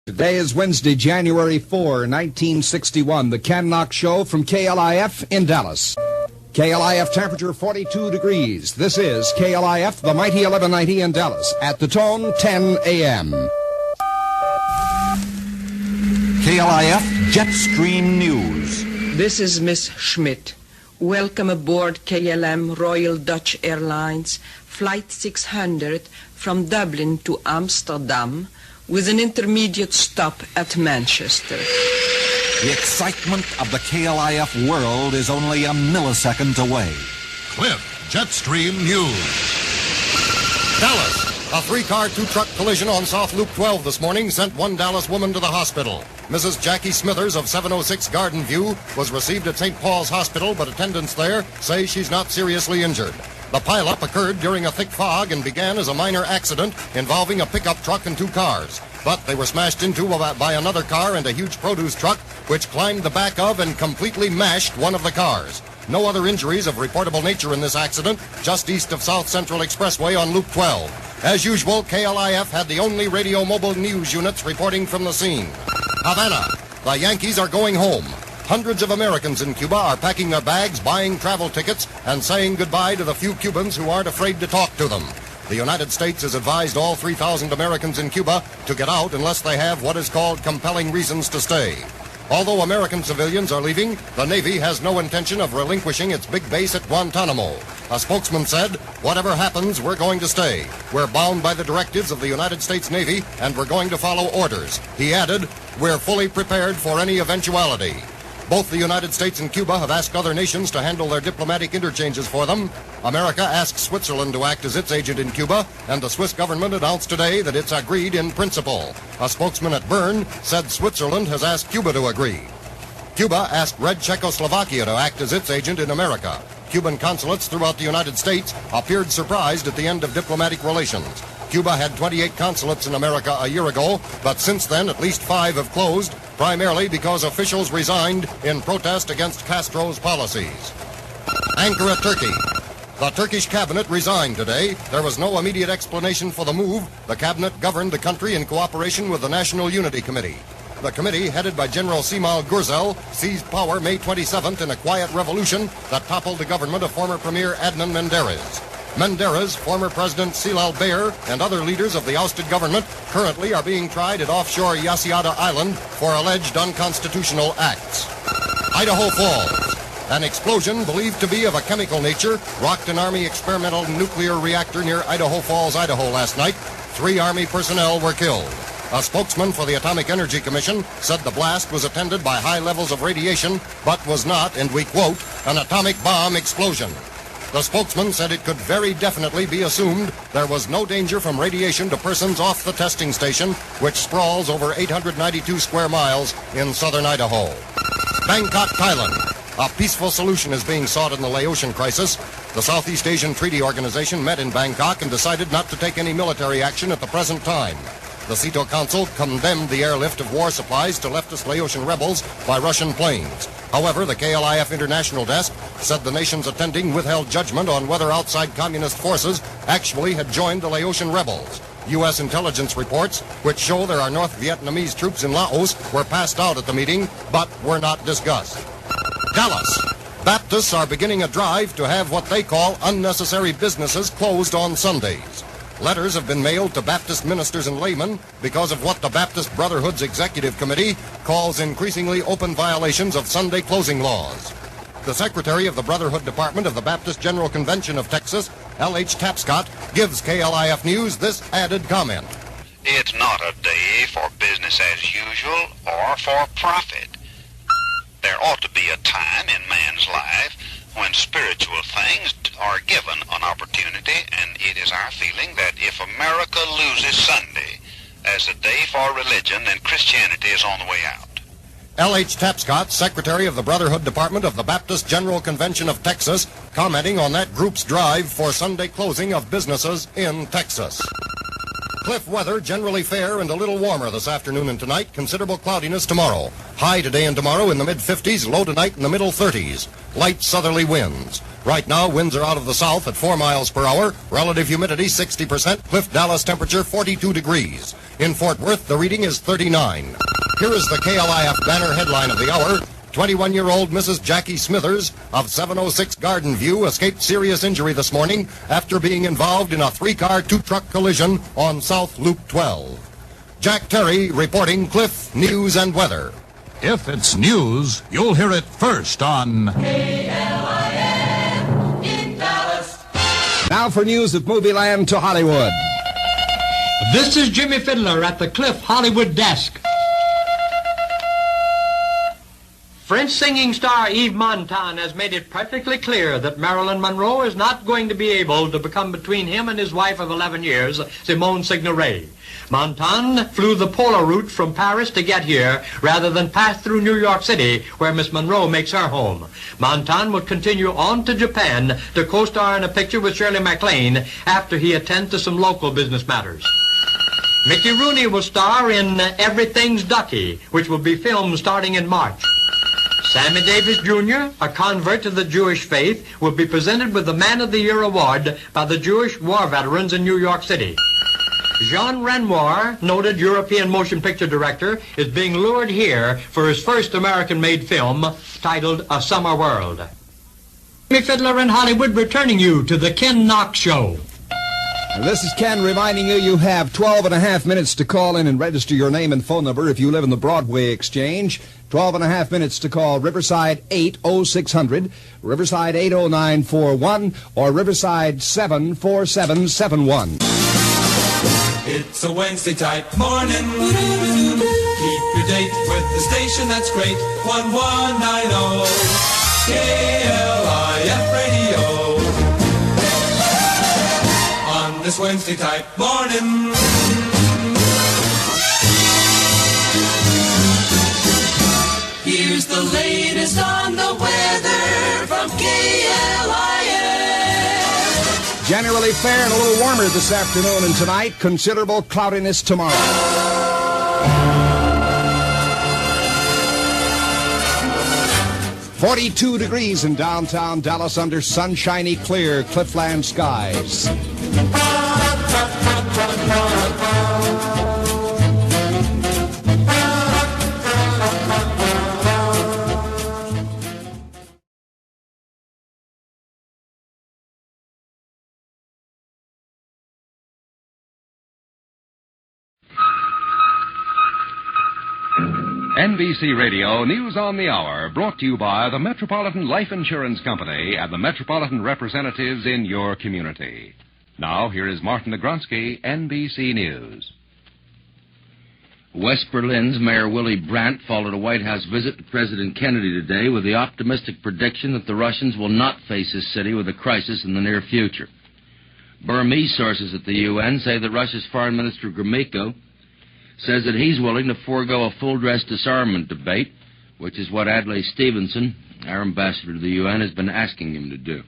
Today is Wednesday, January 4, 1961. The Ken Knock Show from KLIF in Dallas. KLIF temperature 42 degrees. This is KLIF, the mighty 1190 in Dallas. At the tone, 10 a.m. KLIF Jetstream News. This is Miss Schmidt. Welcome aboard KLM Royal Dutch Airlines, Flight 600 from Dublin to Amsterdam, with an intermediate stop at Manchester. The excitement of the KLIF world is only a millisecond away. KLIF Jetstream News. Dallas. A three-car, two-truck collision on South Loop 12 this morning sent one Dallas woman to the hospital. Mrs. Jackie Smithers of 706 Garden View was received at St. Paul's Hospital, but attendants there say she's not seriously injured. The pileup occurred during a thick fog and began as a minor accident involving a pickup truck and two cars. But they were smashed into by another car and a huge produce truck, which climbed the back of and completely mashed one of the cars. No other injuries of reportable nature in this accident, just east of South Central Expressway on Loop 12. As usual, KLIF had the only radio mobile news units reporting from the scene. Havana. The Yankees are going home. Hundreds of Americans in Cuba are packing their bags, buying travel tickets, and saying goodbye to the few Cubans who aren't afraid to talk to them. The United States has advised all 3,000 Americans in Cuba to get out unless they have what is called compelling reasons to stay. Although American civilians are leaving, the Navy has no intention of relinquishing its big base at Guantanamo. A spokesman said, "Whatever happens, we're going to stay. We're bound by the directives of the United States Navy, and we're going to follow orders." He added, "We're fully prepared for any eventuality." Both the United States and Cuba have asked other nations to handle their diplomatic interchanges for them. America asked Switzerland to act as its agent in Cuba, and the Swiss government announced today that it's agreed in principle. A spokesman at Bern said Switzerland has asked Cuba to agree. Cuba asked Red Czechoslovakia to act as its agent in America. Cuban consulates throughout the United States appeared surprised at the end of diplomatic relations. Cuba had 28 consulates in America a year ago, but since then at least 5 have closed, primarily because officials resigned in protest against Castro's policies. Ankara, Turkey. The Turkish cabinet resigned today. There was no immediate explanation for the move. The cabinet governed the country in cooperation with the National Unity Committee. The committee, headed by General Cemal Gürsel, seized power May 27th in a quiet revolution that toppled the government of former Premier Adnan Menderes. Menderes, former President Celal Bayar, and other leaders of the ousted government currently are being tried at offshore Yasiada Island for alleged unconstitutional acts. Idaho Falls. An explosion believed to be of a chemical nature rocked an Army experimental nuclear reactor near Idaho Falls, Idaho last night. 3 Army personnel were killed. A spokesman for the Atomic Energy Commission said the blast was attended by high levels of radiation, but was not, and we quote, an atomic bomb explosion. The spokesman said it could very definitely be assumed there was no danger from radiation to persons off the testing station, which sprawls over 892 square miles in southern Idaho. Bangkok, Thailand. A peaceful solution is being sought in the Laotian crisis. The Southeast Asian Treaty Organization met in Bangkok and decided not to take any military action at the present time. The SEATO Council condemned the airlift of war supplies to leftist Laotian rebels by Russian planes. However, the KLIF International Desk said the nations attending withheld judgment on whether outside communist forces actually had joined the Laotian rebels. U.S. intelligence reports, which show there are North Vietnamese troops in Laos, were passed out at the meeting, but were not discussed. Dallas. Baptists are beginning a drive to have what they call unnecessary businesses closed on Sundays. Letters have been mailed to Baptist ministers and laymen because of what the Baptist Brotherhood's Executive Committee calls increasingly open violations of Sunday closing laws. The Secretary of the Brotherhood Department of the Baptist General Convention of Texas, L.H. Tapscott, gives KLIF News this added comment. It's not a day for business as usual or for profit. There ought to be a time in man's life when spiritual things are given an opportunity, and it is our feeling that if America loses Sunday as a day for religion, then Christianity is on the way out. L.H. Tapscott, Secretary of the Brotherhood Department of the Baptist General Convention of Texas, commenting on that group's drive for Sunday closing of businesses in Texas. Cliff weather, generally fair and a little warmer this afternoon and tonight. Considerable cloudiness tomorrow. High today and tomorrow in the mid-50s, low tonight in the middle 30s. Light southerly winds. Right now, winds are out of the south at 4 miles per hour. Relative humidity 60%. Cliff, Dallas temperature 42 degrees. In Fort Worth, the reading is 39. Here is the KLIF banner headline of the hour. 21-year-old Mrs. Jackie Smithers of 706 Garden View escaped serious injury this morning after being involved in a 3-car, 2-truck collision on South Loop 12. Jack Terry reporting Cliff News and Weather. If it's news, you'll hear it first on KLIF in Dallas. Now for news of movie land to Hollywood. This is Jimmy Fiddler at the Cliff Hollywood desk. French singing star Yves Montand has made it perfectly clear that Marilyn Monroe is not going to be able to become between him and his wife of 11 years, Simone Signoret. Montand flew the polar route from Paris to get here rather than pass through New York City, where Miss Monroe makes her home. Montand would continue on to Japan to co-star in a picture with Shirley MacLaine after he attends to some local business matters. Mickey Rooney will star in Everything's Ducky, which will be filmed starting in March. Sammy Davis Jr., a convert to the Jewish faith, will be presented with the Man of the Year award by the Jewish war veterans in New York City. Jean Renoir, noted European motion picture director, is being lured here for his first American-made film titled A Summer World. Jimmy Fiddler in Hollywood returning you to the Ken Knox Show. And this is Ken reminding you have 12 and a half minutes to call in and register your name and phone number if you live in the Broadway Exchange. 12 and a half minutes to call Riverside 80600, Riverside 80941, or Riverside 74771. It's a Wednesday type morning. Keep your date with the station that's great. 1190 KLIF-Radio. On this Wednesday type morning. Here's the latest on the weather from KLIF. Generally fair and a little warmer this afternoon and tonight. Considerable cloudiness tomorrow. 42 degrees in downtown Dallas under sunshiny, clear cliffland skies. NBC Radio News on the Hour, brought to you by the Metropolitan Life Insurance Company and the Metropolitan representatives in your community. Now, here is Martin Negronsky, NBC News. West Berlin's Mayor Willy Brandt followed a White House visit to President Kennedy today with the optimistic prediction that the Russians will not face this city with a crisis in the near future. Burmese sources at the UN say that Russia's Foreign Minister Gromyko says that he's willing to forego a full-dress disarmament debate, which is what Adlai Stevenson, our ambassador to the UN, has been asking him to do.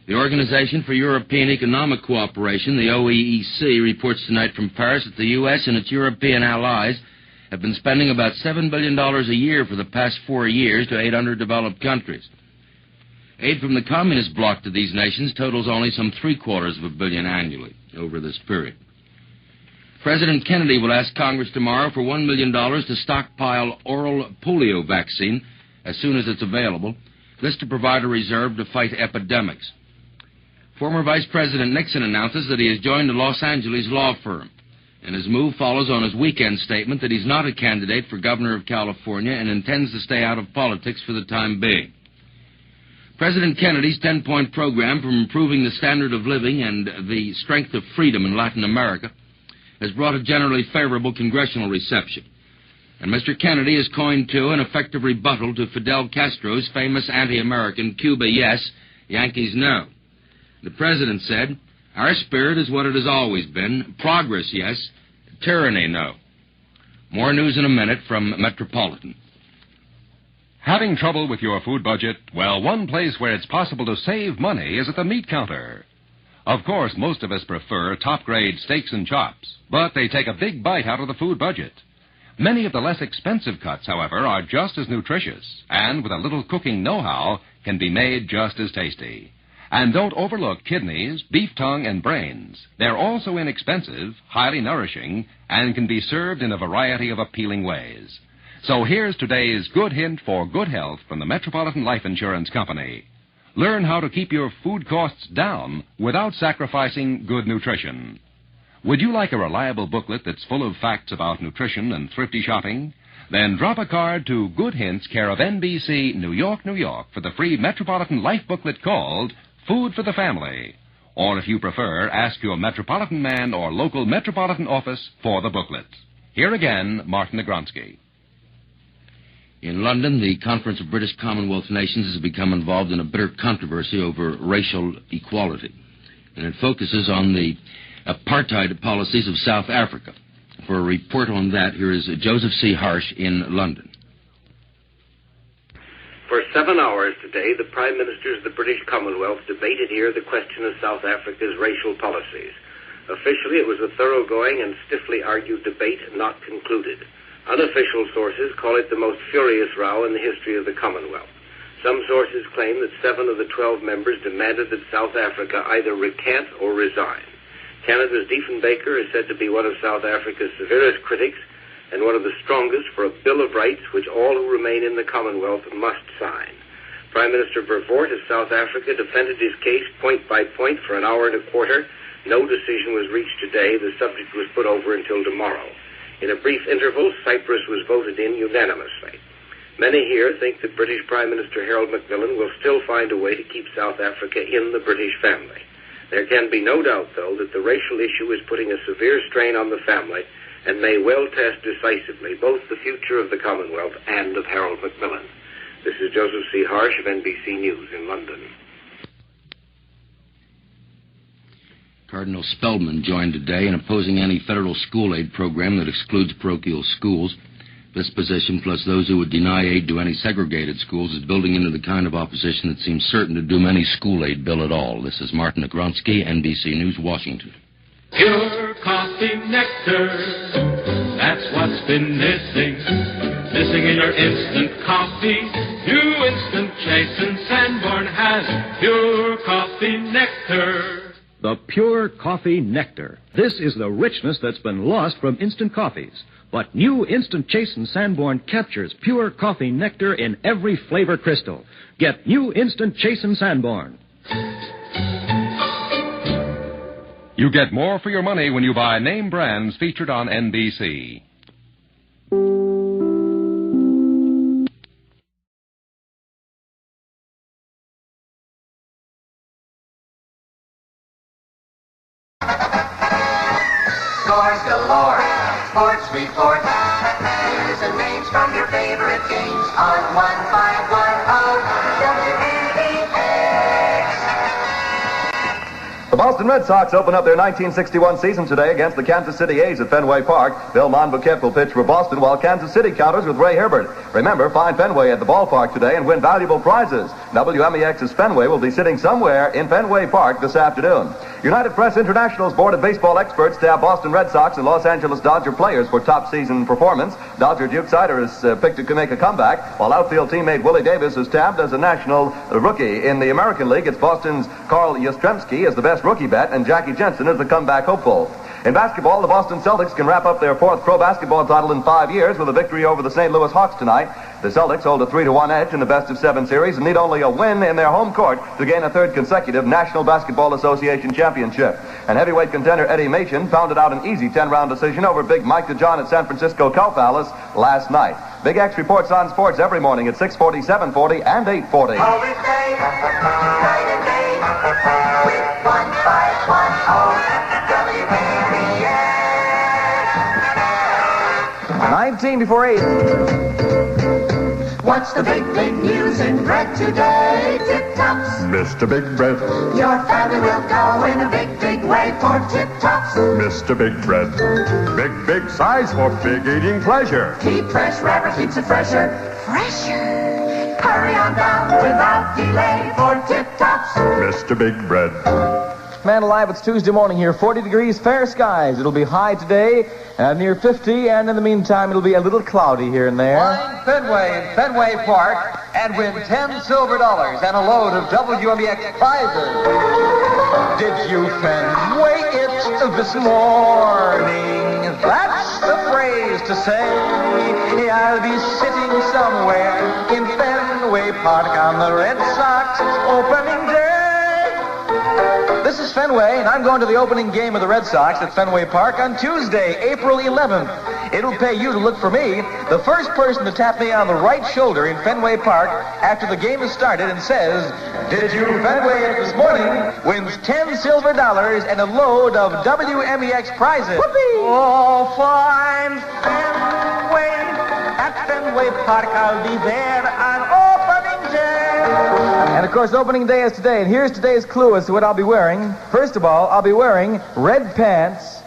The Organization for European Economic Cooperation, the OEEC, reports tonight from Paris that the U.S. and its European allies have been spending about $7 billion a year for the past 4 years to aid underdeveloped countries. Aid from the communist bloc to these nations totals only some $750 million annually over this period. President Kennedy will ask Congress tomorrow for $1 million to stockpile oral polio vaccine as soon as it's available, this to provide a reserve to fight epidemics. Former Vice President Nixon announces that he has joined a Los Angeles law firm, and his move follows on his weekend statement that he's not a candidate for governor of California and intends to stay out of politics for the time being. President Kennedy's 10-point program for improving the standard of living and the strength of freedom in Latin America has brought a generally favorable congressional reception. And Mr. Kennedy has coined, too, an effective rebuttal to Fidel Castro's famous anti-American Cuba yes, Yankees no. The president said, "Our spirit is what it has always been. Progress, yes. Tyranny, no." More news in a minute from Metropolitan. Having trouble with your food budget? Well, one place where it's possible to save money is at the meat counter. Of course, most of us prefer top-grade steaks and chops, but they take a big bite out of the food budget. Many of the less expensive cuts, however, are just as nutritious, and with a little cooking know-how, can be made just as tasty. And don't overlook kidneys, beef tongue, and brains. They're also inexpensive, highly nourishing, and can be served in a variety of appealing ways. So here's today's good hint for good health from the Metropolitan Life Insurance Company. Learn how to keep your food costs down without sacrificing good nutrition. Would you like a reliable booklet that's full of facts about nutrition and thrifty shopping? Then drop a card to Good Hints, care of NBC, New York, New York, for the free Metropolitan Life booklet called Food for the Family. Or if you prefer, ask your Metropolitan man or local Metropolitan office for the booklet. Here again, Martin Negronsky. In London, the Conference of British Commonwealth Nations has become involved in a bitter controversy over racial equality. And it focuses on the apartheid policies of South Africa. For a report on that, here is Joseph C. Harsh in London. For 7 hours today, the Prime Ministers of the British Commonwealth debated here the question of South Africa's racial policies. Officially, it was a thoroughgoing and stiffly argued debate not concluded. Unofficial sources call it the most furious row in the history of the Commonwealth. Some sources claim that 7 of the 12 members demanded that South Africa either recant or resign. Canada's Diefenbaker is said to be one of South Africa's severest critics and one of the strongest for a Bill of Rights which all who remain in the Commonwealth must sign. Prime Minister Verwoerd of South Africa defended his case point by point for an hour and a quarter. No decision was reached today. The subject was put over until tomorrow. In a brief interval, Cyprus was voted in unanimously. Many here think that British Prime Minister Harold Macmillan will still find a way to keep South Africa in the British family. There can be no doubt, though, that the racial issue is putting a severe strain on the family and may well test decisively both the future of the Commonwealth and of Harold Macmillan. This is Joseph C. Harsh of NBC News in London. Cardinal Spellman joined today in opposing any federal school aid program that excludes parochial schools. This position, plus those who would deny aid to any segregated schools, is building into the kind of opposition that seems certain to doom any school aid bill at all. This is Martin Negronsky, NBC News, Washington. Pure coffee nectar, that's what's been missing. Missing in your instant coffee. New Instant Chase and Sanborn has pure coffee nectar. The Pure Coffee Nectar. This is the richness that's been lost from instant coffees. But new Instant Chase and Sanborn captures pure coffee nectar in every flavor crystal. Get new Instant Chase and Sanborn. You get more for your money when you buy name brands featured on NBC. Scores galore, sports report. News and names from your favorite games on 1510 WBAP. The Boston Red Sox open up their 1961 season today against the Kansas City A's at Fenway Park. Bill Monbouquet will pitch for Boston, while Kansas City counters with Ray Herbert. Remember, find Fenway at the ballpark today and win valuable prizes. WMEX's Fenway will be sitting somewhere in Fenway Park this afternoon. United Press International's board of baseball experts tab Boston Red Sox and Los Angeles Dodger players for top season performance. Dodger Duke Sider is picked to make a comeback, while outfield teammate Willie Davis is tabbed as a national rookie. In the American League, it's Boston's Carl Yastrzemski as the best rookie bet, and Jackie Jensen is the comeback hopeful. In basketball, the Boston Celtics can wrap up their 4th pro basketball title in 5 years with a victory over the St. Louis Hawks tonight. The Celtics hold a 3-1 edge in the best-of-7 series and need only a win in their home court to gain a 3rd consecutive National Basketball Association championship. And heavyweight contender Eddie Machen pounded out an easy 10-round decision over Big Mike DeJohn at San Francisco Cow Palace last night. Big X reports on sports every morning at 6:40, 7:40, and 8:40. Always day, night and day, with 1510 WBAP. 19 before 8. What's the big news in bread today? Tip-tops. Mr. Big Bread. Your family will go in a big way for tip-tops. Mr. Big Bread. Big size for big eating pleasure. Keep fresh wrapper, keeps it fresher. Hurry on down without delay for tip-tops. Mr. Big Bread. Man alive, it's Tuesday morning here. 40 degrees, fair skies. It'll be high today, near 50, and in the meantime, it'll be a little cloudy here and there. Find Fenway in Fenway Park and win $10 silver and a load of WMEX prizes. Did you Fenway it this morning? That's the phrase to say. I'll be sitting somewhere in Fenway Park on the Red Sox opening day. This is Fenway, and I'm going to the opening game of the Red Sox at Fenway Park on Tuesday, April 11th. It'll pay you to look for me, the first person to tap me on the right shoulder in Fenway Park after the game has started and says, "Did you Fenway it this morning?" wins $10 silver and a load of WMEX prizes. Whoopee! Oh, fine Fenway at Fenway Park. I'll be there on opening day. And, of course, opening day is today, and here's today's clue as to what I'll be wearing. First of all, I'll be wearing red pants,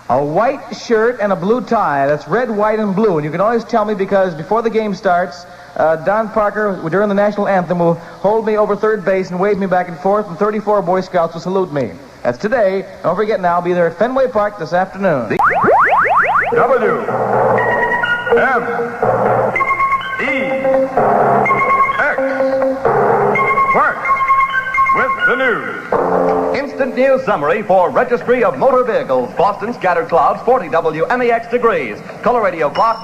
a white shirt, and a blue tie. That's red, white, and blue. And you can always tell me because before the game starts, Don Parker, during the national anthem, will hold me over third base and wave me back and forth, and 34 Boy Scouts will salute me. That's today. Don't forget now, I'll be there at Fenway Park this afternoon. WMEX Park with the news. Instant news summary for Registry of Motor Vehicles. Boston scattered clouds, 40 WMEX degrees. Color radio clock,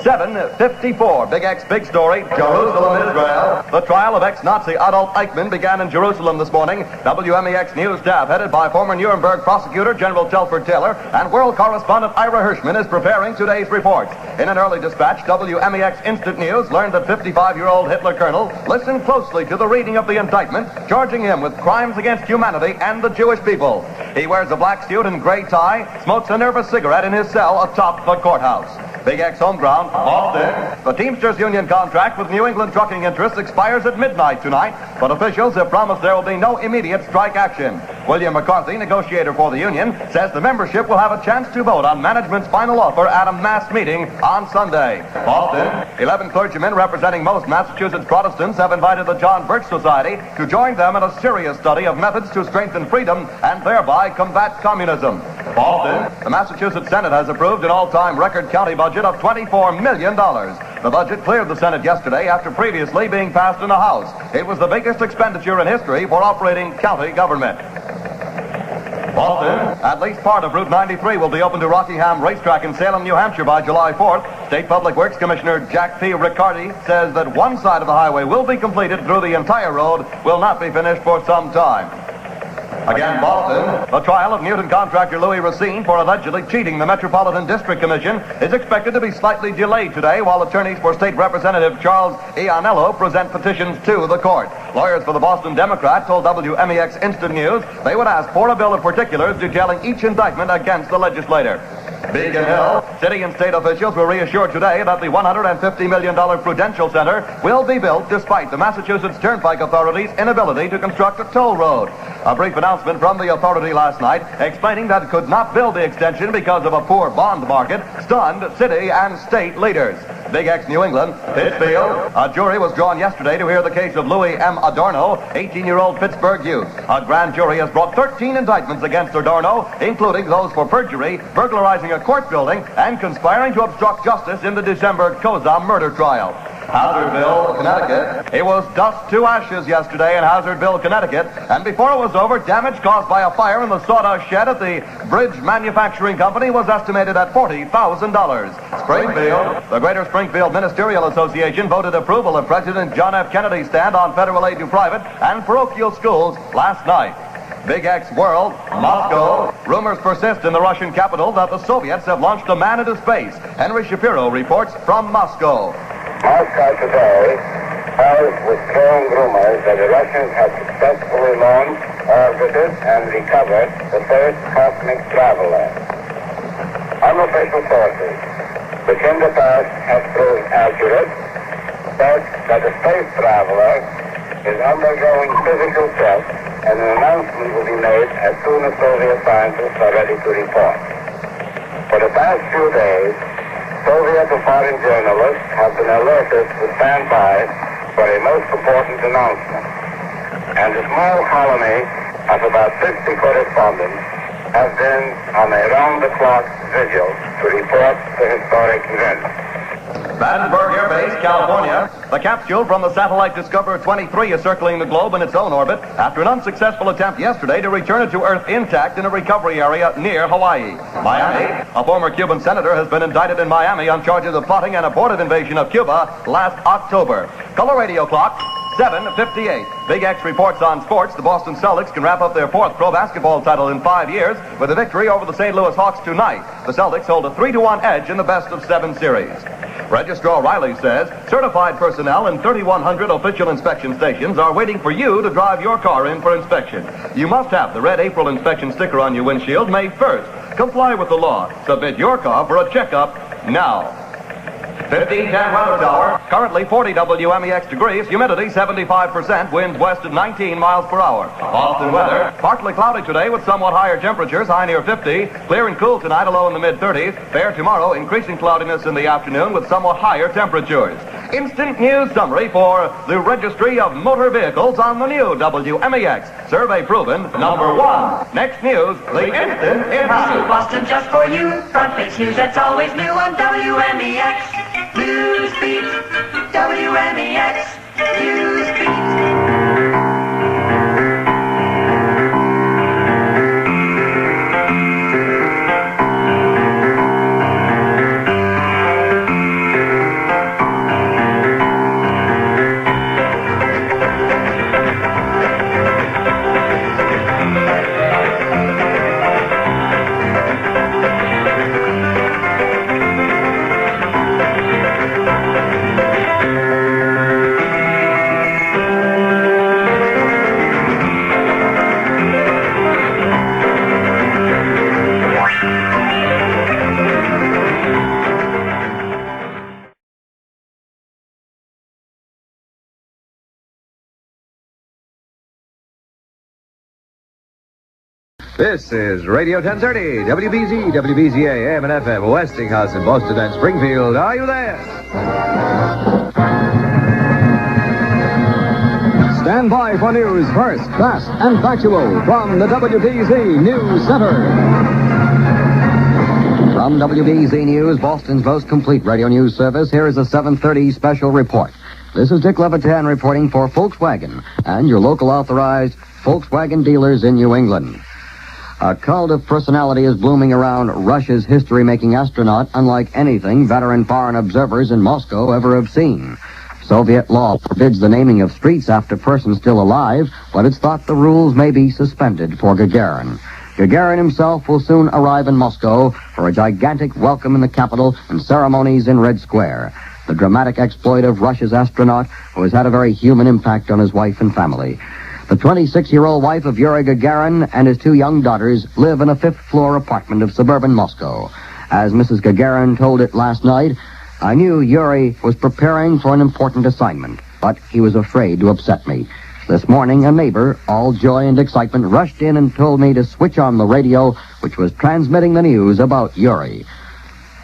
7:54. Big X, big story. Jerusalem, Israel. The trial of ex-Nazi Adolf Eichmann began in Jerusalem this morning. WMEX News staff, headed by former Nuremberg prosecutor General Telford Taylor, and world correspondent Ira Hirschman, is preparing today's reports. In an early dispatch, WMEX Instant News learned that 55-year-old Hitler colonel listened closely to the reading of the indictment, charging him with crimes against humanity and the Jewish people. He wears a black suit and gray tie, smokes a nervous cigarette in his cell atop the courthouse. Big X home ground, Boston. The Teamsters Union contract with New England trucking interests expires at midnight tonight, but officials have promised there will be no immediate strike action. William McCarthy, negotiator for the union, says the membership will have a chance to vote on management's final offer at a mass meeting on Sunday. Boston. 11 clergymen representing most Massachusetts Protestants have invited the John Birch Society to join them in a serious study of methods to strengthen freedom and thereby combat communism. Boston. The Massachusetts Senate has approved an all-time record county budget of $24 million. The budget cleared the Senate yesterday after previously being passed in the House. It was the biggest expenditure in history for operating county government. Boston. At least part of Route 93 will be open to Rockingham Racetrack in Salem, New Hampshire by July 4th. State Public Works Commissioner Jack P. Riccardi says that one side of the highway will be completed through the entire road, will not be finished for some time. Again, Boston. The trial of Newton contractor Louis Racine for allegedly cheating the Metropolitan District Commission is expected to be slightly delayed today while attorneys for State Representative Charles Iannello present petitions to the court. Lawyers for the Boston Democrat told WMEX Instant News they would ask for a bill of particulars detailing each indictment against the legislator. Beacon Hill. City and state officials were reassured today that the $150 million Prudential Center will be built despite the Massachusetts Turnpike Authority's inability to construct a toll road. A brief announcement from the authority last night explaining that it could not build the extension because of a poor bond market stunned city and state leaders. Big X New England, Pittsfield. A jury was drawn yesterday to hear the case of Louis M. Adorno, 18-year-old Pittsburgh youth. A grand jury has brought 13 indictments against Adorno, including those for perjury, burglarizing a court building, and conspiring to obstruct justice in the December Koza murder trial. Hazardville, Connecticut. It was dust to ashes yesterday in Hazardville, Connecticut, and before it was over, damage caused by a fire in the sawdust shed at the Bridge Manufacturing Company was estimated at $40,000. Springfield. The Greater Springfield Ministerial Association voted approval of President John F. Kennedy's stand on federal aid to private and parochial schools last night. Big X World, Moscow. Rumors persist in the Russian capital that the Soviets have launched a man into space. Henry Shapiro reports from Moscow. Moscow today has withdrawn rumors that the Russians have successfully launched, orbited, and recovered the first cosmic traveler. Unofficial sources, which in the past have proved accurate, said that the space traveler is undergoing physical tests, and an announcement will be made as soon as Soviet scientists are ready to report. For the past few days, Soviet and foreign journalists have been alerted to stand by for a most important announcement. And a small colony of about 50 correspondents have been on a round-the-clock vigil to report the historic event. Vandenberg Air Base, California. The capsule from the satellite Discoverer 23 is circling the globe in its own orbit after an unsuccessful attempt yesterday to return it to Earth intact in a recovery area near Hawaii. Miami. A former Cuban senator has been indicted in Miami on charges of plotting an abortive invasion of Cuba last October. Color radio clock, 7:58. Big X reports on sports. The Boston Celtics can wrap up their 4th pro basketball title in 5 years with a victory over the St. Louis Hawks tonight. The Celtics hold a 3-1 edge in the best-of-7 series. Registrar Riley says certified personnel in 3,100 official inspection stations are waiting for you to drive your car in for inspection. You must have the red April inspection sticker on your windshield made first. Comply with the law. Submit your car for a checkup now. 1510 Weather Tower. Currently 40 WMEX degrees. Humidity 75%. Winds west at 19 miles per hour. Boston weather. Partly cloudy today with somewhat higher temperatures. High near 50. Clear and cool tonight. A low in the mid-30s. Fair tomorrow. Increasing cloudiness in the afternoon with somewhat higher temperatures. Instant news summary for the Registry of Motor Vehicles on the new WMEX. Survey proven #1. Next news. The instant in Boston just for you. Front page news that's always new on WMEX. Newsbeat, WMEX, Newsbeat. This is Radio 1030, WBZ, WBZ-AM and FM, Westinghouse in Boston and Springfield. Are you there? Stand by for news first, fast, and factual from the WBZ News Center. From WBZ News, Boston's most complete radio news service, here is a 7:30 special report. This is Dick Levitan reporting for Volkswagen and your local authorized Volkswagen dealers in New England. A cult of personality is blooming around Russia's history-making astronaut, unlike anything veteran foreign observers in Moscow ever have seen. Soviet law forbids the naming of streets after persons still alive, but it's thought the rules may be suspended for Gagarin. Gagarin himself will soon arrive in Moscow for a gigantic welcome in the capital and ceremonies in Red Square. The dramatic exploit of Russia's astronaut, who has had a very human impact on his wife and family. The 26-year-old wife of Yuri Gagarin and his 2 young daughters live in a 5th-floor apartment of suburban Moscow. As Mrs. Gagarin told it last night, I knew Yuri was preparing for an important assignment, but he was afraid to upset me. This morning, a neighbor, all joy and excitement, rushed in and told me to switch on the radio, which was transmitting the news about Yuri.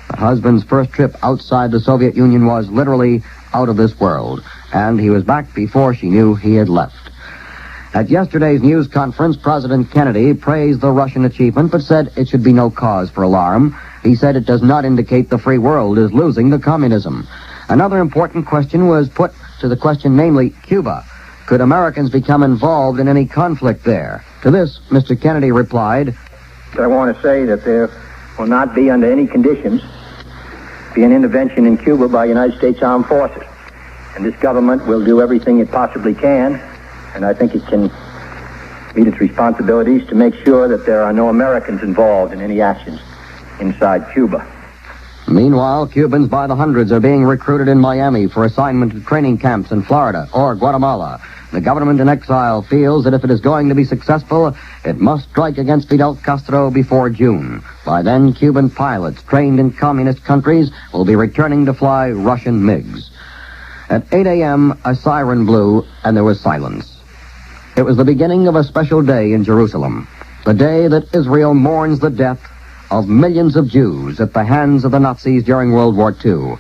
The husband's first trip outside the Soviet Union was literally out of this world, and he was back before she knew he had left. At yesterday's news conference, President Kennedy praised the Russian achievement, but said it should be no cause for alarm. He said it does not indicate the free world is losing to communism. Another important question was put to the question, namely, Cuba. Could Americans become involved in any conflict there? To this, Mr. Kennedy replied, I want to say that there will not be, under any conditions, be an intervention in Cuba by United States Armed Forces. And this government will do everything it possibly can, and I think it can meet its responsibilities to make sure that there are no Americans involved in any actions inside Cuba. Meanwhile, Cubans by the hundreds are being recruited in Miami for assignment to training camps in Florida or Guatemala. The government in exile feels that if it is going to be successful, it must strike against Fidel Castro before June. By then, Cuban pilots trained in communist countries will be returning to fly Russian MiGs. At 8 a.m., a siren blew, and there was silence. It was the beginning of a special day in Jerusalem, the day that Israel mourns the death of millions of Jews at the hands of the Nazis during World War II.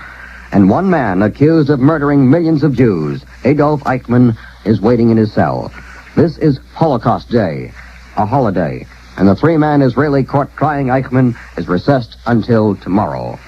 And one man accused of murdering millions of Jews, Adolf Eichmann, is waiting in his cell. This is Holocaust Day, a holiday. And the three-man Israeli court trying Eichmann is recessed until tomorrow.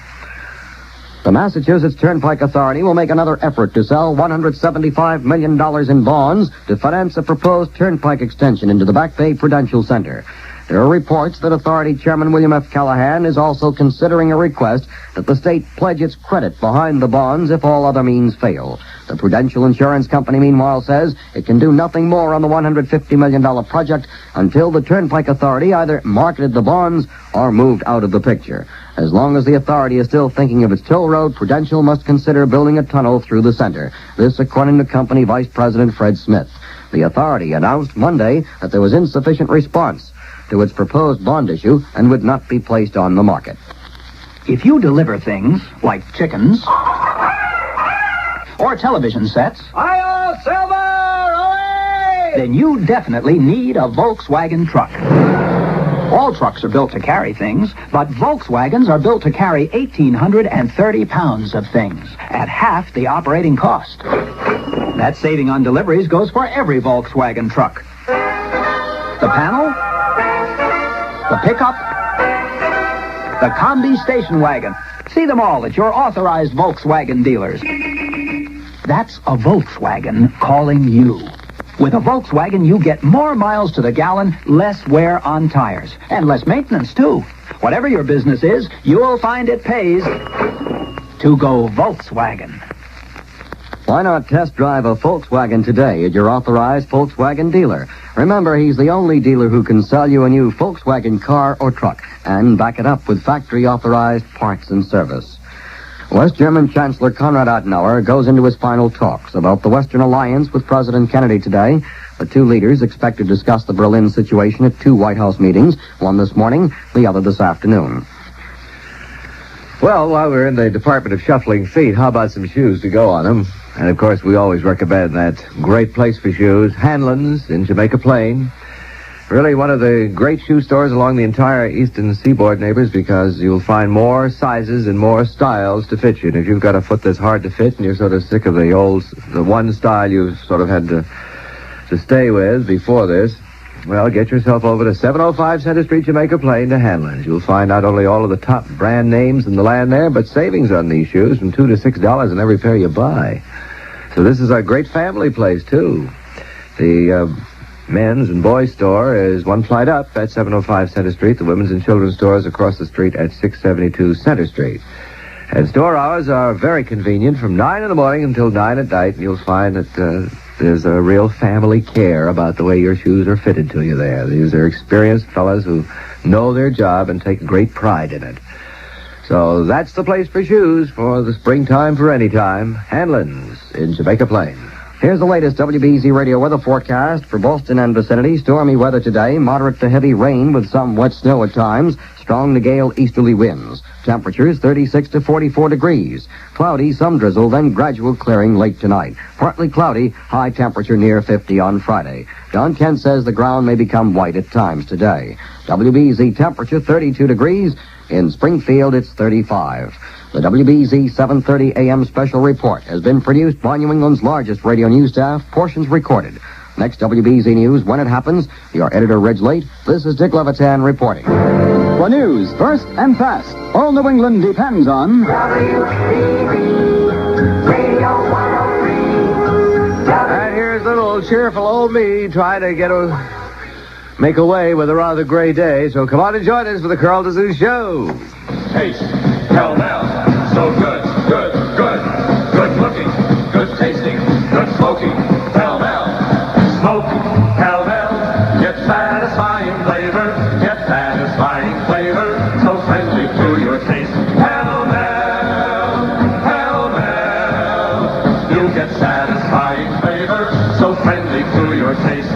The Massachusetts Turnpike Authority will make another effort to sell $175 million in bonds to finance a proposed turnpike extension into the Back Bay Prudential Center. There are reports that Authority Chairman William F. Callahan is also considering a request that the state pledge its credit behind the bonds if all other means fail. The Prudential Insurance Company, meanwhile, says it can do nothing more on the $150 million project until the Turnpike Authority either marketed the bonds or moved out of the picture. As long as the authority is still thinking of its toll road, Prudential must consider building a tunnel through the center. This, according to company Vice President Fred Smith. The authority announced Monday that there was insufficient response to its proposed bond issue and would not be placed on the market. If you deliver things like chickens or television sets, Hi-yo, Silver! Away! Then you definitely need a Volkswagen truck. All trucks are built to carry things, but Volkswagens are built to carry 1,830 pounds of things at half the operating cost. That saving on deliveries goes for every Volkswagen truck. The panel, the pickup, the Combi station wagon. See them all at your authorized Volkswagen dealers. That's a Volkswagen calling you. With a Volkswagen, you get more miles to the gallon, less wear on tires, and less maintenance, too. Whatever your business is, you'll find it pays to go Volkswagen. Why not test drive a Volkswagen today at your authorized Volkswagen dealer? Remember, he's the only dealer who can sell you a new Volkswagen car or truck and back it up with factory-authorized parts and service. West German Chancellor Konrad Adenauer goes into his final talks about the Western Alliance with President Kennedy today. The two leaders expect to discuss the Berlin situation at two White House meetings, one this morning, the other this afternoon. Well, while we're in the department of shuffling feet, how about some shoes to go on them? And, of course, we always recommend that great place for shoes, Hanlon's in Jamaica Plain. Really one of the great shoe stores along the entire eastern seaboard, neighbors, because you'll find more sizes and more styles to fit you. And if you've got a foot that's hard to fit and you're sort of sick of the one style you've sort of had to stay with before this, well, get yourself over to 705 Center Street, Jamaica Plain to Hanlon's. You'll find not only all of the top brand names in the land there, but savings on these shoes from $2 to $6 in every pair you buy. So this is a great family place, too. The men's and boys store is one flight up at 705 Center Street. The women's and children's store is across the street at 672 Center Street. And store hours are very convenient from 9 in the morning until 9 at night. And you'll find that there's a real family care about the way your shoes are fitted to you there. These are experienced fellas who know their job and take great pride in it. So that's the place for shoes for the springtime for any time. Hanlon's in Jamaica Plain. Here's the latest WBZ-Radio weather forecast for Boston and vicinity. Stormy weather today, moderate to heavy rain with some wet snow at times, strong to gale easterly winds. Temperatures 36 to 44 degrees. Cloudy, some drizzle, then gradual clearing late tonight. Partly cloudy, high temperature near 50 on Friday. Don Kent says the ground may become white at times today. WBZ temperature 32 degrees. In Springfield, it's 35. The WBZ 7:30 a.m. special report has been produced by New England's largest radio news staff, portions recorded. Next WBZ News, when it happens, your editor, Reg Late. This is Dick Levitan reporting. For news, first and fast, all New England depends on... And here's little cheerful old me trying to make away with a rather gray day. So come on and join us for the Carl DeZoo Show. Taste, tell now. So good, good, good. Good looking, good tasting, good smoking. Pell-mell, smoky, pell-mell. Get satisfying flavor, get satisfying flavor. So friendly to your taste. Pell-mell, pell-mell. You get satisfying flavor, so friendly to your taste.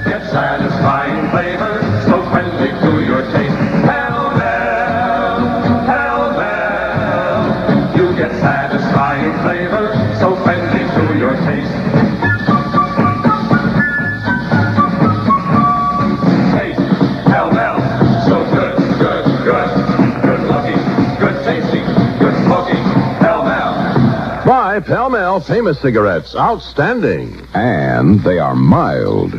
Get satisfying flavor, so friendly to your taste. buy pell-mell famous cigarettes. Outstanding. And they are mild.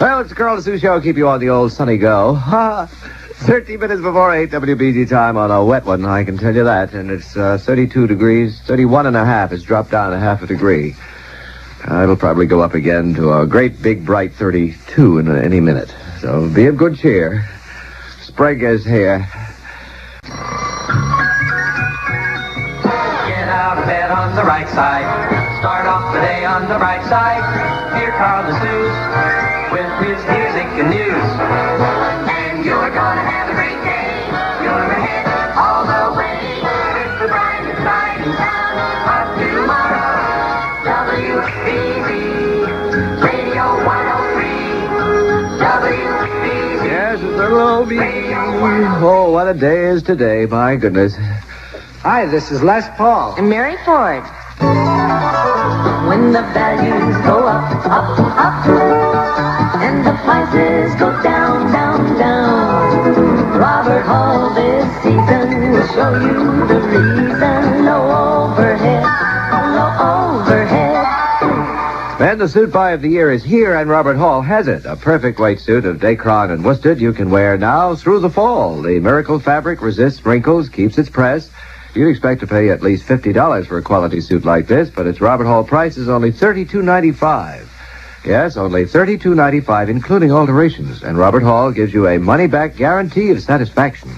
Well, it's the Carl Sue Show. Keep you on the old sunny go. 13 minutes before 8 WBZ time on a wet one, I can tell you that. And it's 32 degrees, 31 and a half. It's dropped down a half a degree. It'll probably go up again to a great big bright 32 in any minute. So be of good cheer. Sprague is here. Get out of bed on the right side. Start off the day on the right side. Hear Carl DeSouze with his music and news. And you're gonna have a great day. You're ahead all the way. It's the brightest side in town of tomorrow. WBZ Radio 103. WBZ. Yes, it's little old B. Oh, what a day is today, my goodness. Hi, this is Les Paul. And Mary Ford. When the values go up, up, up, and the prices go down, down, down, Robert Hall this season will show you the reason. Low overhead, low overhead. And the suit buy of the year is here, and Robert Hall has it. A perfect white suit of Dacron and worsted you can wear now through the fall. The miracle fabric resists wrinkles, keeps its press. You'd expect to pay at least $50 for a quality suit like this, but its Robert Hall price is only $32.95. Yes, only $32.95, including alterations. And Robert Hall gives you a money-back guarantee of satisfaction.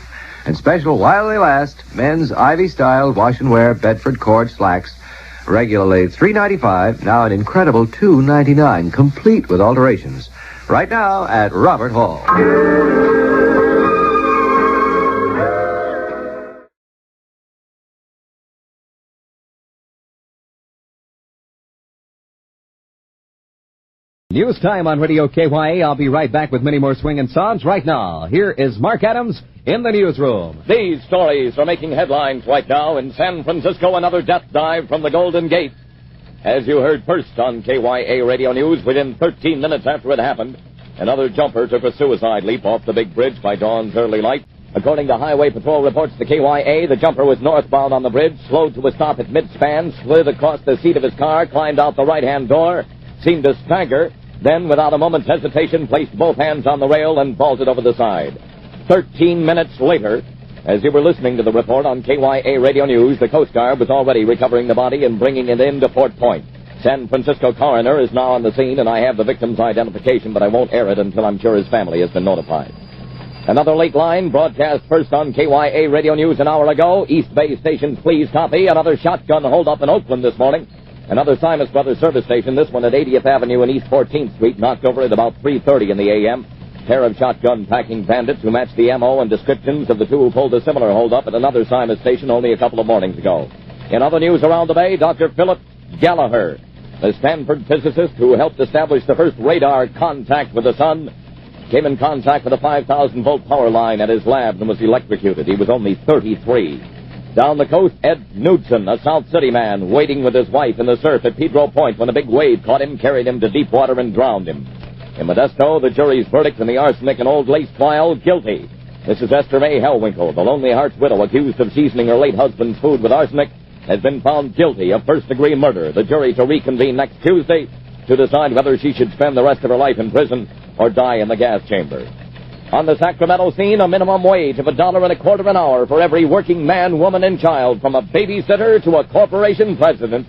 And special while they last, men's Ivy-style wash-and-wear Bedford cord slacks, regularly $3.95, now an incredible $2.99, complete with alterations. Right now at Robert Hall. News time on Radio KYA. I'll be right back with many more swinging songs right now. Here is Mark Adams in the newsroom. These stories are making headlines right now. In San Francisco, another death dive from the Golden Gate. As you heard first on KYA Radio News, within 13 minutes after it happened, another jumper took a suicide leap off the big bridge by dawn's early light. According to Highway Patrol reports to KYA, the jumper was northbound on the bridge, slowed to a stop at mid-span, slid across the seat of his car, climbed out the right-hand door, seemed to stagger, then, without a moment's hesitation, placed both hands on the rail and vaulted over the side. 13 minutes later, as you were listening to the report on KYA Radio News, the Coast Guard was already recovering the body and bringing it into Fort Point. San Francisco coroner is now on the scene, and I have the victim's identification, but I won't air it until I'm sure his family has been notified. Another late line, broadcast first on KYA Radio News an hour ago. East Bay stations, please copy. Another shotgun holdup in Oakland this morning. Another Simus Brothers service station, this one at 80th Avenue and East 14th Street, knocked over at about 3:30 in the a.m. Pair of shotgun-packing bandits who matched the M.O. and descriptions of the two who pulled a similar holdup at another Simus station only a couple of mornings ago. In other news around the Bay, Dr. Philip Gallagher, the Stanford physicist who helped establish the first radar contact with the sun, came in contact with a 5,000-volt power line at his lab and was electrocuted. He was only 33. Down the coast, Ed Knudsen, a South City man, wading with his wife in the surf at Pedro Point when a big wave caught him, carried him to deep water, and drowned him. In Modesto, the jury's verdict in the arsenic and old lace trial, guilty. Mrs. Esther May Hellwinkle, the Lonely Hearts widow accused of seasoning her late husband's food with arsenic, has been found guilty of first-degree murder. The jury to reconvene next Tuesday to decide whether she should spend the rest of her life in prison or die in the gas chamber. On the Sacramento scene, a minimum wage of $1.25 an hour for every working man, woman, and child, from a babysitter to a corporation president,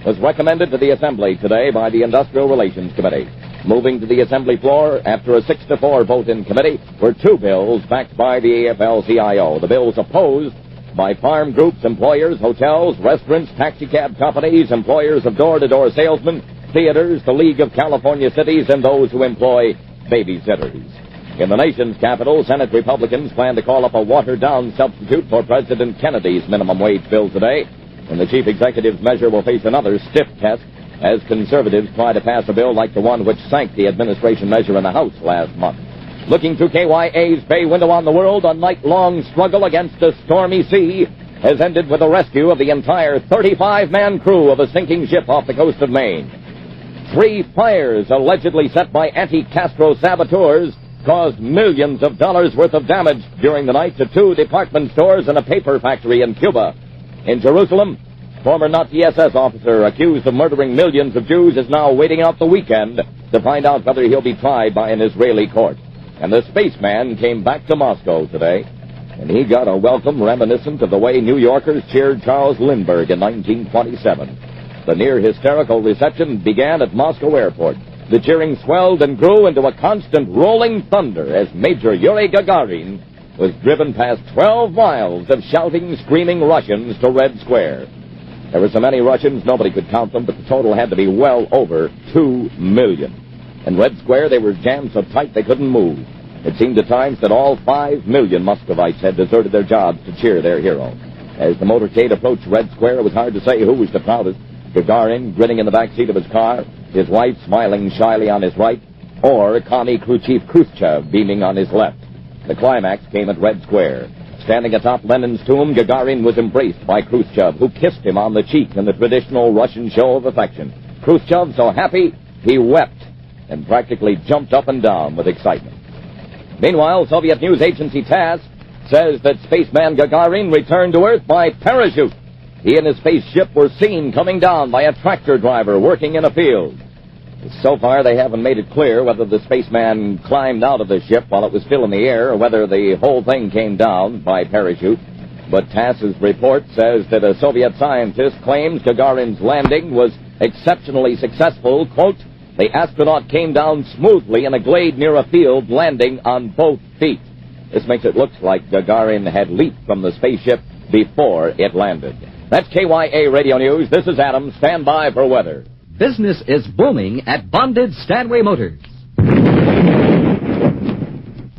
was recommended to the Assembly today by the Industrial Relations Committee. Moving to the Assembly floor after a 6-4 vote in committee were two bills backed by the AFL-CIO. The bills opposed by farm groups, employers, hotels, restaurants, taxicab companies, employers of door-to-door salesmen, theaters, the League of California Cities, and those who employ babysitters. In the nation's capital, Senate Republicans plan to call up a watered-down substitute for President Kennedy's minimum wage bill today, and the chief executive's measure will face another stiff test as conservatives try to pass a bill like the one which sank the administration measure in the House last month. Looking through KYA's bay window on the world, a night-long struggle against a stormy sea has ended with the rescue of the entire 35-man crew of a sinking ship off the coast of Maine. 3 fires allegedly set by anti-Castro saboteurs caused millions of dollars worth of damage during the night to 2 department stores and a paper factory in Cuba. In Jerusalem, former Nazi SS officer accused of murdering millions of Jews, is now waiting out the weekend to find out whether he'll be tried by an Israeli court. And the spaceman came back to Moscow today, and he got a welcome reminiscent of the way New Yorkers cheered Charles Lindbergh in 1927. The near-hysterical reception began at Moscow Airport. The cheering swelled and grew into a constant rolling thunder as Major Yuri Gagarin was driven past 12 miles of shouting, screaming Russians to Red Square. There were so many Russians, nobody could count them, but the total had to be well over 2 million. In Red Square, they were jammed so tight they couldn't move. It seemed at times that all 5 million Muscovites had deserted their jobs to cheer their hero. As the motorcade approached Red Square, it was hard to say who was the proudest. Gagarin, grinning in the back seat of his car, his wife smiling shyly on his right, or Commie Khrushchev Khrushchev beaming on his left. The climax came at Red Square. Standing atop Lenin's tomb, Gagarin was embraced by Khrushchev, who kissed him on the cheek in the traditional Russian show of affection. Khrushchev, so happy, he wept and practically jumped up and down with excitement. Meanwhile, Soviet news agency TASS says that spaceman Gagarin returned to Earth by parachute. He and his spaceship were seen coming down by a tractor driver working in a field. So far, they haven't made it clear whether the spaceman climbed out of the ship while it was still in the air or whether the whole thing came down by parachute. But TASS's report says that a Soviet scientist claims Gagarin's landing was exceptionally successful. Quote, the astronaut came down smoothly in a glade near a field, landing on both feet. This makes it look like Gagarin had leaped from the spaceship before it landed. That's KYA Radio News. This is Adam. Stand by for weather. Business is booming at Bonded Stanway Motors.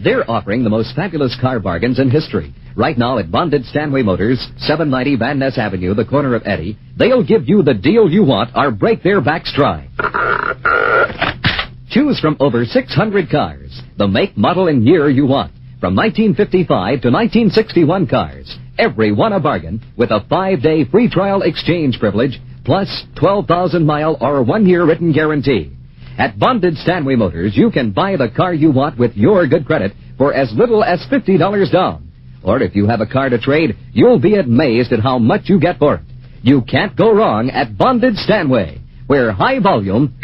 They're offering the most fabulous car bargains in history. Right now at Bonded Stanway Motors, 790 Van Ness Avenue, the corner of Eddy, they'll give you the deal you want or break their backs dry. Choose from over 600 cars, the make, model, and year you want. From 1955 to 1961 cars. Every one a bargain with a 5-day free trial exchange privilege plus 12,000-mile or 1-year written guarantee. At Bonded Stanway Motors, you can buy the car you want with your good credit for as little as $50 down. Or if you have a car to trade, you'll be amazed at how much you get for it. You can't go wrong at Bonded Stanway, where high volume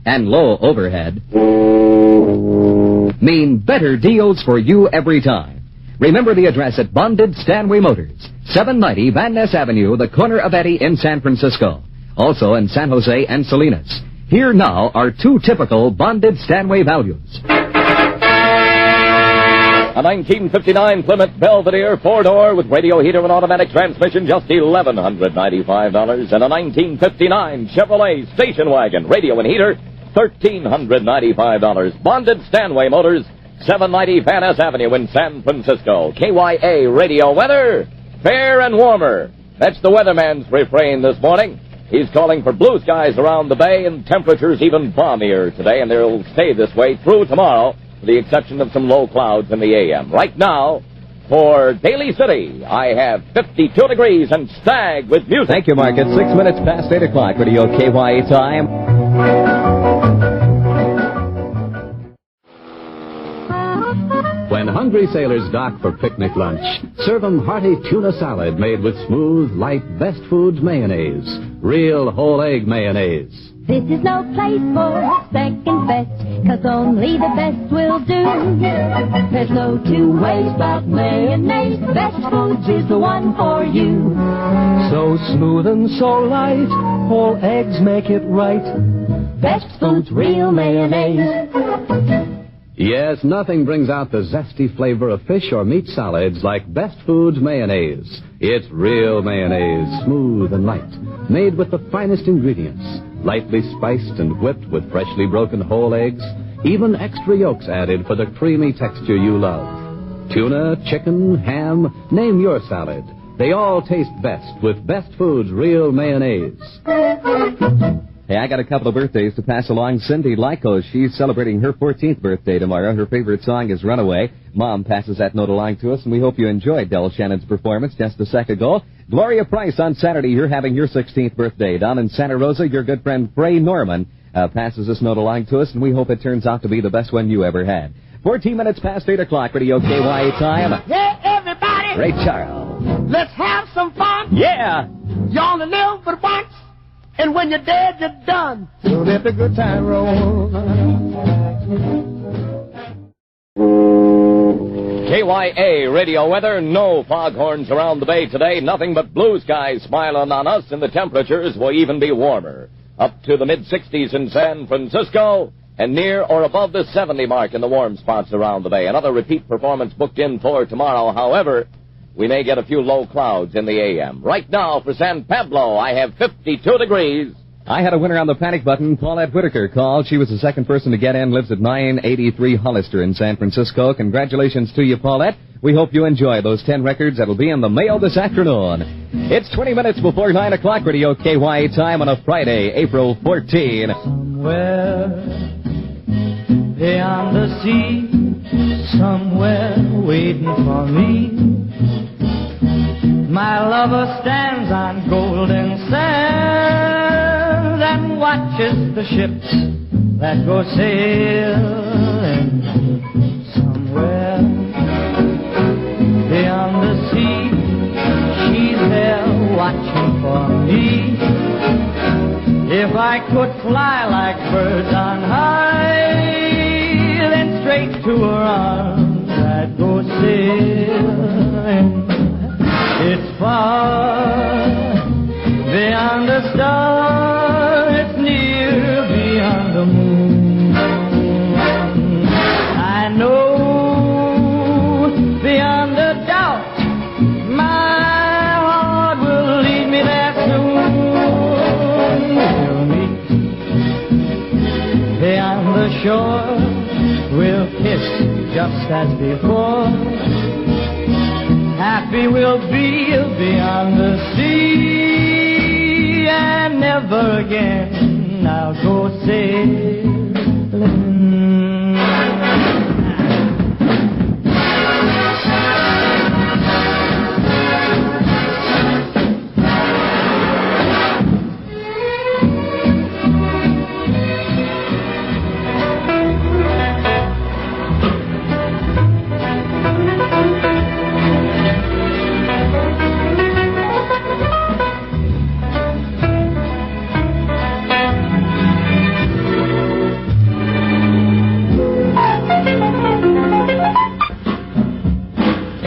and low overhead mean better deals for you every time. Remember the address at Bonded Stanway Motors, 790 Van Ness Avenue, the corner of Eddy in San Francisco. Also in San Jose and Salinas. Here now are two typical Bonded Stanway values. A 1959 Plymouth Belvedere 4-door with radio heater and automatic transmission, just $1,195. And a 1959 Chevrolet station wagon, radio and heater, $1,395. Bonded Stanway Motors, 790 Van Ness Avenue in San Francisco. KYA Radio weather, fair and warmer. That's the weatherman's refrain this morning. He's calling for blue skies around the bay and temperatures even balmier today, and they'll stay this way through tomorrow, with the exception of some low clouds in the AM. Right now, for Daly City, I have 52 degrees and Stag with music. Thank you, Mark. It's 6 minutes past 8 o'clock. Radio KYA time. When hungry sailors dock for picnic lunch, serve them hearty tuna salad made with smooth, light Best Foods mayonnaise. Real whole egg mayonnaise. This is no place for second best, 'cause only the best will do. There's no two ways about mayonnaise. Best Foods is the one for you. So smooth and so light, whole eggs make it right. Best Foods real mayonnaise. Yes, nothing brings out the zesty flavor of fish or meat salads like Best Foods mayonnaise. It's real mayonnaise, smooth and light, made with the finest ingredients, lightly spiced and whipped with freshly broken whole eggs, even extra yolks added for the creamy texture you love. Tuna, chicken, ham, name your salad. They all taste best with Best Foods real mayonnaise. Hey, I got a couple of birthdays to pass along. Cindy Lyko, she's celebrating her 14th birthday tomorrow. Her favorite song is Runaway. Mom passes that note along to us, and we hope you enjoyed Del Shannon's performance just a sec ago. Gloria Price, on Saturday, you're having your 16th birthday. Down in Santa Rosa, your good friend Frey Norman passes this note along to us, and we hope it turns out to be the best one you ever had. 14 minutes past 8 o'clock, Radio KYA time. Yeah, everybody! Ray Charles. Let's have some fun. Yeah. You only live but once, and when you're dead, you're done. So let the good time roll. KYA radio weather, no foghorns around the bay today. Nothing but blue skies smiling on us, and the temperatures will even be warmer. Up to the mid-60s in San Francisco, and near or above the 70 mark in the warm spots around the bay. Another repeat performance booked in for tomorrow. However, we may get a few low clouds in the AM. Right now for San Pablo, I have 52 degrees. I had a winner on the panic button. Paulette Whitaker called. She was the second person to get in, lives at 983 Hollister in San Francisco. Congratulations to you, Paulette. We hope you enjoy those 10 records that'll be in the mail this afternoon. It's 20 minutes before 9 o'clock, Radio KYA time on a Friday, April 14. Somewhere beyond the sea, somewhere waiting for me, my lover stands on golden sands and watches the ships that go sailing. Somewhere beyond the sea, she's there watching for me. If I could fly like birds on high, then straight to her arms I'd go sailing. It's far beyond the star, it's near beyond the moon. I know beyond a doubt my heart will lead me there soon. We'll meet beyond the shore, we'll kiss just as before. Happy we'll be beyond the sea, and never again I'll go sailing.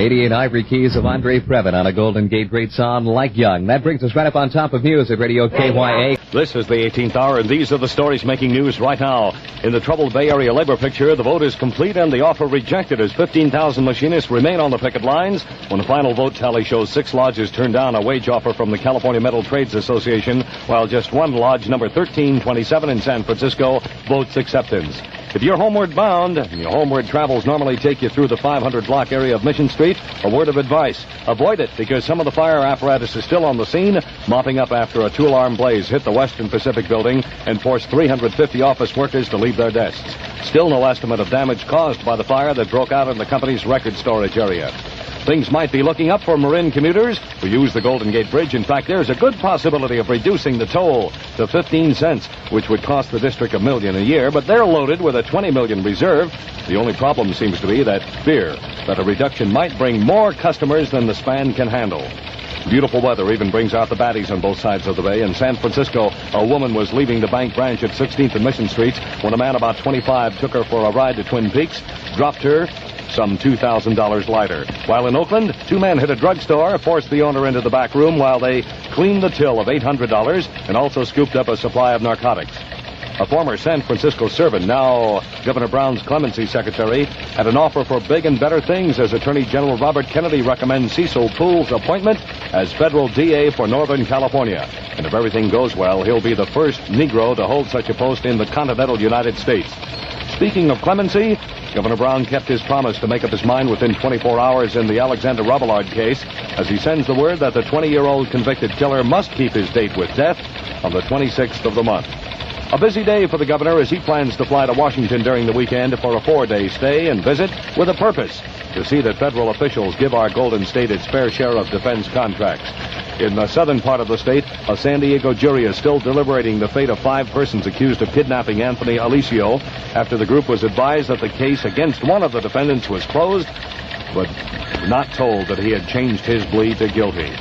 88 Ivory Keys of Andre Previn on a Golden Gate great song like Young. That brings us right up on top of news at Radio KYA. This is the 18th hour, and these are the stories making news right now. In the troubled Bay Area labor picture, the vote is complete and the offer rejected as 15,000 machinists remain on the picket lines. When the final vote tally shows 6 lodges turned down a wage offer from the California Metal Trades Association, while just one lodge, number 1327 in San Francisco, votes acceptance. If you're homeward bound, and your homeward travels normally take you through the 500 block area of Mission Street, a word of advice. Avoid it because some of the fire apparatus is still on the scene, mopping up after a 2-alarm blaze hit the Western Pacific building and forced 350 office workers to leave their desks. Still no estimate of damage caused by the fire that broke out in the company's record storage area. Things might be looking up for Marin commuters who use the Golden Gate Bridge. In fact, there's a good possibility of reducing the toll to 15 cents, which would cost the district $1 million a year, but they're loaded with a $20 million reserve. The only problem seems to be that fear that a reduction might bring more customers than the span can handle. Beautiful weather even brings out the baddies on both sides of the bay. In San Francisco, a woman was leaving the bank branch at 16th and Mission Streets when a man about 25 took her for a ride to Twin Peaks, dropped her some $2,000 lighter. While in Oakland, 2 men hit a drugstore, forced the owner into the back room while they cleaned the till of $800 and also scooped up a supply of narcotics. A former San Francisco servant, now Governor Brown's clemency secretary, had an offer for big and better things as Attorney General Robert Kennedy recommends Cecil Poole's appointment as federal DA for Northern California. And if everything goes well, he'll be the first Negro to hold such a post in the continental United States. Speaking of clemency, Governor Brown kept his promise to make up his mind within 24 hours in the Alexander Robillard case as he sends the word that the 20-year-old convicted killer must keep his date with death on the 26th of the month. A busy day for the governor as he plans to fly to Washington during the weekend for a 4-day stay and visit with a purpose to see that federal officials give our Golden State its fair share of defense contracts. In the southern part of the state, a San Diego jury is still deliberating the fate of 5 persons accused of kidnapping Anthony Alicio after the group was advised that the case against one of the defendants was closed, but not told that he had changed his plea to guilty.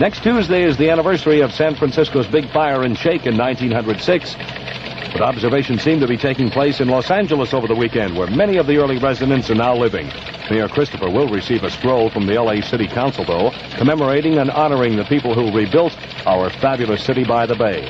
Next Tuesday is the anniversary of San Francisco's big fire and shake in 1906. But observations seem to be taking place in Los Angeles over the weekend, where many of the early residents are now living. Mayor Christopher will receive a scroll from the L.A. City Council, though, commemorating and honoring the people who rebuilt our fabulous city by the bay.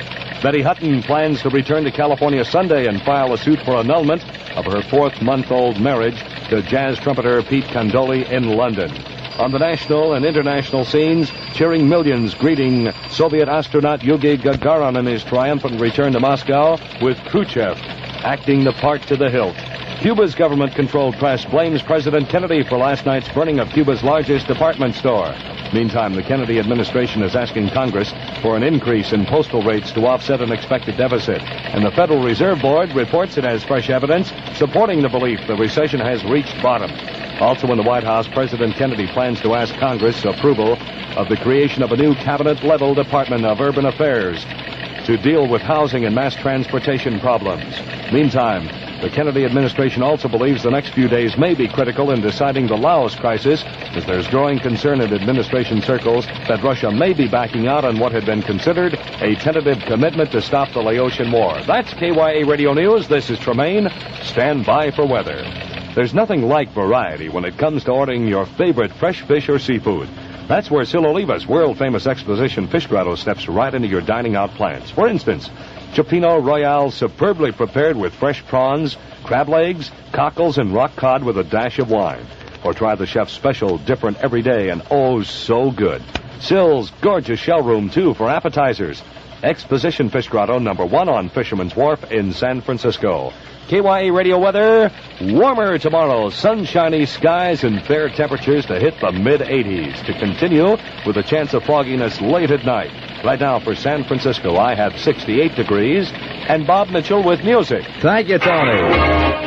Betty Hutton plans to return to California Sunday and file a suit for annulment of her 4-month-old marriage to jazz trumpeter Pete Condoli in London. On the national and international scenes, cheering millions greeting Soviet astronaut Yuri Gagarin in his triumphant return to Moscow, with Khrushchev acting the part to the hilt. Cuba's government-controlled press blames President Kennedy for last night's burning of Cuba's largest department store. Meantime, the Kennedy administration is asking Congress for an increase in postal rates to offset an expected deficit. And the Federal Reserve Board reports it has fresh evidence supporting the belief the recession has reached bottom. Also in the White House, President Kennedy plans to ask Congress approval of the creation of a new cabinet-level Department of Urban Affairs to deal with housing and mass transportation problems. Meantime, the Kennedy administration also believes the next few days may be critical in deciding the Laos crisis, as there's growing concern in administration circles that Russia may be backing out on what had been considered a tentative commitment to stop the Laotian War. That's KYA Radio News. This is Tremaine. Stand by for weather. There's nothing like variety when it comes to ordering your favorite fresh fish or seafood. That's where Siloliva's world-famous exposition fish grotto steps right into your dining out plans. For instance, Chipino Royale superbly prepared with fresh prawns, crab legs, cockles, and rock cod with a dash of wine. Or try the chef's special, different every day, and oh, so good. Sil's gorgeous shell room, too, for appetizers. Exposition Fish Grotto, number 1 on Fisherman's Wharf in San Francisco. KYA Radio weather, warmer tomorrow, sunshiny skies and fair temperatures to hit the mid-80s, to continue with a chance of fogginess late at night. Right now for San Francisco, I have 68 degrees, and Bob Mitchell with music. Thank you, Tony.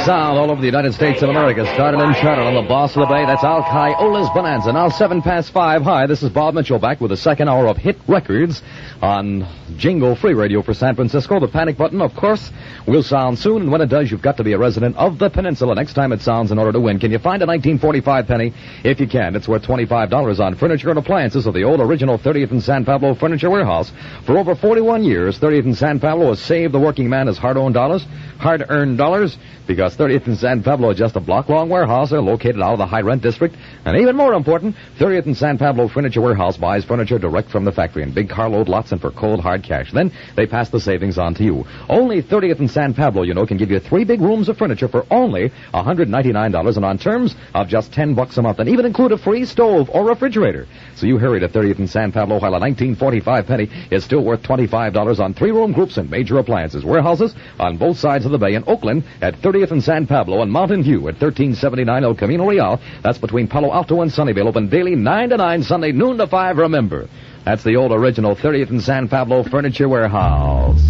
Sound all over the United States of America, started and charted on the Boss of the Bay. That's Al Caiola's Bonanza. Now 5:07. Hi, this is Bob Mitchell back with the second hour of hit records on Jingle Free Radio for San Francisco. The panic button, of course, will sound soon, and when it does, you've got to be a resident of the peninsula next time it sounds in order to win. Can you find a 1945 penny? If you can, it's worth $25 on furniture and appliances of the old original 30th and San Pablo Furniture Warehouse. For over 41 years, 30th and San Pablo has saved the working man his hard-earned dollars, because 30th and San Pablo, just a block-long warehouse. They're located out of the high-rent district. And even more important, 30th and San Pablo Furniture Warehouse buys furniture direct from the factory in big carload lots and for cold, hard cash. Then they pass the savings on to you. Only 30th and San Pablo, can give you 3 big rooms of furniture for only $199 and on terms of just $10 a month, and even include a free stove or refrigerator. So you hurry to 30th and San Pablo while a 1945 penny is still worth $25 on 3-room groups and major appliances. Warehouses on both sides of the bay in Oakland at 30th and San Pablo, and Mountain View at 1379 El Camino Real. That's between Palo Alto and Sunnyvale. Open daily 9 to 9, Sunday noon to 5, remember. That's the old original 30th and San Pablo Furniture Warehouse.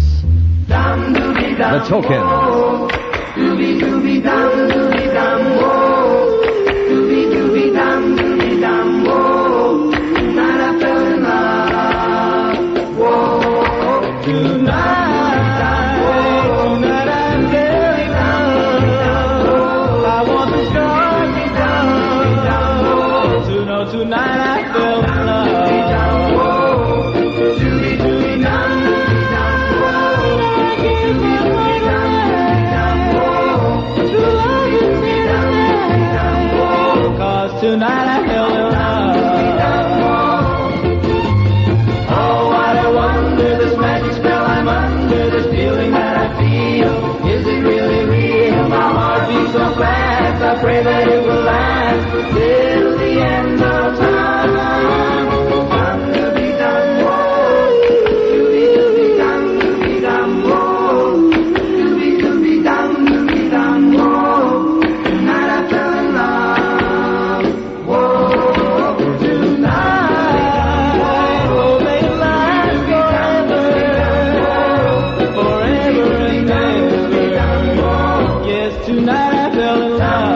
The Tokens. I pray that it will last till the end of time. Dum dooby dum whoa, dooby dooby dum whoa, dooby dooby dum whoa. Tonight I fell in love. Whoa, tonight, oh, may it last forever and ever. Yes, tonight I fell in love.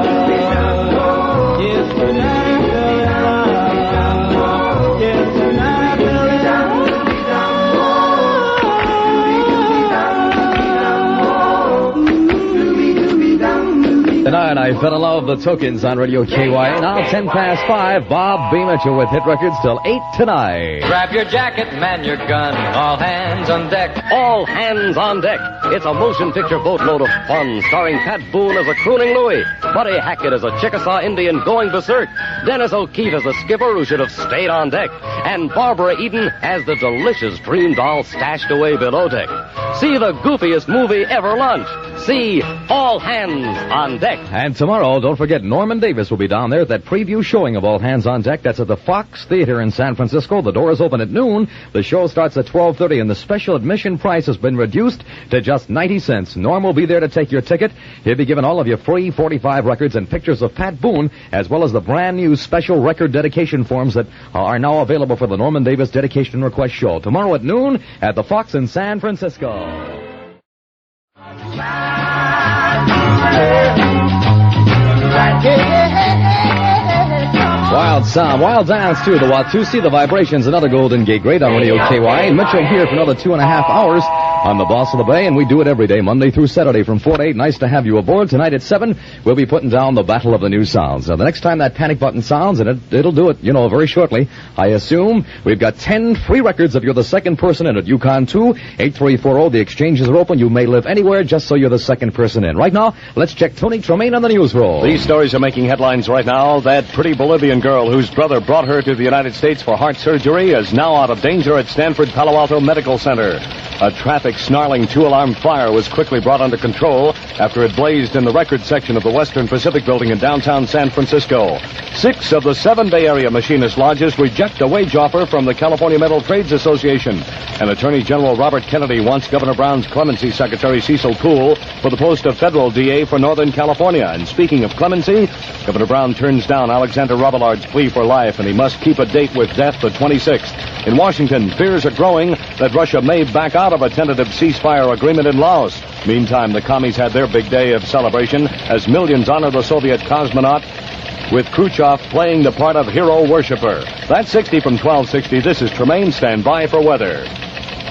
Tonight I fell in love with the Tokens on Radio KYA. Now 10 past 5, Bob B. Mitchell with hit records till 8 tonight. Grab your jacket, man your gun, all hands on deck. All hands on deck. It's a motion picture boatload of fun, starring Pat Boone as a crooning Louie, Buddy Hackett as a Chickasaw Indian going berserk, Dennis O'Keefe as a skipper who should have stayed on deck, and Barbara Eden as the delicious dream doll stashed away below deck. See the goofiest movie ever lunch. See All Hands on Deck. And tomorrow, don't forget, Norman Davis will be down there at that preview showing of All Hands on Deck. That's at the Fox Theater in San Francisco. The doors open at noon. The show starts at 12:30, and the special admission price has been reduced to just 90 cents. Norm will be there to take your ticket. He'll be giving all of you free 45 records and pictures of Pat Boone, as well as the brand new special record dedication forms that are now available for the Norman Davis Dedication Request Show. Tomorrow at noon at the Fox in San Francisco. Wild sound, wild dance too. The Watusi, the Vibrations, another Golden Gate great on Radio KY. Mitchell here for another 2.5 hours on the Boss of the Bay, and we do it every day, Monday through Saturday from 4 to 8. Nice to have you aboard. Tonight at 7, we'll be putting down the Battle of the New Sounds. Now, the next time that panic button sounds, and it'll do it, very shortly, I assume, we've got 10 free records if you're the second person in at Yukon 2-8340. The exchanges are open. You may live anywhere just so you're the second person in. Right now, let's check Tony Tremaine on the news roll. These stories are making headlines right now. That pretty Bolivian girl whose brother brought her to the United States for heart surgery is now out of danger at Stanford Palo Alto Medical Center. A traffic snarling 2-alarm fire was quickly brought under control after it blazed in the record section of the Western Pacific Building in downtown San Francisco. 6 of the 7 Bay Area machinist lodges reject a wage offer from the California Metal Trades Association. And Attorney General Robert Kennedy wants Governor Brown's clemency secretary Cecil Poole for the post of federal DA for Northern California. And speaking of clemency, Governor Brown turns down Alexander Rabelard's plea for life, and he must keep a date with death the 26th. In Washington, fears are growing that Russia may back out of a tentative ceasefire agreement in Laos. Meantime, the commies had their big day of celebration as millions honor the Soviet cosmonaut, with Khrushchev playing the part of hero worshiper. That's 60 from 1260. This is Tremaine. Stand by for weather.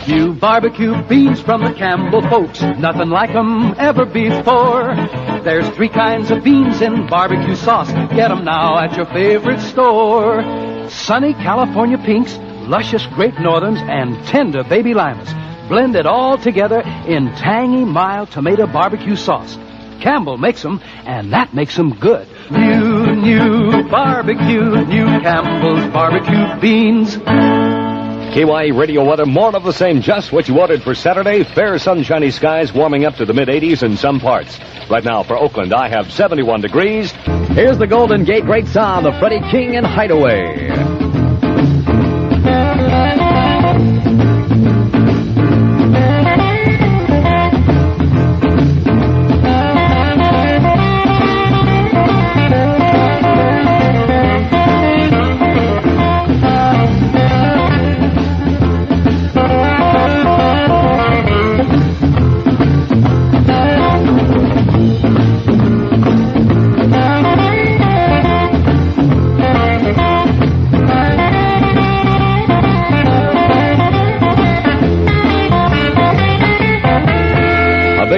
You barbecue beans from the Campbell folks, nothing like 'em ever before. There's 3 kinds of beans in barbecue sauce. Get 'em now at your favorite store. Sunny California pinks, luscious Great Northerns, and tender baby limas. Blend it all together in tangy, mild tomato barbecue sauce. Campbell makes them, and that makes them good. New barbecue, new Campbell's barbecue beans. KYE-Radio weather, more of the same, just what you ordered for Saturday. Fair sunshiny skies warming up to the mid-80s in some parts. Right now for Oakland, I have 71 degrees. Here's the Golden Gate great sound of Freddie King and Hideaway.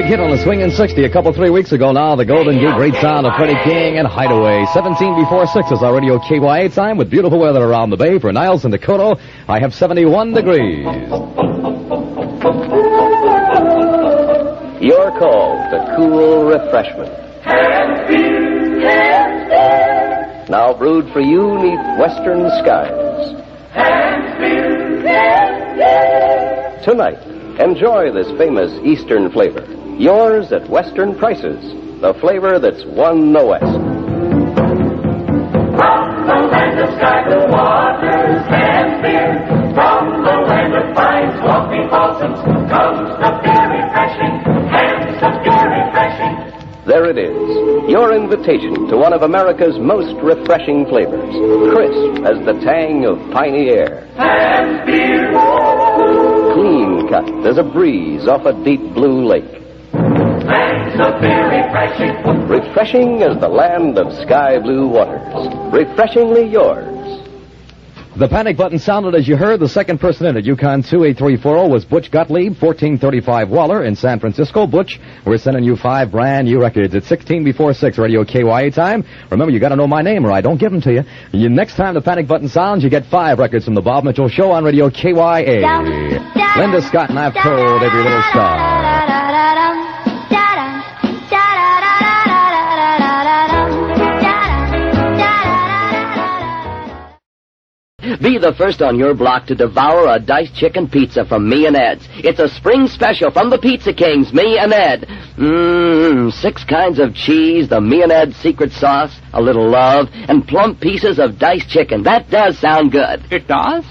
Hit on the Swingin' 60 a couple 3 weeks ago now. The Golden Gate great sound of Freddie King and Hideaway. 17 before 6 is our radio KYA time with beautiful weather around the bay. For Niles and Dakota, I have 71 degrees. Your call to cool refreshment. Now brewed for you neath western skies. Tonight, enjoy this famous eastern flavor. Yours at Western prices. The flavor that's won the West. From the land of sky blue waters and beer, from the land of fine swampy balsams, comes the beer refreshing, and the beer refreshing. There it is, your invitation to one of America's most refreshing flavors. Crisp as the tang of piney air. And beer. Clean cut as a breeze off a deep blue lake. And so very refreshing. Refreshing as the land of sky blue waters. Refreshingly yours. The panic button sounded as you heard. The second person in at Yukon 28340 was Butch Gottlieb, 1435 Waller in San Francisco. Butch, we're sending you 5 brand new records at 16 before 6 radio KYA time. Remember, you got to know my name or I don't give them to you. Next time the panic button sounds, you get 5 records from the Bob Mitchell Show on radio KYA. Linda Scott and I've told every little star. Be the first on your block to devour a diced chicken pizza from Me and Ed's. It's a spring special from the Pizza Kings, Me and Ed. 6 kinds of cheese, the Me and Ed secret sauce, a little love, and plump pieces of diced chicken. That does sound good. It does?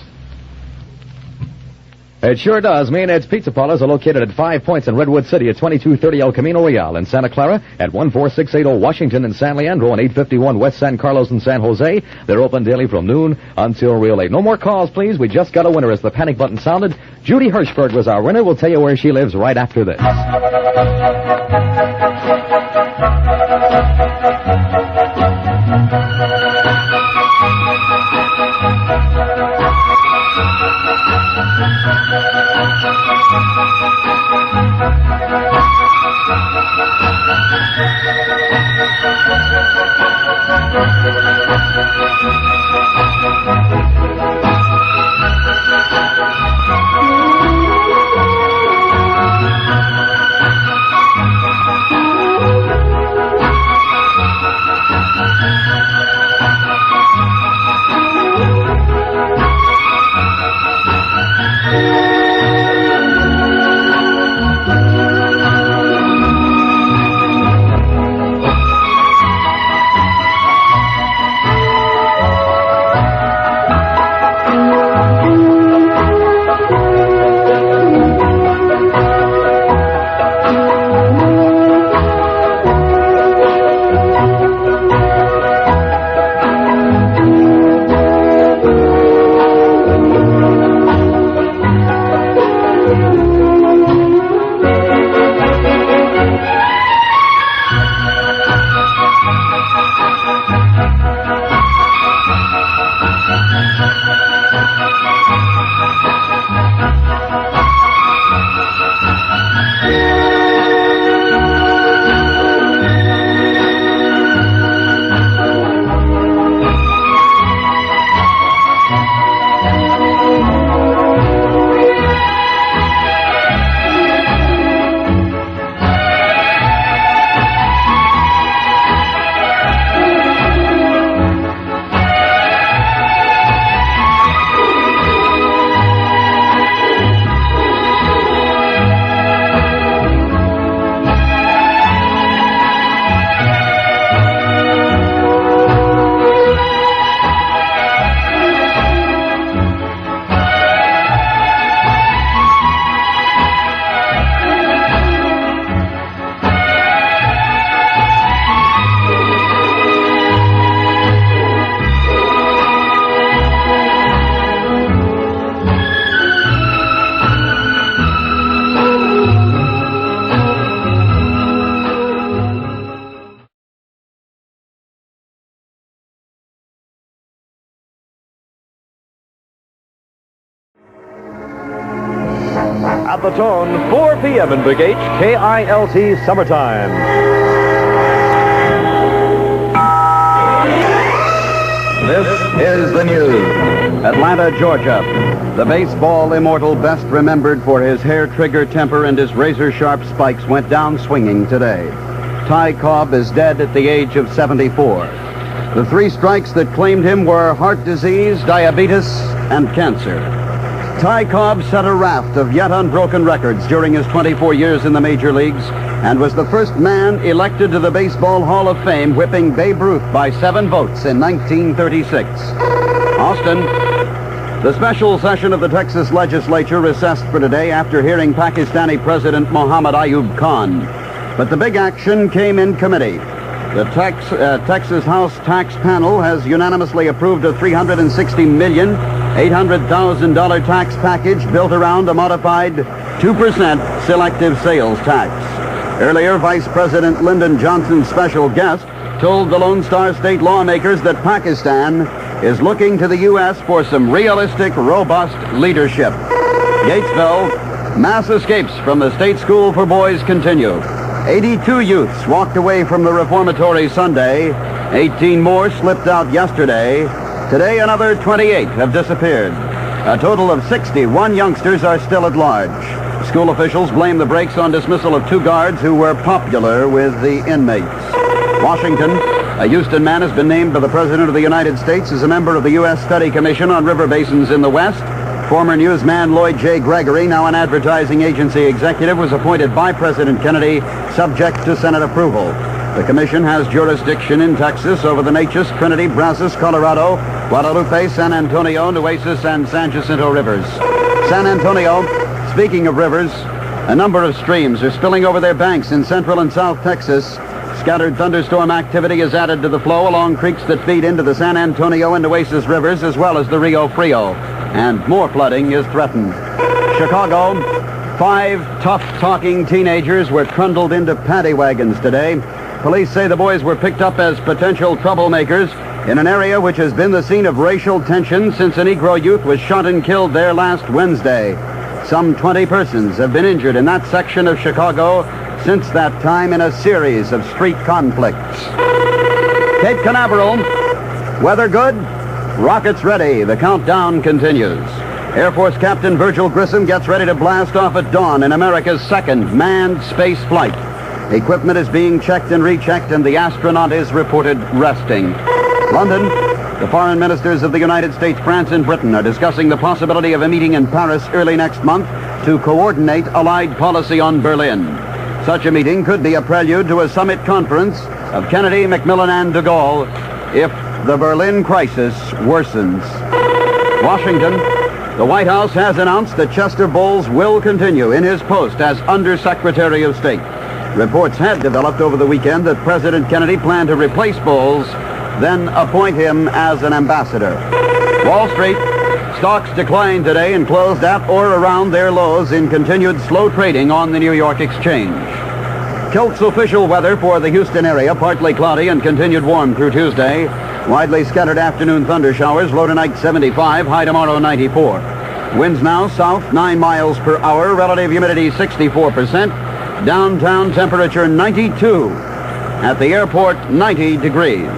It sure does. Me and Ed's Pizza Parlors are located at 5 Points in Redwood City at 2230 El Camino Real in Santa Clara, at 14680 Washington in San Leandro, and 851 West San Carlos in San Jose. They're open daily from noon until real late. No more calls, please. We just got a winner as the panic button sounded. Judy Hirschberg was our winner. We'll tell you where she lives right after this. the tone, 4 p.m. in Big H, KILT Summertime. This is the news. Atlanta, Georgia. The baseball immortal best remembered for his hair-trigger temper and his razor-sharp spikes went down swinging today. Ty Cobb is dead at the age of 74. The 3 strikes that claimed him were heart disease, diabetes, and cancer. Ty Cobb set a raft of yet unbroken records during his 24 years in the major leagues and was the first man elected to the Baseball Hall of Fame, whipping Babe Ruth by 7 votes in 1936. Austin. The special session of the Texas legislature recessed for today after hearing Pakistani President Mohammad Ayub Khan. But the big action came in committee. The Texas House Tax Panel has unanimously approved a $360,800,000 tax package built around a modified 2% selective sales tax. Earlier, Vice President Lyndon Johnson's special guest told the Lone Star State lawmakers that Pakistan is looking to the U.S. for some realistic, robust leadership. Gatesville, mass escapes from the state school for boys continue. 82 youths walked away from the reformatory Sunday. 18 more slipped out yesterday. Today, another 28 have disappeared. A total of 61 youngsters are still at large. School officials blame the breaks on dismissal of 2 guards who were popular with the inmates. Washington, a Houston man has been named by the President of the United States as a member of the U.S. Study Commission on River Basins in the West. Former newsman Lloyd J. Gregory, now an advertising agency executive, was appointed by President Kennedy, subject to Senate approval. The commission has jurisdiction in Texas over the Neches, Trinity, Brazos, Colorado, Guadalupe, San Antonio, Nueces, and San Jacinto rivers. San Antonio, speaking of rivers, a number of streams are spilling over their banks in central and south Texas. Scattered thunderstorm activity is added to the flow along creeks that feed into the San Antonio and Nueces rivers, as well as the Rio Frio. And more flooding is threatened. Chicago, 5 tough-talking teenagers were trundled into paddy wagons today. Police say the boys were picked up as potential troublemakers in an area which has been the scene of racial tension since a Negro youth was shot and killed there last Wednesday. Some 20 persons have been injured in that section of Chicago since that time in a series of street conflicts. Cape Canaveral, weather good? Rockets ready. The countdown continues. Air Force Captain Virgil Grissom gets ready to blast off at dawn in America's second manned space flight. Equipment is being checked and rechecked, and the astronaut is reported resting. London, the foreign ministers of the United States, France, and Britain are discussing the possibility of a meeting in Paris early next month to coordinate Allied policy on Berlin. Such a meeting could be a prelude to a summit conference of Kennedy, Macmillan, and de Gaulle if the Berlin crisis worsens. Washington, the White House has announced that Chester Bowles will continue in his post as Undersecretary of State. Reports had developed over the weekend that President Kennedy planned to replace Bowles, then appoint him as an ambassador. Wall Street, stocks declined today and closed at or around their lows in continued slow trading on the New York Exchange. KILT's official weather for the Houston area, partly cloudy and continued warm through Tuesday. Widely scattered afternoon thunder showers, low tonight 75, high tomorrow 94. Winds now south 9 miles per hour, relative humidity 64%. Downtown temperature 92. At the airport 90 degrees.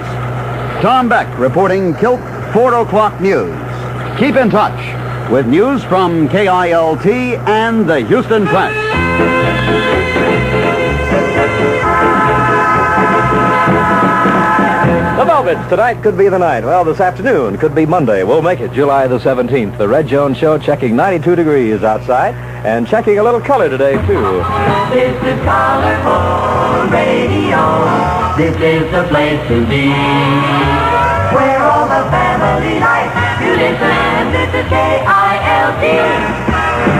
Tom Beck reporting KILT 4 o'clock news. Keep in touch with news from KILT and the Houston Press. The Velvets, tonight could be the night. Well, this afternoon could be Monday. We'll make it July the 17th. The Red Jones Show checking 92 degrees outside and checking a little color today, too. This is Colorful Radio. This is the place to be. Where all the family life you listen. This is KILT.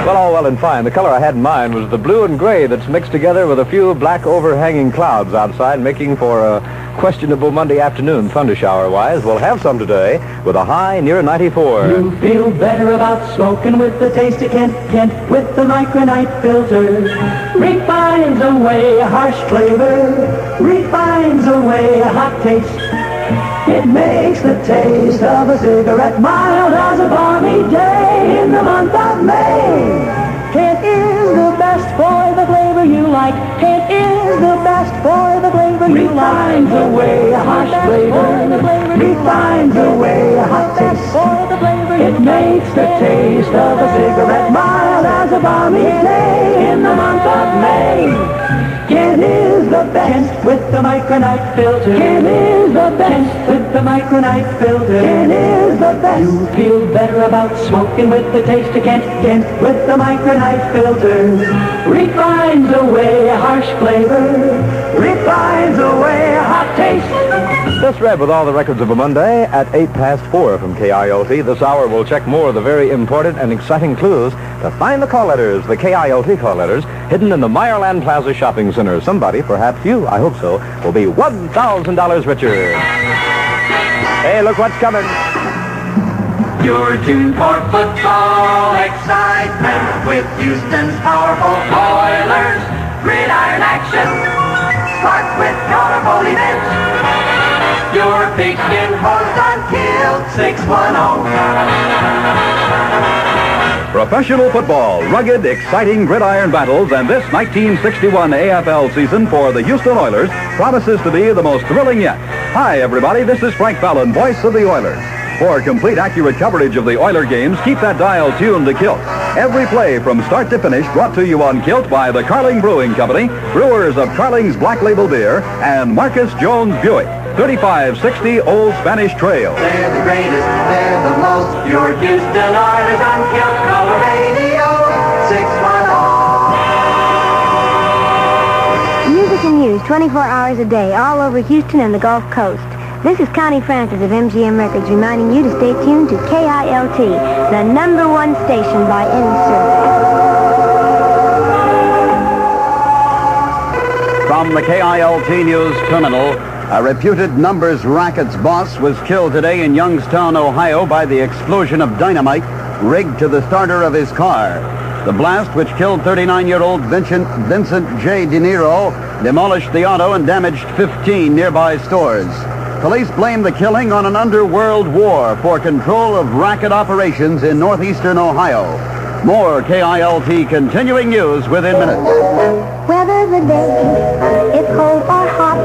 Well, all well and fine. The color I had in mind was the blue and gray that's mixed together with a few black overhanging clouds outside, making for a questionable Monday afternoon thunder shower-wise. We'll have some today with a high near 94. You feel better about smoking with the taste of Kent with the micronite filter. Refines away a harsh flavor. Refines away a hot taste. It makes the taste of a cigarette mild as a balmy day in the month of May. Kent is the like. Kent is the best for the flavor you like. Refines away a harsh flavor. Refines away a hot taste. For the flavor it makes the taste of a cigarette mild as a balmy day in the month of May. Kent is the best with the micronite filter. Kent is the best with the micronite filter. Kent is the best. You feel better about smoking with the taste of Kent. Kent with the micronite filter. Refines away a harsh flavor. Refines away a hot taste. This read with all the records of a Monday at 4:08 from KILT. This hour we'll check more of the very important and exciting clues to find the call letters, the KILT call letters, hidden in the Meyerland Plaza Shopping Center. Somebody, perhaps you, I hope so, will be $1,000 richer. Hey, look what's coming. You're tuned for football excitement with Houston's powerful Oilers. Gridiron action, sparked with colorful events. Your pigskin host on KILT 610. Professional football, rugged, exciting gridiron battles, and this 1961 AFL season for the Houston Oilers promises to be the most thrilling yet. Hi, everybody. This is Frank Fallon, voice of the Oilers. For complete, accurate coverage of the Oiler games, keep that dial tuned to KILT. Every play from start to finish brought to you on KILT by the Carling Brewing Company, brewers of Carling's Black Label Beer, and Marcus Jones Buick, 3560 Old Spanish Trail. They're the greatest, they're the most. Your Houston Oilers on KILT Color Radio 610. Music and news 24 hours a day, all over Houston and the Gulf Coast. This is Connie Francis of MGM Records reminding you to stay tuned to KILT, the #1 station by any survey. From the KILT News Terminal, a reputed numbers rackets boss was killed today in Youngstown, Ohio by the explosion of dynamite rigged to the starter of his car. The blast, which killed 39-year-old Vincent J. De Niro, demolished the auto and damaged 15 nearby stores. Police blame the killing on an underworld war for control of racket operations in northeastern Ohio. More KILT continuing news within minutes. Whether the day is cold or hot,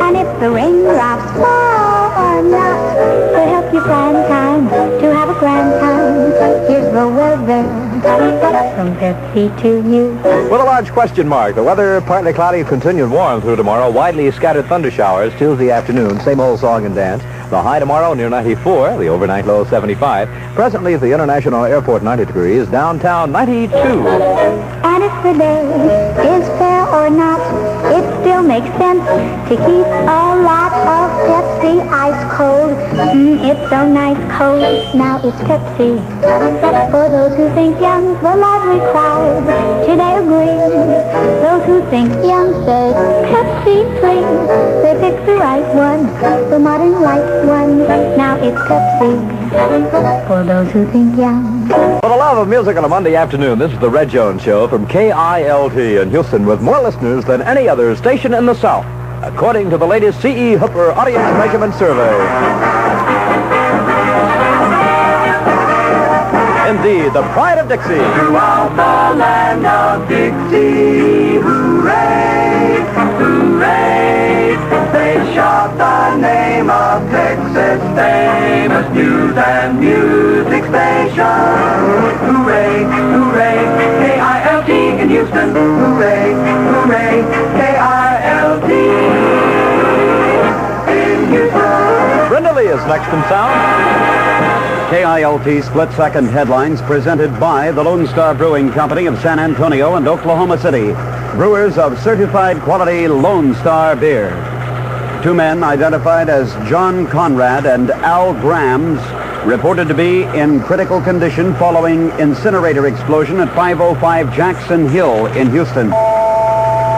and if the rain drops fall or not, to help you plan time to have a grand time, here's the weather from Pepsi to you. With a large question mark, the weather partly cloudy, continued warm through tomorrow. Widely scattered thunder showers Tuesday afternoon. Same old song and dance. The high tomorrow near 94, the overnight low 75. Presently at the International Airport 90 degrees, downtown 92. And if the day is fair or not, it still makes sense to keep a lot of Pepsi ice cold. It's so nice cold, now it's Pepsi. For those who think young's the lively crowd, today agree. Those who think young say Pepsi please. They pick the right one, the modern light one. Now it's Pepsi. For those who think young. For the love of music on a Monday afternoon, this is the Red Jones Show from KILT in Houston with more listeners than any other station in the South, according to the latest C.E. Hooper Audience Measurement Survey. Indeed, the pride of Dixie. Throughout the land of Dixie, hooray, hooray. They shout the name of Texas' famous news and music station. Hooray, hooray, KILT in Houston. Hooray, hooray, KILT in Houston. Brenda Lee is next in sound. KILT split-second headlines presented by the Lone Star Brewing Company of San Antonio and Oklahoma City, brewers of certified quality Lone Star beer. Two men identified as John Conrad and Al Grams reported to be in critical condition following incinerator explosion at 505 Jackson Hill in Houston.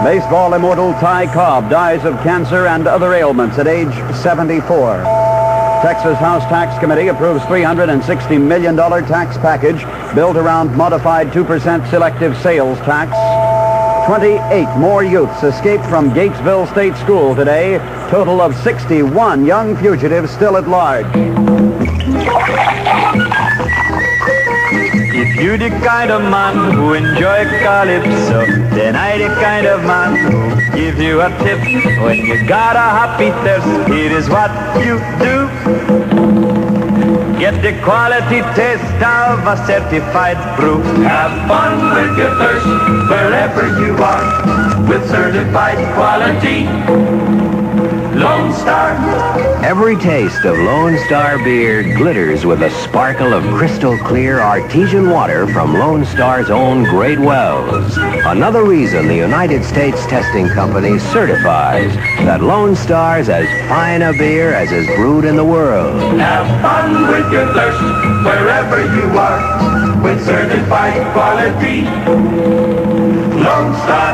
Baseball immortal Ty Cobb dies of cancer and other ailments at age 74. Texas House Tax Committee approves $360 million tax package built around modified 2% selective sales tax. 28 more youths escaped from Gatesville State School today. Total of 61 young fugitives still at large. If you the kind of man who enjoy calypso, then I the kind of man who gives you a tip when you got a happy thirst. Here is what you do. Get the quality taste of a certified brew. Have fun with your thirst wherever you are with certified quality Lone Star. Every taste of Lone Star beer glitters with a sparkle of crystal clear artesian water from Lone Star's own great wells. Another reason the United States Testing Company certifies that Lone Star's as fine a beer as is brewed in the world. Have fun with your thirst wherever you are with certified quality Lone Star.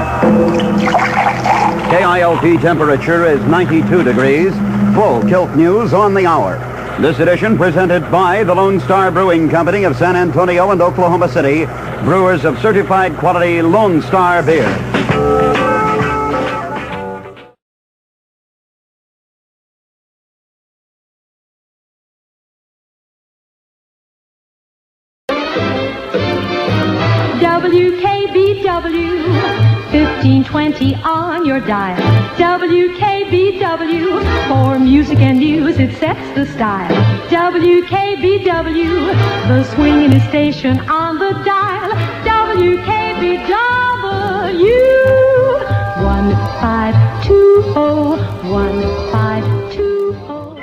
KILT temperature is 92 degrees. Full KILT news on the hour. This edition presented by the Lone Star Brewing Company of San Antonio and Oklahoma City, brewers of certified quality Lone Star beer. WKBW, 1520 on your dial. WKBW, for music and news, it sets the style. WKBW, the swinging station on the dial. WKBW, 1520, 1520.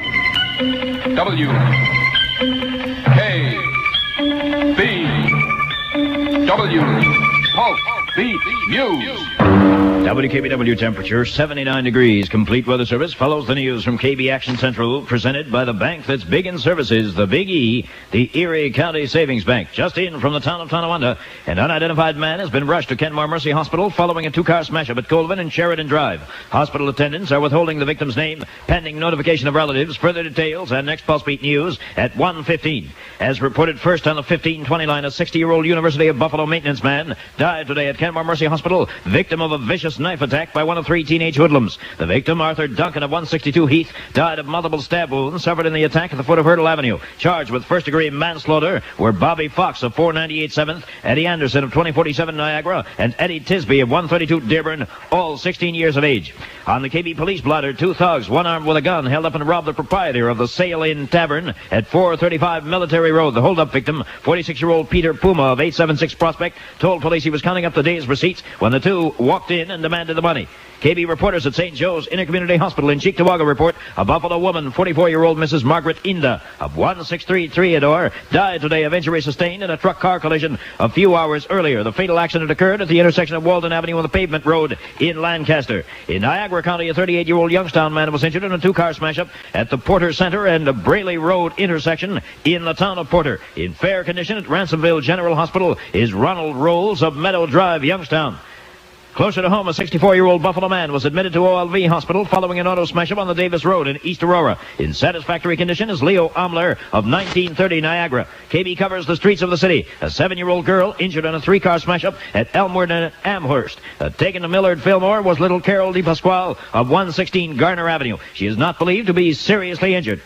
WKBW, Pulse Beat News. WKBW temperature 79 degrees. Complete weather service follows the news from KB Action Central, presented by the bank that's big in services, the Big E, the Erie County Savings Bank. Just in from the town of Tonawanda, an unidentified man has been rushed to Kenmore Mercy Hospital following a two-car smash-up at Colvin and Sheridan Drive. Hospital attendants are withholding the victim's name pending notification of relatives. Further details and next Pulse Beat News at 1:15. As reported first on the 1520 line, a 60-year-old University of Buffalo maintenance man died today at Kenmore Mercy Hospital, victim of a vicious knife attack by one of three teenage hoodlums. The victim, Arthur Duncan of 162 Heath, died of multiple stab wounds suffered in the attack at the foot of Hurdle Avenue. Charged with first-degree manslaughter were Bobby Fox of 498 7th, Eddie Anderson of 2047 Niagara, and Eddie Tisby of 132 Dearborn, all 16 years of age. On the KB police blotter, two thugs, one armed with a gun, held up and robbed the proprietor of the Sail Inn Tavern at 435 Military Road. The hold-up victim, 46-year-old Peter Puma of 876 Prospect, told police he was counting up the day's receipts when the two walked in and demanded the money. KB reporters at St. Joe's Intercommunity Hospital in Cheektowaga report a Buffalo woman, 44-year-old Mrs. Margaret Inda of 163 Triador, died today of injury sustained in a truck-car collision a few hours earlier. The fatal accident occurred at the intersection of Walden Avenue and the Pavement Road in Lancaster. In Niagara County, a 38-year-old Youngstown man was injured in a two-car smash-up at the Porter Center and Braley Road intersection in the town of Porter. In fair condition at Ransomville General Hospital is Ronald Rolls of Meadow Drive, Youngstown. Closer to home, a 64-year-old Buffalo man was admitted to OLV Hospital following an auto smash-up on the Davis Road in East Aurora. In satisfactory condition is Leo Omler of 1930 Niagara. KB covers the streets of the city. A 7-year-old girl injured on a three-car smash-up at Elmwood and Amherst. Taken to Millard Fillmore was little Carol DePasquale of 116 Garner Avenue. She is not believed to be seriously injured.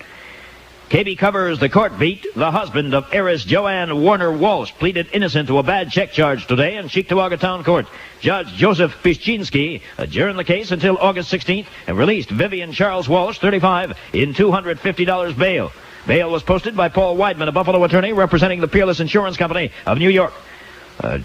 KB covers the court beat. The husband of heiress Joanne Warner Walsh pleaded innocent to a bad check charge today in Cheektowaga Town Court. Judge Joseph Piszczynski adjourned the case until August 16th and released Vivian Charles Walsh, 35, in $250 bail. Bail was posted by Paul Weidman, a Buffalo attorney representing the Peerless Insurance Company of New York.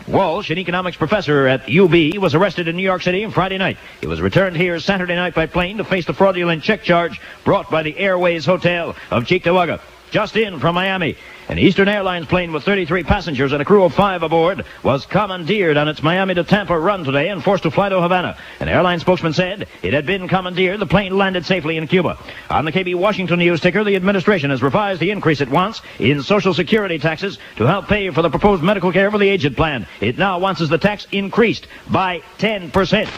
Walsh, an economics professor at UB, was arrested in New York City on Friday night. He was returned here Saturday night by plane to face the fraudulent check charge brought by the Airways Hotel of Cheektowaga. Just in from Miami, an Eastern Airlines plane with 33 passengers and a crew of 5 aboard was commandeered on its Miami to Tampa run today and forced to fly to Havana. An airline spokesman said it had been commandeered. The plane landed safely in Cuba. On the KB Washington News ticker, the administration has revised the increase it wants in Social Security taxes to help pay for the proposed medical care for the aged plan. It now wants the tax increased by 10%.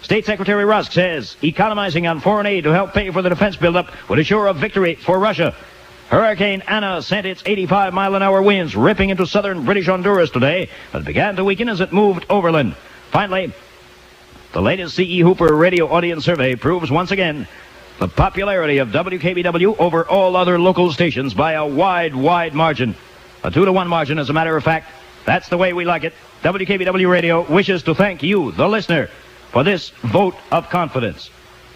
State Secretary Rusk says economizing on foreign aid to help pay for the defense buildup would assure a victory for Russia. Hurricane Anna sent its 85-mile-an-hour winds ripping into southern British Honduras today, but began to weaken as it moved overland. Finally, the latest C.E. Hooper radio audience survey proves once again the popularity of WKBW over all other local stations by a wide, wide margin. A 2-1 margin, as a matter of fact. That's the way we like it. WKBW-Radio wishes to thank you, the listener, for this vote of confidence.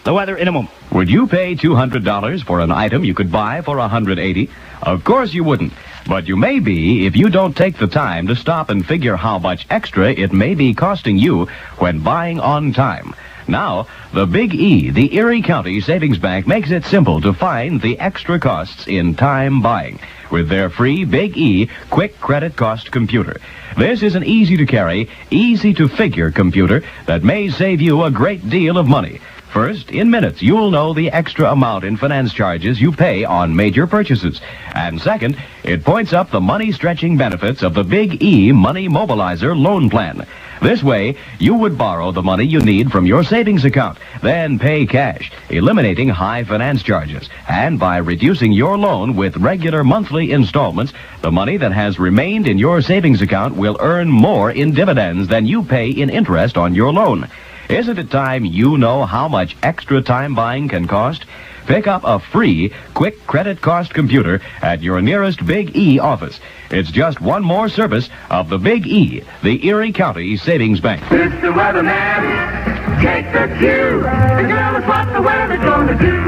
The weather in a moment. Would you pay $200 for an item you could buy for $180? Of course you wouldn't. But you may be if you don't take the time to stop and figure how much extra it may be costing you when buying on time. Now, the Big E, the Erie County Savings Bank, makes it simple to find the extra costs in time buying with their free Big E Quick Credit Cost Computer. This is an easy-to-carry, easy-to-figure computer that may save you a great deal of money. First, in minutes, you'll know the extra amount in finance charges you pay on major purchases. And second, it points up the money-stretching benefits of the Big E Money Mobilizer Loan Plan. This way, you would borrow the money you need from your savings account, then pay cash, eliminating high finance charges. And by reducing your loan with regular monthly installments, the money that has remained in your savings account will earn more in dividends than you pay in interest on your loan. Isn't it time you know how much extra time buying can cost? Pick up a free Quick Credit Cost Computer at your nearest Big E office. It's just one more service of the Big E, the Erie County Savings Bank. It's the weatherman. Take the cue and tell us what the weather's going to do.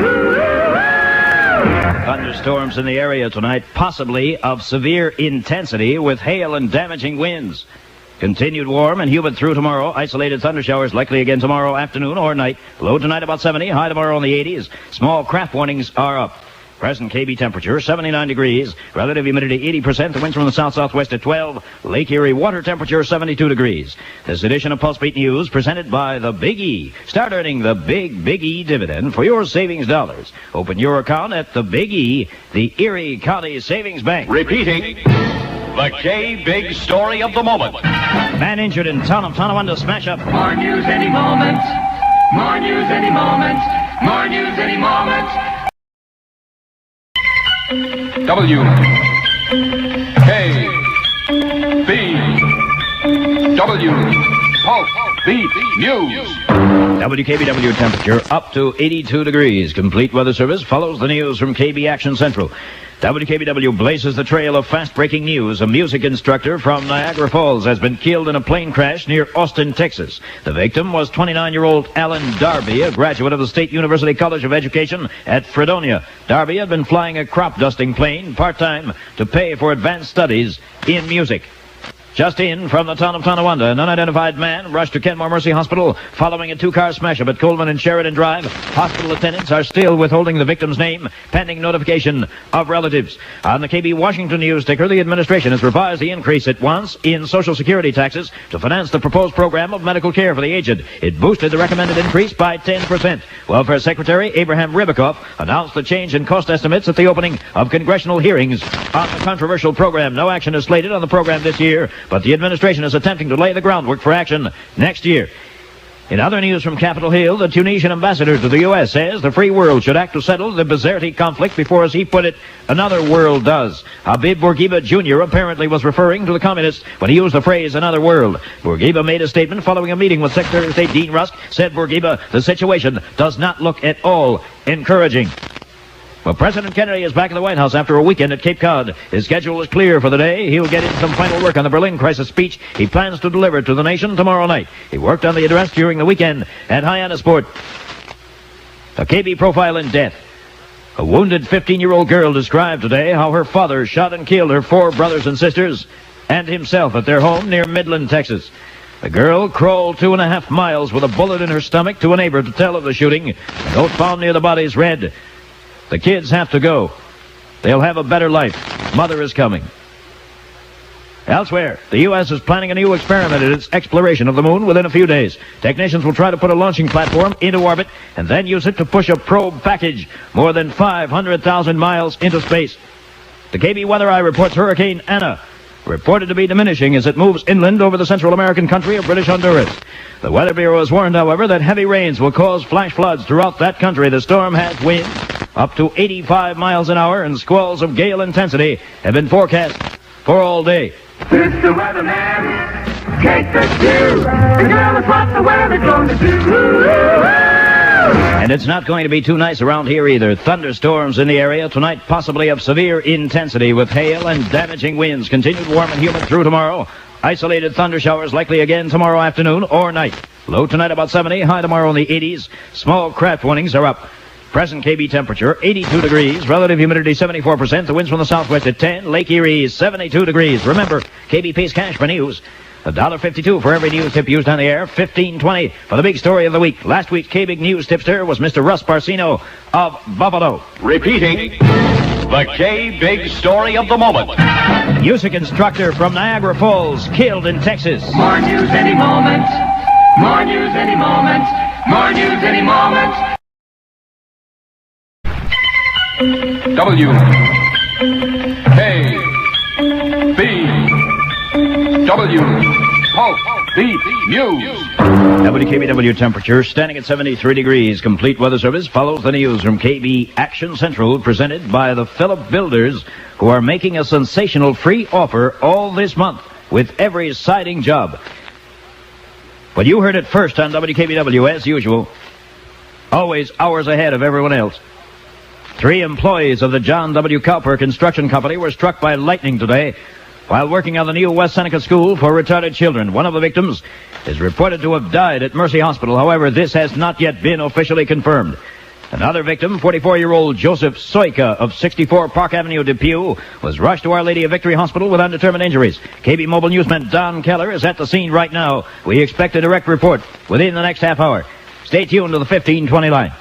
Thunderstorms in the area tonight, possibly of severe intensity with hail and damaging winds. Continued warm and humid through tomorrow. Isolated thundershowers likely again tomorrow afternoon or night. Low tonight about 70, high tomorrow in the 80s. Small craft warnings are up. Present KB temperature, 79 degrees. Relative humidity, 80%. The winds from the south-southwest at 12. Lake Erie water temperature, 72 degrees. This edition of Pulse Beat News presented by the Big E. Start earning the Big E dividend for your savings dollars. Open your account at the Big E, the Erie County Savings Bank. Repeating. The K-Big story of the moment. Man injured in town of Tonawanda smash-up. More news any moment. More news any moment. More news any moment. WKBW. Pulse Beat News. WKBW temperature up to 82 degrees. Complete weather service follows the news from KB Action Central. WKBW blazes the trail of fast-breaking news. A music instructor from Niagara Falls has been killed in a plane crash near Austin, Texas. The victim was 29-year-old Alan Darby, a graduate of the State University College of Education at Fredonia. Darby had been flying a crop-dusting plane part-time to pay for advanced studies in music. Just in from the town of Tonawanda, an unidentified man rushed to Kenmore Mercy Hospital following a two-car smash-up at Coleman and Sheridan Drive. Hospital attendants are still withholding the victim's name, pending notification of relatives. On the KB Washington News ticker, the administration has revised the increase it wants in Social Security taxes to finance the proposed program of medical care for the aged. It boosted the recommended increase by 10%. Welfare Secretary Abraham Ribicoff announced the change in cost estimates at the opening of congressional hearings on the controversial program. No action is slated on the program this year, but the administration is attempting to lay the groundwork for action next year. In other news from Capitol Hill, the Tunisian ambassador to the U.S. says the free world should act to settle the Bizerti conflict before, as he put it, another world does. Habib Bourguiba Jr. apparently was referring to the communists when he used the phrase another world. Bourguiba made a statement following a meeting with Secretary of State Dean Rusk. Said Bourguiba, the situation does not look at all encouraging. Well, President Kennedy is back in the White House after a weekend at Cape Cod. His schedule is clear for the day. He'll get in some final work on the Berlin crisis speech he plans to deliver to the nation tomorrow night. He worked on the address during the weekend at Hyannisport. A KB profile in death. A wounded 15-year-old girl described today how her father shot and killed her 4 brothers and sisters and himself at their home near Midland, Texas. The girl crawled 2.5 miles with a bullet in her stomach to a neighbor to tell of the shooting. A note found near the bodies read, "The kids have to go. They'll have a better life. Mother is coming." Elsewhere, the U.S. is planning a new experiment in its exploration of the moon within a few days. Technicians will try to put a launching platform into orbit and then use it to push a probe package more than 500,000 miles into space. The KB Weather Eye reports Hurricane Anna, reported to be diminishing as it moves inland over the Central American country of British Honduras. The Weather Bureau has warned, however, that heavy rains will cause flash floods throughout that country. The storm has winds up to 85 miles an hour, and squalls of gale intensity have been forecast for all day. It's the weatherman. Take the cue and tell us what the weather's going to do. And it's not going to be too nice around here either. Thunderstorms in the area tonight, possibly of severe intensity with hail and damaging winds. Continued warm and humid through tomorrow. Isolated thunder showers likely again tomorrow afternoon or night. Low tonight about 70, high tomorrow in the 80s. Small craft warnings are up. Present KB temperature, 82 degrees. Relative humidity, 74%. The winds from the southwest at 10. Lake Erie, 72 degrees. Remember, KB pays cash for news. $1.52 for every news tip used on the air. $15.20 for the big story of the week. Last week's K-Big News tipster was Mr. Russ Parcino of Buffalo. Repeating, the K-Big story of the moment. Music instructor from Niagara Falls killed in Texas. More news any moment. More news any moment. More news any moment. WKBW Pulse Beat News. WKBW temperature standing at 73 degrees. Complete weather service follows the news from KB Action Central, presented by the Phillip Builders, who are making a sensational free offer all this month with every siding job. But you heard it first on WKBW, as usual. Always hours ahead of everyone else. 3 employees of the John W. Cowper Construction Company were struck by lightning today while working on the new West Seneca School for Retarded Children. One of the victims is reported to have died at Mercy Hospital. However, this has not yet been officially confirmed. Another victim, 44-year-old Joseph Soika of 64 Park Avenue, Depew, was rushed to Our Lady of Victory Hospital with undetermined injuries. KB Mobile Newsman Don Keller is at the scene right now. We expect a direct report within the next half hour. Stay tuned to the 1520 line.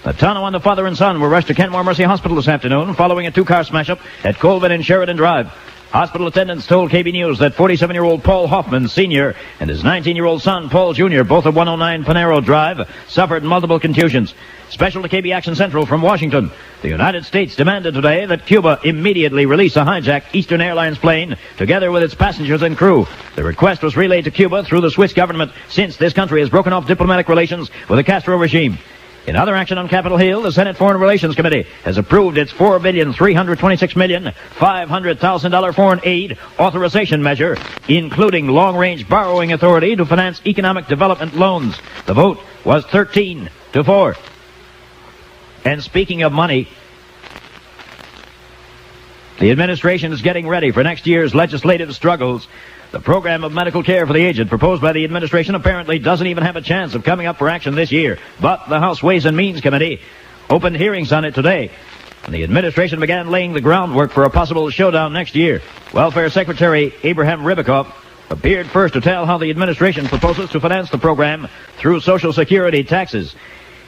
The Tonawanda and the father and son were rushed to Kenmore Mercy Hospital this afternoon following a 2-car smash-up at Colvin and Sheridan Drive. Hospital attendants told KB News that 47-year-old Paul Hoffman, Sr., and his 19-year-old son, Paul Jr., both of 109 Panero Drive, suffered multiple contusions. Special to KB Action Central from Washington. The United States demanded today that Cuba immediately release a hijacked Eastern Airlines plane together with its passengers and crew. The request was relayed to Cuba through the Swiss government since this country has broken off diplomatic relations with the Castro regime. In other action on Capitol Hill, the Senate Foreign Relations Committee has approved its $4,326,500,000 foreign aid authorization measure, including long-range borrowing authority to finance economic development loans. The vote was 13-4. And speaking of money, the administration is getting ready for next year's legislative struggles. The program of medical care for the aged proposed by the administration apparently doesn't even have a chance of coming up for action this year. But the House Ways and Means Committee opened hearings on it today, and the administration began laying the groundwork for a possible showdown next year. Welfare Secretary Abraham Ribicoff appeared first to tell how the administration proposes to finance the program through Social Security taxes.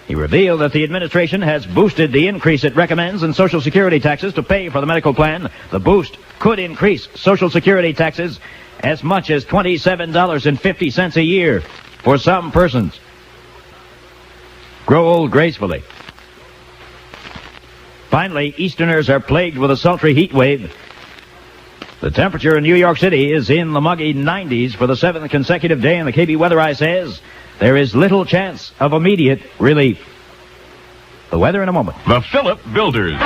He revealed that the administration has boosted the increase it recommends in Social Security taxes to pay for the medical plan. The boost could increase Social Security taxes as much as $27.50 a year for some persons. Grow old gracefully. Finally, Easterners are plagued with a sultry heat wave. The temperature in New York City is in the muggy 90s for the 7th consecutive day, and the KB Weather Eye says there is little chance of immediate relief. The weather in a moment. The Phillip Builders.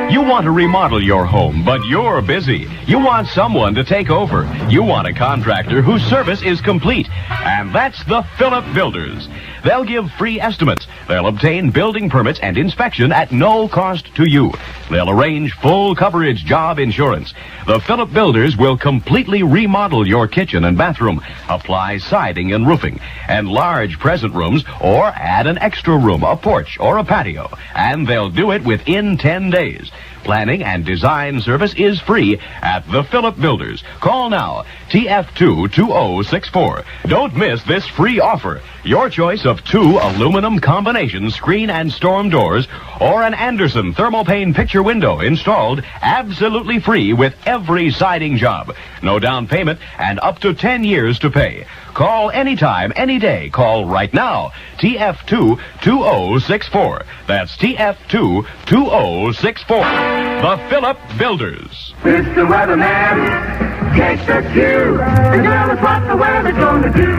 You want to remodel your home, but you're busy. You want someone to take over. You want a contractor whose service is complete. And that's the Phillip Builders. They'll give free estimates. They'll obtain building permits and inspection at no cost to you. They'll arrange full coverage job insurance. The Phillip Builders will completely remodel your kitchen and bathroom, apply siding and roofing, enlarge present rooms, or add an extra room, a porch, or a patio. And they'll do it within 10 days. Planning and design service is free at the Phillip Builders. Call now, TF2-2064. Don't miss this free offer. Your choice of 2 aluminum combination screen and storm doors or an Anderson thermopane picture window installed absolutely free with every siding job. No down payment and up to 10 years to pay. Call anytime, any day. Call right now. TF2-2064. That's TF2-2064. The Phillip Builders. Mr. Weatherman, takes a cue and tell us what the weather's gonna do.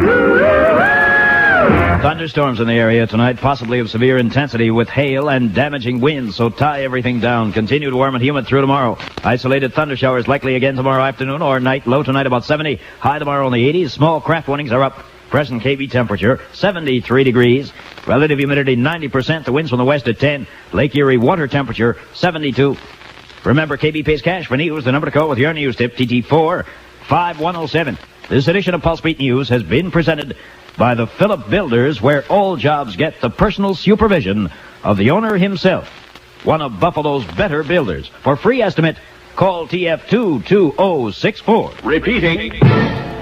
Thunderstorms in the area tonight, possibly of severe intensity with hail and damaging winds, so tie everything down. Continued warm and humid through tomorrow. Isolated thunder showers likely again tomorrow afternoon or night. Low tonight about 70. High tomorrow in the 80s. Small craft warnings are up. Present KB temperature, 73 degrees. Relative humidity, 90%. The winds from the west at 10. Lake Erie water temperature, 72. Remember, KB pays cash for news. The number to call with your news tip, TT4-5107. This edition of Pulse Beat News has been presented by the Phillip Builders, where all jobs get the personal supervision of the owner himself. One of Buffalo's better builders. For free estimate, call TF22064. Repeating,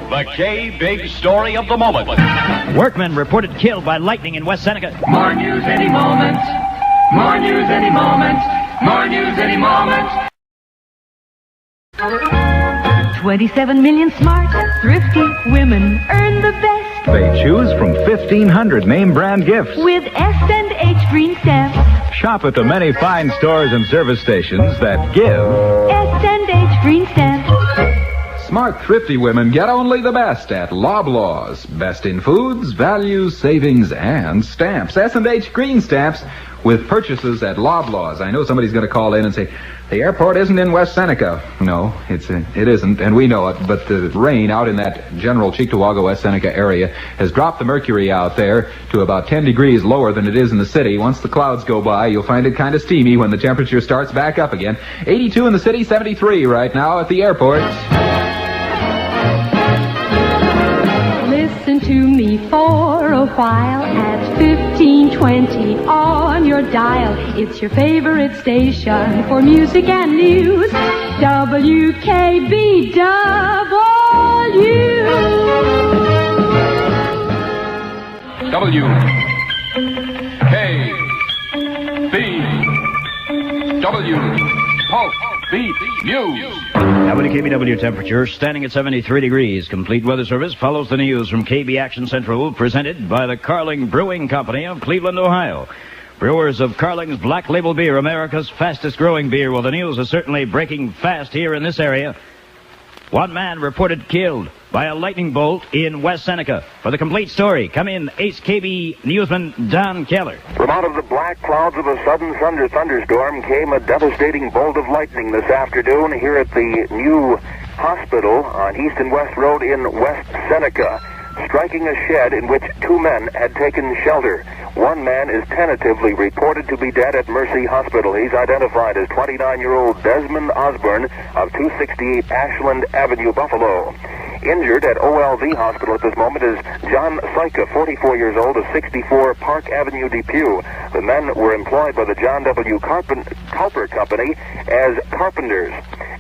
the K-Big story of the moment. Workmen reported killed by lightning in West Seneca. More news any moment. More news any moment. More news any moment. 27 million smart, thrifty women earn the best. They choose from 1,500 name brand gifts. With S&H green stamps. Shop at the many fine stores and service stations that give S&H green stamps. Smart, thrifty women get only the best at Loblaws. Best in foods, values, savings, and stamps. S&H green stamps with purchases at Loblaws. I know somebody's going to call in and say, the airport isn't in West Seneca. No, it isn't, and we know it. But the rain out in that general Cheektowaga, West Seneca area has dropped the mercury out there to about 10 degrees lower than it is in the city. Once the clouds go by, you'll find it kind of steamy when the temperature starts back up again. 82 in the city, 73 right now at the airport. Listen to me for a while at 1520 on your dial. It's your favorite station for music and news. WKBW. WKBW. Pulse Beat News. WKBW temperature standing at 73 degrees. Complete weather service follows the news from KB Action Central, presented by the Carling Brewing Company of Cleveland, Ohio. Brewers of Carling's Black Label Beer, America's fastest growing beer. Well, the news is certainly breaking fast here in this area. One man reported killed by a lightning bolt in West Seneca. For the complete story, come in Ace KB newsman Don Keller. From out of the black clouds of a sudden thunderstorm came a devastating bolt of lightning this afternoon here at the new hospital on East and West Road in West Seneca, striking a shed in which two men had taken shelter. One man is tentatively reported to be dead at Mercy Hospital. He's identified as 29-year-old Desmond Osborne of 268 Ashland Avenue, Buffalo. Injured at OLV Hospital at this moment is John Syka, 44 years old, of 64 Park Avenue, Depew. The men were employed by the John W. Culper Company as carpenters.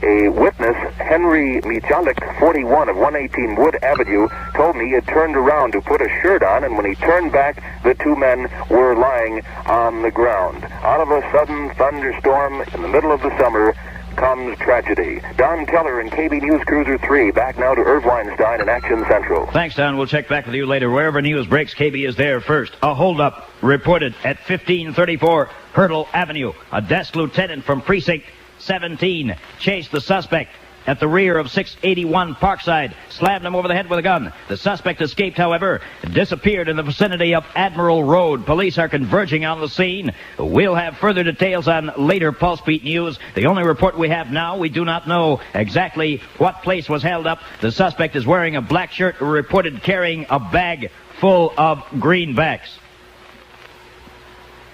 A witness, Henry Michalik, 41 of 118 Wood Avenue, told me he had turned around to put a shirt on, and when he turned back, the two men were lying on the ground. Out of a sudden thunderstorm in the middle of the summer comes tragedy. Don Keller in KB News Cruiser 3. Back now to Irv Weinstein in Action Central. Thanks, Don. We'll check back with you later. Wherever news breaks, KB is there first. A holdup reported at 1534 Hurdle Avenue. A desk lieutenant from Precinct 17 chased the suspect at the rear of 681 Parkside, slammed him over the head with a gun. The suspect escaped, however, disappeared in the vicinity of Admiral Road. Police are converging on the scene. We'll have further details on later Pulse Beat News. The only report we have now, we do not know exactly what place was held up. The suspect is wearing a black shirt, reported carrying a bag full of greenbacks.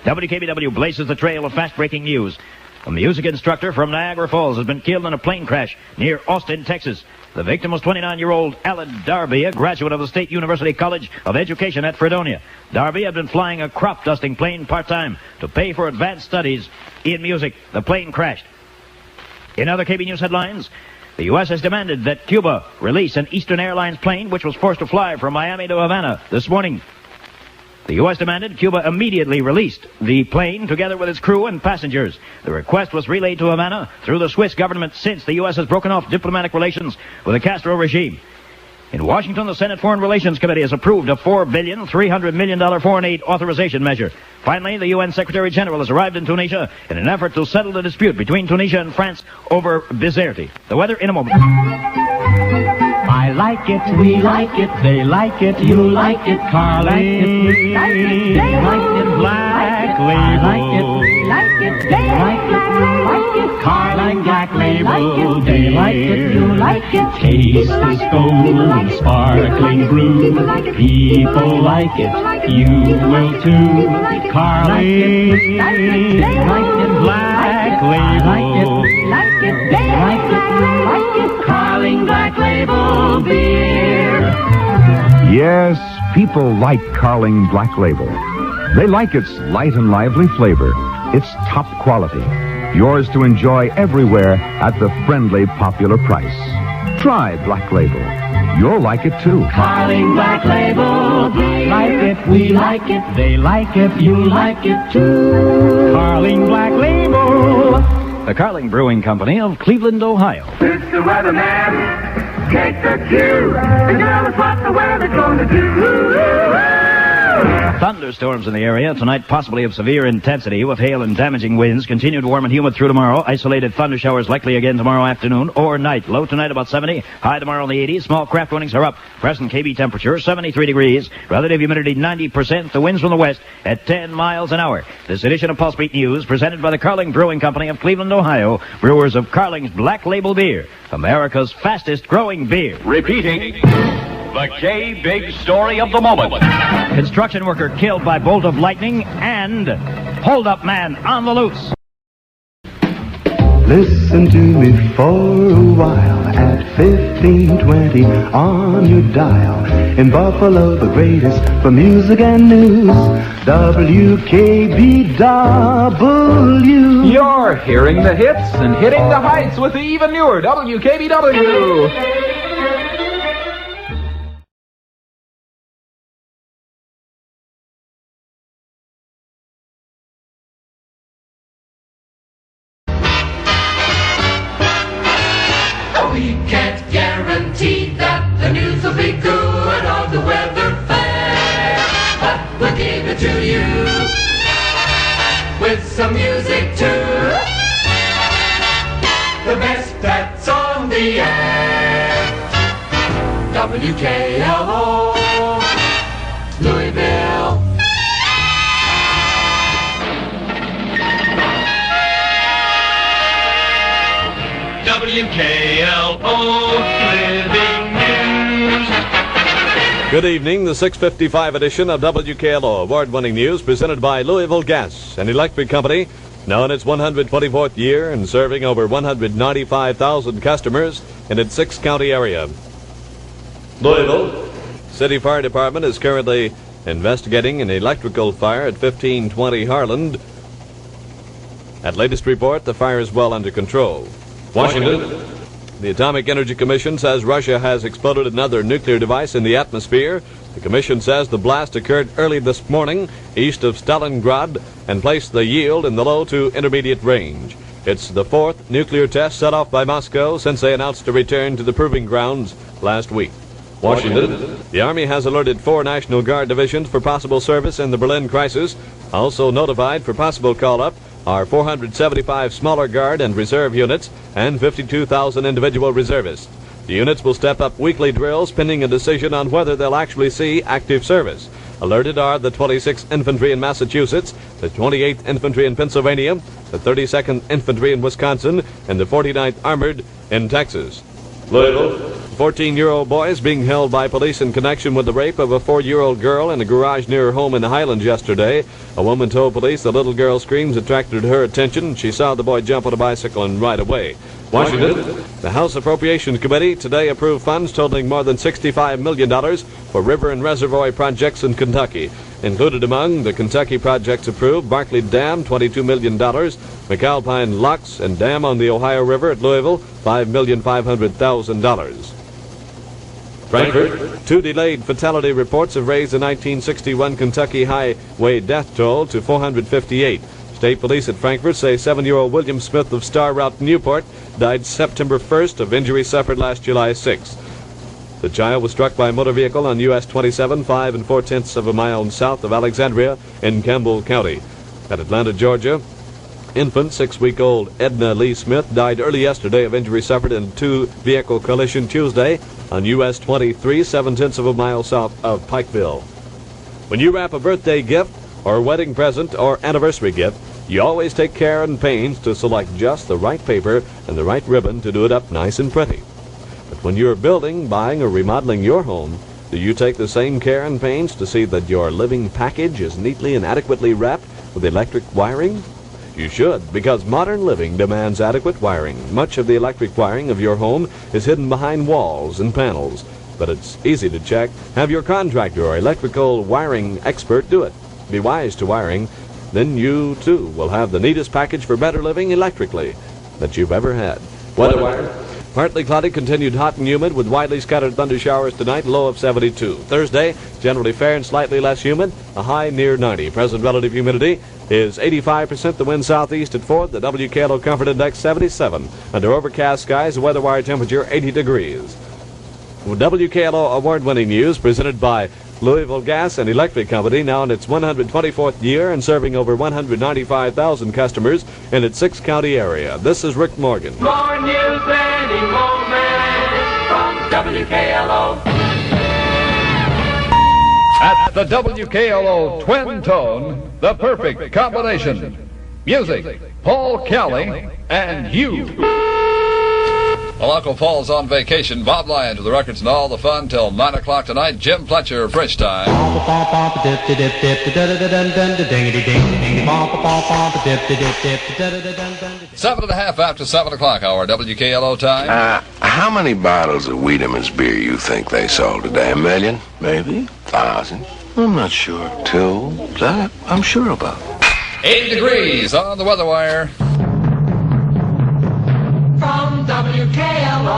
WKBW blazes the trail of fast-breaking news. A music instructor from Niagara Falls has been killed in a plane crash near Austin, Texas. The victim was 29-year-old Alan Darby, a graduate of the State University College of Education at Fredonia. Darby had been flying a crop-dusting plane part-time to pay for advanced studies in music. The plane crashed. In other KB News headlines, the U.S. has demanded that Cuba release an Eastern Airlines plane which was forced to fly from Miami to Havana this morning. The U.S. demanded Cuba immediately released the plane together with its crew and passengers. The request was relayed to Havana through the Swiss government since the U.S. has broken off diplomatic relations with the Castro regime. In Washington, the Senate Foreign Relations Committee has approved a $4.3 billion foreign aid authorization measure. Finally, the UN Secretary General has arrived in Tunisia in an effort to settle the dispute between Tunisia and France over Bizerte. The weather in a moment. I like it, we like it, they like it, you like it, Carl like it, we like it, they like it, Black Label. I like it, we like it, they like it, we like it, Carl like Carling Black Label beer. They like it, you like it. Taste is golden, sparkling brew. People like it, you will too. Carling Black Label. Carling Black Label beer. Yes, people like Carling Black Label. They like its light and lively flavor. It's top quality. Yours to enjoy everywhere at the friendly, popular price. Try Black Label. You'll like it too. Carling Black Label. Like it, we like it. They like it, you like it too. Carling Black Label. The Carling Brewing Company of Cleveland, Ohio. It's the weatherman. Take the cue. And tell us what the weather's gonna do. Thunderstorms in the area tonight, possibly of severe intensity with hail and damaging winds. Continued warm and humid through tomorrow. Isolated thunder showers likely again tomorrow afternoon or night. Low tonight about 70. High tomorrow in the 80s. Small craft warnings are up. Present KB temperature 73 degrees. Relative humidity 90%. The winds from the west at 10 miles an hour. This edition of Pulse Beat News presented by the Carling Brewing Company of Cleveland, Ohio. Brewers of Carling's Black Label Beer. America's fastest growing beer. Repeating. The K-Big story of the moment. Construction worker killed by bolt of lightning and hold-up man on the loose. Listen to me for a while at 1520 on your dial. In Buffalo, the greatest for music and news. WKBW. You're hearing the hits and hitting the heights with the even newer WKBW. We can't guarantee that the news will be good or the weather fair, but we'll give it to you with some music too. The best that's on the air. WKLO, Louisville. WKLO Living News. Good evening, the 6:55 edition of WKLO, award-winning news presented by Louisville Gas, an electric company now in its 124th year and serving over 195,000 customers in its 6-county area. Louisville City Fire Department is currently investigating an electrical fire at 1520 Harland. At latest report, the fire is well under control. Washington. The Atomic Energy Commission says Russia has exploded another nuclear device in the atmosphere. The commission says the blast occurred early this morning east of Stalingrad and placed the yield in the low to intermediate range. It's the 4th nuclear test set off by Moscow since they announced a return to the proving grounds last week. Washington. The Army has alerted 4 National Guard divisions for possible service in the Berlin crisis. Also notified for possible call-up are 475 smaller Guard and Reserve units and 52,000 individual reservists. The units will step up weekly drills pending a decision on whether they'll actually see active service. Alerted are the 26th Infantry in Massachusetts, the 28th Infantry in Pennsylvania, the 32nd Infantry in Wisconsin, and the 49th Armored in Texas. Louisville. 14-year-old boy is being held by police in connection with the rape of a 4-year-old girl in a garage near her home in the Highlands yesterday. A woman told police the little girl's screams attracted her attention. She saw the boy jump on a bicycle and ride away. Washington. The House Appropriations Committee today approved funds totaling more than $65 million for river and reservoir projects in Kentucky. Included among the Kentucky projects approved, Barkley Dam, $22 million, McAlpine Locks and Dam on the Ohio River at Louisville, $5,500,000. Frankfort. 2 delayed fatality reports have raised the 1961 Kentucky highway death toll to 458. State police at Frankfort say 7-year-old William Smith of Star Route Newport died September 1st of injuries suffered last July 6th. The child was struck by a motor vehicle on US 27, 5 4/10 of a mile south of Alexandria in Campbell County. At Atlanta, Georgia, infant 6-week-old Edna Lee Smith died early yesterday of injuries suffered in a 2-vehicle collision Tuesday on US 23, 7/10 of a mile south of Pikeville. When you wrap a birthday gift or a wedding present or anniversary gift, You always take care and pains to select just the right paper and the right ribbon to do it up nice and pretty. But when you're building, buying, or remodeling your home, do you take the same care and pains to see that your living package is neatly and adequately wrapped with electric wiring? You should, because modern living demands adequate wiring. Much of the electric wiring of your home is hidden behind walls and panels, but it's easy to check. Have your contractor or electrical wiring expert do it. Be wise to wiring, then you, too, will have the neatest package for better living electrically that you've ever had. Weather wire. Partly cloudy, continued hot and humid with widely scattered thunder showers tonight, low of 72. Thursday, generally fair and slightly less humid, a high near 90. Present relative humidity is 85%, the wind southeast at 4, the WKLO Comfort Index 77. Under overcast skies, the weather wire temperature 80 degrees. WKLO award-winning news presented by Louisville Gas and Electric Company, now in its 124th year and serving over 195,000 customers in its 6-county area. This is Rick Morgan. More news any moment from WKLO. At the WKLO Twin Tone, the perfect combination. Music, Paul Kelly, and you. Well, Uncle Paul's on vacation. Bob Lyons with the records and all the fun till 9 o'clock tonight. Jim Fletcher, Fridge Time. 7.5 after 7 o'clock hour, WKLO time. How many bottles of Wiedeman's beer you think they sold today? 1 million? Maybe? 1,000? I'm not sure. 2? That I'm sure about. 80 degrees on the weather wire. From WKLO.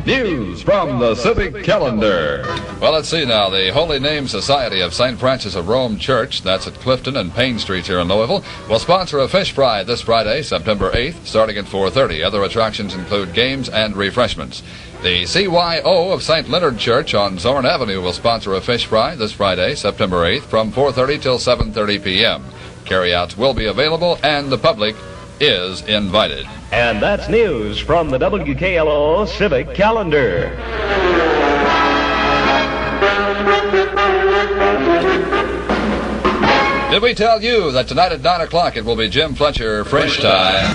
News from the Civic Calendar. Well, let's see now. The Holy Name Society of St. Francis of Rome Church, that's at Clifton and Payne Streets here in Louisville, will sponsor a fish fry this Friday, September 8th, starting at 4:30. Other attractions include games and refreshments. The CYO of St. Leonard Church on Zorn Avenue will sponsor a fish fry this Friday, September 8th, from 4:30 till 7:30 p.m. Carryouts will be available, and the public is invited. And that's news from the WKLO Civic Calendar. Did we tell you that tonight at 9 o'clock it will be Jim Fletcher Fridge Time?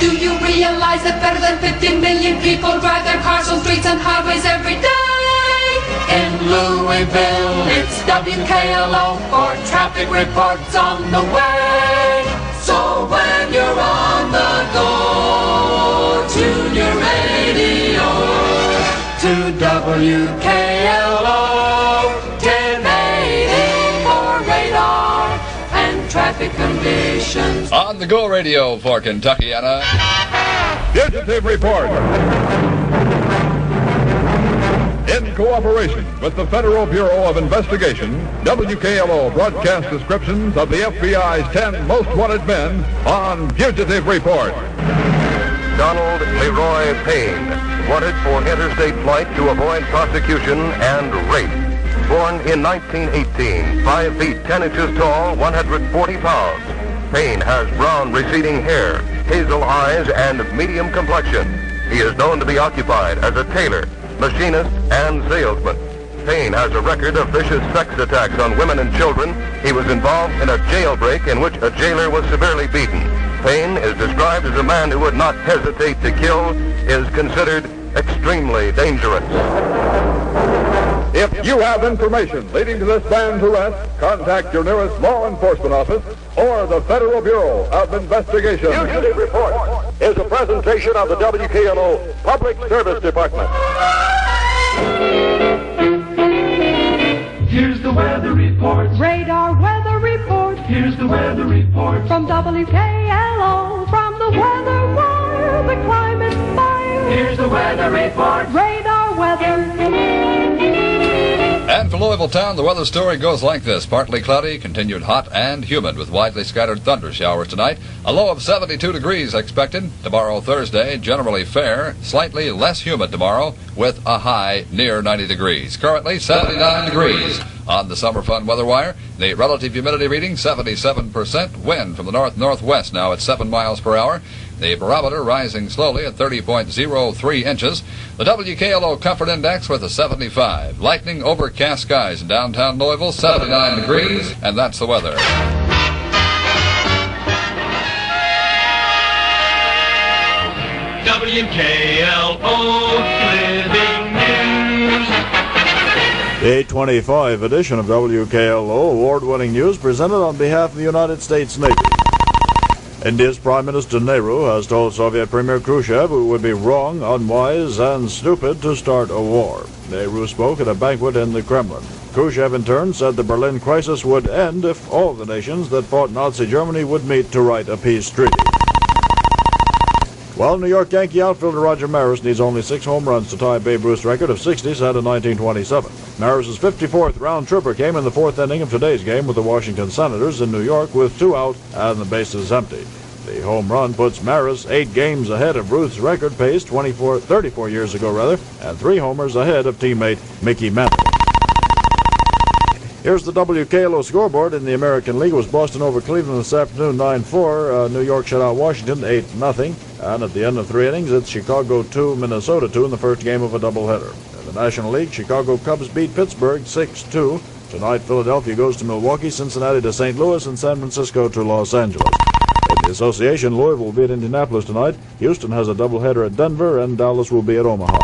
Do you realize that better than 50 million people drive their cars on streets and highways every day? In Louisville, it's WKLO for traffic reports on the way. So when you're on the go, tune your radio to WKLO 1080 for radar and traffic conditions. On the Go Radio for Kentuckiana. Fugitive Report. In cooperation with the Federal Bureau of Investigation, WKLO broadcast descriptions of the FBI's 10 most wanted men on Fugitive Report. Donald Leroy Payne, wanted for interstate flight to avoid prosecution and rape. Born in 1918, 5 feet 10 inches tall, 140 pounds. Payne has brown receding hair, hazel eyes, and medium complexion. He is known to be occupied as a tailor, machinist, and salesman. Payne has a record of vicious sex attacks on women and children. He was involved in a jailbreak in which a jailer was severely beaten. Payne is described as a man who would not hesitate to kill, is considered extremely dangerous. If you have information leading to this man's arrest, contact your nearest law enforcement office or the Federal Bureau of Investigation. Fugitive Report is a presentation of the WKLO Public Service Department. Here's the weather report. Radar weather report. Here's the weather report. From WKLO, from the weather wire, the climate fire. Here's the weather report. Radar weather. And for Louisville town, the weather story goes like this. Partly cloudy, continued hot and humid with widely scattered thunder showers tonight. A low of 72 degrees expected. Tomorrow, Thursday, generally fair, slightly less humid tomorrow with a high near 90 degrees. Currently 79 degrees on the Summer Fun Weather Wire. The relative humidity reading, 77%. Wind from the north-northwest now at 7 miles per hour. The barometer rising slowly at 30.03 inches. The WKLO Comfort Index with a 75. Lightning, overcast skies in downtown Louisville, 79 degrees, and that's the weather. WKLO Living News. The 825 edition of WKLO award-winning news presented on behalf of the United States Navy. India's Prime Minister Nehru has told Soviet Premier Khrushchev it would be wrong, unwise, and stupid to start a war. Nehru spoke at a banquet in the Kremlin. Khrushchev, in turn, said the Berlin crisis would end if all the nations that fought Nazi Germany would meet to write a peace treaty. While New York Yankee outfielder Roger Maris needs only 6 home runs to tie Babe Ruth's record of 60 set in 1927. Maris's 54th round tripper came in the 4th inning of today's game with the Washington Senators in New York with 2 out and the bases empty. The home run puts Maris 8 games ahead of Ruth's record pace 34 years ago, and 3 homers ahead of teammate Mickey Mantle. Here's the WKLO scoreboard in the American League. It was Boston over Cleveland this afternoon, 9-4. New York shut out Washington, 8-0. And at the end of 3 innings, it's Chicago 2, Minnesota 2 in the first game of a doubleheader. In the National League, Chicago Cubs beat Pittsburgh 6-2. Tonight, Philadelphia goes to Milwaukee, Cincinnati to St. Louis, and San Francisco to Los Angeles. In the association, Louisville will be at Indianapolis tonight. Houston has a doubleheader at Denver, and Dallas will be at Omaha.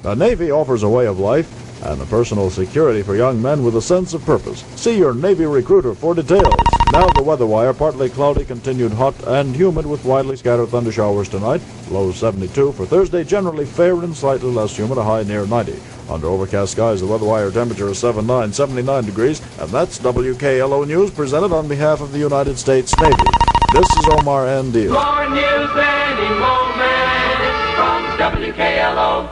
The Navy offers a way of life and a personal security for young men with a sense of purpose. See your Navy recruiter for details. Now the weather wire, partly cloudy, continued hot and humid with widely scattered thunder showers tonight. Low 72 for Thursday, generally fair and slightly less humid, a high near 90. Under overcast skies, the weather wire temperature is 79 degrees. And that's WKLO News presented on behalf of the United States Navy. This is Omar Andiel. More news any moment from WKLO.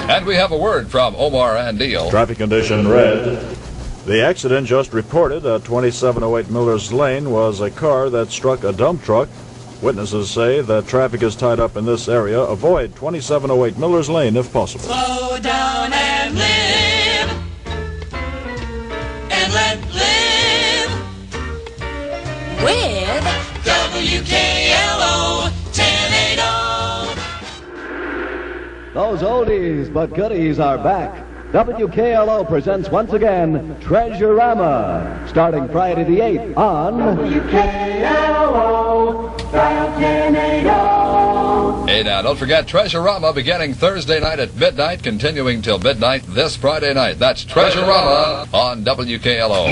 And we have a word from Omar Andiel. Traffic condition red. The accident just reported at 2708 Miller's Lane was a car that struck a dump truck. Witnesses say that traffic is tied up in this area. Avoid 2708 Miller's Lane if possible. Slow down and live. And let live. With WKLO 1080. Those oldies but goodies are back. WKLO presents once again Treasure-Rama, starting Friday the 8th on WKLO, dial 1080. Hey, now, don't forget Treasure-Rama beginning Thursday night at midnight, continuing till midnight this Friday night. That's Treasure-Rama on WKLO.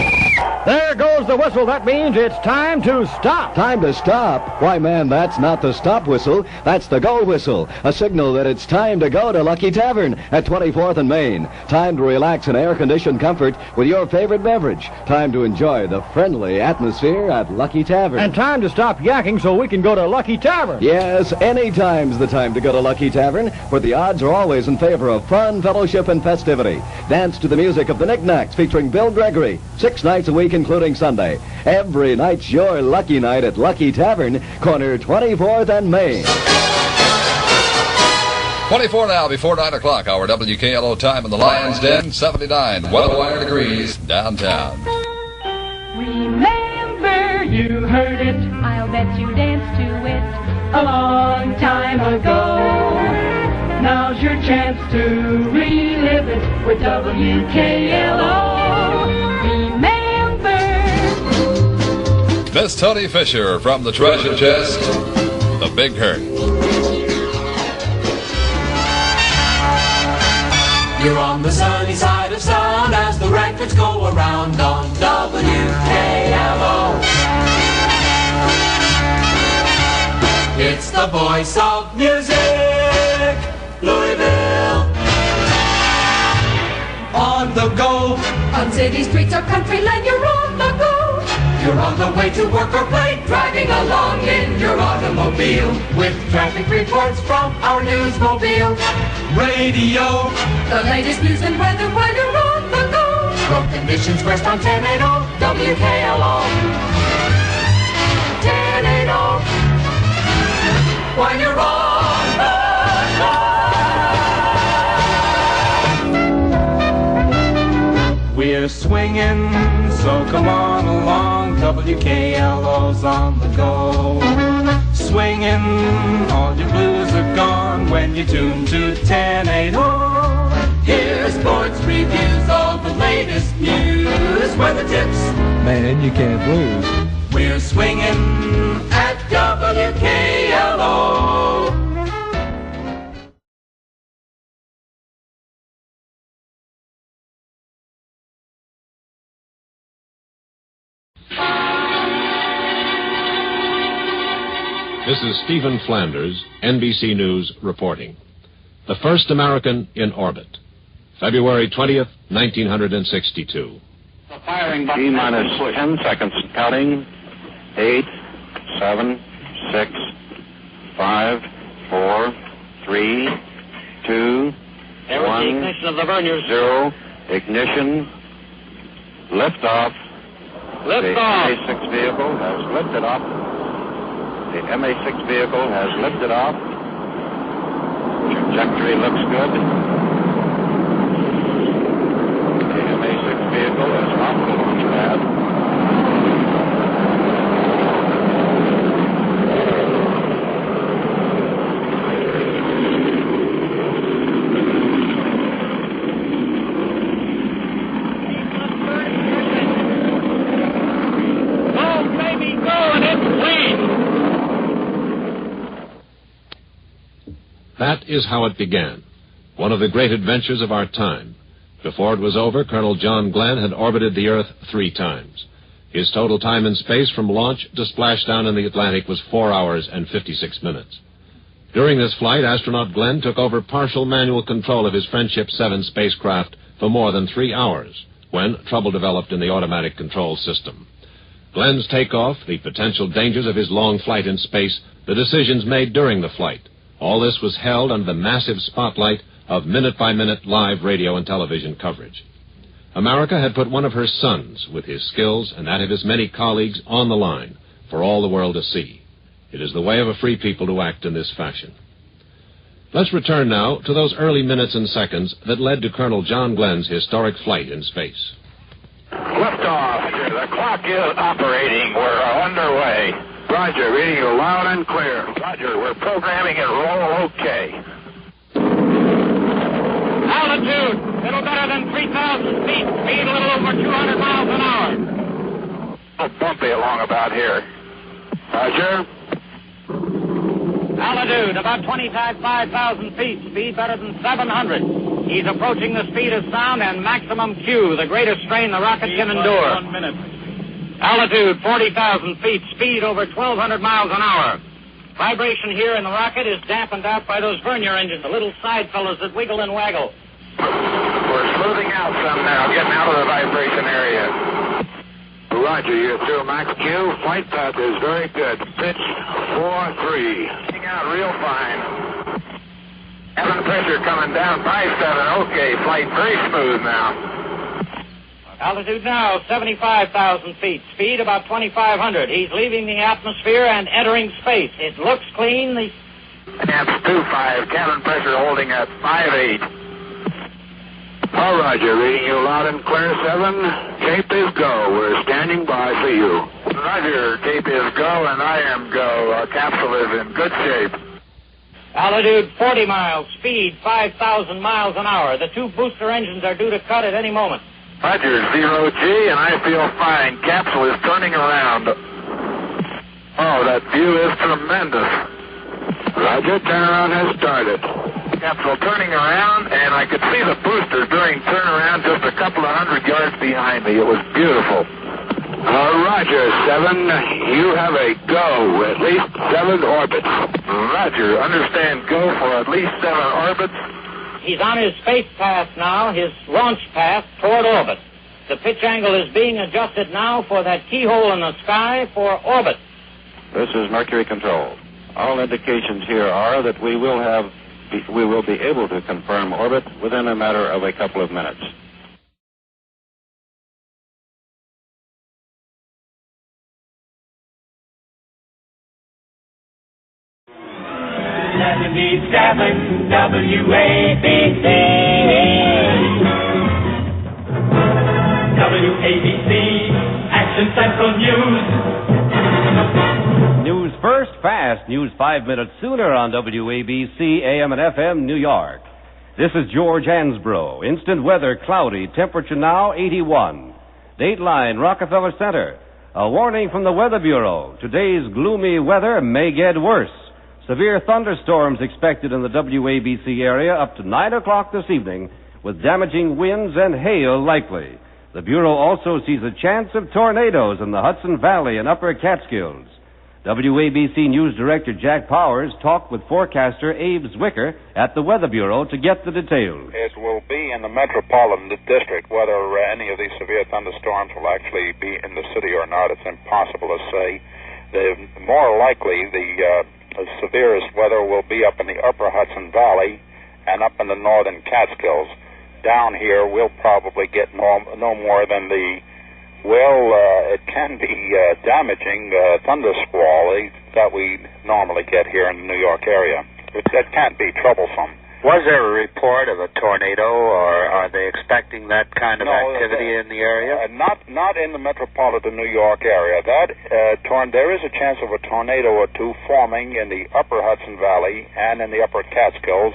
There goes the whistle. That means it's time to stop. Time to stop? Why, man, that's not the stop whistle. That's the go whistle, a signal that it's time to go to Lucky Tavern at 24th and Main. Time to relax in air-conditioned comfort with your favorite beverage. Time to enjoy the friendly atmosphere at Lucky Tavern. And time to stop yakking so we can go to Lucky Tavern. Yes, any time's the time to go to Lucky Tavern, where the odds are always in favor of fun, fellowship, and festivity. Dance to the music of the Knickknacks featuring Bill Gregory, 6 nights a week including Sunday. Every night's your lucky night at Lucky Tavern, corner 24th and Main. 24 now before 9 o'clock, our WKLO time in the Lion's Den, 79 weather wire degrees downtown. Remember, you heard it. I'll bet you danced to it a long time ago. Now's your chance to relive it with WKLO. Remember. Miss Tony Fisher from the Treasure Chest, The Big Hurt. You're on the sunny side of sound as the records go around on WKLO. It's the voice of music, Louisville. On the go, On city streets or country lane, you're on the go. you're on the way to work or play, driving along in your automobile with traffic reports from our newsmobile. Radio, The latest news and weather while you're on the go. road conditions first on 1080 WKLO. 1080 while you're on swinging, so come on along, WKLO's on the go. Swinging, all your blues are gone when you tune to 1080. Here's sports reviews, all the latest news, weather tips. Man, you can't lose. We're swinging at WKLO. This is Stephen Flanders, NBC News, reporting. The first American in orbit, February 20th, 1962. Firing button. T-minus 10 seconds. Counting. 8, 7, 6, 5, 4, 3, 2, There was 1, the ignition of the verniers. 0. Ignition. Liftoff. Lift The off. MA-6 vehicle has lifted off. The MA-6 vehicle has lifted off. Trajectory looks good. The MA-6 vehicle is off the launch pad. That is how it began, one of the great adventures of our time. Before it was over, Colonel John Glenn had orbited the Earth 3 times. His total time in space from launch to splashdown in the Atlantic was 4 hours and 56 minutes. During this flight, astronaut Glenn took over partial manual control of his Friendship 7 spacecraft for more than 3 hours, when trouble developed in the automatic control system. Glenn's takeoff, the potential dangers of his long flight in space, the decisions made during the flight, all this was held under the massive spotlight of minute-by-minute live radio and television coverage. America had put one of her sons, with his skills and that of his many colleagues, on the line for all the world to see. It is the way of a free people to act in this fashion. Let's return now to those early minutes and seconds that led to Colonel John Glenn's historic flight in space. Liftoff. The clock is operating. We're underway. Roger, reading you loud and clear. Roger, we're programming and roll okay. Altitude, little better than 3,000 feet. Speed a little over 200 miles an hour. A little bumpy along about here. Roger. Altitude, about 25,000 feet. Speed better than 700. He's approaching the speed of sound and maximum Q, the greatest strain the rocket can endure. 1 minute. Altitude, 40,000 feet. Speed over 1,200 miles an hour. Vibration here in the rocket is dampened out by those vernier engines, the little side fellows that wiggle and waggle. We're smoothing out some now, getting out of the vibration area. Roger, you're through max Q. Flight path is very good. Pitch 4-3. Getting out real fine. Cabin pressure coming down 5-7. Okay, flight very smooth now. Altitude now, 75,000 feet. Speed about 2,500. He's leaving the atmosphere and entering space. It looks clean. Amps 2.5. Cabin pressure holding at 5.8. All Roger, reading you loud and clear, 7. Cape is go. We're standing by for you. Roger, Cape is go and I am go. Our capsule is in good shape. Altitude 40 miles. Speed 5,000 miles an hour. The 2 booster engines are due to cut at any moment. Roger, 0G, and I feel fine. Capsule is turning around. Oh, that view is tremendous. Roger, turnaround has started. Capsule turning around, and I could see the booster during turnaround just a couple of 100 yards behind me. It was beautiful. Roger, 7. You have a go. At least 7 orbits. Roger, understand go for at least 7 orbits. He's on his space path now, his launch path toward orbit. The pitch angle is being adjusted now for that keyhole in the sky for orbit. This is Mercury Control. All indications here are that we will be able to confirm orbit within a matter of a couple of minutes. 77 WABC. WABC, Action Central News. News first, fast. News 5 minutes sooner on WABC, AM and FM, New York. This is George Hansbrough. Instant weather, cloudy. Temperature now, 81. Dateline, Rockefeller Center. A warning from the Weather Bureau. Today's gloomy weather may get worse. Severe thunderstorms expected in the WABC area up to 9 o'clock this evening, with damaging winds and hail likely. The Bureau also sees a chance of tornadoes in the Hudson Valley and Upper Catskills. WABC News Director Jack Powers talked with forecaster Abe Zwicker at the Weather Bureau to get the details. It will be in the metropolitan district. Whether any of these severe thunderstorms will actually be in the city or not, it's impossible to say. More likely, the severest weather will be up in the upper Hudson Valley and up in the northern Catskills. Down here, we'll probably get no more than it can be damaging thunder squall that we normally get here in the New York area. That can't be troublesome. Was there a report of a tornado, or are they expecting that kind of activity in the area? Not in the metropolitan New York area. There is a chance of a tornado or two forming in the upper Hudson Valley and in the upper Catskills,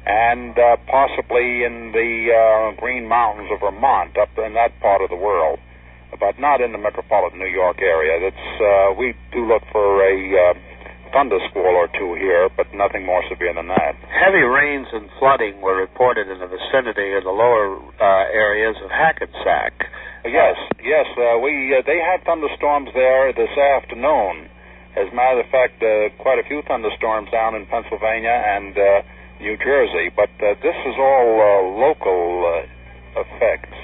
and possibly in the Green Mountains of Vermont, up in that part of the world, but not in the metropolitan New York area. We do look for a thunder squall or two here, but nothing more severe than that. Heavy rains and flooding were reported in the vicinity of the lower areas of Hackensack. Yes. They had thunderstorms there this afternoon. As a matter of fact, quite a few thunderstorms down in Pennsylvania and New Jersey, but this is all local effects.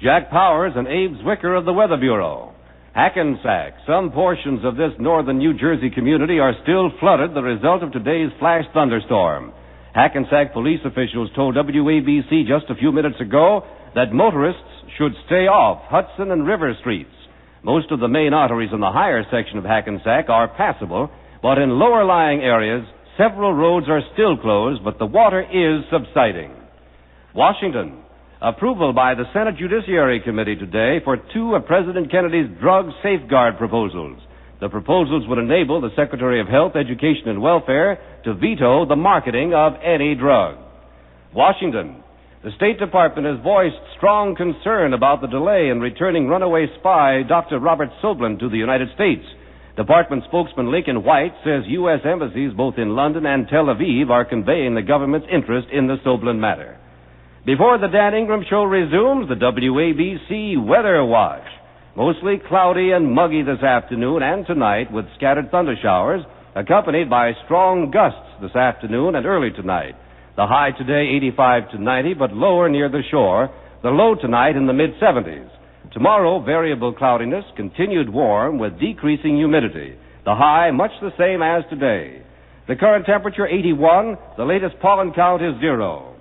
Jack Powers and Abe Zwicker of the Weather Bureau. Hackensack. Some portions of this northern New Jersey community are still flooded, the result of today's flash thunderstorm. Hackensack police officials told WABC just a few minutes ago that motorists should stay off Hudson and River streets. Most of the main arteries in the higher section of Hackensack are passable, but in lower-lying areas, several roads are still closed, but the water is subsiding. Washington. Approval by the Senate Judiciary Committee today for two of President Kennedy's drug safeguard proposals. The proposals would enable the Secretary of Health, Education, and Welfare to veto the marketing of any drug. Washington. The State Department has voiced strong concern about the delay in returning runaway spy Dr. Robert Soblen to the United States. Department spokesman Lincoln White says U.S. embassies both in London and Tel Aviv are conveying the government's interest in the Soblen matter. Before the Dan Ingram Show resumes, the WABC Weather Watch. Mostly cloudy and muggy this afternoon and tonight with scattered thunder showers, accompanied by strong gusts this afternoon and early tonight. The high today 85 to 90, but lower near the shore. The low tonight in the mid-70s. Tomorrow, variable cloudiness, continued warm with decreasing humidity. The high much the same as today. The current temperature 81. The latest pollen count is 0.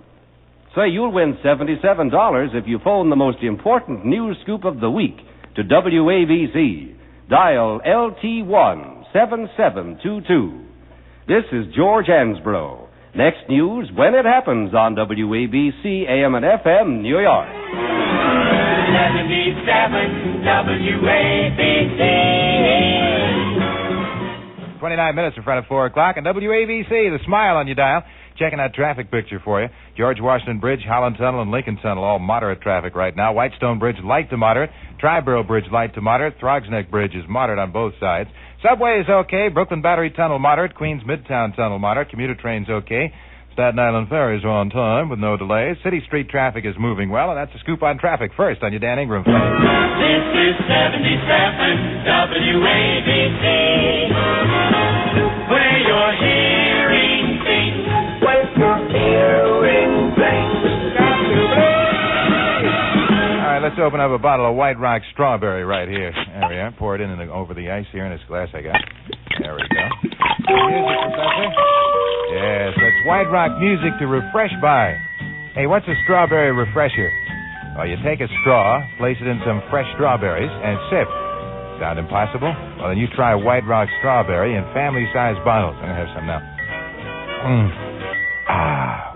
Say you'll win $77 if you phone the most important news scoop of the week to WABC. Dial LT1-7722. This is George Hansbrough. Next news when it happens on WABC, AM and FM, New York. 77 WABC. 29 minutes in front of 4 o'clock on WABC. The smile on your dial. Checking that traffic picture for you. George Washington Bridge, Holland Tunnel, and Lincoln Tunnel, all moderate traffic right now. Whitestone Bridge, light to moderate. Triborough Bridge, light to moderate. Throgs Neck Bridge is moderate on both sides. Subway is okay. Brooklyn Battery Tunnel, moderate. Queens Midtown Tunnel, moderate. Commuter trains okay. Staten Island ferries are on time with no delays. City Street traffic is moving well, and that's a scoop on traffic first on your Dan Ingram. This is 77 WABC, where you're hearing things. Where you're hearing things. All right, let's open up a bottle of White Rock Strawberry right here. There we are. Pour it in over the ice here in this glass I got. There we go. Music, Professor. Yes, that's White Rock music to refresh by. Hey, what's a strawberry refresher? Well, you take a straw, place it in some fresh strawberries, and sip. Sound impossible? Well, then you try White Rock Strawberry in family-sized bottles. I'm going to have some now.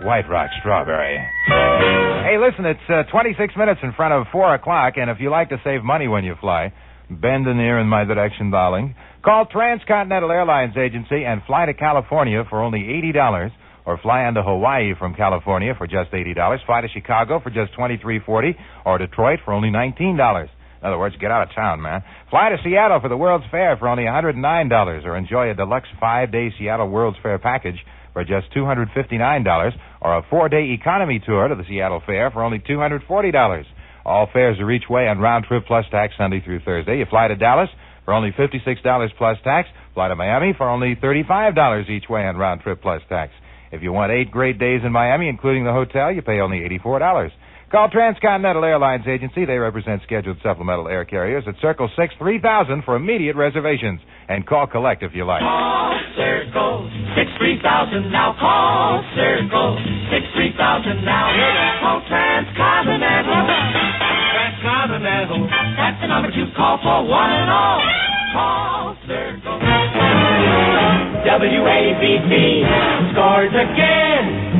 White Rock Strawberry. Hey, listen, it's 26 minutes in front of 4 o'clock, and if you like to save money when you fly, bend an ear in my direction, darling. Call Transcontinental Airlines Agency and fly to California for only $80, or fly on to Hawaii from California for just $80, fly to Chicago for just $23.40, or Detroit for only $19. In other words, get out of town, man. Fly to Seattle for the World's Fair for only $109, or enjoy a deluxe 5-day Seattle World's Fair package for just $259, or a 4-day economy tour to the Seattle Fair for only $240. All fares are each way on round trip plus tax Sunday through Thursday. You fly to Dallas for only $56 plus tax. Fly to Miami for only $35 each way on round trip plus tax. If you want 8 great days in Miami, including the hotel, you pay only $84. Call Transcontinental Airlines Agency. They represent scheduled supplemental air carriers at Circle 6 3000 for immediate reservations. And call Collect if you like. Call Circle 6 3000 now. Call Circle 6 3000 now. Call Transcontinental. Transcontinental. That's the number to call for one and all. Call Circle. WABC scores again.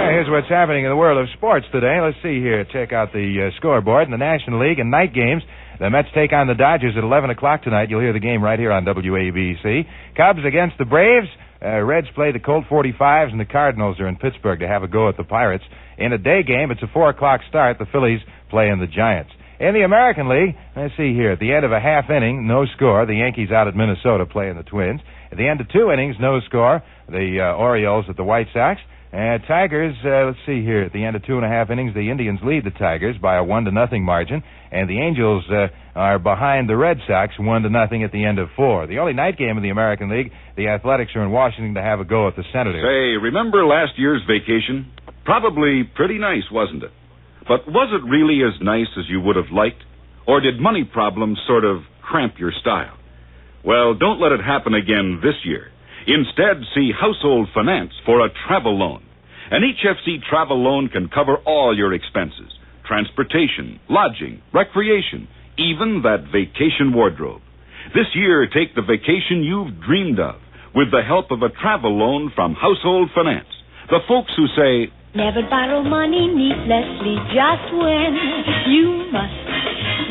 Here's what's happening in the world of sports today. Let's see here. Check out the scoreboard in the National League and night games. The Mets take on the Dodgers at 11 o'clock tonight. You'll hear the game right here on WABC. Cubs against the Braves. Reds play the Colt 45s, and the Cardinals are in Pittsburgh to have a go at the Pirates. In a day game, it's a 4 o'clock start. The Phillies play in the Giants. In the American League, let's see here. At the end of a half inning, no score. The Yankees out at Minnesota playing the Twins. At the end of 2 innings, no score. The Orioles at the White Sox. Tigers, let's see here. At the end of 2.5 innings, the Indians lead the Tigers by a 1-0 margin. And the Angels are behind the Red Sox 1-0 at the end of 4. The only night game in the American League, the Athletics are in Washington to have a go at the Senators. Say, remember last year's vacation? Probably pretty nice, wasn't it? But was it really as nice as you would have liked? Or did money problems sort of cramp your style? Well, don't let it happen again this year. Instead, see Household Finance for a travel loan. An HFC travel loan can cover all your expenses: transportation, lodging, recreation, even that vacation wardrobe. This year, take the vacation you've dreamed of with the help of a travel loan from Household Finance. The folks who say, never borrow money needlessly just when you must.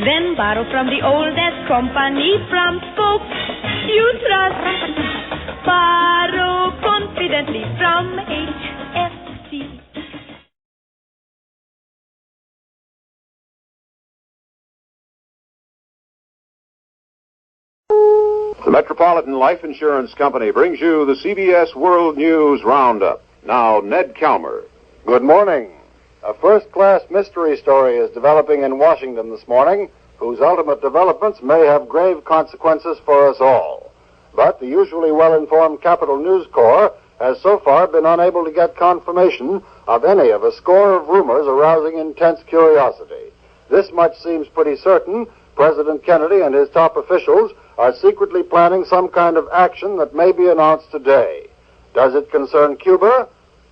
Then borrow from the oldest company from folks you trust. Borrow confidently from HFC. The Metropolitan Life Insurance Company brings you the CBS World News Roundup. Now, Ned Calmer. Good morning. A first-class mystery story is developing in Washington this morning, whose ultimate developments may have grave consequences for us all. But the usually well-informed Capitol News Corps has so far been unable to get confirmation of any of a score of rumors arousing intense curiosity. This much seems pretty certain. President Kennedy and his top officials are secretly planning some kind of action that may be announced today. Does it concern Cuba,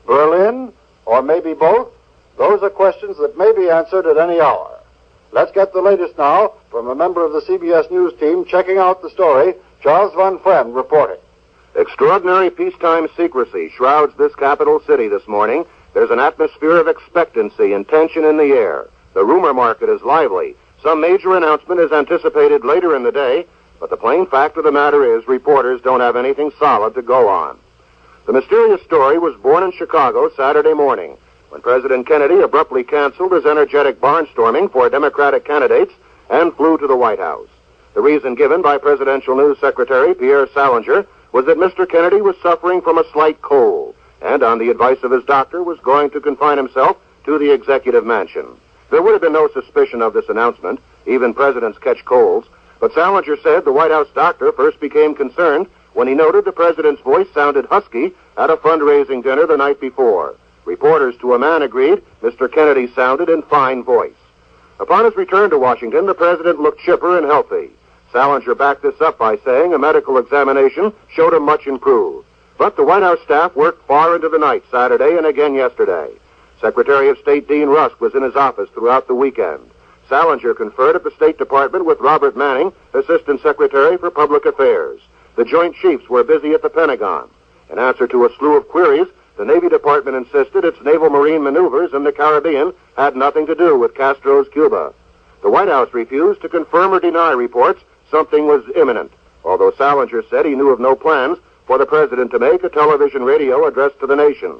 Berlin, or maybe both? Those are questions that may be answered at any hour. Let's get the latest now from a member of the CBS News team checking out the story, Charles Van Friend reporting. Extraordinary peacetime secrecy shrouds this capital city this morning. There's an atmosphere of expectancy and tension in the air. The rumor market is lively. Some major announcement is anticipated later in the day, but the plain fact of the matter is reporters don't have anything solid to go on. The mysterious story was born in Chicago Saturday morning, when President Kennedy abruptly canceled his energetic barnstorming for Democratic candidates and flew to the White House. The reason given by Presidential News Secretary Pierre Salinger was that Mr. Kennedy was suffering from a slight cold, and on the advice of his doctor was going to confine himself to the executive mansion. There would have been no suspicion of this announcement. Even presidents catch colds. But Salinger said the White House doctor first became concerned when he noted the president's voice sounded husky at a fundraising dinner the night before. Reporters to a man agreed Mr. Kennedy sounded in fine voice. Upon his return to Washington, the president looked chipper and healthy. Salinger backed this up by saying a medical examination showed him much improved. But the White House staff worked far into the night Saturday and again yesterday. Secretary of State Dean Rusk was in his office throughout the weekend. Salinger conferred at the State Department with Robert Manning, Assistant Secretary for Public Affairs. The Joint Chiefs were busy at the Pentagon. In answer to a slew of queries, the Navy Department Department insisted its naval marine maneuvers in the Caribbean had nothing to do with Castro's Cuba. The White House refused to confirm or deny reports something was imminent, although Salinger said he knew of no plans for the president to make a television radio address to the nation.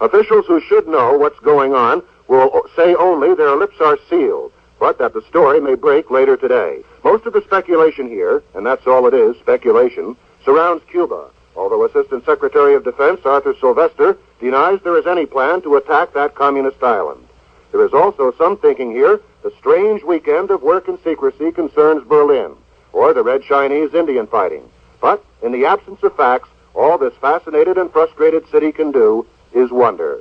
Officials who should know what's going on will say only their lips are sealed, but that the story may break later today. Most of the speculation here, and that's all it is, speculation, surrounds Cuba, although Assistant Secretary of Defense Arthur Sylvester denies there is any plan to attack that communist island. There is also some thinking here the strange weekend of work and secrecy concerns Berlin, or the Red Chinese Indian fighting. But in the absence of facts, all this fascinated and frustrated city can do is wonder.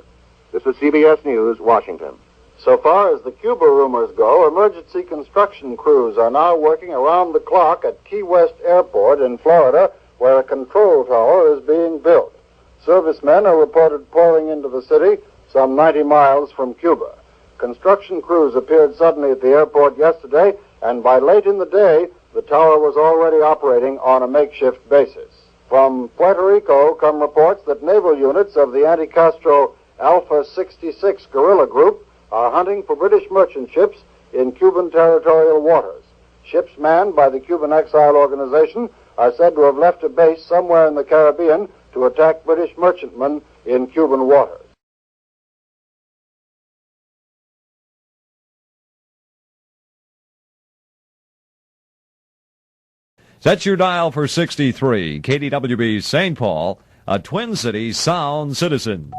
This is CBS News, Washington. So far as the Cuba rumors go, emergency construction crews are now working around the clock at Key West Airport in Florida, where a control tower is being built. Servicemen are reported pouring into the city some 90 miles from Cuba. Construction crews appeared suddenly at the airport yesterday, and by late in the day, the tower was already operating on a makeshift basis. From Puerto Rico come reports that naval units of the anti-Castro Alpha 66 guerrilla group are hunting for British merchant ships in Cuban territorial waters. Ships manned by the Cuban Exile Organization are said to have left a base somewhere in the Caribbean to attack British merchantmen in Cuban waters. Set your dial for 63, KDWB St. Paul, a Twin Cities sound citizen.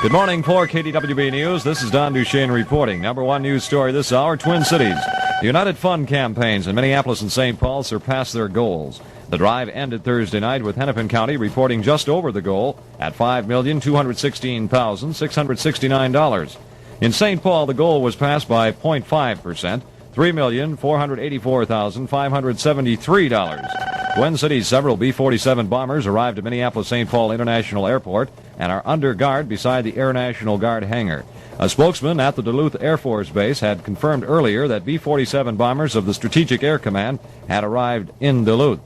Good morning for KDWB News. This is Don Duchesne reporting. Number one news story this hour, Twin Cities. The United Fund campaigns in Minneapolis and St. Paul surpassed their goals. The drive ended Thursday night with Hennepin County reporting just over the goal at $5,216,669. In St. Paul, the goal was passed by 0.5%, $3,484,573. Twin Cities' several B-47 bombers arrived at Minneapolis-St. Paul International Airport and are under guard beside the Air National Guard hangar. A spokesman at the Duluth Air Force Base had confirmed earlier that B-47 bombers of the Strategic Air Command had arrived in Duluth.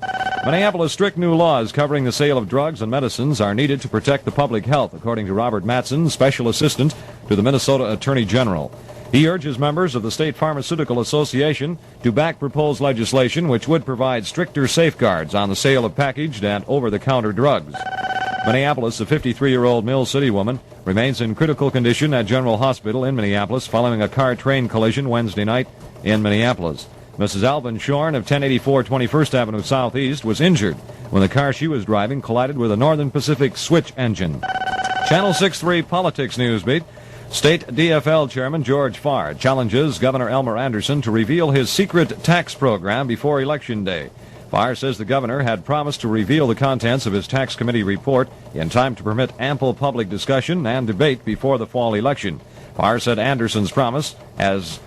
Minneapolis' strict new laws covering the sale of drugs and medicines are needed to protect the public health, according to Robert Mattson, Special Assistant to the Minnesota Attorney General. He urges members of the State Pharmaceutical Association to back proposed legislation which would provide stricter safeguards on the sale of packaged and over-the-counter drugs. Minneapolis, a 53-year-old Mill City woman, remains in critical condition at General Hospital in Minneapolis following a car-train collision Wednesday night in Minneapolis. Mrs. Alvin Shorn of 1084 21st Avenue Southeast was injured when the car she was driving collided with a Northern Pacific switch engine. Channel 6-3 Politics Newsbeat. State DFL Chairman George Farr challenges Governor Elmer Anderson to reveal his secret tax program before Election Day. Farr says the governor had promised to reveal the contents of his tax committee report in time to permit ample public discussion and debate before the fall election. Farr said Anderson's promise has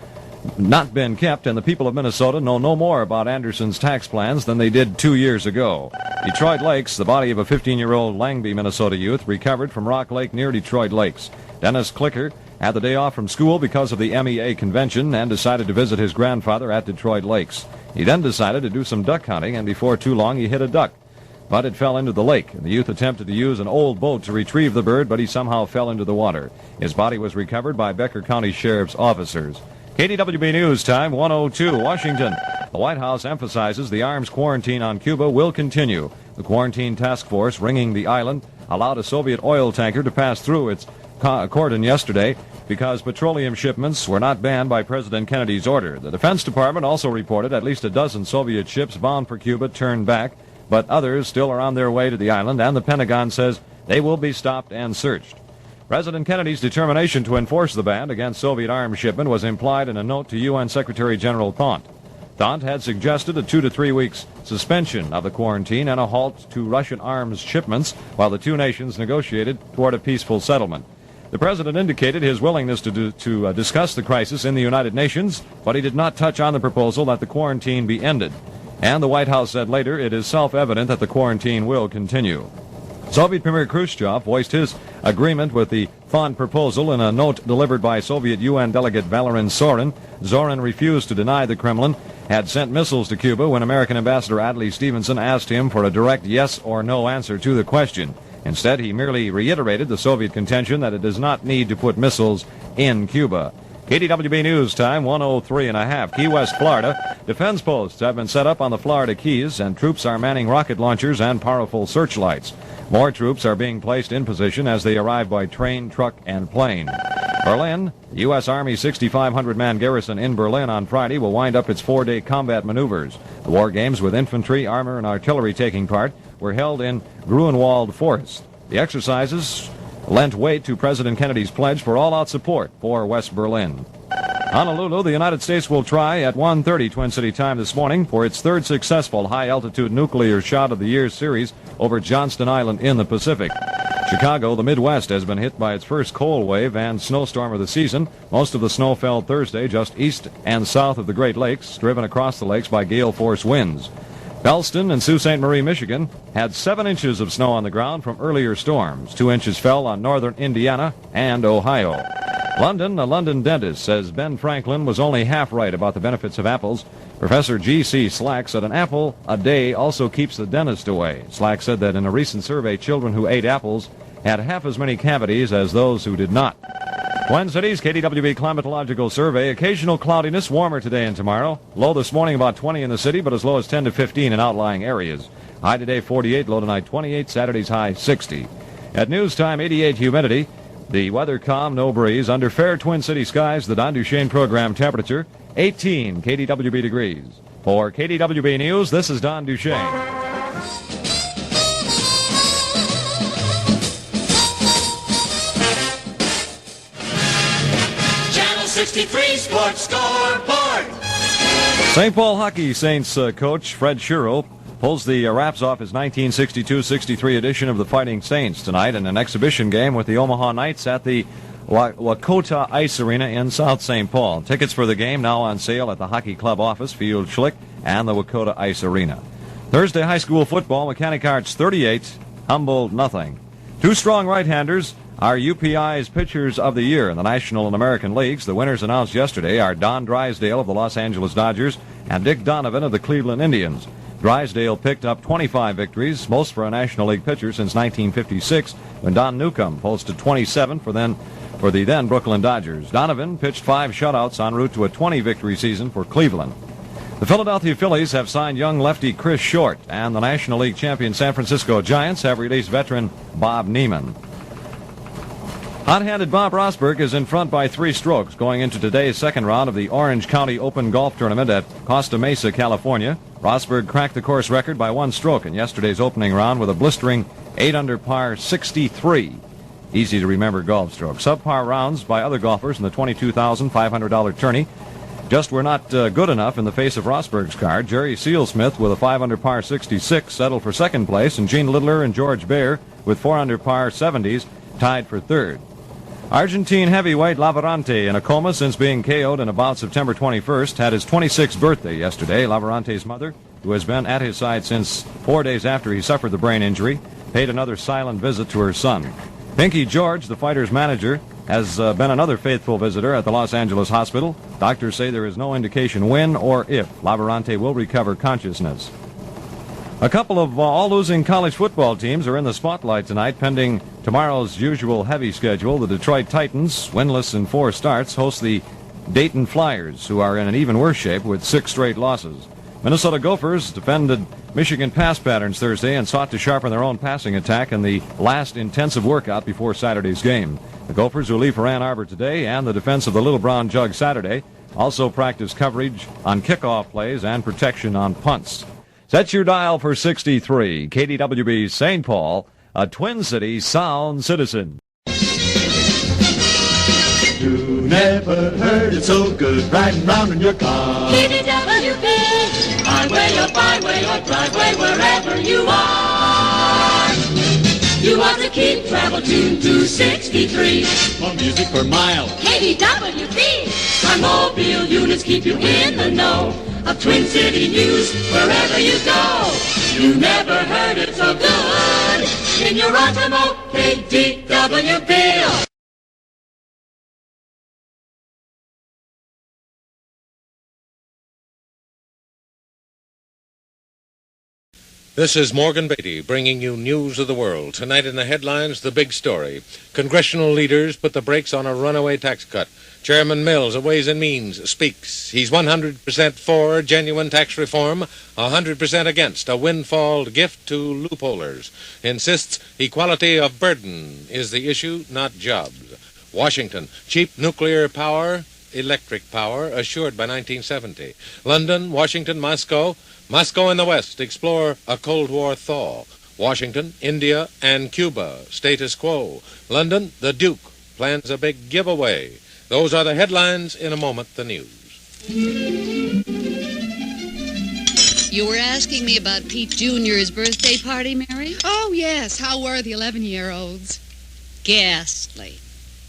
not been kept, and the people of Minnesota know no more about Anderson's tax plans than they did 2 years ago. Detroit Lakes, the body of a 15-year-old Langby, Minnesota youth, recovered from Rock Lake near Detroit Lakes. Dennis Clicker had the day off from school because of the MEA convention and decided to visit his grandfather at Detroit Lakes. He then decided to do some duck hunting, and before too long he hit a duck. But it fell into the lake, and the youth attempted to use an old boat to retrieve the bird, but he somehow fell into the water. His body was recovered by Becker County Sheriff's officers. KDWB News Time, 1:02, Washington. The White House emphasizes the arms quarantine on Cuba will continue. The quarantine task force ringing the island allowed a Soviet oil tanker to pass through its cordon yesterday because petroleum shipments were not banned by President Kennedy's order. The Defense Department also reported at least a dozen Soviet ships bound for Cuba turned back, but others still are on their way to the island, and the Pentagon says they will be stopped and searched. President Kennedy's determination to enforce the ban against Soviet arms shipment was implied in a note to UN Secretary General Thant. Thant had suggested a 2 to 3 weeks suspension of the quarantine and a halt to Russian arms shipments while the two nations negotiated toward a peaceful settlement. The president indicated his willingness to discuss the crisis in the United Nations, but he did not touch on the proposal that the quarantine be ended. And the White House said later it is self-evident that the quarantine will continue. Soviet Premier Khrushchev voiced his agreement with the Thon proposal in a note delivered by Soviet UN delegate Valerin Zorin. Zorin refused to deny the Kremlin had sent missiles to Cuba when American Ambassador Adlai Stevenson asked him for a direct yes or no answer to the question. Instead, he merely reiterated the Soviet contention that it does not need to put missiles in Cuba. KDWB News Time, 103.5. Key West, Florida. Defense posts have been set up on the Florida Keys, and troops are manning rocket launchers and powerful searchlights. More troops are being placed in position as they arrive by train, truck, and plane. Berlin, the U.S. Army 6,500-man garrison in Berlin on Friday will wind up its 4-day combat maneuvers. The war games, with infantry, armor, and artillery taking part, were held in Grunwald Forest. The exercises lent weight to President Kennedy's pledge for all-out support for West Berlin. Honolulu, the United States will try at 1:30 Twin City time this morning for its third successful high-altitude nuclear shot of the year series over Johnston Island in the Pacific. Chicago, the Midwest, has been hit by its first cold wave and snowstorm of the season. Most of the snow fell Thursday just east and south of the Great Lakes, driven across the lakes by gale-force winds. Bellston and Sault Ste. Marie, Michigan, had 7 inches of snow on the ground from earlier storms. 2 inches fell on northern Indiana and Ohio. London, a London dentist, says Ben Franklin was only half right about the benefits of apples. Professor G.C. Slack said an apple a day also keeps the dentist away. Slack said that in a recent survey, children who ate apples had half as many cavities as those who did not. Twin Cities, KDWB Climatological Survey. Occasional cloudiness, warmer today and tomorrow. Low this morning about 20 in the city, but as low as 10 to 15 in outlying areas. High today 48, low tonight 28, Saturday's high 60. At news time, 88 humidity. The weather calm, no breeze. Under fair Twin City skies, the Don Duchesne program temperature 18 KDWB degrees. For KDWB News, this is Don Duchesne. Channel 63 Sports Scoreboard. St. Paul Hockey Saints coach Fred Shiro pulls the wraps off his 1962-63 edition of the Fighting Saints tonight in an exhibition game with the Omaha Knights at the Wakota Ice Arena in South St. Paul. Tickets for the game now on sale at the Hockey Club office, Field Schlick, and the Wakota Ice Arena. Thursday high school football, Mechanic Arts 38, Humboldt nothing. 2 strong right-handers are UPI's pitchers of the year in the National and American Leagues. The winners announced yesterday are Don Drysdale of the Los Angeles Dodgers and Dick Donovan of the Cleveland Indians. Drysdale picked up 25 victories, most for a National League pitcher since 1956, when Don Newcomb posted 27 for the then Brooklyn Dodgers. Donovan pitched 5 shutouts en route to a 20-victory season for Cleveland. The Philadelphia Phillies have signed young lefty Chris Short, and the National League champion San Francisco Giants have released veteran Bob Neiman. Hot-handed Bob Rosberg is in front by 3 strokes going into today's second round of the Orange County Open Golf Tournament at Costa Mesa, California. Rosberg cracked the course record by 1 stroke in yesterday's opening round with a blistering 8-under par 63. Easy to remember golf stroke. Subpar rounds by other golfers in the $22,500 tourney just were not good enough in the face of Rosberg's card. Jerry Sealsmith with a 5-under par 66 settled for second place, and Gene Littler and George Baer with 4-under par 70s tied for third. Argentine heavyweight Lavarante, in a coma since being KO'd in about September 21st, had his 26th birthday yesterday. Lavarante's mother, who has been at his side since 4 days after he suffered the brain injury, paid another silent visit to her son. Pinky George, the fighter's manager, has been another faithful visitor at the Los Angeles hospital. Doctors say there is no indication when or if Lavarante will recover consciousness. A couple of all-losing college football teams are in the spotlight tonight, pending tomorrow's usual heavy schedule. The Detroit Titans, winless in 4 starts, host the Dayton Flyers, who are in an even worse shape with 6 straight losses. Minnesota Gophers defended Michigan pass patterns Thursday and sought to sharpen their own passing attack in the last intensive workout before Saturday's game. The Gophers, who leave for Ann Arbor today, and the defense of the Little Brown Jug Saturday, also practice coverage on kickoff plays and protection on punts. Set your dial for 63, KDWB St. Paul, a Twin City sound citizen. You never heard it so good riding round in your car. KDWB, highway or byway or driveway, wherever you are. You want to keep travel tuned to 63. More music per mile. KDWB, our mobile units keep you in the know of Twin City news wherever you go. You never heard it so good. in your automobile, KDWB. This is Morgan Beatty bringing you news of the world. Tonight in the headlines, the big story. Congressional leaders put the brakes on a runaway tax cut. Chairman Mills of Ways and Means speaks. He's 100% for genuine tax reform, 100% against a windfall gift to loopholers. Insists equality of burden is the issue, not jobs. Washington, cheap nuclear power, electric power assured by 1970. London, Washington, Moscow in the West explore a Cold War thaw. Washington, India, and Cuba, status quo. London, the Duke plans a big giveaway. Those are the headlines. In a moment, the news. You were asking me about Pete Jr.'s birthday party, Mary? Oh, yes. How were the 11-year-olds? Ghastly.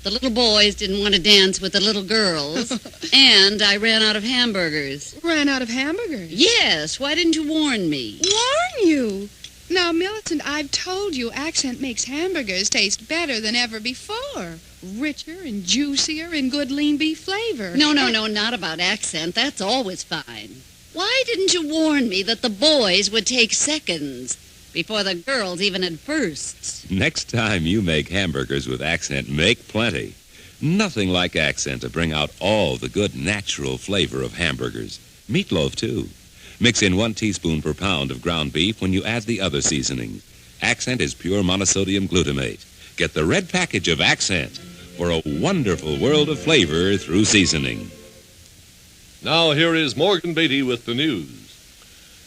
The little boys didn't want to dance with the little girls, and I ran out of hamburgers. Ran out of hamburgers? Yes. Why didn't you warn me? Warn you? Now, Millicent, I've told you Accent makes hamburgers taste better than ever before. Richer and juicier and good lean beef flavor. No, not about Accent. That's always fine. Why didn't you warn me that the boys would take seconds before the girls even had firsts? Next time you make hamburgers with Accent, make plenty. Nothing like Accent to bring out all the good natural flavor of hamburgers. Meatloaf, too. Mix in 1 teaspoon per pound of ground beef when you add the other seasonings. Accent is pure monosodium glutamate. Get the red package of Accent for a wonderful world of flavor through seasoning. Now here is Morgan Beatty with the news.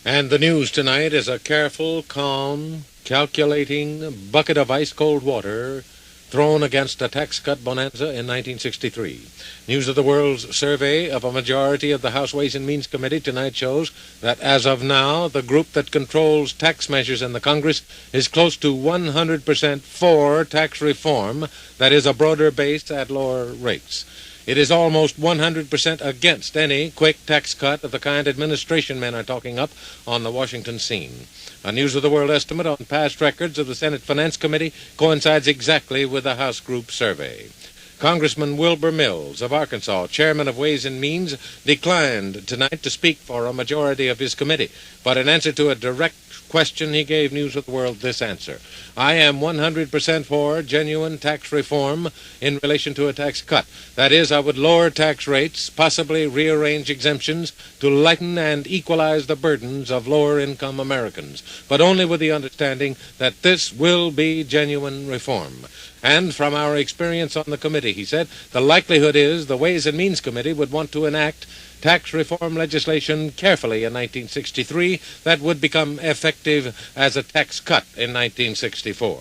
And the news tonight is a careful, calm, calculating bucket of ice-cold water thrown against a tax cut bonanza in 1963. News of the World's survey of a majority of the House Ways and Means Committee tonight shows that as of now, the group that controls tax measures in the Congress is close to 100% for tax reform, that is, a broader base at lower rates. It is almost 100% against any quick tax cut of the kind administration men are talking up on the Washington scene. A News of the World estimate on past records of the Senate Finance Committee coincides exactly with the House Group survey. Congressman Wilbur Mills of Arkansas, chairman of Ways and Means, declined tonight to speak for a majority of his committee. But in answer to a direct question, he gave News of the World this answer. I am 100% for genuine tax reform in relation to a tax cut. That is, I would lower tax rates, possibly rearrange exemptions to lighten and equalize the burdens of lower-income Americans, but only with the understanding that this will be genuine reform. And from our experience on the committee, he said, the likelihood is the Ways and Means Committee would want to enact tax reform legislation carefully in 1963 that would become effective as a tax cut in 1964.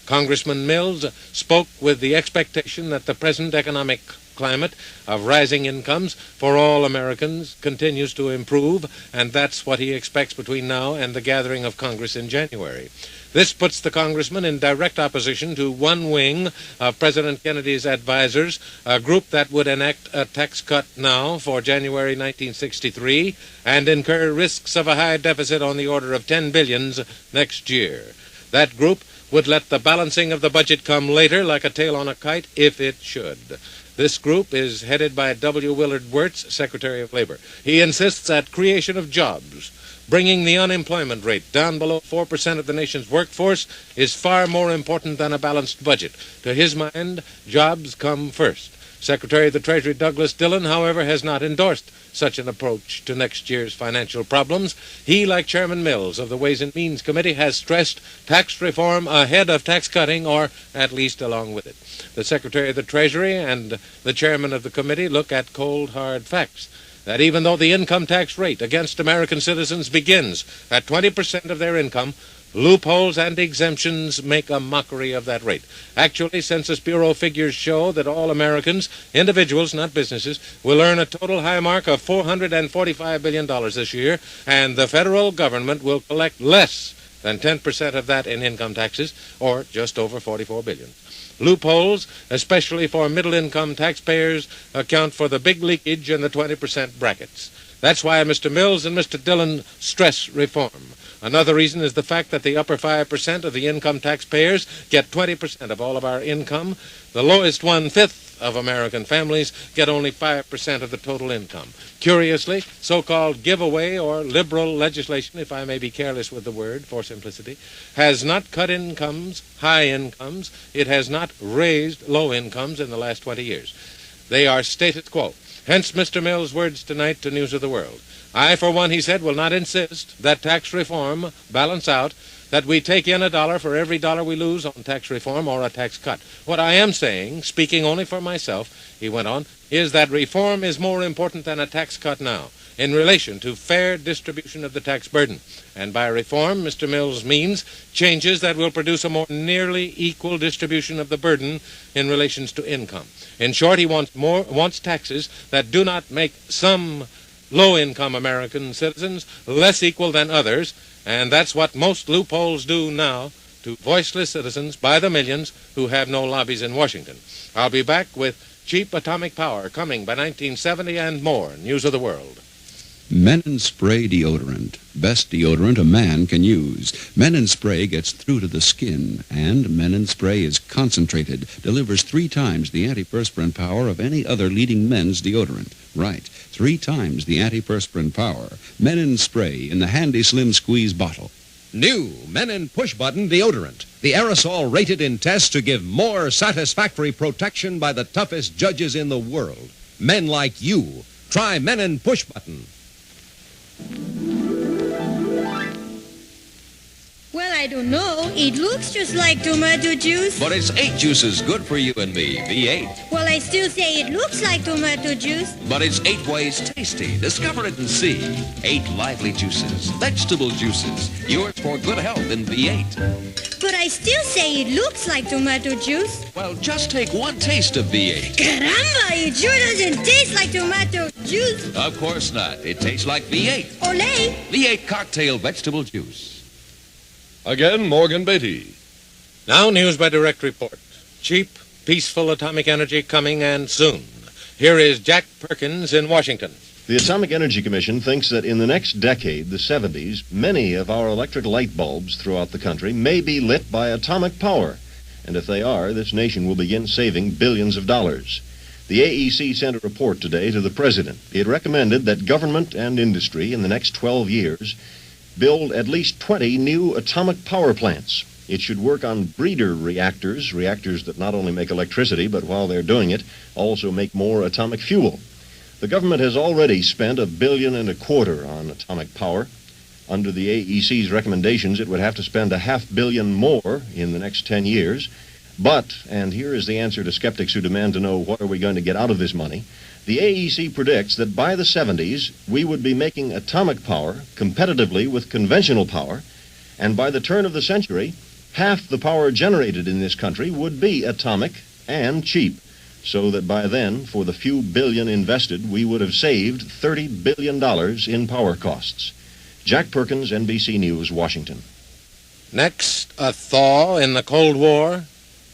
Congressman Mills spoke with the expectation that the present economic climate of rising incomes for all Americans continues to improve, and that's what he expects between now and the gathering of Congress in January. This puts the congressman in direct opposition to one wing of President Kennedy's advisors, a group that would enact a tax cut now for January 1963 and incur risks of a high deficit on the order of $10 billion next year. That group would let the balancing of the budget come later like a tail on a kite if it should. This group is headed by W. Willard Wirtz, Secretary of Labor. He insists at creation of jobs. Bringing the unemployment rate down below 4% of the nation's workforce is far more important than a balanced budget. To his mind, jobs come first. Secretary of the Treasury Douglas Dillon, however, has not endorsed such an approach to next year's financial problems. He, like Chairman Mills of the Ways and Means Committee, has stressed tax reform ahead of tax cutting, or at least along with it. The Secretary of the Treasury and the Chairman of the Committee look at cold, hard facts. That even though the income tax rate against American citizens begins at 20% of their income, loopholes and exemptions make a mockery of that rate. Actually, Census Bureau figures show that all Americans, individuals, not businesses, will earn a total high mark of $445 billion this year, and the federal government will collect less than 10% of that in income taxes, or just over $44 billion. Loopholes, especially for middle-income taxpayers, account for the big leakage in the 20% brackets. That's why Mr. Mills and Mr. Dillon stress reform. Another reason is the fact that the upper 5% of the income taxpayers get 20% of all of our income. The lowest 1/5 of American families get only 5% of the total income. Curiously, so-called giveaway or liberal legislation, if I may be careless with the word for simplicity, has not cut incomes, high incomes. It has not raised low incomes in the last 20 years. They are status quo. Hence Mr. Mills' words tonight to News of the World. I, for one, he said, will not insist that tax reform balance out, that we take in $1 for every dollar we lose on tax reform or a tax cut. What I am saying, speaking only for myself, he went on, is that reform is more important than a tax cut now in relation to fair distribution of the tax burden. And by reform, Mr. Mills means changes that will produce a more nearly equal distribution of the burden in relations to income. In short, he wants taxes that do not make some low-income American citizens less equal than others, and that's what most loopholes do now to voiceless citizens by the millions who have no lobbies in Washington. I'll be back with cheap atomic power coming by 1970 and more. News of the World. Minn Spray deodorant. Best deodorant a man can use. Minn Spray gets through to the skin, and Minn Spray is concentrated, delivers 3 times the antiperspirant power of any other leading men's deodorant. Right, 3 times the antiperspirant power. Minn Spray in the handy slim squeeze bottle. New Minn Push Button deodorant. The aerosol rated in tests to give more satisfactory protection by the toughest judges in the world. Men like you. Try Minn Push Button. Well, I don't know. It looks just like tomato juice. But it's 8 juices good for you and me, V8. Well, I still say it looks like tomato juice. But it's 8 ways tasty. Discover it and see. 8 lively juices, vegetable juices, yours for good health in V8. But I still say it looks like tomato juice. Well, just take 1 taste of V8. Caramba, it sure doesn't taste like tomato juice. Of course not. It tastes like V8. Olé. V8 cocktail vegetable juice. Again, Morgan Beatty. Now news by direct report. Cheap, peaceful atomic energy coming and soon. Here is Jack Perkins in Washington. The Atomic Energy Commission thinks that in the next decade, the 70s, many of our electric light bulbs throughout the country may be lit by atomic power. And if they are, this nation will begin saving billions of dollars. The AEC sent a report today to the President. It recommended that government and industry in the next 12 years build at least 20 new atomic power plants. It should work on breeder reactors that not only make electricity, but while they're doing it, also make more atomic fuel. The government has already spent $1.25 billion on atomic power. Under the AEC's recommendations, it would have to spend $500 million more in the next 10 years. But, and here is the answer to skeptics who demand to know what are we going to get out of this money, the AEC predicts that by the 70s, we would be making atomic power competitively with conventional power, and by the turn of the century, half the power generated in this country would be atomic and cheap, so that by then, for the few billion invested, we would have saved $30 billion in power costs. Jack Perkins, NBC News, Washington. Next, a thaw in the Cold War?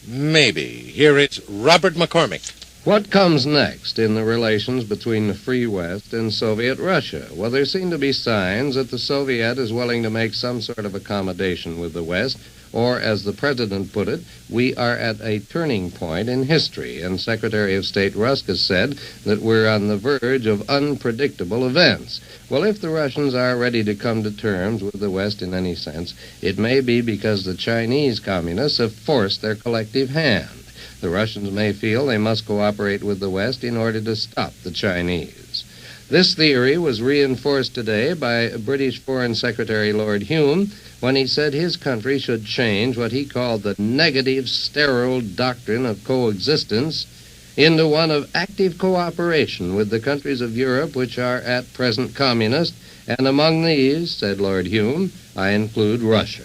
Maybe. Here is Robert McCormick. What comes next in the relations between the Free West and Soviet Russia? Well, there seem to be signs that the Soviet is willing to make some sort of accommodation with the West, or, as the President put it, we are at a turning point in history, and Secretary of State Rusk has said that we're on the verge of unpredictable events. Well, if the Russians are ready to come to terms with the West in any sense, it may be because the Chinese communists have forced their collective hand. The Russians may feel they must cooperate with the West in order to stop the Chinese. This theory was reinforced today by British Foreign Secretary Lord Hume when he said his country should change what he called the negative, sterile doctrine of coexistence into one of active cooperation with the countries of Europe which are at present communist, and among these, said Lord Hume, I include Russia.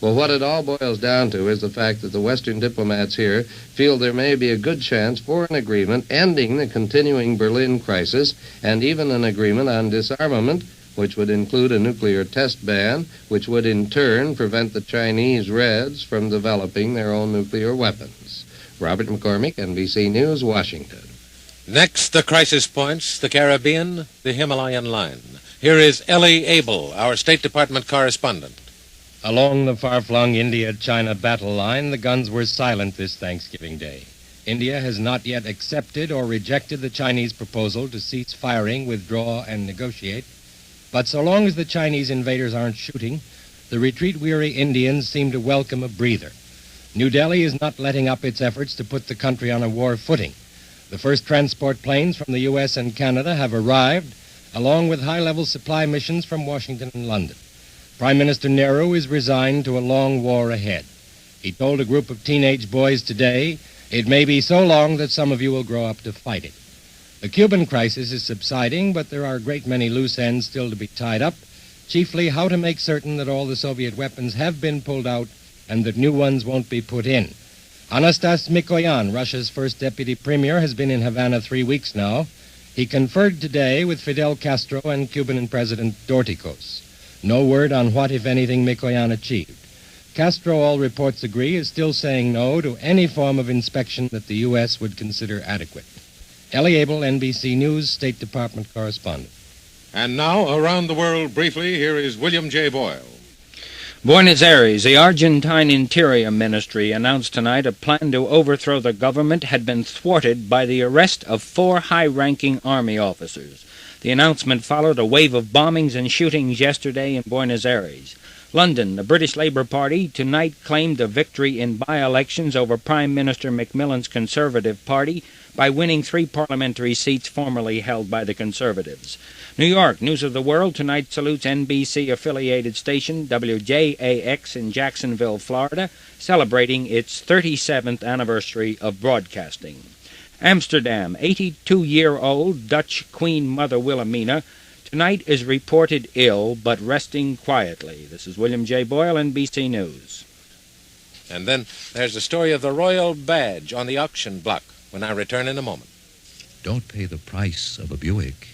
Well, what it all boils down to is the fact that the Western diplomats here feel there may be a good chance for an agreement ending the continuing Berlin crisis, and even an agreement on disarmament, which would include a nuclear test ban, which would in turn prevent the Chinese Reds from developing their own nuclear weapons. Robert McCormick, NBC News, Washington. Next, the crisis points, the Caribbean, the Himalayan line. Here is Ellie Abel, our State Department correspondent. Along the far-flung India-China battle line, the guns were silent this Thanksgiving Day. India has not yet accepted or rejected the Chinese proposal to cease firing, withdraw, and negotiate. But so long as the Chinese invaders aren't shooting, the retreat-weary Indians seem to welcome a breather. New Delhi is not letting up its efforts to put the country on a war footing. The first transport planes from the U.S. and Canada have arrived, along with high-level supply missions from Washington and London. Prime Minister Nehru is resigned to a long war ahead. He told a group of teenage boys today, "It may be so long that some of you will grow up to fight it." The Cuban crisis is subsiding, but there are a great many loose ends still to be tied up, chiefly how to make certain that all the Soviet weapons have been pulled out and that new ones won't be put in. Anastas Mikoyan, Russia's first deputy premier, has been in Havana 3 weeks now. He conferred today with Fidel Castro and Cuban President Dorticos. No word on what, if anything, Mikoyan achieved. Castro, all reports agree, is still saying no to any form of inspection that the U.S. would consider adequate. Ellie Abel, NBC News, State Department correspondent. And now, around the world briefly, here is William J. Boyle. Buenos Aires, the Argentine Interior Ministry announced tonight a plan to overthrow the government had been thwarted by the arrest of 4 high-ranking army officers. The announcement followed a wave of bombings and shootings yesterday in Buenos Aires. London, the British Labour Party, tonight claimed a victory in by-elections over Prime Minister Macmillan's Conservative Party by winning 3 parliamentary seats formerly held by the Conservatives. New York, News of the World tonight salutes NBC-affiliated station WJAX in Jacksonville, Florida, celebrating its 37th anniversary of broadcasting. Amsterdam, 82-year-old Dutch Queen Mother Wilhelmina tonight is reported ill but resting quietly. This is William J. Boyle, NBC News. And then there's the story of the Royal Badge on the auction block when I return in a moment. Don't pay the price of a Buick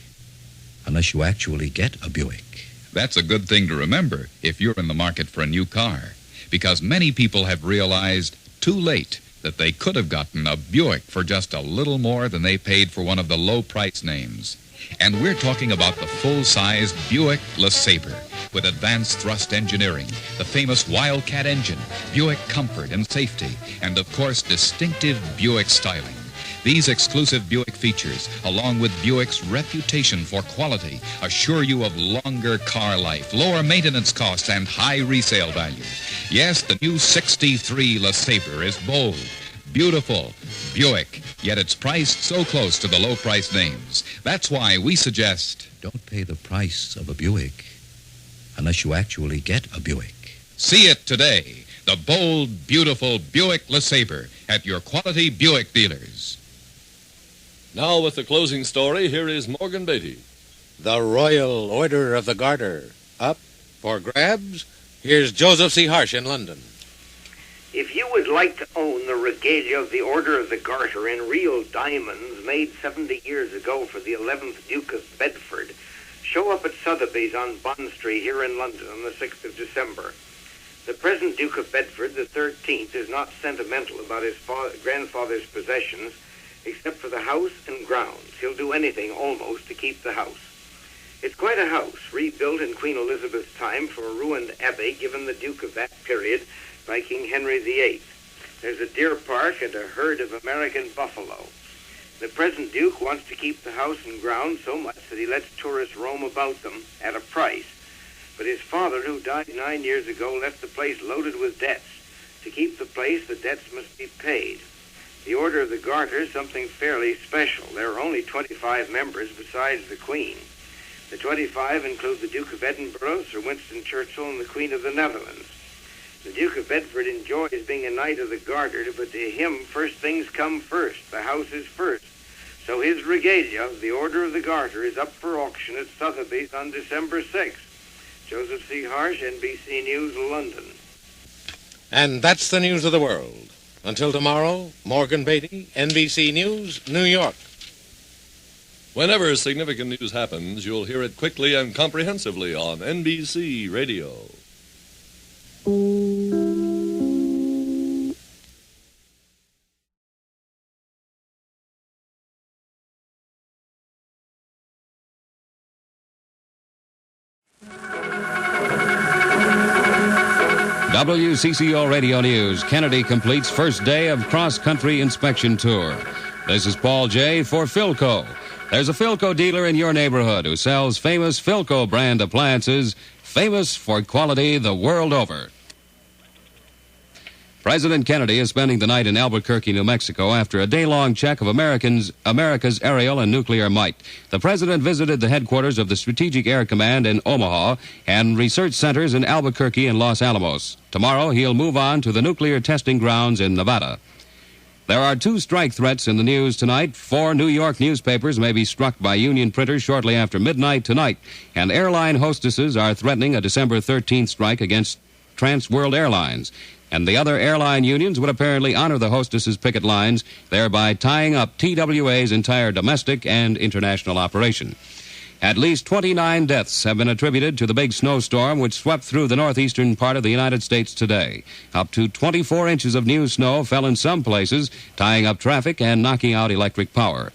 unless you actually get a Buick. That's a good thing to remember if you're in the market for a new car, because many people have realized too late that they could have gotten a Buick for just a little more than they paid for one of the low-price names. And we're talking about the full-sized Buick LeSabre with advanced thrust engineering, the famous Wildcat engine, Buick comfort and safety, and, of course, distinctive Buick styling. These exclusive Buick features, along with Buick's reputation for quality, assure you of longer car life, lower maintenance costs, and high resale value. Yes, the new 63 LeSabre is bold, beautiful, Buick, yet it's priced so close to the low-price names. That's why we suggest... Don't pay the price of a Buick unless you actually get a Buick. See it today, the bold, beautiful Buick LeSabre at your quality Buick dealers. Now with the closing story, here is Morgan Beatty. The Royal Order of the Garter, up for grabs? Here's Joseph C. Harsh in London. If you would like to own the regalia of the Order of the Garter in real diamonds made 70 years ago for the 11th Duke of Bedford, show up at Sotheby's on Bond Street here in London on the 6th of December. The present Duke of Bedford, the 13th, is not sentimental about his grandfather's possessions, except for the house and grounds. He'll do anything, almost, to keep the house. It's quite a house, rebuilt in Queen Elizabeth's time for a ruined abbey given the Duke of that period by King Henry VIII. There's a deer park and a herd of American buffalo. The present Duke wants to keep the house and grounds so much that he lets tourists roam about them at a price. But his father, who died 9 years ago, left the place loaded with debts. To keep the place, the debts must be paid. The Order of the Garter is something fairly special. There are only 25 members besides the Queen. The 25 include the Duke of Edinburgh, Sir Winston Churchill, and the Queen of the Netherlands. The Duke of Bedford enjoys being a Knight of the Garter, but to him, first things come first. The house is first. So his regalia, the Order of the Garter, is up for auction at Sotheby's on December 6th. Joseph C. Harsh, NBC News, London. And that's the news of the world. Until tomorrow, Morgan Beatty, NBC News, New York. Whenever significant news happens, you'll hear it quickly and comprehensively on NBC Radio. WCCO-Radio News. Kennedy completes first day of cross-country inspection tour. This is Paul J. for Philco. There's a Philco dealer in your neighborhood who sells famous Philco brand appliances, famous for quality the world over. President Kennedy is spending the night in Albuquerque, New Mexico, after a day-long check of America's aerial and nuclear might. The president visited the headquarters of the Strategic Air Command in Omaha and research centers in Albuquerque and Los Alamos. Tomorrow, he'll move on to the nuclear testing grounds in Nevada. There are 2 strike threats in the news tonight. 4 New York newspapers may be struck by union printers shortly after midnight tonight, and airline hostesses are threatening a December 13th strike against Trans World Airlines. And the other airline unions would apparently honor the hostesses' picket lines, thereby tying up TWA's entire domestic and international operation. At least 29 deaths have been attributed to the big snowstorm which swept through the northeastern part of the United States today. Up to 24 inches of new snow fell in some places, tying up traffic and knocking out electric power.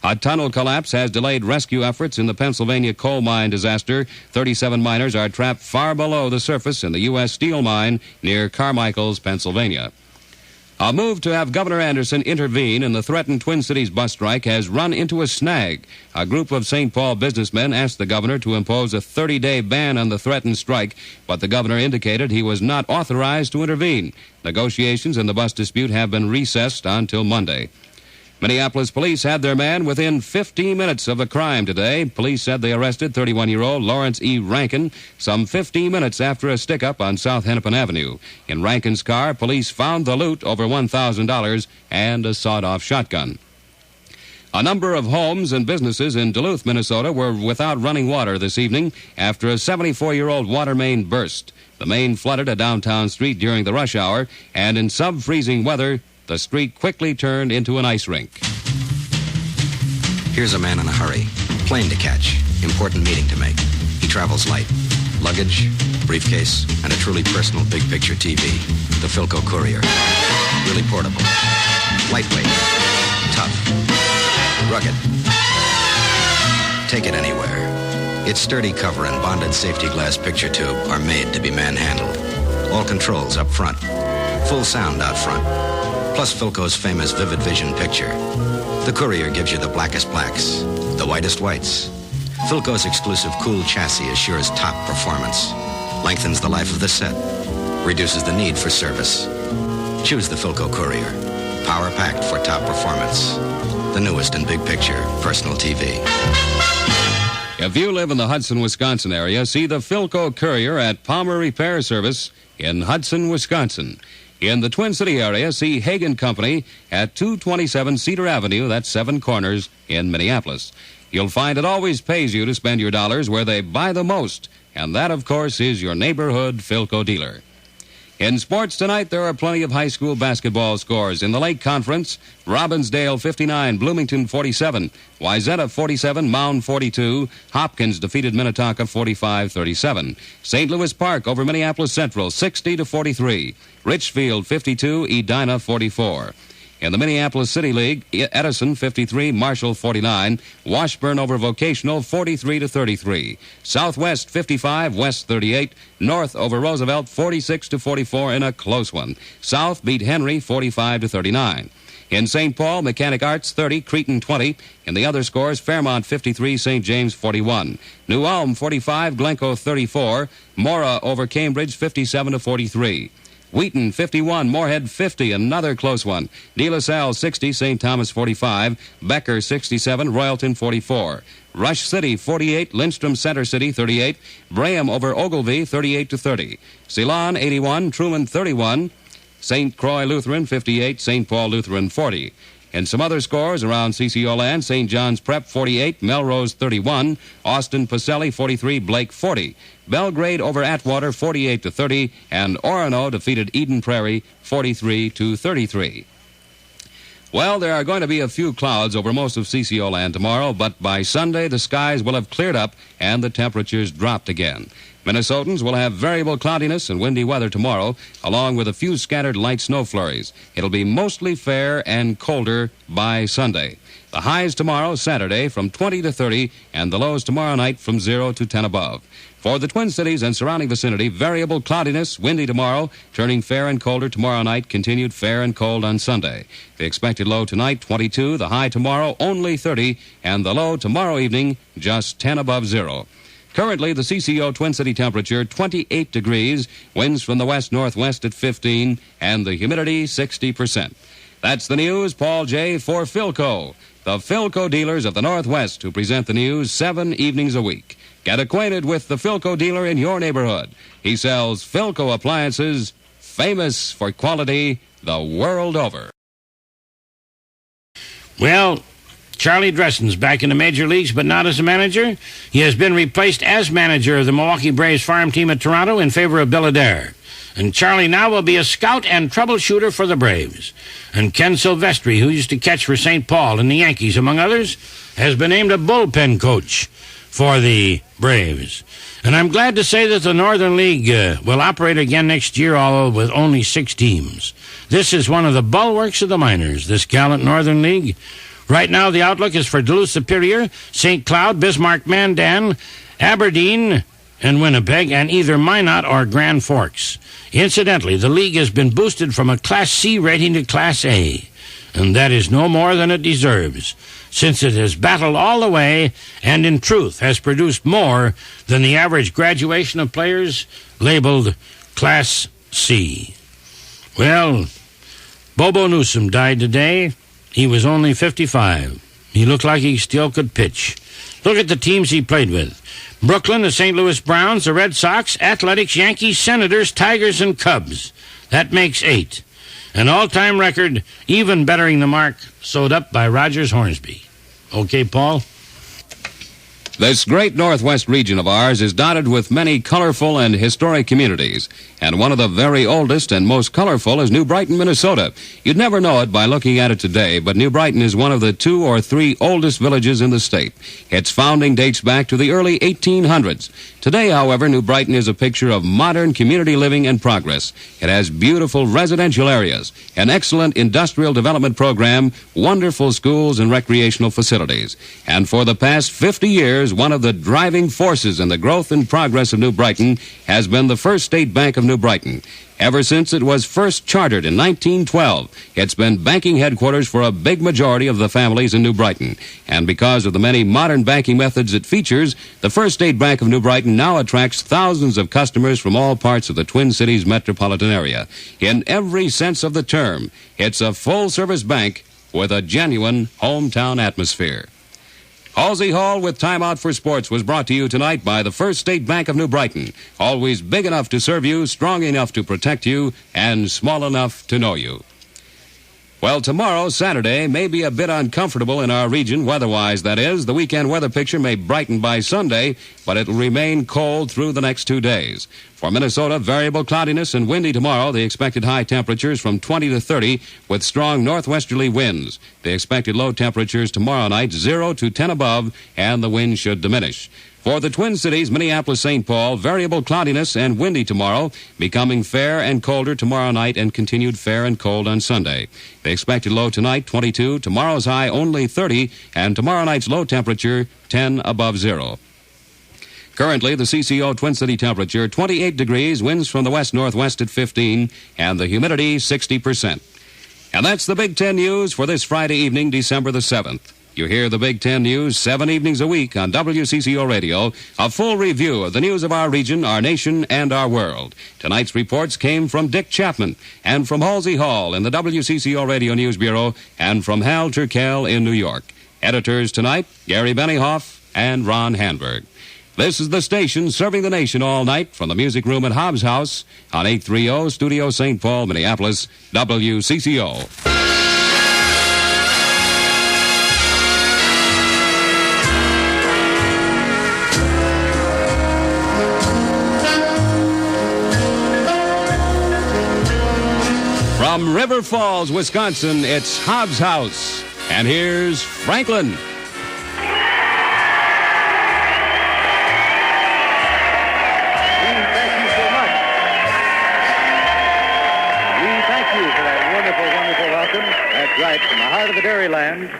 A tunnel collapse has delayed rescue efforts in the Pennsylvania coal mine disaster. 37 miners are trapped far below the surface in the U.S. steel mine near Carmichaels, Pennsylvania. A move to have Governor Anderson intervene in the threatened Twin Cities bus strike has run into a snag. A group of St. Paul businessmen asked the governor to impose a 30-day ban on the threatened strike, but the governor indicated he was not authorized to intervene. Negotiations in the bus dispute have been recessed until Monday. Minneapolis police had their man within 15 minutes of a crime today. Police said they arrested 31-year-old Lawrence E. Rankin some 15 minutes after a stick-up on South Hennepin Avenue. In Rankin's car, police found the loot, over $1,000, and a sawed-off shotgun. A number of homes and businesses in Duluth, Minnesota, were without running water this evening after a 74-year-old water main burst. The main flooded a downtown street during the rush hour, and in sub-freezing weather, the street quickly turned into an ice rink. Here's a man in a hurry. Plane to catch. Important meeting to make. He travels light. Luggage, briefcase, and a truly personal big-picture TV. The Philco Courier. Really portable. Lightweight. Tough. Rugged. Take it anywhere. Its sturdy cover and bonded safety glass picture tube are made to be man-handled. All controls up front. Full sound out front. Plus Philco's famous Vivid Vision picture. The Courier gives you the blackest blacks, the whitest whites. Philco's exclusive cool chassis assures top performance, lengthens the life of the set, reduces the need for service. Choose the Philco Courier, power-packed for top performance. The newest in big picture personal TV. If you live in the Hudson, Wisconsin area, see the Philco Courier at Palmer Repair Service in Hudson, Wisconsin. In the Twin City area, see Hagen Company at 227 Cedar Avenue, that's 7 Corners, in Minneapolis. You'll find it always pays you to spend your dollars where they buy the most, and that, of course, is your neighborhood Philco dealer. In sports tonight, there are plenty of high school basketball scores. In the Lake Conference, Robbinsdale 59, Bloomington 47, Wayzata 47, Mound 42, Hopkins defeated Minnetonka 45-37. St. Louis Park over Minneapolis Central 60-43, Richfield 52, Edina 44. In the Minneapolis City League, Edison 53, Marshall 49, Washburn over Vocational 43-33, Southwest 55, West 38, North over Roosevelt 46-44 in a close one. South beat Henry 45-39. In St. Paul, Mechanic Arts 30, Cretin 20. In the other scores, Fairmont 53, St. James 41. New Ulm 45, Glencoe 34, Mora over Cambridge 57-43. Wheaton 51, Moorhead 50, another close one. De La Salle 60, St. Thomas 45, Becker 67, Royalton 44. Rush City 48, Lindstrom Center City 38, Braham over Ogilvie 38-30. Ceylon 81, Truman 31, St. Croix Lutheran 58, St. Paul Lutheran 40. In some other scores around CCO land, St. John's Prep 48, Melrose 31, Austin Pacelli 43, Blake 40. Belgrade over Atwater 48-30, and Orono defeated Eden Prairie 43-33. Well, there are going to be a few clouds over most of CCO land tomorrow, but by Sunday the skies will have cleared up and the temperatures dropped again. Minnesotans will have variable cloudiness and windy weather tomorrow, along with a few scattered light snow flurries. It'll be mostly fair and colder by Sunday. The highs tomorrow, Saturday, from 20 to 30, and the lows tomorrow night from 0 to 10 above. For the Twin Cities and surrounding vicinity, variable cloudiness, windy tomorrow, turning fair and colder tomorrow night, continued fair and cold on Sunday. The expected low tonight, 22, the high tomorrow, only 30, and the low tomorrow evening, just 10 above 0. Currently, the CCO Twin City temperature, 28 degrees, winds from the west-northwest at 15, and the humidity, 60%. That's the news. Paul J. for Philco, the Philco dealers of the Northwest who present the news 7 evenings a week. Get acquainted with the Philco dealer in your neighborhood. He sells Philco appliances, famous for quality the world over. Well, Charlie Dressen's back in the major leagues, but not as a manager. He has been replaced as manager of the Milwaukee Braves farm team at Toronto in favor of Bill Adair. And Charlie now will be a scout and troubleshooter for the Braves. And Ken Silvestri, who used to catch for St. Paul and the Yankees, among others, has been named a bullpen coach for the Braves. And I'm glad to say that the Northern League will operate again next year, although with only 6 teams. This is one of the bulwarks of the minors, this gallant Northern League. Right now, the outlook is for Duluth Superior, St. Cloud, Bismarck, Mandan, Aberdeen, and Winnipeg, and either Minot or Grand Forks. Incidentally, the league has been boosted from a Class C rating to Class A, and that is no more than it deserves, since it has battled all the way and, in truth, has produced more than the average graduation of players labeled Class C. Well, Bobo Newsom died today. He was only 55. He looked like he still could pitch. Look at the teams he played with. Brooklyn, the St. Louis Browns, the Red Sox, Athletics, Yankees, Senators, Tigers, and Cubs. That makes 8. An all-time record, even bettering the mark, sewed up by Rogers Hornsby. Okay, Paul? This great Northwest region of ours is dotted with many colorful and historic communities, and one of the very oldest and most colorful is New Brighton, Minnesota. You'd never know it by looking at it today, but New Brighton is one of the 2 or 3 oldest villages in the state. Its founding dates back to the early 1800s. Today, however, New Brighton is a picture of modern community living and progress. It has beautiful residential areas, an excellent industrial development program, wonderful schools and recreational facilities. And for the past 50 years, one of the driving forces in the growth and progress of New Brighton has been the First State Bank of New Brighton. Ever since it was first chartered in 1912, it's been banking headquarters for a big majority of the families in New Brighton. And because of the many modern banking methods it features, the First State Bank of New Brighton now attracts thousands of customers from all parts of the Twin Cities metropolitan area. In every sense of the term, it's a full-service bank with a genuine hometown atmosphere. Halsey Hall with Time Out for Sports was brought to you tonight by the First State Bank of New Brighton. Always big enough to serve you, strong enough to protect you, and small enough to know you. Well, tomorrow, Saturday, may be a bit uncomfortable in our region, weather-wise, that is. The weekend weather picture may brighten by Sunday, but it'll remain cold through the next 2 days. For Minnesota, variable cloudiness and windy tomorrow. The expected high temperatures from 20 to 30 with strong northwesterly winds. The expected low temperatures tomorrow night, 0 to 10 above, and the wind should diminish. For the Twin Cities, Minneapolis-St. Paul, variable cloudiness and windy tomorrow, becoming fair and colder tomorrow night and continued fair and cold on Sunday. The expected low tonight, 22, tomorrow's high only 30, and tomorrow night's low temperature, 10 above 0. Currently, the CCO Twin City temperature, 28 degrees, winds from the west-northwest at 15, and the humidity, 60%. And that's the Big Ten News for this Friday evening, December the 7th. You hear the Big Ten News 7 evenings a week on WCCO-Radio, a full review of the news of our region, our nation, and our world. Tonight's reports came from Dick Chapman and from Halsey Hall in the WCCO-Radio News Bureau and from Hal Turkel in New York. Editors tonight, Gary Benioff and Ron Hanberg. This is the station serving the nation all night from the music room at Hobbs House on 830 Studio St. Paul, Minneapolis, WCCO. From River Falls, Wisconsin, it's Hobbs House. And here's Franklin. tonight from the heart of the Dairyland,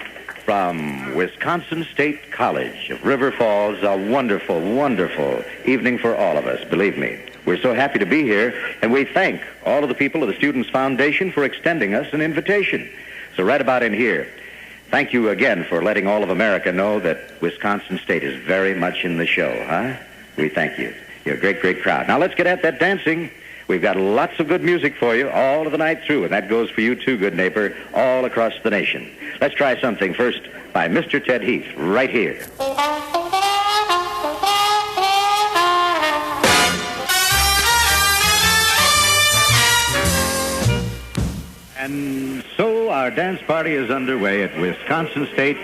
from Wisconsin State College of River Falls, a wonderful, wonderful evening for all of us, believe me. We're so happy to be here, and we thank all of the people of the Students' Foundation for extending us an invitation. So right about in here, thank you again for letting all of America know that Wisconsin State is very much in the show, huh? We thank you. You're a great, great crowd. Now let's get at that dancing. We've got lots of good music for you all of the night through, and that goes for you too, good neighbor, all across the nation. Let's try something first by Mr. Ted Heath, right here. And so our dance party is underway at Wisconsin State,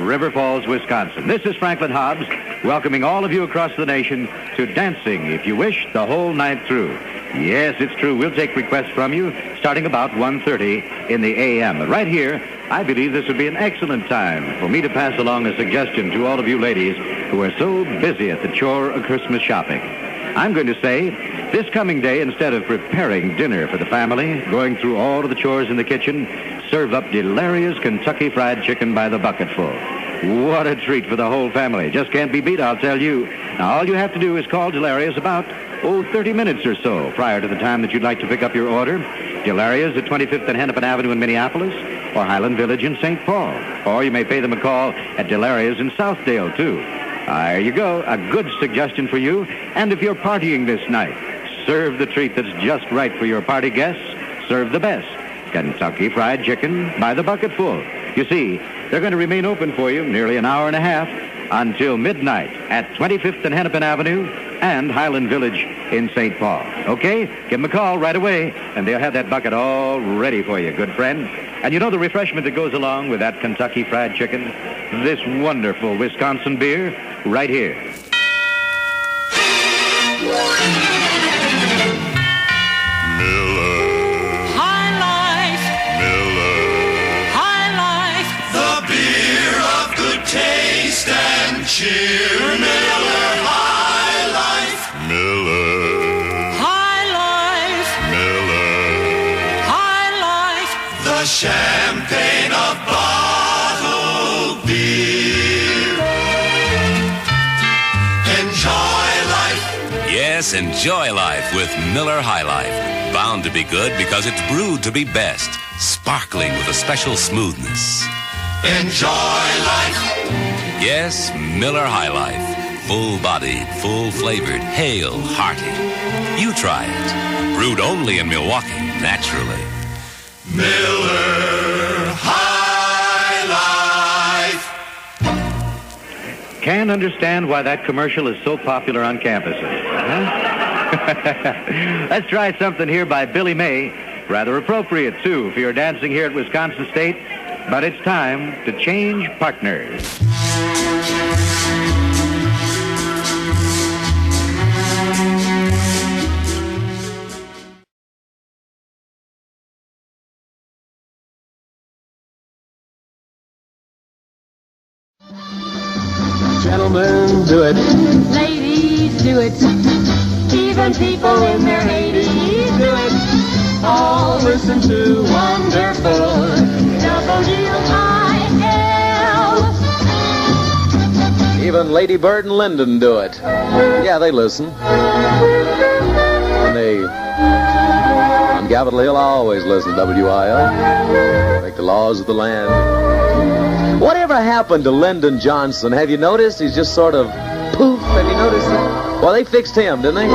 River Falls, Wisconsin. This is Franklin Hobbs, welcoming all of you across the nation to dancing, if you wish, the whole night through. Yes, it's true. We'll take requests from you starting about 1:30 in the a.m. But right here, I believe this would be an excellent time for me to pass along a suggestion to all of you ladies who are so busy at the chore of Christmas shopping. I'm going to say, this coming day, instead of preparing dinner for the family, going through all of the chores in the kitchen, serve up delirious Kentucky Fried Chicken by the bucketful. What a treat for the whole family. Just can't be beat, I'll tell you. Now, all you have to do is call Delarious about, 30 minutes or so prior to the time that you'd like to pick up your order. Delarious at 25th and Hennepin Avenue in Minneapolis, or Highland Village in St. Paul. Or you may pay them a call at Delarious in Southdale, too. There you go, a good suggestion for you. And if you're partying this night, serve the treat that's just right for your party guests. Serve the best. Kentucky Fried Chicken by the bucketful. You see, they're going to remain open for you nearly an hour and a half until midnight at 25th and Hennepin Avenue and Highland Village in St. Paul. Okay? Give them a call right away, and they'll have that bucket all ready for you, good friend. And you know the refreshment that goes along with that Kentucky Fried Chicken? This wonderful Wisconsin beer right here. Taste and cheer. Miller High Life. Miller High Life. Miller High Life. The champagne of bottled beer. Enjoy life. Yes, enjoy life with Miller High Life. Bound to be good because it's brewed to be best. Sparkling with a special smoothness. Enjoy life. Yes, Miller High Life. Full-bodied, full-flavored, hale, hearty. You try it. Brewed only in Milwaukee, naturally. Miller High Life. Can't understand why that commercial is so popular on campuses. Huh? Let's try something here by Billy May. Rather appropriate, too, if you're dancing here at Wisconsin State. But it's time to change partners. Gentlemen, do it. Ladies, do it. Even people in their 80s do it. All listen to Wonderful WIL. Even Lady Bird and Lyndon do it. Yeah, they listen. And they... On Capitol Hill, I always listen to WIL. Make the laws of the land. Whatever happened to Lyndon Johnson? Have you noticed? He's just sort of poof. Have you noticed that? Well, they fixed him, didn't they?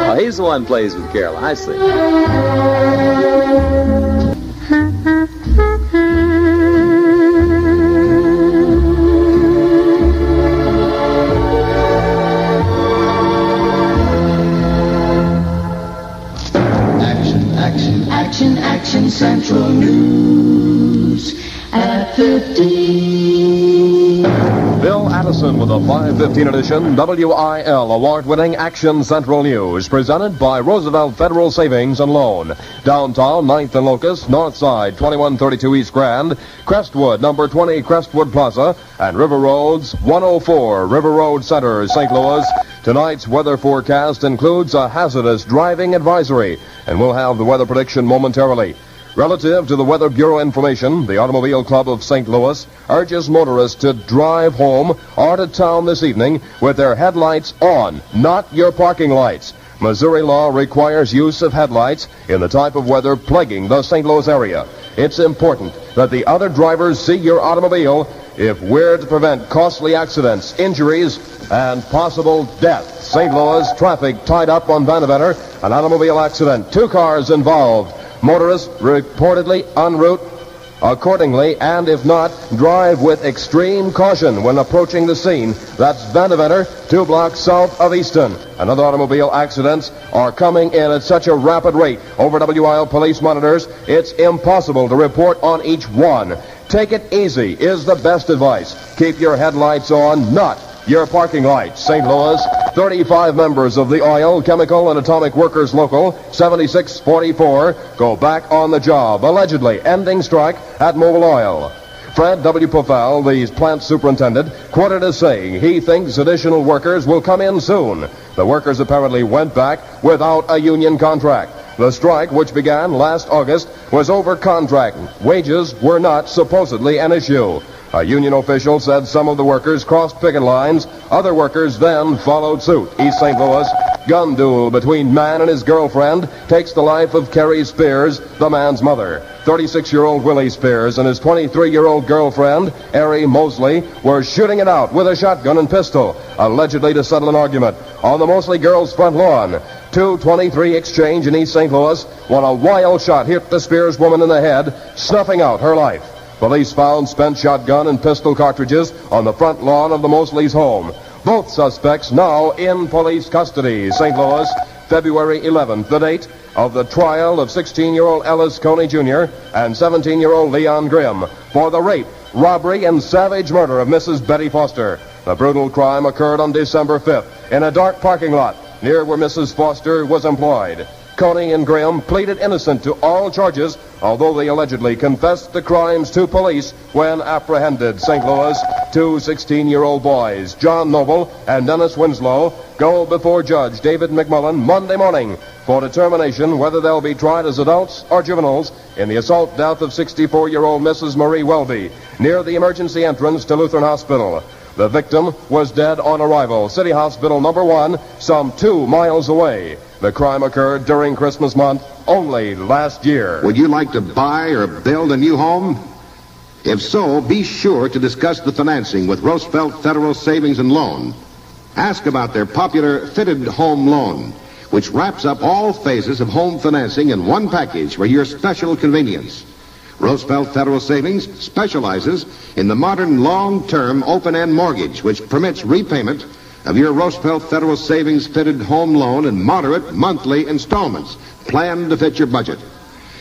Oh, he's the one who plays with Carol. I see. Action Central News at 15. Bill, at a Addison with a 5:15 edition WIL award-winning Action Central News, presented by Roosevelt Federal Savings and Loan. Downtown, 9th and Locust, North Side, 2132 East Grand, Crestwood, number 20 Crestwood Plaza, and River Roads, 104 River Road Center, St. Louis. Tonight's weather forecast includes a hazardous driving advisory, and we'll have the weather prediction momentarily. Relative to the Weather Bureau information, the Automobile Club of St. Louis urges motorists to drive home or to town this evening with their headlights on, not your parking lights. Missouri law requires use of headlights in the type of weather plaguing the St. Louis area. It's important that the other drivers see your automobile if we're to prevent costly accidents, injuries, and possible death. St. Louis traffic tied up on Vandevetter, an automobile accident, 2 cars involved. Motorists reportedly en route accordingly, and if not, drive with extreme caution when approaching the scene. That's Vandevetter, 2 blocks south of Easton. Another automobile accidents are coming in at such a rapid rate over WIL police monitors, it's impossible to report on each one. Take it easy is the best advice. Keep your headlights on, not your parking lights. St. Louis, 35 members of the Oil, Chemical, and Atomic Workers Local 7644 go back on the job, allegedly ending strike at Mobil Oil. Fred W. Pofell, the plant superintendent, quoted as saying he thinks additional workers will come in soon. The workers apparently went back without a union contract. The strike, which began last August, was over contract. Wages were not supposedly an issue. A union official said some of the workers crossed picket lines. Other workers then followed suit. East St. Louis, gun duel between man and his girlfriend takes the life of Carrie Spears, the man's mother. 36-year-old Willie Spears and his 23-year-old girlfriend, Ari Mosley, were shooting it out with a shotgun and pistol, allegedly to settle an argument on the Mosley girls' front lawn. 2:23 exchange in East St. Louis when a wild shot hit the Spears woman in the head, snuffing out her life. Police found spent shotgun and pistol cartridges on the front lawn of the Mosleys' home. Both suspects now in police custody. St. Louis, February 11th, the date of the trial of 16-year-old Ellis Coney Jr. and 17-year-old Leon Grimm for the rape, robbery, and savage murder of Mrs. Betty Foster. The brutal crime occurred on December 5th in a dark parking lot near where Mrs. Foster was employed. Coney and Grimm pleaded innocent to all charges, although they allegedly confessed the crimes to police when apprehended. St. Louis, 2 16-year-old boys, John Noble and Dennis Winslow, go before Judge David McMullen Monday morning for determination whether they'll be tried as adults or juveniles in the assault death of 64-year-old Mrs. Marie Welby near the emergency entrance to Lutheran Hospital. The victim was dead on arrival. City Hospital number 1, some 2 miles away. The crime occurred during Christmas month only last year. Would you like to buy or build a new home? If so, be sure to discuss the financing with Roosevelt Federal Savings and Loan. Ask about their popular fitted home loan, which wraps up all phases of home financing in one package for your special convenience. Roosevelt Federal Savings specializes in the modern long-term open-end mortgage, which permits repayment of your Roosevelt Federal Savings fitted home loan in moderate monthly installments, planned to fit your budget.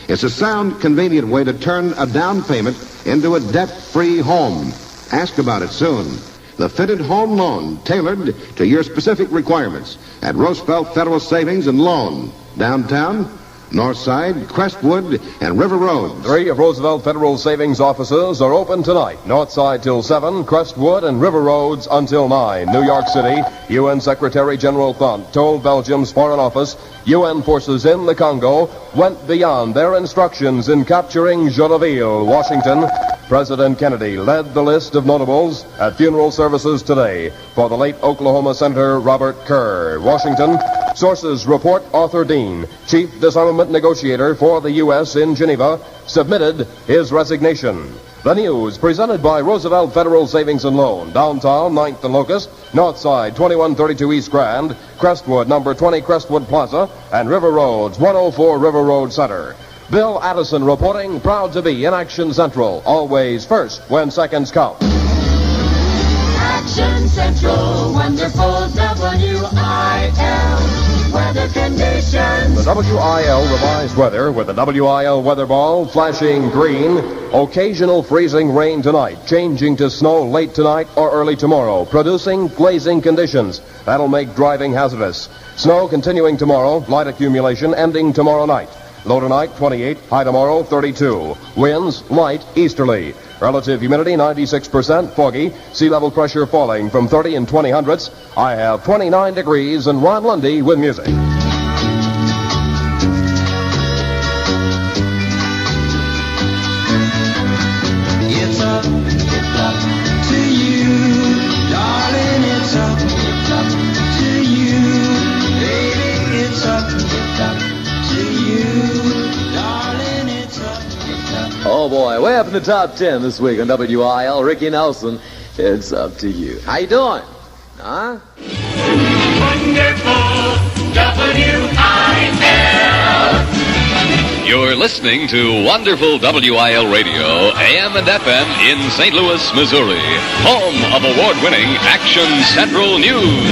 It's a sound, convenient way to turn a down payment into a debt-free home. Ask about it soon. The fitted home loan tailored to your specific requirements at Roosevelt Federal Savings and Loan, downtown, Northside, Crestwood, and River Road. 3 of Roosevelt Federal Savings offices are open tonight. Northside till 7, Crestwood and River Roads until 9. New York City, UN Secretary General Thunt told Belgium's Foreign Office UN forces in the Congo went beyond their instructions in capturing Joinville. Washington, President Kennedy led the list of notables at funeral services today for the late Oklahoma Senator Robert Kerr. Washington, sources report Arthur Dean, chief disarmament negotiator for the U.S. in Geneva, submitted his resignation. The news presented by Roosevelt Federal Savings and Loan, downtown 9th and Locust, Northside 2132 East Grand, Crestwood number 20 Crestwood Plaza, and River Roads 104 River Road Center. Bill Addison reporting, proud to be in Action Central, always first when seconds count. Action Central, wonderful WIL, weather conditions. conditions. The WIL revised weather with the WIL weather ball flashing green. Occasional freezing rain tonight, changing to snow late tonight or early tomorrow, producing glazing conditions. That'll make driving hazardous. Snow continuing tomorrow, light accumulation ending tomorrow night. Low tonight, 28, high tomorrow, 32. Winds, light, easterly. Relative humidity, 96%, foggy. Sea level pressure falling from 30 and 20 hundredths. I have 29 degrees and Ron Lundy with music. It's up to you, darling, it's up to you, baby, it's up to you, darling, it's up. Oh, boy, way up in the top 10 this week on WIL. Ricky Nelson, it's up to you. How you doing? Huh? Wonderful WIL. You're listening to wonderful WIL Radio, AM and FM in St. Louis, Missouri, home of award-winning Action Central News.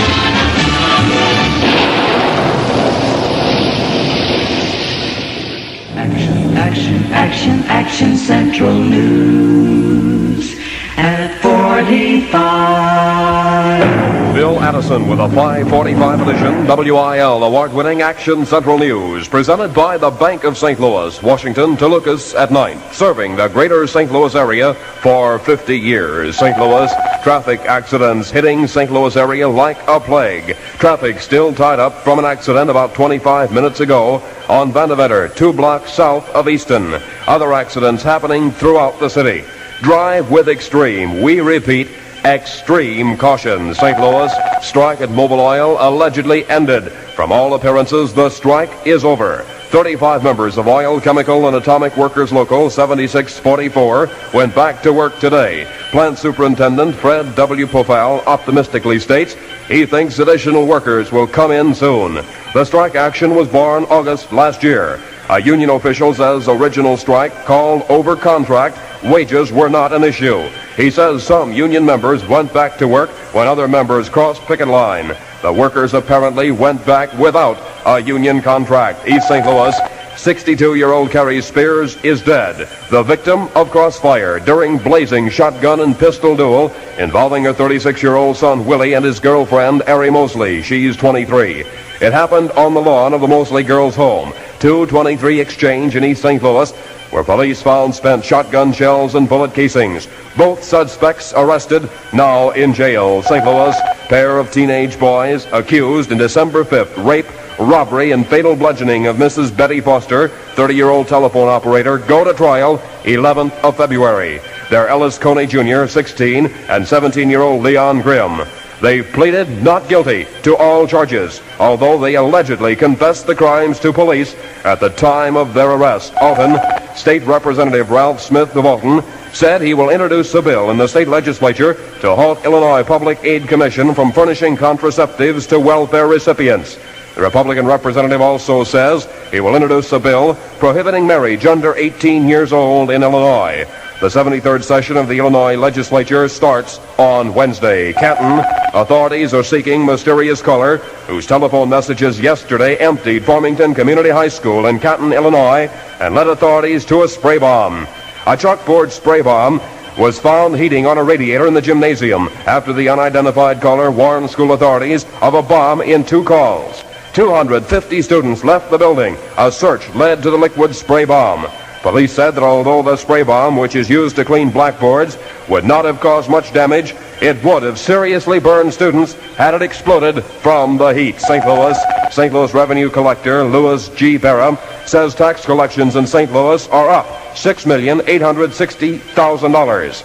Action Central News at 45. Bill Addison with a 5:45 edition WIL award-winning Action Central News, presented by the Bank of St. Louis, Washington to Lucas at 9, serving the greater St. Louis area for 50 years. St. Louis, traffic accidents hitting St. Louis area like a plague. Traffic still tied up from an accident about 25 minutes ago on Vandeventer, 2 blocks south of Easton. Other accidents happening throughout the city. Drive with extreme, we repeat, extreme caution. St. Louis, strike at Mobil Oil allegedly ended. From all appearances, the strike is over. 35 members of Oil, Chemical, and Atomic Workers Local 7644 went back to work today. Plant Superintendent Fred W. Pofal optimistically states he thinks additional workers will come in soon. The strike action was born August last year. A union official says original strike called over contract. Wages were not an issue. He says some union members went back to work when other members crossed picket line. The workers apparently went back without a union contract. East St. Louis, 62-year-old Carrie Spears is dead. The victim of crossfire during blazing shotgun and pistol duel involving her 36-year-old son Willie and his girlfriend Ari Mosley. She's 23. It happened on the lawn of the Mosley girls' home. 223 Exchange in East St. Louis, where police found spent shotgun shells and bullet casings. Both suspects arrested, now in jail. St. Louis, pair of teenage boys accused in December 5th, rape, robbery, and fatal bludgeoning of Mrs. Betty Foster, 30-year-old telephone operator, go to trial 11th of February. They're Ellis Coney Jr., 16, and 17-year-old Leon Grimm. They pleaded not guilty to all charges, although they allegedly confessed the crimes to police at the time of their arrest. Alton, State Representative Ralph Smith of Alton, said he will introduce a bill in the state legislature to halt Illinois Public Aid Commission from furnishing contraceptives to welfare recipients. The Republican representative also says he will introduce a bill prohibiting marriage under 18 years old in Illinois. The 73rd session of the Illinois legislature starts on Wednesday. Canton, authorities are seeking mysterious caller whose telephone messages yesterday emptied Farmington Community High School in Canton, Illinois, and led authorities to a spray bomb. A chalkboard spray bomb was found heating on a radiator in the gymnasium after the unidentified caller warned school authorities of a bomb in 2 calls. 250 students left the building. A search led to the liquid spray bomb. Police said that although the spray bomb, which is used to clean blackboards, would not have caused much damage, it would have seriously burned students had it exploded from the heat. St. Louis Revenue Collector Louis G. Barra says tax collections in St. Louis are up $6,860,000.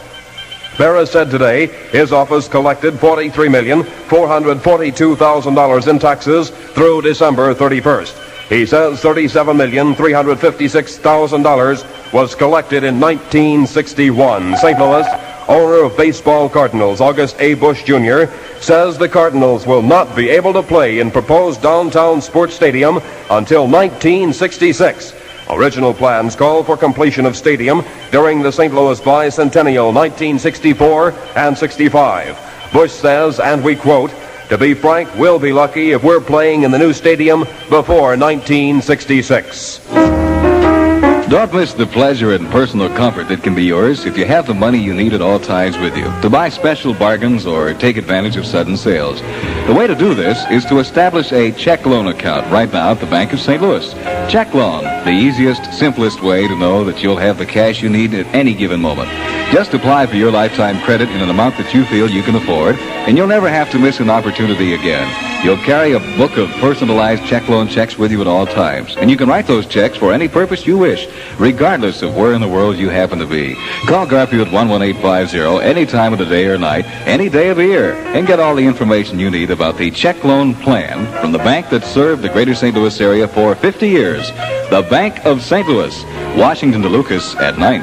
Barra said today his office collected $43,442,000 in taxes through December 31st. He says $37,356,000 was collected in 1961. St. Louis, owner of baseball Cardinals August A. Bush Jr., says the Cardinals will not be able to play in proposed downtown sports stadium until 1966. Original plans call for completion of stadium during the St. Louis bicentennial 1964 and 65. Bush says, and we quote, To be frank, we'll be lucky if we're playing in the new stadium before 1966. Don't miss the pleasure and personal comfort that can be yours if you have the money you need at all times with you to buy special bargains or take advantage of sudden sales. The way to do this is to establish a check loan account right now at the Bank of St. Louis. Check loan, the easiest, simplest way to know that you'll have the cash you need at any given moment. Just apply for your lifetime credit in an amount that you feel you can afford, and you'll never have to miss an opportunity again. You'll carry a book of personalized check loan checks with you at all times, and you can write those checks for any purpose you wish, regardless of where in the world you happen to be. Call Garfield 11850 any time of the day or night, any day of the year, and get all the information you need about the check loan plan from the bank that served the greater St. Louis area for 50 years. The Bank of St. Louis, Washington to Lucas at 9.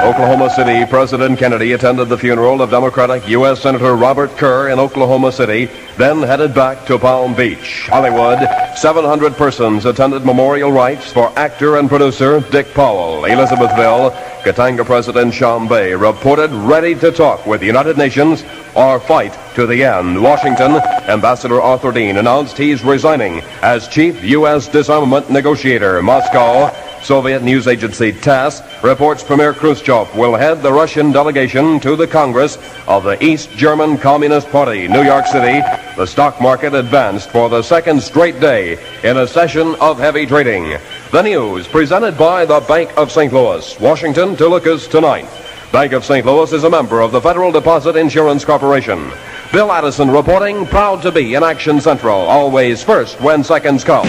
Oklahoma City, President Kennedy attended the funeral of Democratic U.S. Senator Robert Kerr in Oklahoma City, then headed back to Palm Beach. Hollywood, 700 persons attended memorial rites for actor and producer Dick Powell. Elizabethville, Katanga President Chambay reported ready to talk with the United Nations or fight to the end. Washington, Ambassador Arthur Dean announced he's resigning as chief U.S. disarmament negotiator. Moscow, Soviet news agency TASS reports Premier Khrushchev will head the Russian delegation to the Congress of the East German Communist Party. New York City, the stock market advanced for the second straight day in a session of heavy trading. The news presented by the Bank of St. Louis. Washington to Lucas tonight. Bank of St. Louis is a member of the Federal Deposit Insurance Corporation. Bill Addison reporting, proud to be in Action Central, always first when seconds count.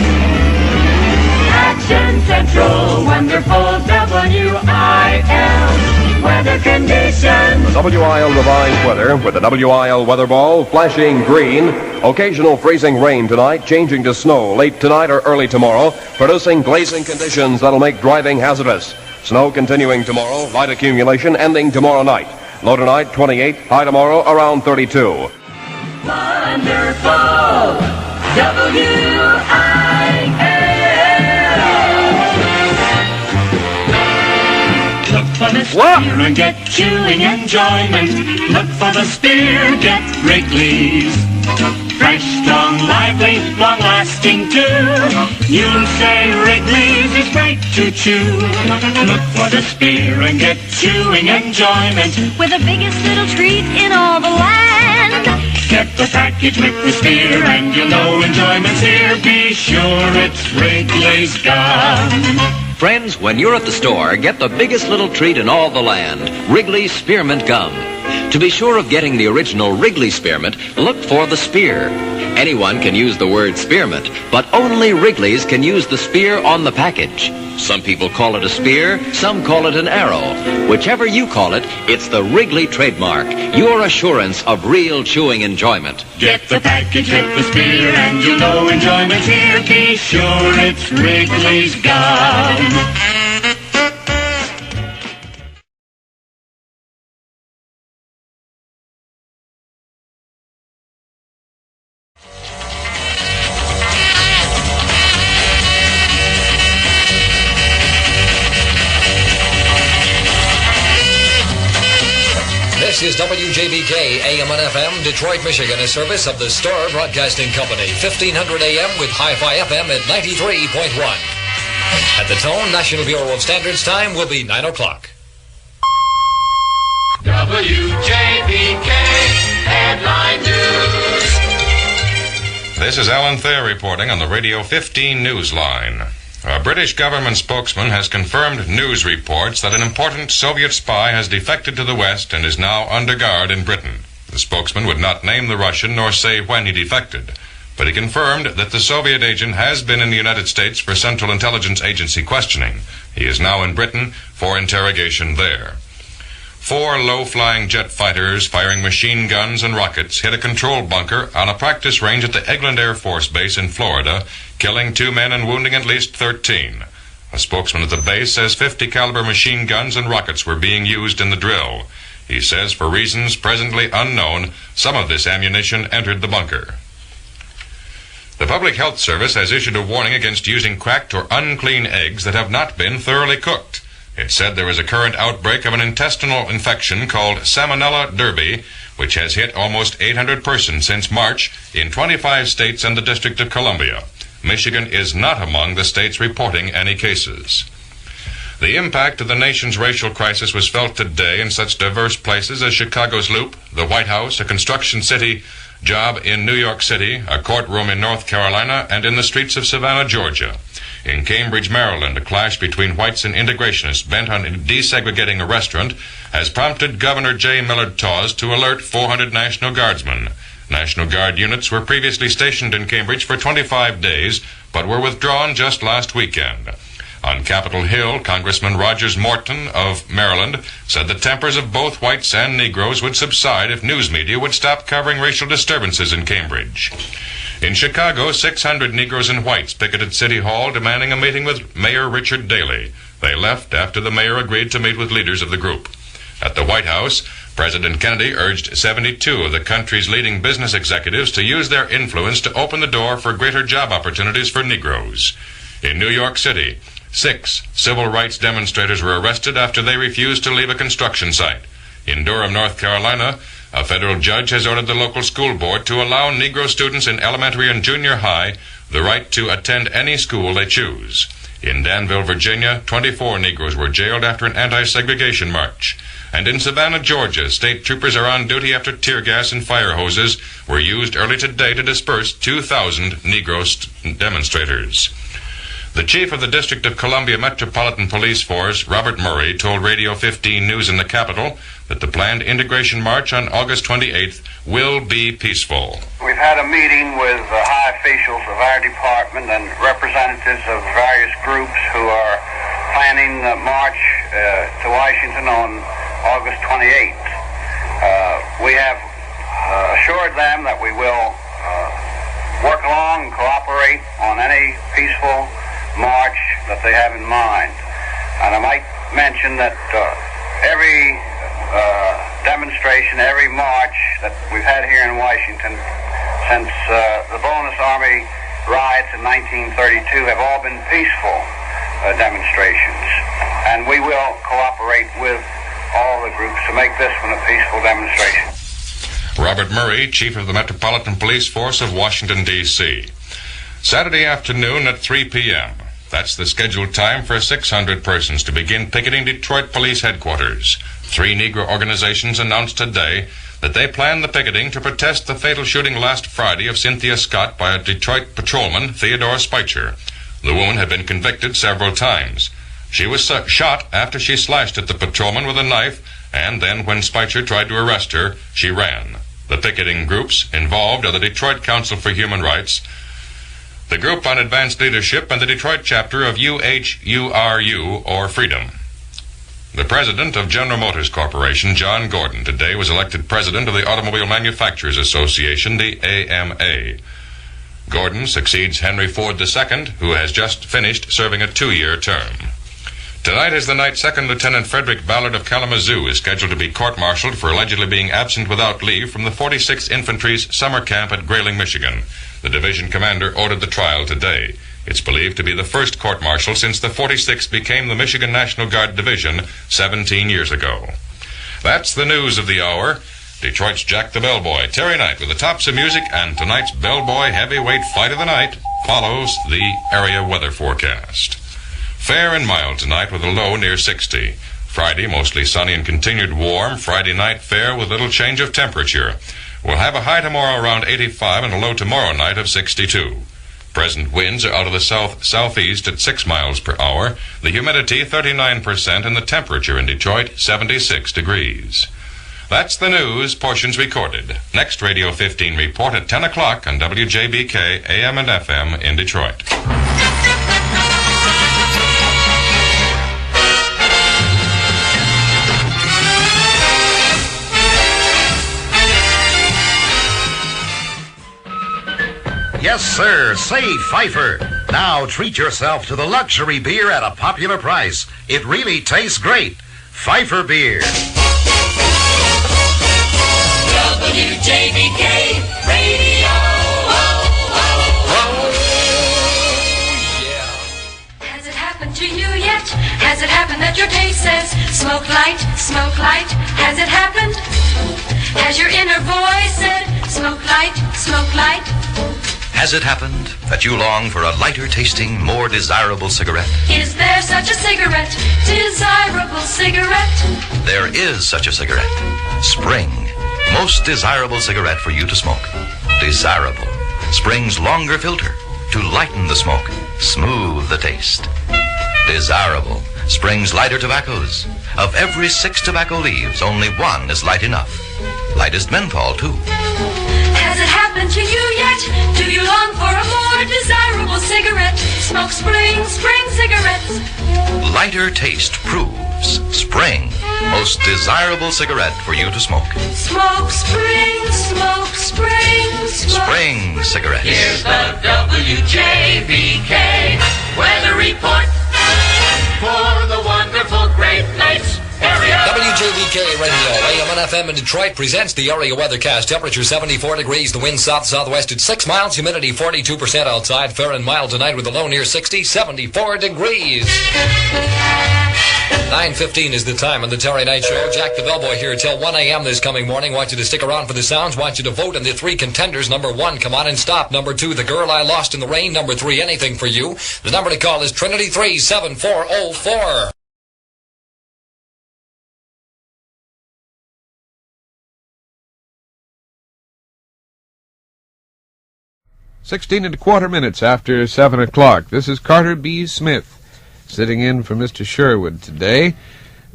Action Central, wonderful WIL weather conditions. The WIL revised weather with the WIL weather ball flashing green. Occasional freezing rain tonight, changing to snow late tonight or early tomorrow, producing glazing conditions that'll make driving hazardous. Snow continuing tomorrow, light accumulation ending tomorrow night. Low tonight, 28, high tomorrow around 32. Wonderful WIL. Look for the spear and get chewing enjoyment. Look for the spear, get Wrigley's. Fresh, strong, lively, long-lasting too. You'll say Wrigley's is great to chew. Look for the spear and get chewing enjoyment. With the biggest little treat in all the land. Get the package with the spear and you'll know enjoyment's here. Be sure it's Wrigley's gum. Friends, when you're at the store, get the biggest little treat in all the land, Wrigley's Spearmint Gum. To be sure of getting the original Wrigley Spearmint, look for the spear. Anyone can use the word spearmint, but only Wrigley's can use the spear on the package. Some people call it a spear, some call it an arrow. Whichever you call it, it's the Wrigley trademark, your assurance of real chewing enjoyment. Get the package with the spear and you'll know enjoyment's here. Be sure it's Wrigley's gum. This is WJBK AM and FM, Detroit, Michigan, a service of the Star Broadcasting Company, 1500 AM with Hi-Fi FM at 93.1. At the tone, National Bureau of Standards time will be 9 o'clock. WJBK Headline News. This is Alan Thayer reporting on the Radio 15 Newsline. A British government spokesman has confirmed news reports that an important Soviet spy has defected to the West and is now under guard in Britain. The spokesman would not name the Russian nor say when he defected, but he confirmed that the Soviet agent has been in the United States for Central Intelligence Agency questioning. He is now in Britain for interrogation there. 4 low-flying jet fighters firing machine guns and rockets hit a control bunker on a practice range at the Eglin Air Force Base in Florida, killing 2 men and wounding at least 13. A spokesman at the base says 50 caliber machine guns and rockets were being used in the drill. He says for reasons presently unknown, some of this ammunition entered the bunker. The Public Health Service has issued a warning against using cracked or unclean eggs that have not been thoroughly cooked. It said there is a current outbreak of an intestinal infection called Salmonella derby, which has hit almost 800 persons since March in 25 states and the District of Columbia. Michigan is not among the states reporting any cases. The impact of the nation's racial crisis was felt today in such diverse places as Chicago's Loop, the White House, a construction city job in New York City, a courtroom in North Carolina, and in the streets of Savannah, Georgia. In Cambridge, Maryland, a clash between whites and integrationists bent on desegregating a restaurant has prompted Governor J. Millard Tawes to alert 400 National Guardsmen. National Guard units were previously stationed in Cambridge for 25 days, but were withdrawn just last weekend. On Capitol Hill, Congressman Rogers Morton of Maryland said the tempers of both whites and Negroes would subside if news media would stop covering racial disturbances in Cambridge. In Chicago, 600 Negroes and whites picketed City Hall demanding a meeting with Mayor Richard Daley. They left after the mayor agreed to meet with leaders of the group. At the White House, President Kennedy urged 72 of the country's leading business executives to use their influence to open the door for greater job opportunities for Negroes. In New York City, 6 civil rights demonstrators were arrested after they refused to leave a construction site. In Durham, North Carolina, a federal judge has ordered the local school board to allow Negro students in elementary and junior high the right to attend any school they choose. In Danville, Virginia, 24 Negroes were jailed after an anti-segregation march. And in Savannah, Georgia, state troopers are on duty after tear gas and fire hoses were used early today to disperse 2,000 Negro demonstrators. The chief of the District of Columbia Metropolitan Police Force, Robert Murray, told Radio 15 News in the Capitol that the planned integration march on August 28th will be peaceful. We've had a meeting with high officials of our department and representatives of various groups who are planning the march to Washington on August 28th. We have assured them that we will work along and cooperate on any peaceful march that they have in mind. And I might mention that every demonstration, every march that we've had here in Washington since the Bonus Army riots in 1932 have all been peaceful demonstrations. And we will cooperate with all the groups to make this one a peaceful demonstration. Robert Murray, Chief of the Metropolitan Police Force of Washington, D.C. Saturday afternoon at 3 p.m. That's the scheduled time for 600 persons to begin picketing Detroit Police Headquarters. 3 Negro organizations announced today that they plan the picketing to protest the fatal shooting last Friday of Cynthia Scott by a Detroit patrolman, Theodore Speicher. The woman had been convicted several times. She was shot after she slashed at the patrolman with a knife, and then when Speicher tried to arrest her, she ran. The picketing groups involved are the Detroit Council for Human Rights, the Group on Advanced Leadership, and the Detroit chapter of UHURU, or Freedom. The president of General Motors Corporation, John Gordon, today was elected president of the Automobile Manufacturers Association, the AMA. Gordon succeeds Henry Ford II, who has just finished serving a 2-year term. Tonight is the night Second Lieutenant Frederick Ballard of Kalamazoo is scheduled to be court-martialed for allegedly being absent without leave from the 46th Infantry's summer camp at Grayling, Michigan. The division commander ordered the trial today. It's believed to be the first court-martial since the 46th became the Michigan National Guard Division 17 years ago. That's the news of the hour. Detroit's Jack the Bellboy, Terry Knight with the tops of music, and tonight's Bellboy Heavyweight Fight of the Night follows the area weather forecast. Fair and mild tonight with a low near 60. Friday, mostly sunny and continued warm. Friday night, fair with little change of temperature. We'll have a high tomorrow around 85 and a low tomorrow night of 62. Present winds are out of the southeast at 6 miles per hour. The humidity 39% and the temperature in Detroit 76 degrees. That's the news, portions recorded. Next Radio 15 report at 10 o'clock on WJBK, AM and FM in Detroit. Yes, sir. Say, Pfeiffer. Now treat yourself to the luxury beer at a popular price. It really tastes great. Pfeiffer beer. WJBK-Radio. Has it happened to you yet? Has it happened that your taste says smoke light, smoke light? Has it happened? As your inner voice said, smoke light, smoke light. Has it happened that you long for a lighter tasting, more desirable cigarette? Is there such a cigarette, desirable cigarette? There is such a cigarette. Spring. Most desirable cigarette for you to smoke. Desirable. Spring's longer filter to lighten the smoke, smooth the taste. Desirable. Spring's lighter tobaccos. Of every 6 tobacco leaves, only 1 is light enough. Lightest menthol, too. Has it happened to you yet? Do you long for a more desirable cigarette? Smoke Spring, Spring cigarettes. Lighter taste proves Spring. Most desirable cigarette for you to smoke. Smoke Spring, smoke Spring, smoke Spring cigarettes. Here's the WJBK weather report for the wonderful Great Lakes area. WJBK-Radio, AM and FM in Detroit presents the area weathercast. Temperature 74 degrees, the wind south-southwest at 6 miles, humidity 42% outside, fair and mild tonight with a low near 60, 74 degrees. 9:15 is the time on the Terry Night Show. Jack the Bellboy here till 1 a.m. this coming morning. Want you to stick around for the sounds. Want you to vote in the 3 contenders. Number 1, Come On and Stop. Number 2, The Girl I Lost in the Rain. Number 3, Anything for You. The number to call is Trinity 37404. 16 minutes after 7 o'clock. This is Carter B. Smith, sitting in for Mr. Sherwood today.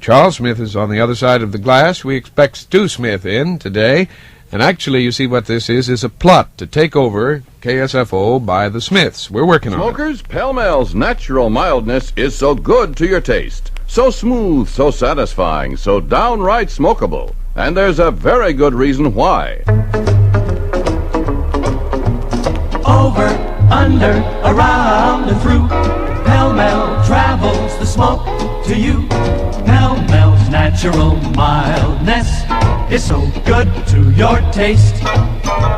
Charles Smith is on the other side of the glass. We expect Stu Smith in today. And actually, you see what this is a plot to take over KSFO by the Smiths. We're working on it. Smokers, Pall-Mall's natural mildness is so good to your taste. So smooth, so satisfying, so downright smokable. And there's a very good reason why. Over, under, around, and through. Pall-Mall travels the smoke to you. Pall-Mall's natural mildness is so good to your taste.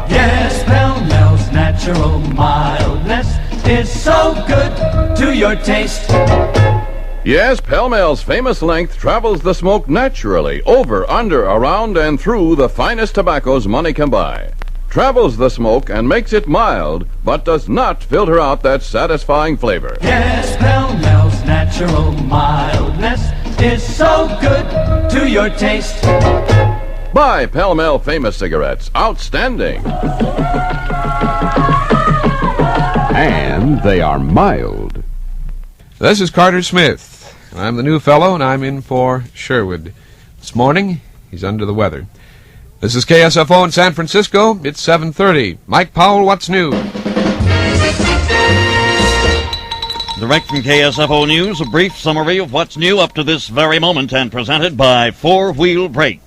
Yes, Pall-Mall's natural mildness is so good to your taste. Yes, Pall-Mall's famous length travels the smoke naturally, over, under, around, and through the finest tobaccos money can buy. Travels the smoke and makes it mild, but does not filter out that satisfying flavor. Yes, Pall-Mall's natural mildness is so good to your taste. Buy Pall-Mall famous cigarettes. Outstanding. And they are mild. This is Carter Smith. I'm the new fellow, and I'm in for Sherwood. This morning, he's under the weather. This is KSFO in San Francisco. It's 7:30. Mike Powell, what's new? Direct from KSFO News, a brief summary of what's new up to this very moment and presented by Four Wheel Brake.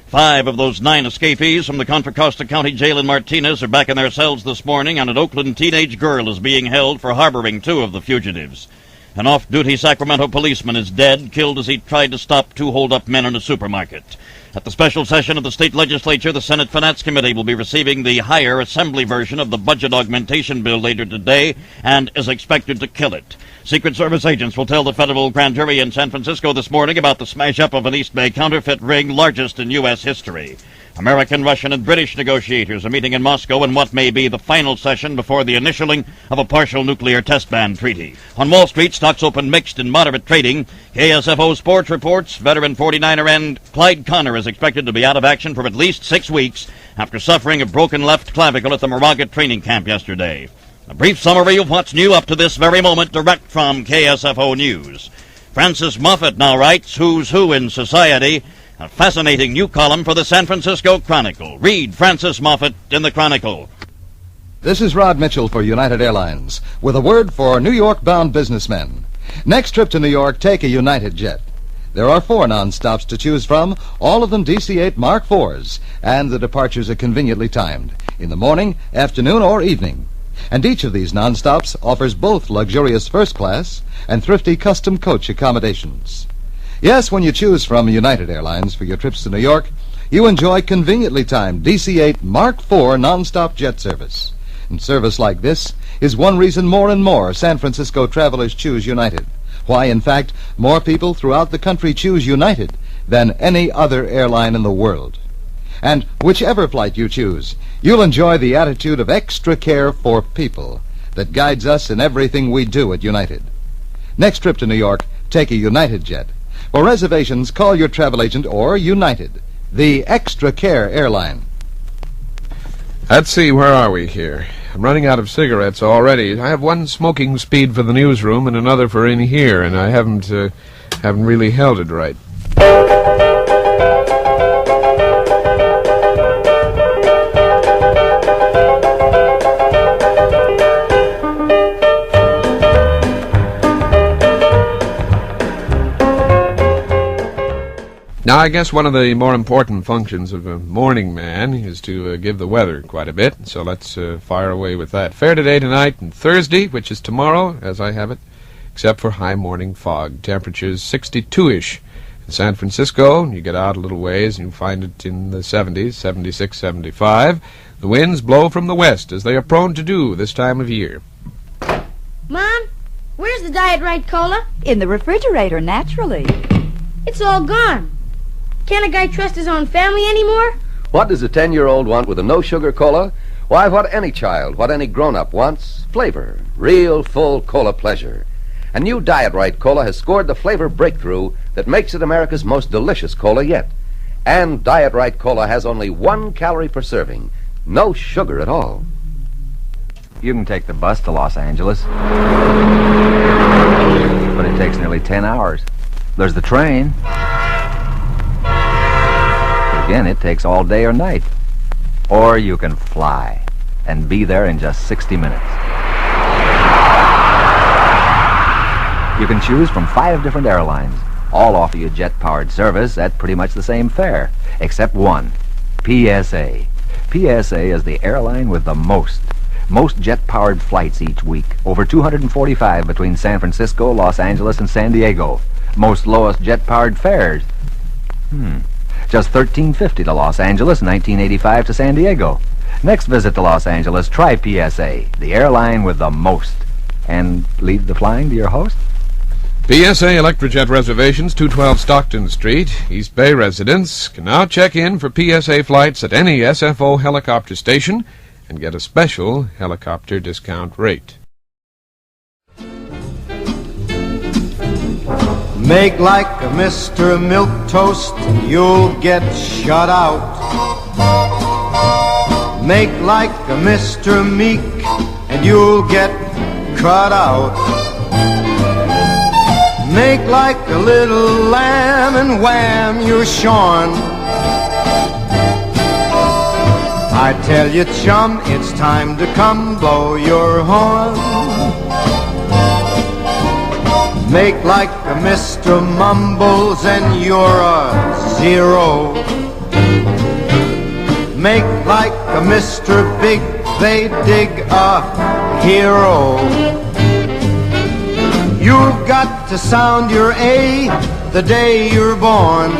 5 of those 9 escapees from the Contra Costa County Jail in Martinez are back in their cells this morning, and an Oakland teenage girl is being held for harboring 2 of the fugitives. An off-duty Sacramento policeman is dead, killed as he tried to stop 2 hold-up men in a supermarket. At the special session of the state legislature, the Senate Finance Committee will be receiving the higher assembly version of the budget augmentation bill later today and is expected to kill it. Secret Service agents will tell the federal grand jury in San Francisco this morning about the smash-up of an East Bay counterfeit ring, largest in U.S. history. American, Russian, and British negotiators are meeting in Moscow in what may be the final session before the initialing of a partial nuclear test ban treaty. On Wall Street, stocks opened mixed in moderate trading. KSFO Sports reports veteran 49er end Clyde Connor is expected to be out of action for at least 6 weeks after suffering a broken left clavicle at the Moraga training camp yesterday. A brief summary of what's new up to this very moment, direct from KSFO News. Francis Moffat now writes Who's Who in Society, a fascinating new column for the San Francisco Chronicle. Read Francis Moffat in the Chronicle. This is Rod Mitchell for United Airlines with a word for New York-bound businessmen. Next trip to New York, take a United jet. There are 4 non-stops to choose from, all of them DC-8 Mark IVs, and the departures are conveniently timed, in the morning, afternoon, or evening. And each of these non-stops offers both luxurious first class and thrifty custom coach accommodations. Yes, when you choose from United Airlines for your trips to New York, you enjoy conveniently timed DC-8 Mark IV non-stop jet service. And service like this is one reason more and more San Francisco travelers choose United. Why, in fact, more people throughout the country choose United than any other airline in the world. And whichever flight you choose, you'll enjoy the attitude of extra care for people that guides us in everything we do at United. Next trip to New York, take a United jet. For reservations, call your travel agent or United, the Extra Care Airline. Let's see, where are we here? I'm running out of cigarettes already. I have one smoking speed for the newsroom and another for in here, and I haven't really held it right. Now, I guess one of the more important functions of a morning man is to give the weather quite a bit, so let's fire away with that. Fair today, tonight, and Thursday, which is tomorrow, as I have it, except for high morning fog. Temperatures 62-ish. In San Francisco, you get out a little ways and you find it in the 70s, 76, 75. The winds blow from the west, as they are prone to do this time of year. Mom, where's the Diet Right Cola? In the refrigerator, naturally. It's all gone. Can't a guy trust his own family anymore? What does a 10-year-old want with a no-sugar cola? Why, what any child, what any grown-up wants, flavor. Real, full cola pleasure. A new Diet Right Cola has scored the flavor breakthrough that makes it America's most delicious cola yet. And Diet Right Cola has only 1 calorie per serving. No sugar at all. You can take the bus to Los Angeles, but it takes nearly 10 hours. There's the train. Again, it takes all day or night. Or you can fly and be there in just 60 minutes. You can choose from 5 different airlines. All offer you jet-powered service at pretty much the same fare, except one, PSA. PSA is the airline with the most jet-powered flights each week. Over 245 between San Francisco, Los Angeles, and San Diego. Most lowest jet-powered fares. Just $13.50 to Los Angeles, $19.85 to San Diego. Next visit to Los Angeles, try PSA, the airline with the most. And leave the flying to your host? PSA Electrojet reservations, 212 Stockton Street. East Bay residents can now check in for PSA flights at any SFO helicopter station and get a special helicopter discount rate. Make like a Mr. Milquetoast and you'll get shut out. Make like a Mr. Meek and you'll get cut out. Make like a little lamb and wham, you're shorn. I tell you, chum, it's time to come blow your horn. Make like a Mr. Mumbles and you're a zero. Make like a Mr. Big, they dig a hero. You've got to sound your A the day you're born.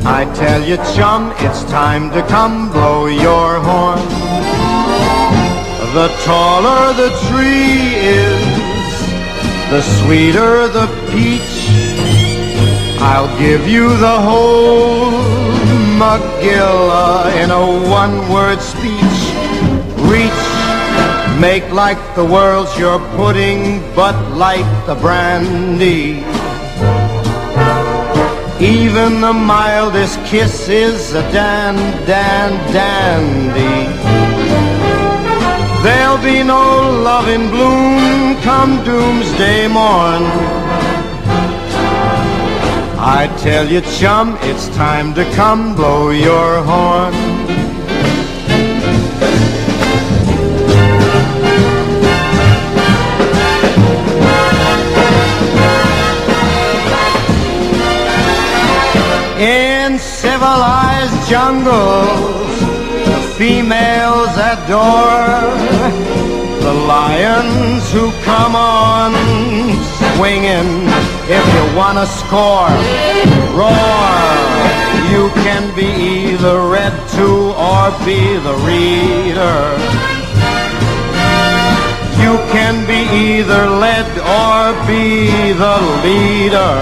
I tell you, chum, it's time to come blow your horn. The taller the tree is, the sweeter the peach. I'll give you the whole Magilla in a one-word speech. Reach, make like the world's your pudding, but light the brandy. Even the mildest kiss is a dandy. There'll be no love in bloom come doomsday morn. I tell you, chum, it's time to come blow your horn. In civilized jungles, the females adore the lions who come on swinging. If you want to score, roar. You can be either read to or be the reader. You can be either led or be the leader.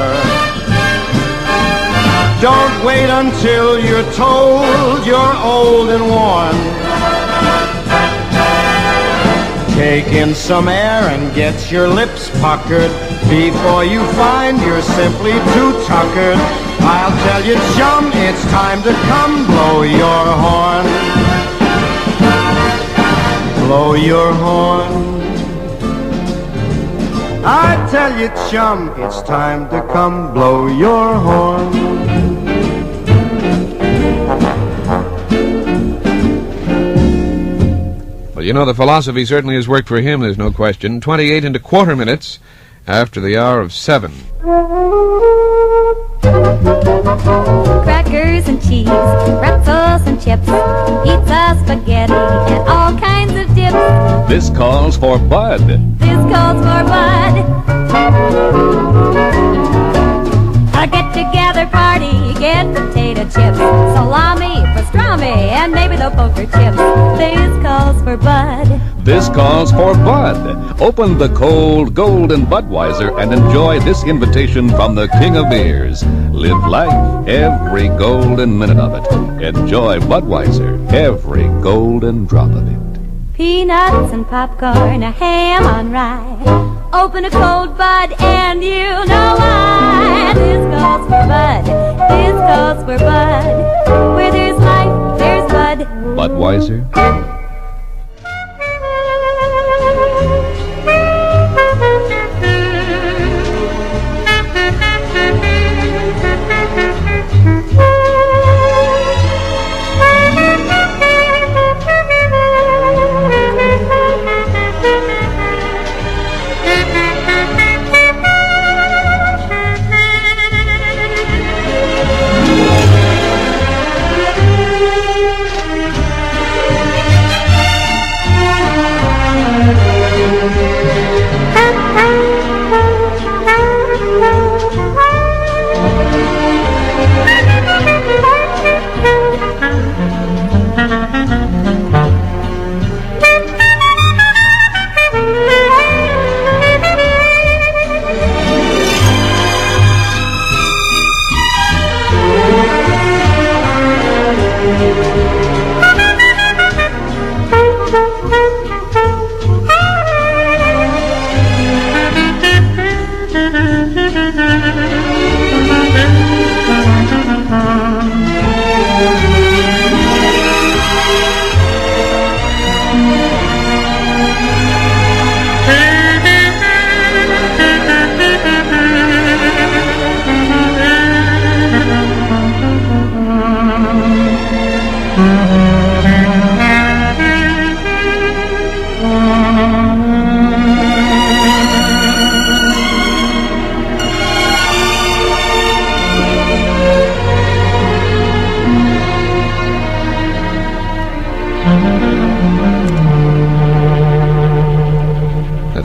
Don't wait until you're told you're old and worn. Take in some air and get your lips puckered before you find you're simply too tuckered. I'll tell you, chum, it's time to come blow your horn. Blow your horn. I tell you, chum, it's time to come blow your horn. Well, you know, the philosophy certainly has worked for him, there's no question. 28 1/4 minutes after the hour of 7. Crackers and cheese, pretzels and chips, pizza, spaghetti, and all kinds of dips. This calls for Bud. This calls for Bud. A get-together party, get potato chips, salami, pastrami, and maybe the poker chips. This calls for Bud. This calls for Bud. Open the cold golden Budweiser and enjoy this invitation from the King of Beers. Live life, every golden minute of it. Enjoy Budweiser, every golden drop of it. Peanuts and popcorn, a ham on rye. Open a cold Bud and you know why. This calls for Bud. This calls for Bud. Where there's life, there's Bud. Budweiser.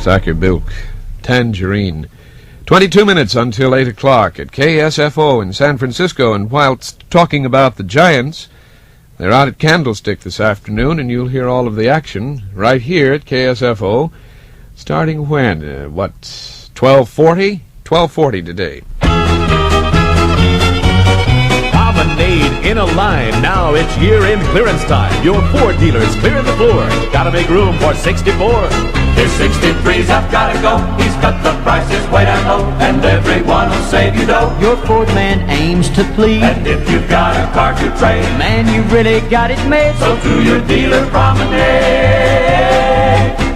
Acker Bilk, Tangerine. 22 minutes until 8 o'clock at KSFO in San Francisco, and whilst talking about the Giants, they're out at Candlestick this afternoon, and you'll hear all of the action right here at KSFO, starting when? 12:40? 12:40 today. Promenade in a line. Now it's year-end clearance time. Your Ford dealers clearing the floor. Gotta make room for 64. His 63s have gotta go. He's cut the prices way down low, and everyone will save you dough. Your Ford man aims to please, and if you've got a car to trade, man, you really got it made. So to your dealer promenade.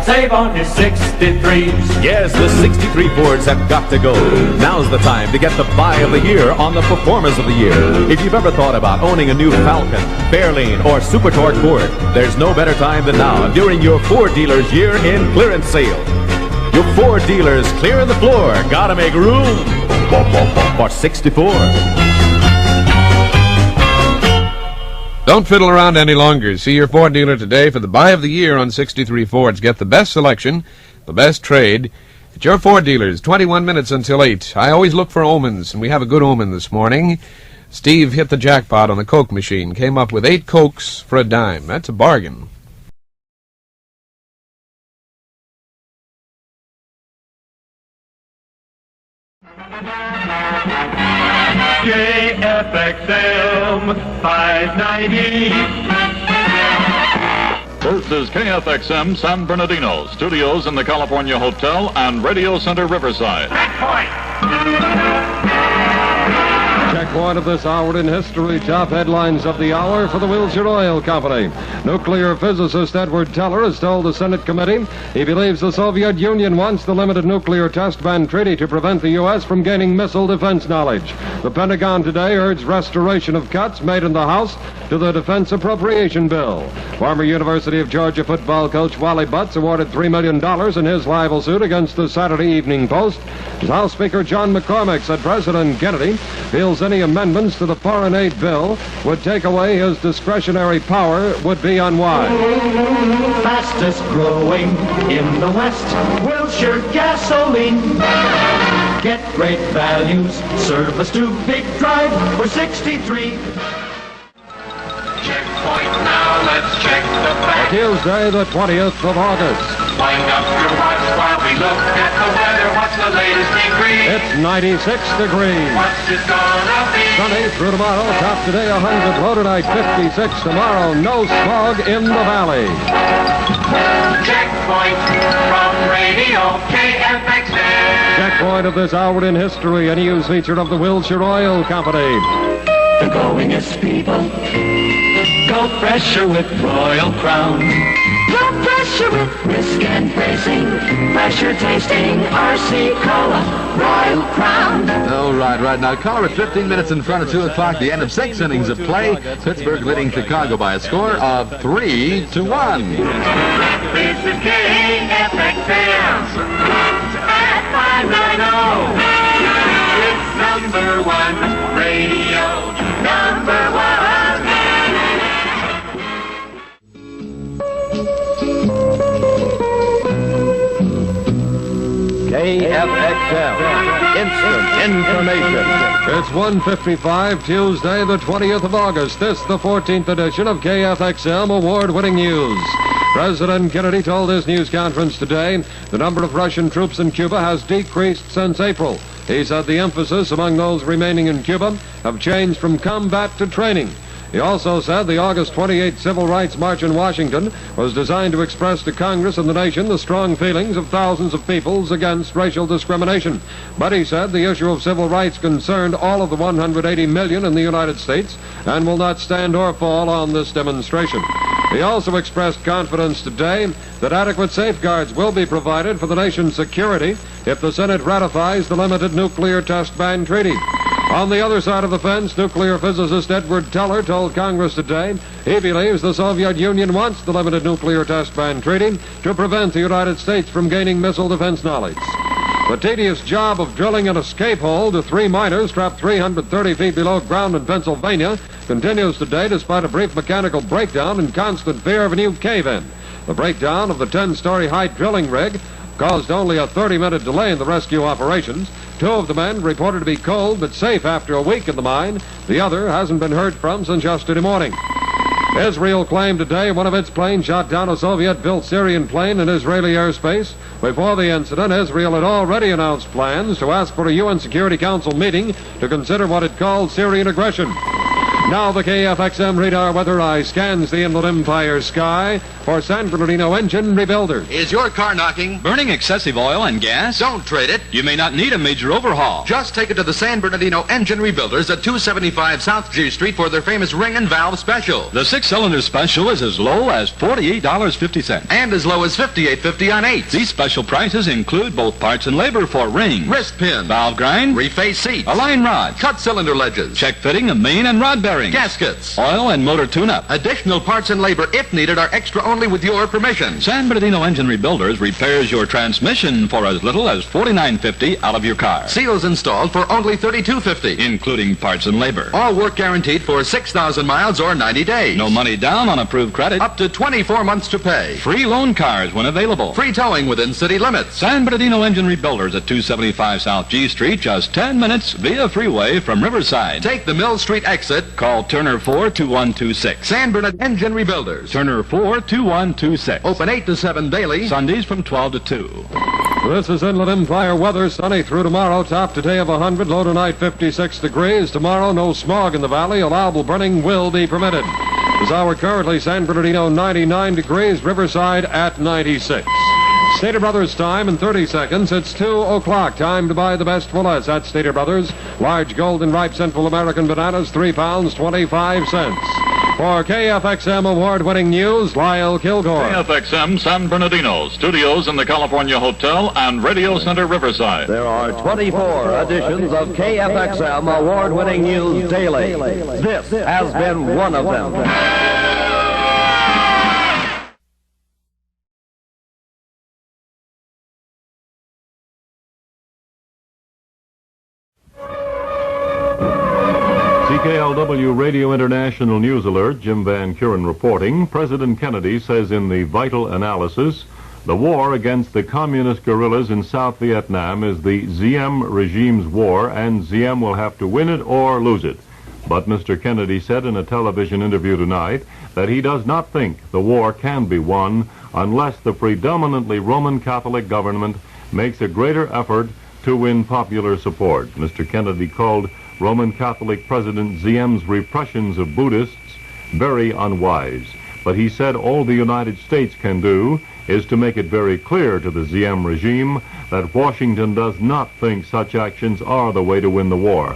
Save on your 63s. Yes, the 63 Fords have got to go. Now's the time to get the buy of the year on the performers of the year. If you've ever thought about owning a new Falcon, Fairlane, or Super Torque Ford, there's no better time than now during your Ford dealers' year-end clearance sale. Your Ford dealers clearing the floor. Gotta make room for 64. Don't fiddle around any longer. See your Ford dealer today for the buy of the year on 63 Fords. Get the best selection, the best trade. At your Ford dealers, 21 minutes until 8. I always look for omens, and we have a good omen this morning. Steve hit the jackpot on the Coke machine. Came up with 8 Cokes for a dime. That's a bargain. KFXM 590. This is KFXM San Bernardino, studios in the California Hotel and Radio Center Riverside. Checkpoint of this hour in history. Top headlines of the hour for the Windsor Oil Company. Nuclear physicist Edward Teller has told the Senate committee he believes the Soviet Union wants the limited nuclear test ban treaty to prevent the U.S. from gaining missile defense knowledge. The Pentagon today urged restoration of cuts made in the House to the Defense Appropriation Bill. Former University of Georgia football coach Wally Butts awarded $3 million in his libel suit against the Saturday Evening Post. House Speaker John McCormick said President Kennedy feels any amendments to the foreign aid bill would take away his discretionary power would be unwise. Fastest growing in the West, Wilshire gasoline. Get great values, service to Big Drive for 63. Checkpoint now, let's check the facts. Tuesday, the 20th of August. Wind up your watch while we look at the weather. What's the latest degree? It's 96 degrees. What's it gonna be? Sunny through tomorrow. Top today 100. Low tonight 56. Tomorrow no smog in the valley. Checkpoint from Radio KFXM. Checkpoint of this hour in history. A news feature of the Wilshire Oil Company. The goingest people go fresher with Royal Crown. Go fresher with whisk and racing, fresher tasting RC Cola, Royal Crown. Oh, right. Now, caller at 15 minutes in front of 2 o'clock, the end of 6 innings of play. Pittsburgh leading Chicago by a score of 3-1. This is KFXM at 590. It's number one radio, number one. KFXM, instant information. It's 1:55, Tuesday, the 20th of August. This, the 14th edition of KFXM award-winning news. President Kennedy told his news conference today the number of Russian troops in Cuba has decreased since April. He said the emphasis among those remaining in Cuba have changed from combat to training. He also said the August 28th Civil Rights March in Washington was designed to express to Congress and the nation the strong feelings of thousands of peoples against racial discrimination. But he said the issue of civil rights concerned all of the 180 million in the United States and will not stand or fall on this demonstration. He also expressed confidence today that adequate safeguards will be provided for the nation's security if the Senate ratifies the limited nuclear test ban treaty. On the other side of the fence, nuclear physicist Edward Teller told Congress today he believes the Soviet Union wants the limited nuclear test ban treaty to prevent the United States from gaining missile defense knowledge. The tedious job of drilling an escape hole to 3 miners trapped 330 feet below ground in Pennsylvania continues today despite a brief mechanical breakdown and constant fear of a new cave-in. The breakdown of the 10-story height drilling rig caused only a 30-minute delay in the rescue operations. 2 of the men reported to be cold but safe after a week in the mine. The other hasn't been heard from since yesterday morning. Israel claimed today one of its planes shot down a Soviet-built Syrian plane in Israeli airspace. Before the incident, Israel had already announced plans to ask for a UN Security Council meeting to consider what it called Syrian aggression. Now the KFXM radar weather eye scans the Inland Empire sky for San Bernardino engine rebuilders. Is your car knocking? Burning excessive oil and gas? Don't trade it. You may not need a major overhaul. Just take it to the San Bernardino Engine Rebuilders at 275 South G Street for their famous ring and valve special. The 6-cylinder special is as low as $48.50. And as low as $58.50 on 8s. These special prices include both parts and labor for ring, wrist pin, valve grind, reface seats, align rod, cut cylinder ledges, check fitting of main and rod bearings, gaskets, oil and motor tune-up. Additional parts and labor, if needed, are extra only with your permission. San Bernardino Engine Rebuilders repairs your transmission for as little as $49.50 out of your car. Seals installed for only $32.50, including parts and labor. All work guaranteed for 6,000 miles or 90 days. No money down on approved credit. Up to 24 months to pay. Free loan cars when available. Free towing within city limits. San Bernardino Engine Rebuilders at 275 South G Street, just 10 minutes via freeway from Riverside. Take the Mill Street exit. Call Turner 42126. San Bernardino Engine Rebuilders. Turner 42126. Open 8 to 7 daily. Sundays from 12 to 2. This is Inland Empire weather, sunny through tomorrow. Top today of 100, low tonight 56 degrees. Tomorrow, no smog in the valley. Allowable burning will be permitted. This hour currently, San Bernardino 99 degrees, Riverside at 96. Stater Brothers time in 30 seconds. It's 2 o'clock. Time to buy the best fullets at Stater Brothers. Large golden ripe Central American bananas, 3 pounds, 25 cents. For KFXM award-winning news, Lyle Kilgore. KFXM San Bernardino, studios in the California Hotel and Radio Center Riverside. There are 24 editions of KFXM award-winning news daily. This has been one of them. CKLW-Radio International News Alert, Jim Van Kuren reporting. President Kennedy says in the vital analysis, the war against the communist guerrillas in South Vietnam is the Diem regime's war, and Diem will have to win it or lose it. But Mr. Kennedy said in a television interview tonight that he does not think the war can be won unless the predominantly Roman Catholic government makes a greater effort to win popular support. Mr. Kennedy called Roman Catholic President Diem's repressions of Buddhists very unwise. But he said all the United States can do is to make it very clear to the Diem regime that Washington does not think such actions are the way to win the war.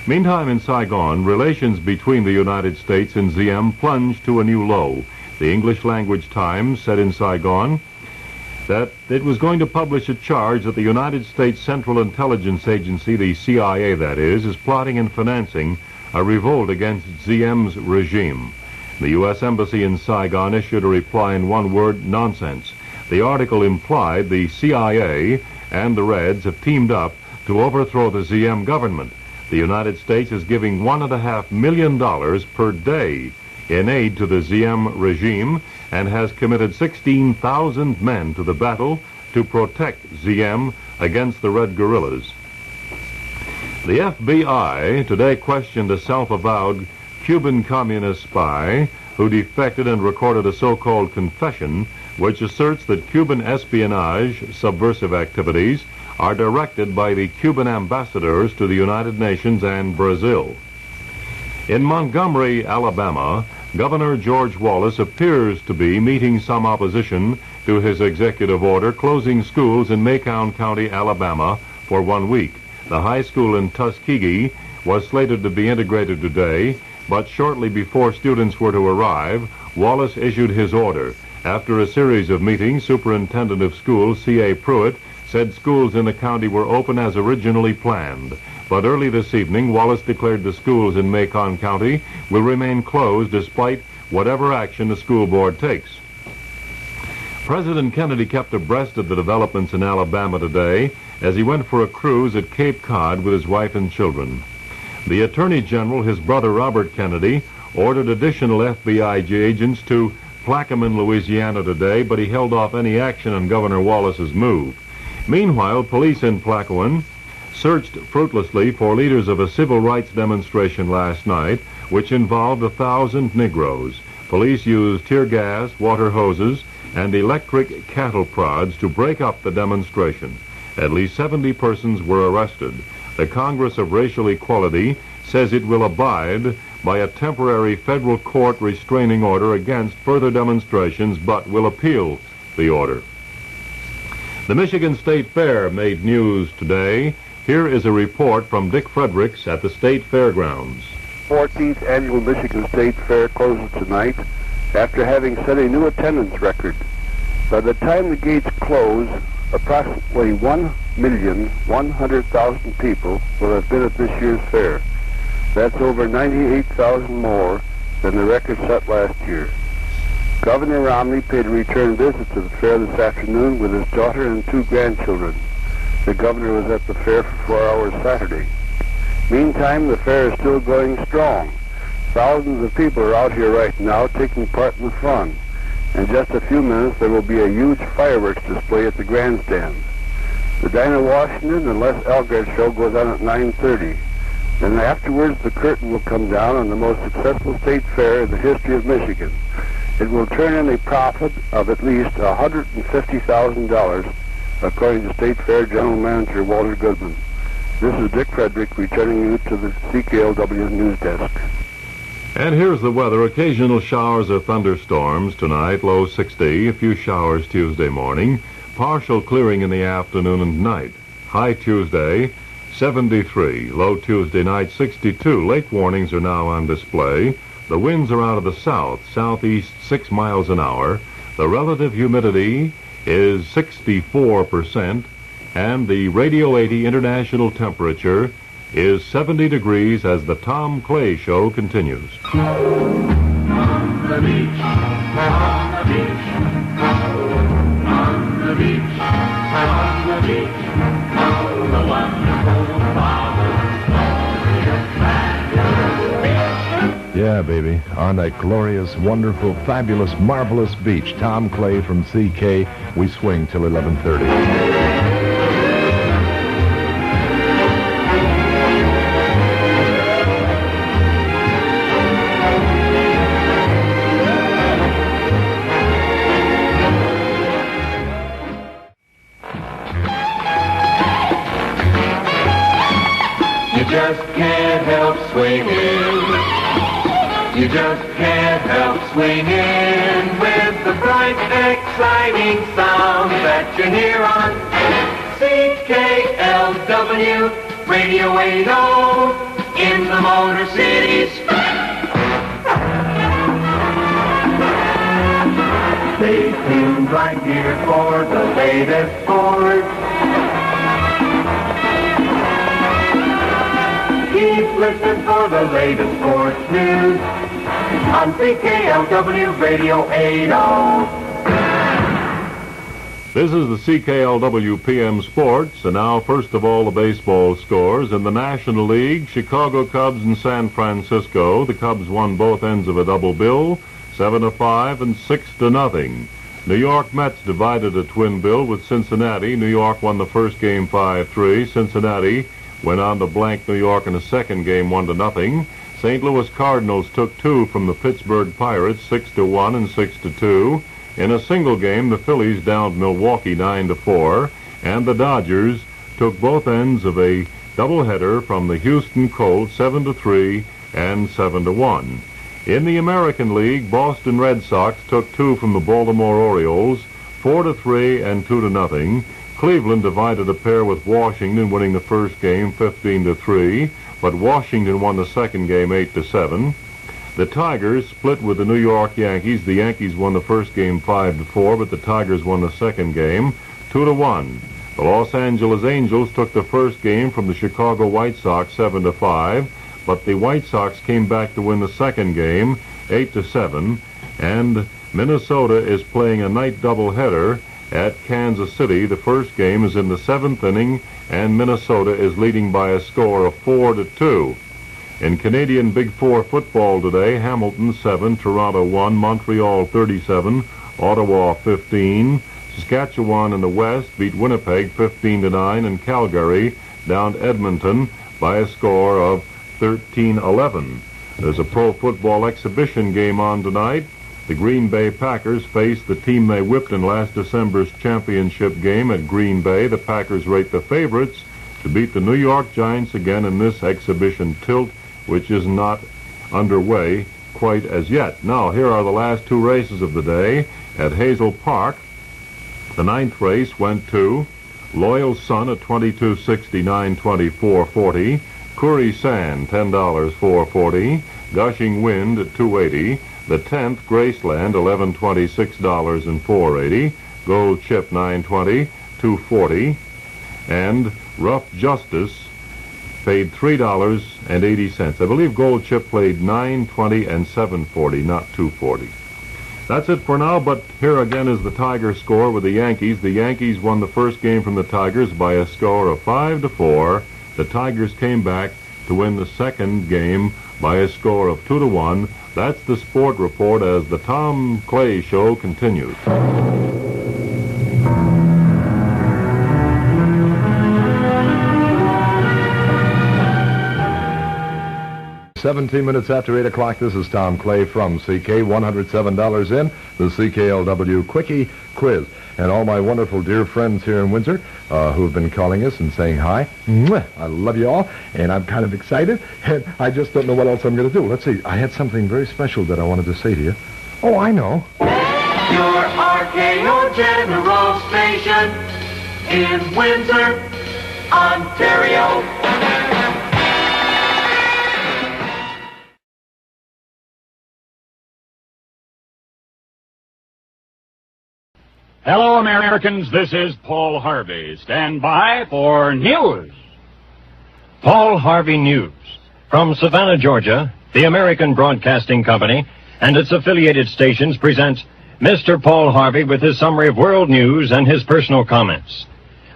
Meantime, in Saigon, relations between the United States and Diem plunged to a new low. The English Language Times said in Saigon that it was going to publish a charge that the United States Central Intelligence Agency, the CIA that is plotting and financing a revolt against Diem's regime. The U.S. Embassy in Saigon issued a reply in one word, nonsense. The article implied the CIA and the Reds have teamed up to overthrow the Diem government. The United States is giving $1.5 million per day in aid to the Diem regime and has committed 16,000 men to the battle to protect Diem against the Red guerrillas. The FBI today questioned a self-avowed Cuban communist spy who defected and recorded a so-called confession which asserts that Cuban espionage subversive activities are directed by the Cuban ambassadors to the United Nations and Brazil. In Montgomery, Alabama, Governor George Wallace appears to be meeting some opposition to his executive order closing schools in Macon County, Alabama, for 1 week. The high school in Tuskegee was slated to be integrated today, but shortly before students were to arrive, Wallace issued his order. After a series of meetings, Superintendent of Schools C.A. Pruitt said schools in the county were open as originally planned. But early this evening, Wallace declared the schools in Macon County will remain closed despite whatever action the school board takes. President Kennedy kept abreast of the developments in Alabama today as he went for a cruise at Cape Cod with his wife and children. The Attorney General, his brother Robert Kennedy, ordered additional FBI agents to Plaquemine, Louisiana today, but he held off any action on Governor Wallace's move. Meanwhile, police in Plaquemine searched fruitlessly for leaders of a civil rights demonstration last night, which involved 1,000 Negroes. Police used tear gas, water hoses, and electric cattle prods to break up the demonstration. At least 70 persons were arrested. The Congress of Racial Equality says it will abide by a temporary federal court restraining order against further demonstrations, but will appeal the order. The Michigan State Fair made news today. Here is a report from Dick Fredericks at the State Fairgrounds. 14th Annual Michigan State Fair closes tonight after having set a new attendance record. By the time the gates close, approximately 1,100,000 people will have been at this year's fair. That's over 98,000 more than the record set last year. Governor Romney paid a return visit to the fair this afternoon with his daughter and 2 grandchildren. The governor was at the fair for 4 hours Saturday. Meantime, the fair is still going strong. Thousands of people are out here right now taking part in the fun. In just a few minutes, there will be a huge fireworks display at the grandstand. The Dinah Washington and Les Elgart show goes on at 9:30. Then afterwards, the curtain will come down on the most successful state fair in the history of Michigan. It will turn in a profit of at least $150,000 according to State Fair General Manager Walter Goodman. This is Dick Frederick returning you to the CKLW News Desk. And here's the weather. Occasional showers or thunderstorms tonight, low 60. A few showers Tuesday morning. Partial clearing in the afternoon and night. High Tuesday, 73. Low Tuesday night, 62. Lake warnings are now on display. The winds are out of the south, southeast 6 miles an hour. The relative humidity is 64%. And the Radio 80 international temperature is 70 degrees as the Tom Clay Show continues. On the beach, on the beach, on the beach, on the beach, the wonderful Father's glorious fabulous beach. Yeah, baby, on that glorious, wonderful, fabulous, marvelous beach. Tom Clay from CK. We swing till 11:30. Just can't help swinging. You just can't help swinging with the bright, exciting sound that you hear on CKLW Radio 80 in the Motor Cities. Stay tuned right here for the latest sports. Keep listening for the latest sports news on CKLW-Radio 80. This is the CKLW PM Sports, and now, first of all, the baseball scores. In the National League, Chicago Cubs and San Francisco. The Cubs won both ends of a double bill, 7-5 and 6-0. New York Mets divided a twin bill with Cincinnati. New York won the first game 5-3. Cincinnati went on to blank New York in the second game 1-0. St. Louis Cardinals took two from the Pittsburgh Pirates 6-1 and 6-2. In a single game, the Phillies downed Milwaukee 9-4, and the Dodgers took both ends of a doubleheader from the Houston Colts 7-3 and 7-1. In the American League, Boston Red Sox took two from the Baltimore Orioles 4-3 and 2-0. Cleveland divided a pair with Washington, winning the first game 15-3, but Washington won the second game 8-7. The Tigers split with the New York Yankees. The Yankees won the first game 5-4, but the Tigers won the second game 2-1. The Los Angeles Angels took the first game from the Chicago White Sox 7-5, but the White Sox came back to win the second game 8-7, and Minnesota is playing a night doubleheader at Kansas City. The first game is in the 7th inning, and Minnesota is leading by a score of 4-2. In Canadian Big Four football today, Hamilton 7, Toronto 1, Montreal 37, Ottawa 15. Saskatchewan in the West beat Winnipeg 15-9, and Calgary downed Edmonton by a score of 13-11. There's a pro football exhibition game on tonight. The Green Bay Packers face the team they whipped in last December's championship game at Green Bay. The Packers rate the favorites to beat the New York Giants again in this exhibition tilt, which is not underway quite as yet. Now, here are the last two races of the day. At Hazel Park, the 9th race went to Loyal Sun at $22.69, $24.40. Curry Sand, $10, $4.40. Gushing Wind at $2.80. The 10th, Graceland, $11.26 and $4.80. Gold Chip, $9.20, $2.40. And Rough Justice paid $3.80. I believe Gold Chip played $9.20 and $7.40, not $2.40. That's it for now, but here again is the Tiger score with the Yankees. The Yankees won the first game from the Tigers by a score of 5-4. The Tigers came back to win the second game by a score of 2-1. That's the sport report as the Tom Clay Show continues. 17 minutes after 8 o'clock, this is Tom Clay from CK, $107 in, the CKLW Quickie Quiz. And all my wonderful dear friends here in Windsor who have been calling us and saying hi. Mwah! I love you all, and I'm kind of excited, and I just don't know what else I'm going to do. Let's see. I had something very special that I wanted to say to you. Oh, I know. Your RKO General Station in Windsor, Ontario. Hello, Americans. This is Paul Harvey. Stand by for news. Paul Harvey News. From Savannah, Georgia, the American Broadcasting Company and its affiliated stations present Mr. Paul Harvey with his summary of world news and his personal comments.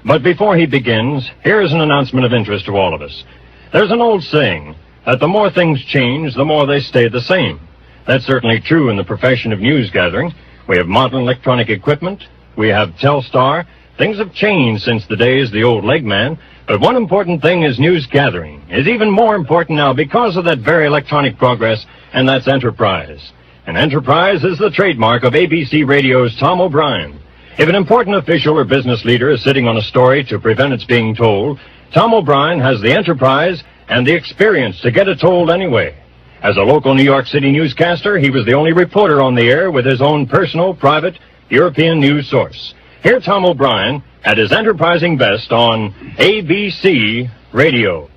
But before he begins, here is an announcement of interest to all of us. There's an old saying that the more things change, the more they stay the same. That's certainly true in the profession of news gathering. We have modern electronic equipment. We have Telstar. Things have changed since the days of the old leg man, but one important thing is news gathering is even more important now because of that very electronic progress, and that's Enterprise. And Enterprise is the trademark of ABC Radio's Tom O'Brien. If an important official or business leader is sitting on a story to prevent its being told, Tom O'Brien has the Enterprise and the experience to get it told anyway. As a local New York City newscaster, he was the only reporter on the air with his own personal, private, European news source. Hear Tom O'Brien at his enterprising best on WBZ-Radio.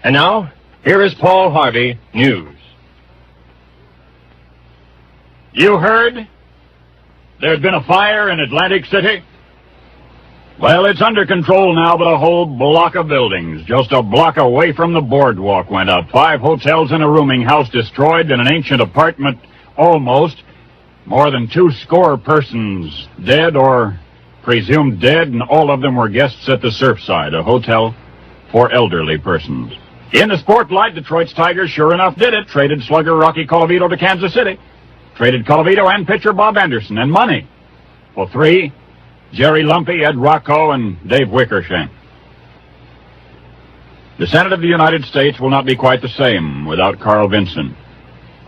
And now, here is Paul Harvey News. You heard? There'd been a fire in Atlantic City? Well, it's under control now, but a whole block of buildings, just a block away from the boardwalk, went up. 5 hotels and a rooming house destroyed, and an ancient apartment almost. More than 200 persons dead or presumed dead, and all of them were guests at the Surfside, a hotel for elderly persons. In the spotlight, Detroit's Tigers sure enough did it. Traded slugger Rocky Colavito to Kansas City. Traded Colavito and pitcher Bob Anderson, and money for 3, Jerry Lumpy, Ed Rocco, and Dave Wickershank. The Senate of the United States will not be quite the same without Carl Vinson.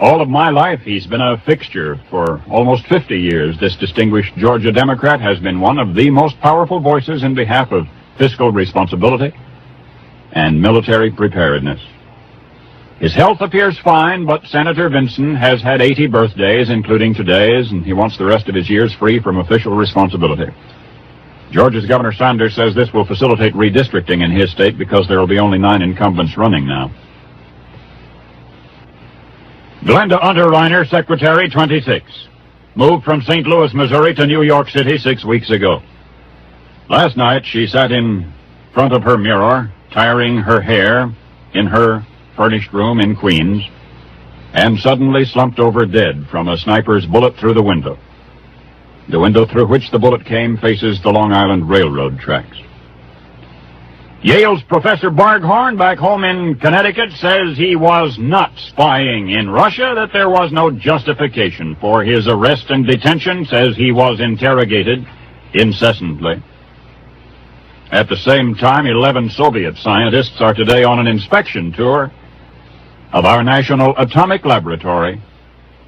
All of my life, he's been a fixture. For almost 50 years, this distinguished Georgia Democrat has been one of the most powerful voices in behalf of fiscal responsibility and military preparedness. His health appears fine, but Senator Vinson has had 80 birthdays, including today's, and he wants the rest of his years free from official responsibility. Georgia's Governor Sanders says this will facilitate redistricting in his state because there will be only 9 incumbents running now. Glenda Unterreiner, Secretary, 26. Moved from St. Louis, Missouri to New York City 6 weeks ago. Last night, she sat in front of her mirror, tiring her hair in her furnished room in Queens, and suddenly slumped over dead from a sniper's bullet through the window. The window through which the bullet came faces the Long Island Railroad tracks. Yale's Professor Barghorn, back home in Connecticut, says he was not spying in Russia, that there was no justification for his arrest and detention, says he was interrogated incessantly. At the same time, 11 Soviet scientists are today on an inspection tour of our National Atomic Laboratory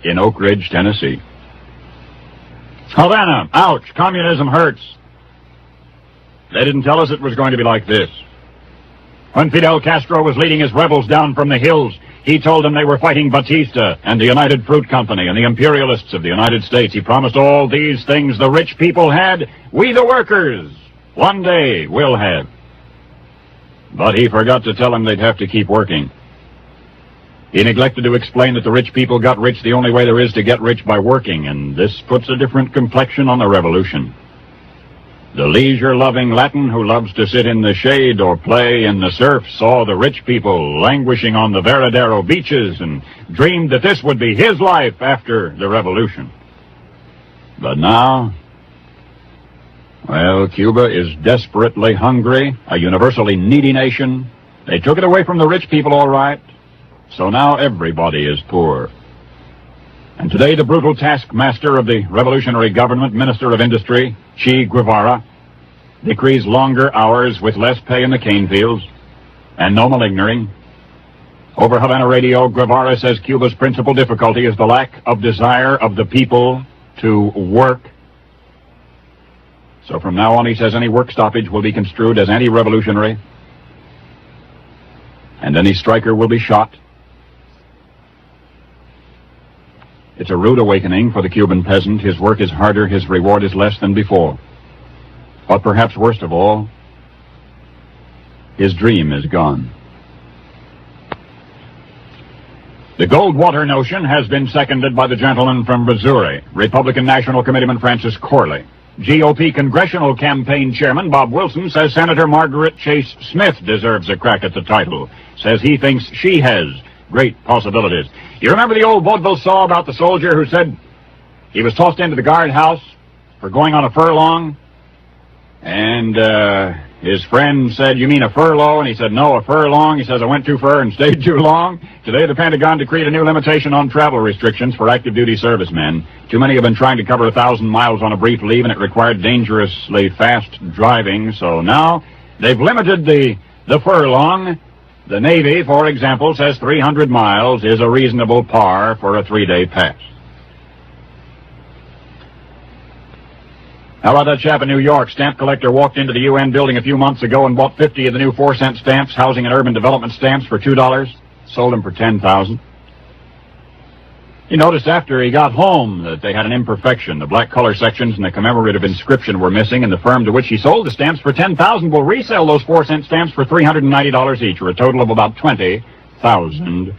in Oak Ridge, Tennessee. Havana, ouch, communism hurts. They didn't tell us it was going to be like this. When Fidel Castro was leading his rebels down from the hills, he told them they were fighting Batista and the United Fruit Company and the imperialists of the United States. He promised all these things the rich people had, we the workers, one day will have. But he forgot to tell them they'd have to keep working. He neglected to explain that the rich people got rich the only way there is to get rich, by working, and this puts a different complexion on the revolution. The leisure-loving Latin who loves to sit in the shade or play in the surf saw the rich people languishing on the Veradero beaches and dreamed that this would be his life after the revolution. But now, well, Cuba is desperately hungry, a universally needy nation. They took it away from the rich people, all right, so now everybody is poor. And today the brutal taskmaster of the revolutionary government, Minister of Industry, Che Guevara, decrees longer hours with less pay in the cane fields and no malingering. Over Havana Radio, Guevara says Cuba's principal difficulty is the lack of desire of the people to work. So from now on, he says, any work stoppage will be construed as anti-revolutionary, and any striker will be shot. It's a rude awakening for the Cuban peasant. His work is harder, his reward is less than before. But perhaps worst of all, his dream is gone. The Goldwater notion has been seconded by the gentleman from Missouri, Republican National Committeeman Francis Corley. GOP Congressional Campaign Chairman Bob Wilson says Senator Margaret Chase Smith deserves a crack at the title. Says he thinks she has great possibilities. You remember the old vaudeville saw about the soldier who said he was tossed into the guardhouse for going on a furlong? And his friend said, you mean a furlough? And he said, no, a furlong. He says, I went too far and stayed too long. Today, the Pentagon decreed a new limitation on travel restrictions for active duty servicemen. Too many have been trying to cover 1,000 miles on a brief leave, and it required dangerously fast driving. So now they've limited the furlong. The Navy, for example, says 300 miles is a reasonable par for a 3-day pass. How about that chap in New York? Stamp collector walked into the UN building a few months ago and bought 50 of the new 4-cent stamps, housing and urban development stamps, for $2. Sold them for $10,000. He noticed after he got home that they had an imperfection. The black color sections and the commemorative inscription were missing, and the firm to which he sold the stamps for $10,000 will resell those 4-cent stamps for $390 each, or a total of about $20,000.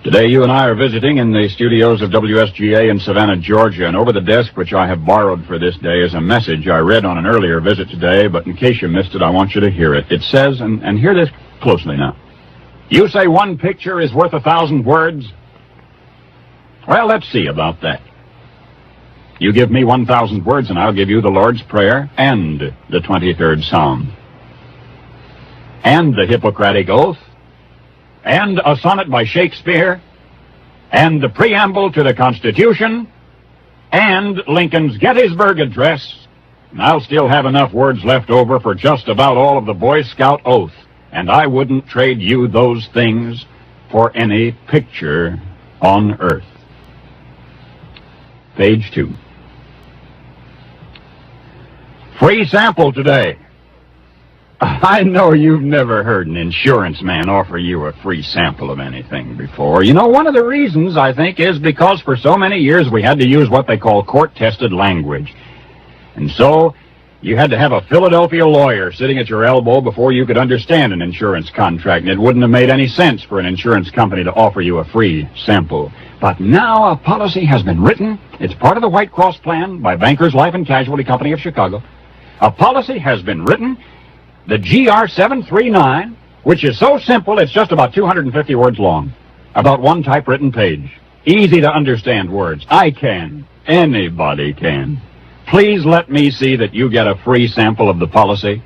Today, you and I are visiting in the studios of WSGA in Savannah, Georgia, and over the desk, which I have borrowed for this day, is a message I read on an earlier visit today, but in case you missed it, I want you to hear it. It says, and hear this closely now, you say one picture is worth 1,000 words? Well, let's see about that. You give me 1,000 words, and I'll give you the Lord's Prayer and the 23rd Psalm, and the Hippocratic Oath, and a sonnet by Shakespeare, and the preamble to the Constitution, and Lincoln's Gettysburg Address, and I'll still have enough words left over for just about all of the Boy Scout Oath, and I wouldn't trade you those things for any picture on earth. Page 2. Free sample today. I know you've never heard an insurance man offer you a free sample of anything before. You know, one of the reasons, I think, is because for so many years we had to use what they call court-tested language. And so you had to have a Philadelphia lawyer sitting at your elbow before you could understand an insurance contract, and it wouldn't have made any sense for an insurance company to offer you a free sample. But now a policy has been written. It's part of the White Cross plan by Bankers Life and Casualty Company of Chicago. A policy has been written, the GR 739, which is so simple it's just about 250 words long, about one typewritten page. Easy to understand words. I can. Anybody can. Please let me see that you get a free sample of the policy.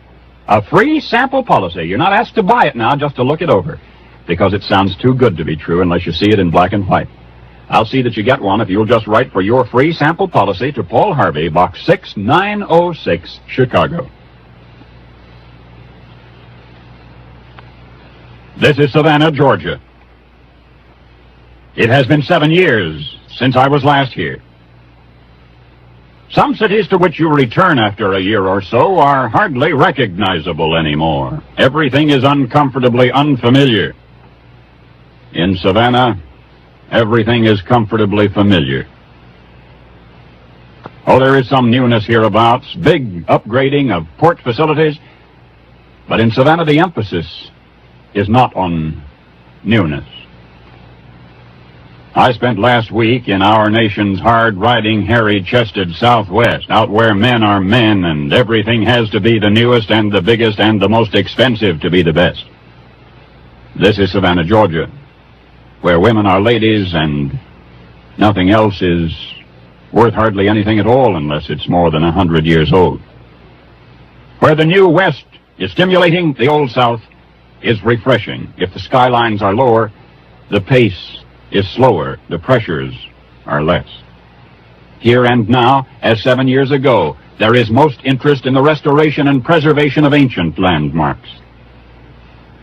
A free sample policy. You're not asked to buy it now, just to look it over, because it sounds too good to be true unless you see it in black and white. I'll see that you get one if you'll just write for your free sample policy to Paul Harvey, Box 6906, Chicago. This is Savannah, Georgia. It has been 7 years since I was last here. Some cities to which you return after a year or so are hardly recognizable anymore. Everything is uncomfortably unfamiliar. In Savannah, everything is comfortably familiar. Oh, there is some newness hereabouts, big upgrading of port facilities, but in Savannah the emphasis is not on newness. I spent last week in our nation's hard-riding, hairy-chested Southwest, out where men are men and everything has to be the newest and the biggest and the most expensive to be the best. This is Savannah, Georgia, where women are ladies and nothing else is worth hardly anything at all unless it's more than 100 years old. Where the new West is stimulating, the old South is refreshing. If the skylines are lower, the pace is slower, the pressures are less. Here and now, as 7 years ago, there is most interest in the restoration and preservation of ancient landmarks.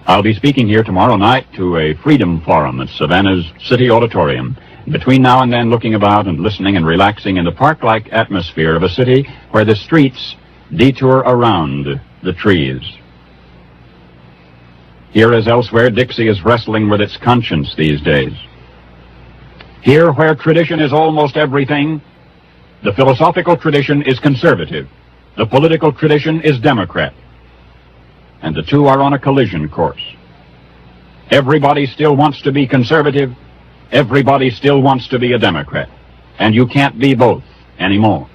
I'll be speaking here tomorrow night to a Freedom Forum at Savannah's City Auditorium. Between now and then, looking about and listening and relaxing in the park-like atmosphere of a city where the streets detour around the trees. Here as elsewhere, Dixie is wrestling with its conscience these days. Here, where tradition is almost everything, the philosophical tradition is conservative. The political tradition is Democrat. And the two are on a collision course. Everybody still wants to be conservative. Everybody still wants to be a Democrat. And you can't be both anymore.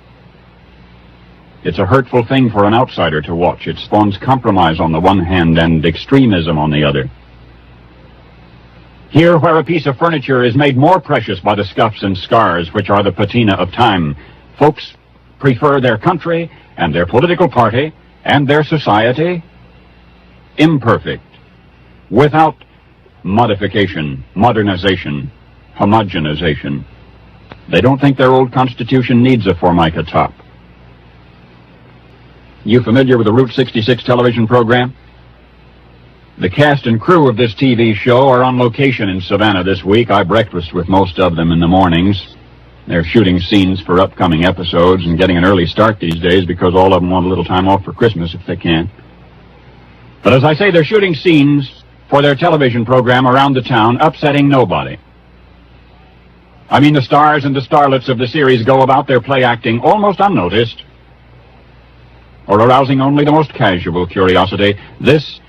It's a hurtful thing for an outsider to watch. It spawns compromise on the one hand and extremism on the other. Here, where a piece of furniture is made more precious by the scuffs and scars which are the patina of time, folks prefer their country and their political party and their society imperfect, without modification, modernization, homogenization. They don't think their old Constitution needs a Formica top. You familiar with the Route 66 television program? The cast and crew of this TV show are on location in Savannah this week. I breakfast with most of them in the mornings. They're shooting scenes for upcoming episodes and getting an early start these days because all of them want a little time off for Christmas if they can. But as I say, they're shooting scenes for their television program around the town, upsetting nobody. I mean, the stars and the starlets of the series go about their play acting almost unnoticed, or arousing only the most casual curiosity. This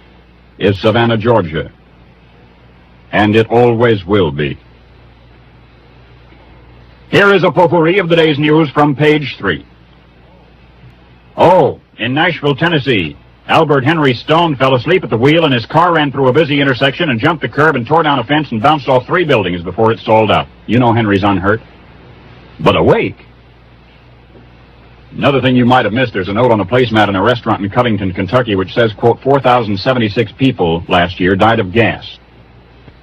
is Savannah, Georgia, and it always will be. Here is a potpourri of the day's news from page 3. Oh, in Nashville, Tennessee, Albert Henry Stone fell asleep at the wheel and his car ran through a busy intersection and jumped a curb and tore down a fence and bounced off 3 buildings before it stalled out. You know Henry's unhurt, but awake. Another thing you might have missed, there's a note on the placemat in a restaurant in Covington, Kentucky, which says, quote, 4,076 people last year died of gas.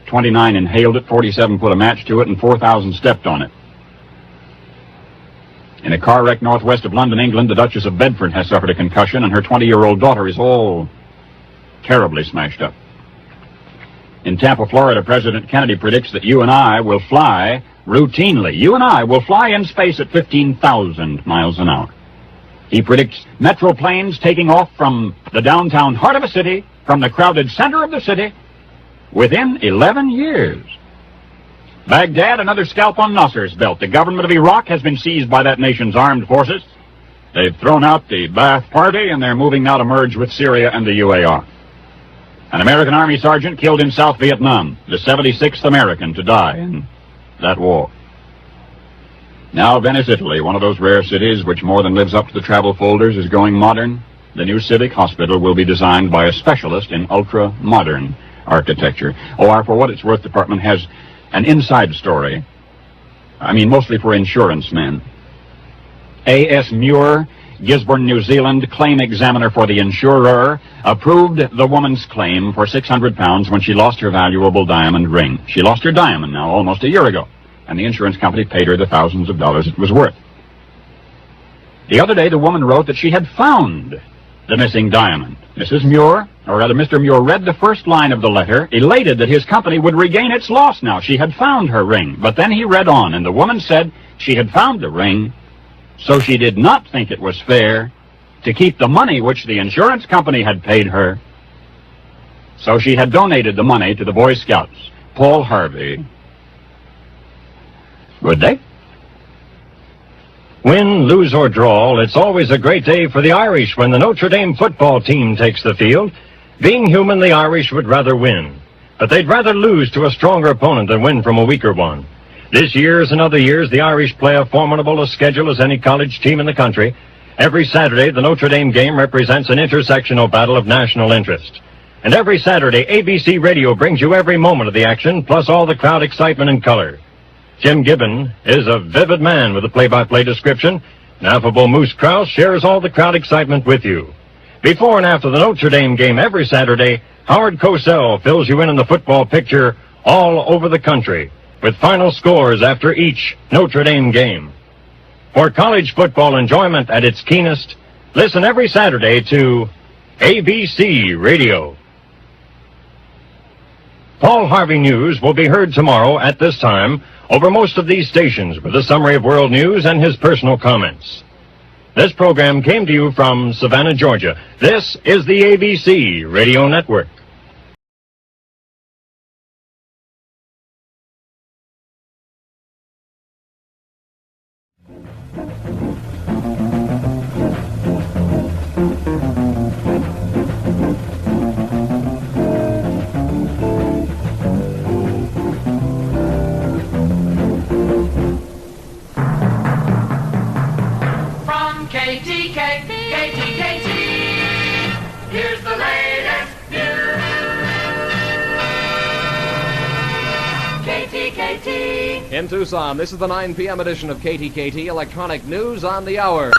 29 inhaled it, 47 put a match to it, and 4,000 stepped on it. In a car wreck northwest of London, England, the Duchess of Bedford has suffered a concussion, and her 20-year-old daughter is all terribly smashed up. In Tampa, Florida, President Kennedy predicts that you and I will fly routinely. You and I will fly in space at 15,000 miles an hour. He predicts metro planes taking off from the downtown heart of a city, from the crowded center of the city, within 11 years. Baghdad, another scalp on Nasser's belt. The government of Iraq has been seized by that nation's armed forces. They've thrown out the Ba'ath Party, and they're moving now to merge with Syria and the UAR. An American Army sergeant killed in South Vietnam, the 76th American to die in that war. Now Venice, Italy, one of those rare cities which more than lives up to the travel folders, is going modern. The new civic hospital will be designed by a specialist in ultra-modern architecture. Our For What It's Worth department has an inside story. I mean, mostly for insurance men. A.S. Muir, Gisborne, New Zealand, claim examiner for the insurer, approved the woman's claim for £600 when she lost her valuable diamond ring. She lost her diamond now almost a year ago, and the insurance company paid her the thousands of dollars it was worth. The other day, the woman wrote that she had found the missing diamond. Mrs. Muir, or rather Mr. Muir, read the first line of the letter, elated that his company would regain its loss now. She had found her ring. But then he read on, and the woman said she had found the ring, so she did not think it was fair to keep the money which the insurance company had paid her. So she had donated the money to the Boy Scouts. Paul Harvey. Good day. Win, lose, or draw, it's always a great day for the Irish when the Notre Dame football team takes the field. Being human, the Irish would rather win, but they'd rather lose to a stronger opponent than win from a weaker one. This year, as in other years, the Irish play a formidable schedule as any college team in the country. Every Saturday, the Notre Dame game represents an intersectional battle of national interest. And every Saturday, ABC-Radio brings you every moment of the action, plus all the crowd excitement and color. Jim Gibbon is a vivid man with a play-by-play description, and affable Moose Krause shares all the crowd excitement with you. Before and after the Notre Dame game every Saturday, Howard Cosell fills you in the football picture all over the country, with final scores after each Notre Dame game. For college football enjoyment at its keenest, listen every Saturday to WBZ-Radio. Paul Harvey News will be heard tomorrow at this time over most of these stations with a summary of world news and his personal comments. This program came to you from Savannah, Georgia. This is the ABC Radio Network. KTKT, here's the latest news. KTKT. In Tucson, this is the 9 p.m. edition of KTKT Electronic News on the Hour.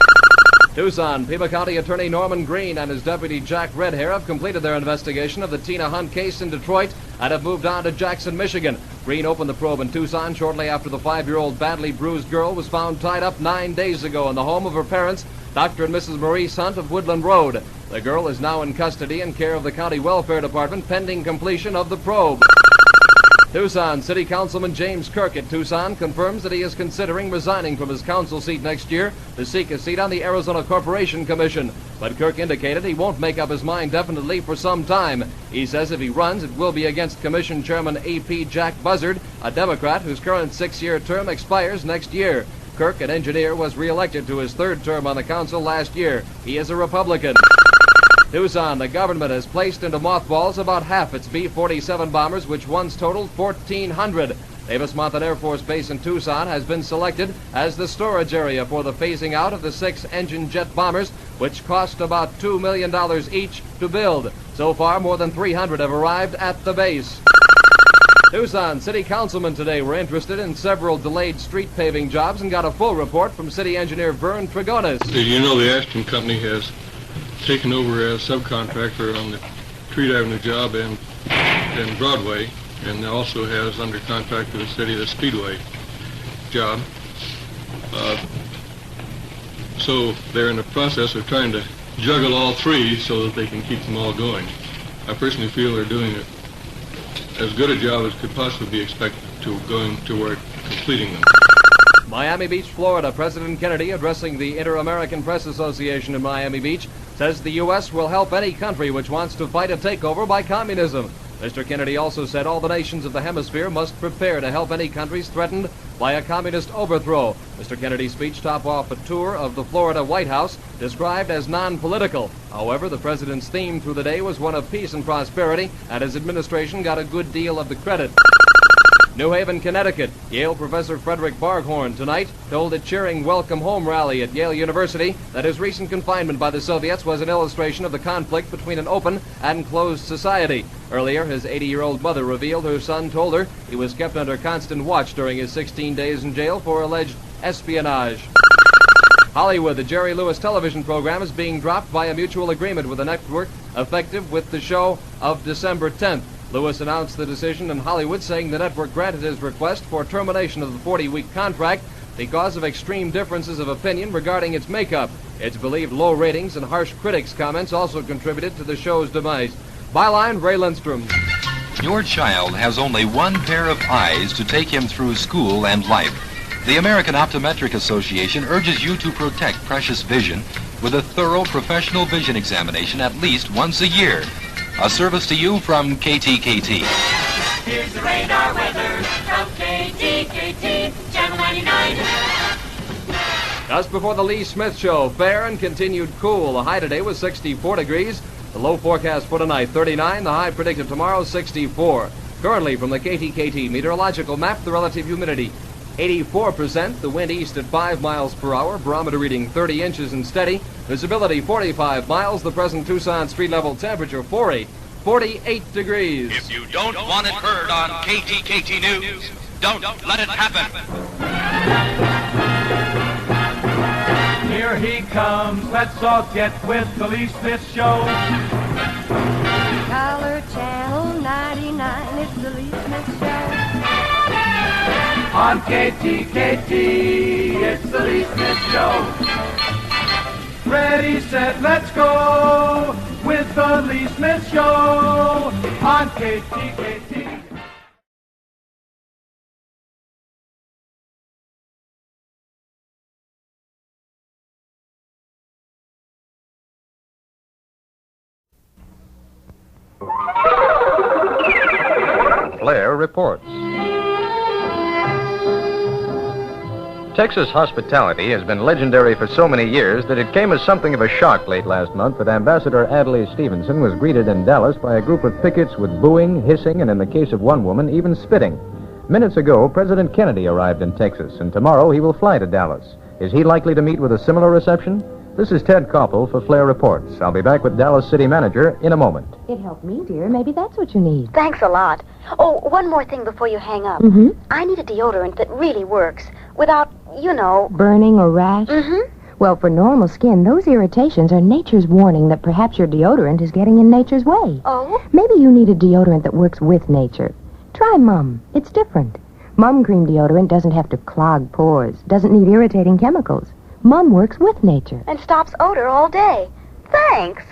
Tucson, Pima County Attorney Norman Green and his deputy Jack Redhair have completed their investigation of the Tina Hunt case in Detroit and have moved on to Jackson, Michigan. Green opened the probe in Tucson shortly after the 5-year-old badly bruised girl was found tied up 9 days ago in the home of her parents, Dr. and Mrs. Maurice Hunt of Woodland Road. The girl is now in custody in care of the County Welfare Department pending completion of the probe. Tucson City Councilman James Kirk at Tucson confirms that he is considering resigning from his council seat next year to seek a seat on the Arizona Corporation Commission. But Kirk indicated he won't make up his mind definitely for some time. He says if he runs, it will be against Commission Chairman A.P. Jack Buzzard, a Democrat whose current 6-year term expires next year. Kirk, an engineer, was reelected to his 3rd term on the council last year. He is a Republican. Tucson, the government has placed into mothballs about half its B-47 bombers, which once totaled 1,400. Davis-Monthan Air Force Base in Tucson has been selected as the storage area for the phasing out of the 6-engine jet bombers, which cost about $2 million each to build. So far, more than 300 have arrived at the base. Tucson city councilmen today were interested in several delayed street paving jobs and got a full report from city engineer Vern Trigonis. Did you know the Ashton Company has taken over as subcontractor on the Treat Avenue job and Broadway, and also has under contract to the city the Speedway job. So they're in the process of trying to juggle all three so that they can keep them all going. I personally feel they're doing as good a job as could possibly be expected to going toward completing them. Miami Beach, Florida. President Kennedy, addressing the Inter-American Press Association in Miami Beach, says the U.S. will help any country which wants to fight a takeover by communism. Mr. Kennedy also said all the nations of the hemisphere must prepare to help any countries threatened by a communist overthrow. Mr. Kennedy's speech topped off a tour of the Florida White House, described as non-political. However, the president's theme through the day was one of peace and prosperity, and his administration got a good deal of the credit. New Haven, Connecticut. Yale professor Frederick Barghorn tonight told a cheering welcome home rally at Yale University that his recent confinement by the Soviets was an illustration of the conflict between an open and closed society. Earlier, his 80-year-old mother revealed her son told her he was kept under constant watch during his 16 days in jail for alleged espionage. Hollywood, the Jerry Lewis television program is being dropped by a mutual agreement with the network effective with the show of December 10th. Lewis announced the decision in Hollywood, saying the network granted his request for termination of the 40-week contract because of extreme differences of opinion regarding its makeup. It's believed low ratings and harsh critics' comments also contributed to the show's demise. Byline, Ray Lindstrom. Your child has only one pair of eyes to take him through school and life. The American Optometric Association urges you to protect precious vision with a thorough professional vision examination at least once a year. A service to you from KTKT. Here's the radar weather from KTKT, Channel 99. Just before the Lee Smith Show, fair and continued cool. The high today was 64 degrees. The low forecast for tonight, 39. The high predicted tomorrow, 64. Currently from the KTKT meteorological map, the relative humidity, 84%. The wind east at 5 miles per hour. Barometer reading 30 inches and steady. Visibility 45 miles. The present Tucson street level temperature 48 degrees. If you don't want it heard on KTKT News, don't let it happen. Here he comes. Let's all get with the Lee Smith Show. Color Channel 99. It's the Lee Smith Show. On KTKT, it's the Lee Smith Show. Ready, set, let's go with the Lee Smith Show on KTKT. Flair reports. Texas hospitality has been legendary for so many years that it came as something of a shock late last month that Ambassador Adlai Stevenson was greeted in Dallas by a group of pickets with booing, hissing, and in the case of one woman, even spitting. Minutes ago, President Kennedy arrived in Texas, and tomorrow he will fly to Dallas. Is he likely to meet with a similar reception? This is Ted Koppel for Flair Reports. I'll be back with Dallas City Manager in a moment. It helped me, dear. Maybe that's what you need. Thanks a lot. Oh, one more thing before you hang up. Mm-hmm. I need a deodorant that really works without, burning or rash? Mm-hmm. Well, for normal skin, those irritations are nature's warning that perhaps your deodorant is getting in nature's way. Oh? Maybe you need a deodorant that works with nature. Try Mum. It's different. Mum Cream deodorant doesn't have to clog pores, doesn't need irritating chemicals. Mum works with nature. And stops odor all day. Thanks.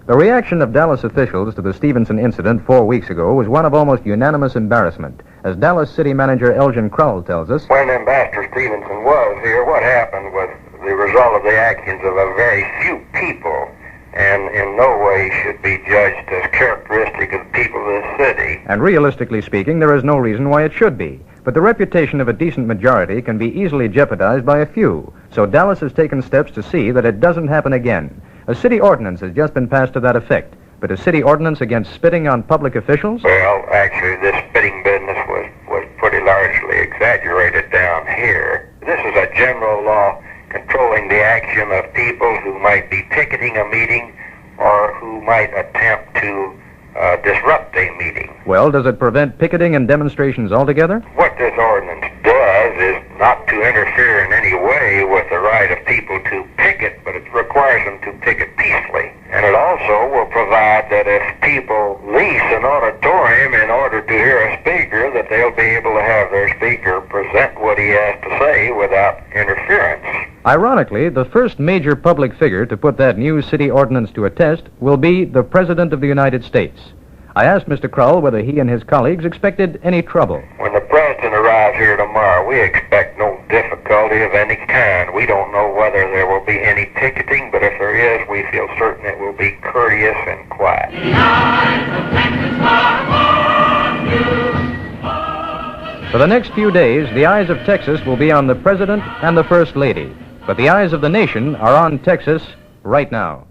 The reaction of Dallas officials to the Stevenson incident 4 weeks ago was one of almost unanimous embarrassment. As Dallas City Manager Elgin Crowell tells us, when Ambassador Stevenson was here, what happened was the result of the actions of a very few people, and in no way should be judged as characteristic of the people of this city. And realistically speaking, there is no reason why it should be. But the reputation of a decent majority can be easily jeopardized by a few. So Dallas has taken steps to see that it doesn't happen again. A city ordinance has just been passed to that effect. But a city ordinance against spitting on public officials? Well, actually, this spitting business was pretty largely exaggerated down here. This is a general law controlling the action of people who might be picketing a meeting or who might attempt to disrupt a meeting. Well, does it prevent picketing and demonstrations altogether? What this ordinance does is not to interfere in any way with the right of people to picket, but it requires them to picket peacefully. And it also will provide that if people lease an auditorium in order to hear a speaker, that they'll be able to have their speaker present what he has to say without interference. Ironically, the first major public figure to put that new city ordinance to a test will be the President of the United States. I asked Mr. Crowell whether he and his colleagues expected any trouble. When the President arrives here tomorrow, we expect no difficulty of any kind. We don't know whether there will be any picketing, but if there is, we feel certain it will be courteous and quiet. For the next few days, the eyes of Texas will be on the President and the First Lady. But the eyes of the nation are on Texas right now.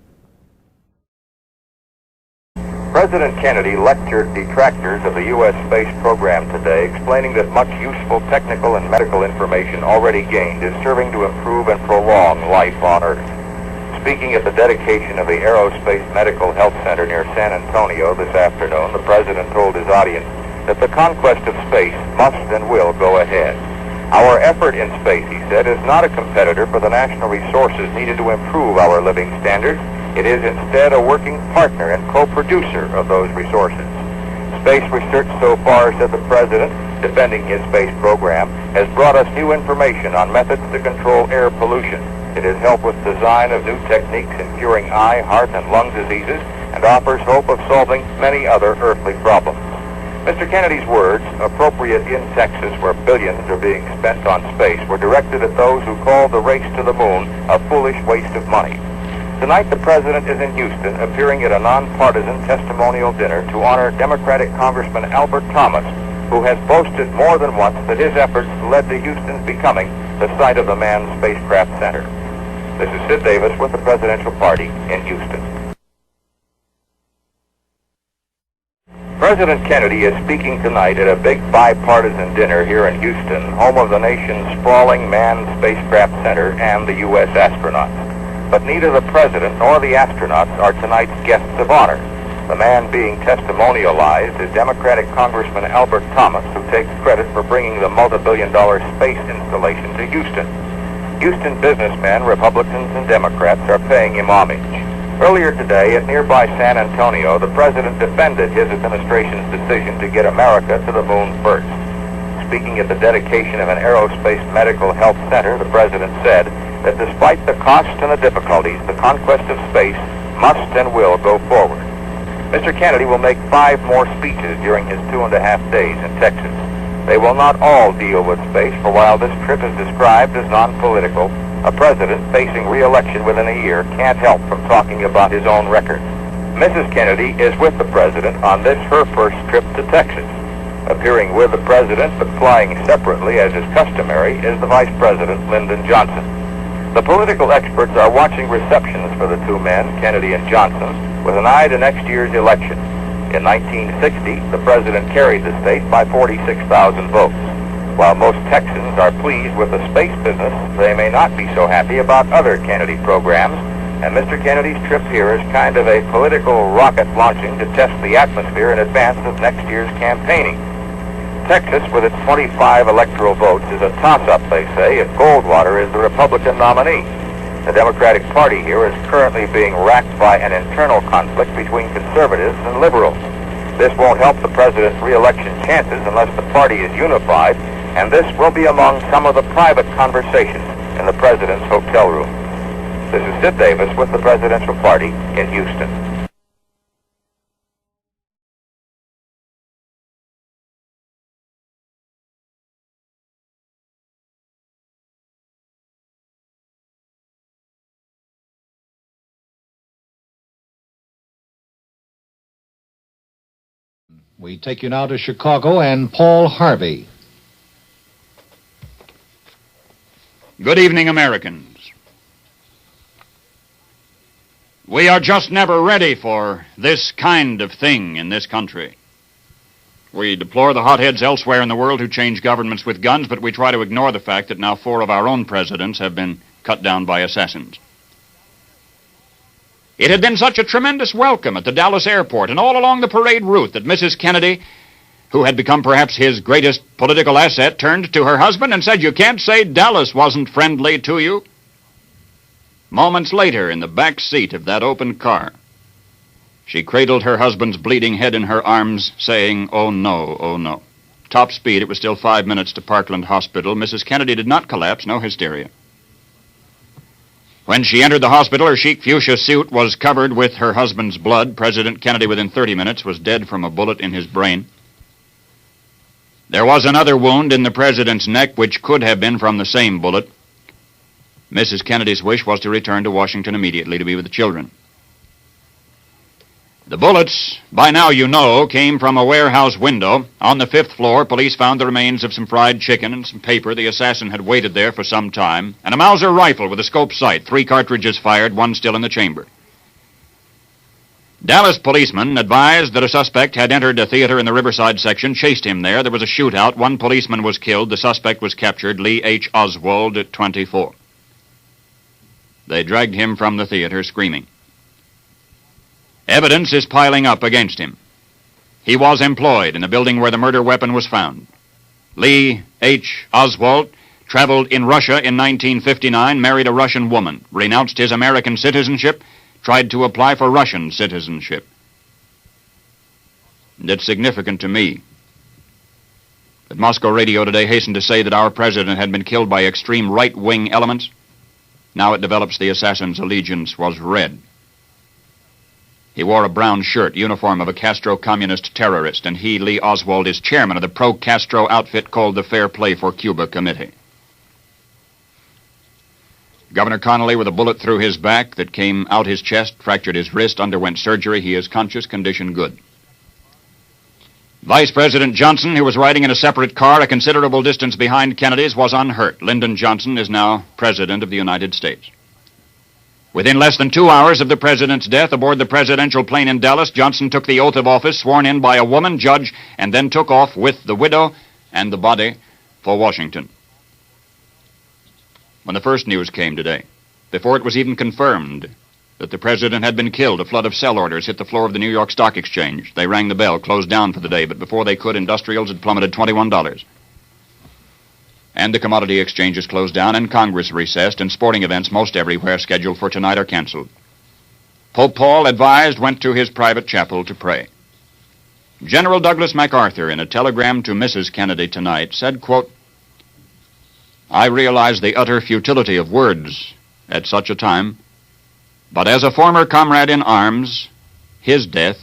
President Kennedy lectured detractors of the U.S. space program today, explaining that much useful technical and medical information already gained is serving to improve and prolong life on Earth. Speaking at the dedication of the Aerospace Medical Health Center near San Antonio this afternoon, the President told his audience that the conquest of space must and will go ahead. Our effort in space, he said, is not a competitor for the national resources needed to improve our living standards. It is instead a working partner and co-producer of those resources. Space research so far, said the President, defending his space program, has brought us new information on methods to control air pollution. It has helped with design of new techniques in curing eye, heart, and lung diseases, and offers hope of solving many other earthly problems. Mr. Kennedy's words, appropriate in Texas where billions are being spent on space, were directed at those who call the race to the moon a foolish waste of money. Tonight, the President is in Houston, appearing at a nonpartisan testimonial dinner to honor Democratic Congressman Albert Thomas, who has boasted more than once that his efforts led to Houston's becoming the site of the Manned Spacecraft Center. This is Sid Davis with the Presidential Party in Houston. President Kennedy is speaking tonight at a big bipartisan dinner here in Houston, home of the nation's sprawling Manned Spacecraft Center and the U.S. astronauts. But neither the President nor the astronauts are tonight's guests of honor. The man being testimonialized is Democratic Congressman Albert Thomas, who takes credit for bringing the multi-billion-dollar space installation to Houston. Houston businessmen, Republicans, and Democrats are paying him homage. Earlier today, at nearby San Antonio, the President defended his administration's decision to get America to the moon first. speaking at the dedication of an aerospace medical health center, the president said that despite the cost and the difficulties, the conquest of space must and will go forward. Mr. Kennedy will make 5 more speeches during his 2.5 days in Texas. They will not all deal with space, for while this trip is described as non-political, a president facing re-election within a year can't help from talking about his own record. Mrs. Kennedy is with the president on this, her first trip to Texas. Appearing with the president but flying separately as is customary is the Vice President, Lyndon Johnson. The political experts are watching receptions for the two men, Kennedy and Johnson, with an eye to next year's election. In 1960, the president carried the state by 46,000 votes. While most Texans are pleased with the space business, they may not be so happy about other Kennedy programs, and Mr. Kennedy's trip here is kind of a political rocket launching to test the atmosphere in advance of next year's campaigning. Texas, with its 25 electoral votes, is a toss-up, they say, if Goldwater is the Republican nominee. The Democratic Party here is currently being racked by an internal conflict between conservatives and liberals. This won't help the president's re-election chances unless the party is unified, and this will be among some of the private conversations in the president's hotel room. This is Sid Davis with the Presidential Party in Houston. We take you now to Chicago and Paul Harvey. Good evening, Americans. We are just never ready for this kind of thing in this country. We deplore the hotheads elsewhere in the world who change governments with guns, but we try to ignore the fact that now 4 of our own presidents have been cut down by assassins. It had been such a tremendous welcome at the Dallas airport and all along the parade route that Mrs. Kennedy, who had become perhaps his greatest political asset, turned to her husband and said, "You can't say Dallas wasn't friendly to you." Moments later, in the back seat of that open car, she cradled her husband's bleeding head in her arms, saying, "Oh no, oh no." Top speed, it was still 5 minutes to Parkland Hospital. Mrs. Kennedy did not collapse, no hysteria. When she entered the hospital, her chic fuchsia suit was covered with her husband's blood. President Kennedy, within 30 minutes, was dead from a bullet in his brain. There was another wound in the president's neck, which could have been from the same bullet. Mrs. Kennedy's wish was to return to Washington immediately to be with the children. The bullets, by now you know, came from a warehouse window. On the 5th floor, police found the remains of some fried chicken and some paper. The assassin had waited there for some time. And a Mauser rifle with a scope sight. 3 cartridges fired, 1 still in the chamber. Dallas policemen advised that a suspect had entered a theater in the Riverside section, chased him there. There was a shootout. 1 policeman was killed. The suspect was captured, Lee H. Oswald, at 24. They dragged him from the theater screaming. Evidence is piling up against him. He was employed in the building where the murder weapon was found. Lee H. Oswald traveled in Russia in 1959, married a Russian woman, renounced his American citizenship, tried to apply for Russian citizenship. And it's significant to me that Moscow radio today hastened to say that our president had been killed by extreme right-wing elements. Now it develops the assassin's allegiance was red. He wore a brown shirt, uniform of a Castro-communist terrorist, and he, Lee Oswald, is chairman of the pro-Castro outfit called the Fair Play for Cuba Committee. Governor Connolly, with a bullet through his back that came out his chest, fractured his wrist, underwent surgery. He is conscious, condition good. Vice President Johnson, who was riding in a separate car a considerable distance behind Kennedy's, was unhurt. Lyndon Johnson is now President of the United States. Within less than 2 hours of the president's death aboard the presidential plane in Dallas, Johnson took the oath of office sworn in by a woman judge and then took off with the widow and the body for Washington. When the first news came today, before it was even confirmed that the president had been killed, a flood of sell orders hit the floor of the New York Stock Exchange. They rang the bell, closed down for the day, but before they could, industrials had plummeted $21. And the commodity exchanges closed down, and Congress recessed, and sporting events most everywhere scheduled for tonight are canceled. Pope Paul, advised, went to his private chapel to pray. General Douglas MacArthur, in a telegram to Mrs. Kennedy tonight, said, quote, "I realize the utter futility of words at such a time, but as a former comrade in arms, his death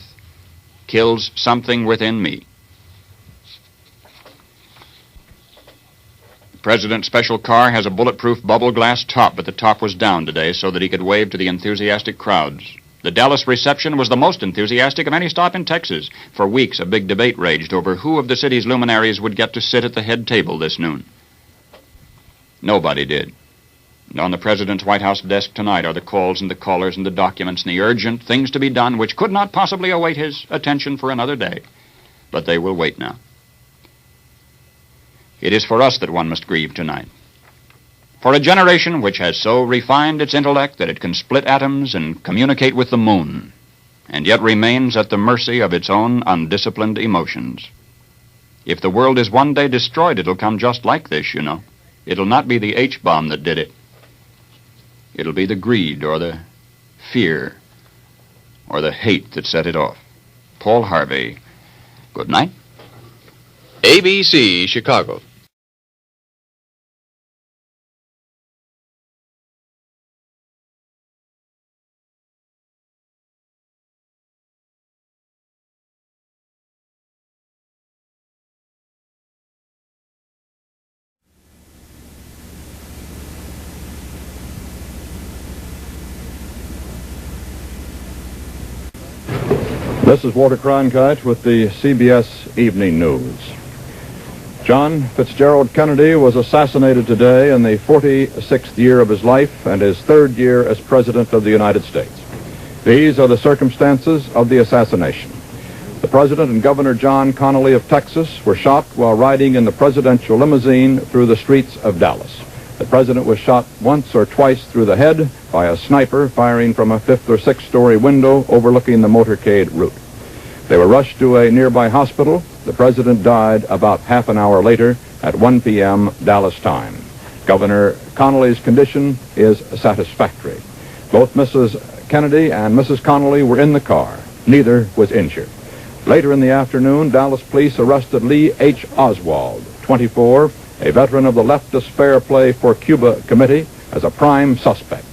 kills something within me." The President's special car has a bulletproof bubble glass top, but the top was down today so that he could wave to the enthusiastic crowds. The Dallas reception was the most enthusiastic of any stop in Texas. For weeks, a big debate raged over who of the city's luminaries would get to sit at the head table this noon. Nobody did. And on the President's White House desk tonight are the calls and the callers and the documents and the urgent things to be done which could not possibly await his attention for another day. But they will wait now. It is for us that one must grieve tonight. For a generation which has so refined its intellect that it can split atoms and communicate with the moon, and yet remains at the mercy of its own undisciplined emotions. If the world is one day destroyed, it'll come just like this, you know. It'll not be the H-bomb that did it. It'll be the greed or the fear or the hate that set it off. Paul Harvey, good night. ABC, Chicago. This is Walter Cronkite with the CBS Evening News. John Fitzgerald Kennedy was assassinated today in the 46th year of his life and his third year as President of the United States. These are the circumstances of the assassination. The President and Governor John Connally of Texas were shot while riding in the presidential limousine through the streets of Dallas. The President was shot once or twice through the head by a sniper firing from a 5th or 6th story window overlooking the motorcade route. They were rushed to a nearby hospital. The President died about half an hour later at 1 p.m. Dallas time. Governor Connally's condition is satisfactory. Both Mrs. Kennedy and Mrs. Connally were in the car. Neither was injured. Later in the afternoon, Dallas police arrested Lee H. Oswald, 24, a veteran of the leftist Fair Play for Cuba Committee, as a prime suspect.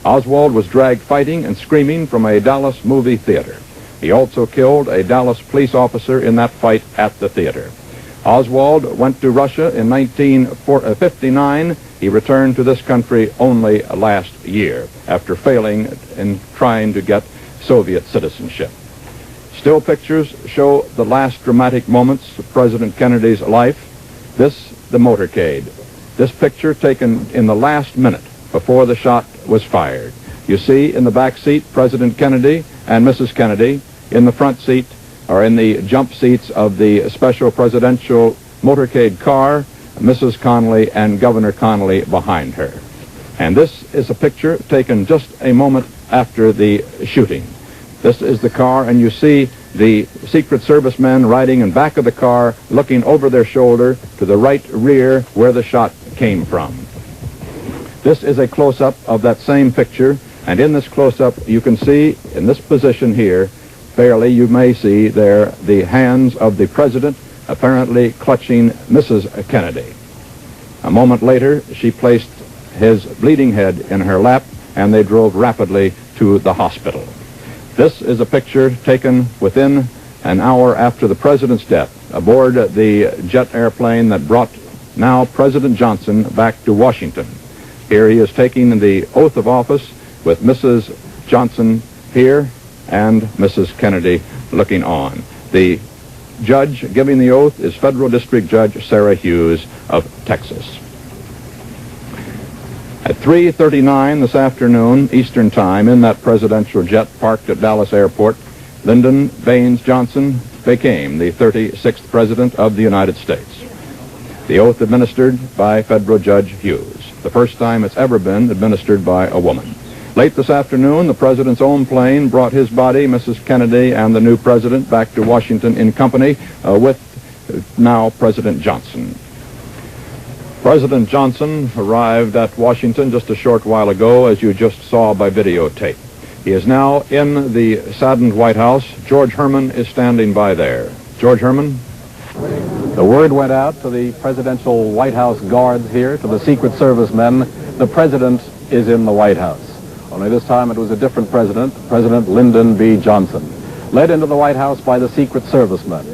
Oswald was dragged fighting and screaming from a Dallas movie theater. He also killed a Dallas police officer in that fight at the theater. Oswald went to Russia in 1959. He returned to this country only last year after failing in trying to get Soviet citizenship. Still pictures show the last dramatic moments of President Kennedy's life. The motorcade. This picture taken in the last minute before the shot was fired. You see in the back seat President Kennedy and Mrs. Kennedy. In the front seat, or in the jump seats of the special presidential motorcade car, Mrs. Connally and Governor Connally behind her. And this is a picture taken just a moment after the shooting. This is the car, and you see the Secret Service men riding in back of the car, looking over their shoulder to the right rear where the shot came from. This is a close-up of that same picture, and in this close-up you can see, in this position here, fairly you may see there the hands of the President apparently clutching Mrs. Kennedy. A moment later, she placed his bleeding head in her lap, and they drove rapidly to the hospital. This is a picture taken within an hour after the President's death aboard the jet airplane that brought now President Johnson back to Washington. Here he is taking the oath of office with Mrs. Johnson here and Mrs. Kennedy looking on. The judge giving the oath is Federal District Judge Sarah Hughes of Texas. At 3:39 this afternoon, Eastern Time, in that presidential jet parked at Dallas Airport, Lyndon Baines Johnson became the 36th President of the United States. The oath administered by Federal Judge Hughes, the first time it's ever been administered by a woman. Late this afternoon, the President's own plane brought his body, Mrs. Kennedy, and the new President back to Washington in company with now President Johnson. President Johnson arrived at Washington just a short while ago, as you just saw by videotape. He is now in the saddened White House. George Herman is standing by there. George Herman. The word went out to the presidential White House guards here, to the Secret Service men. The president is in the White House. Only this time it was a different president, President Lyndon B. Johnson, led into the White House by the Secret Service men.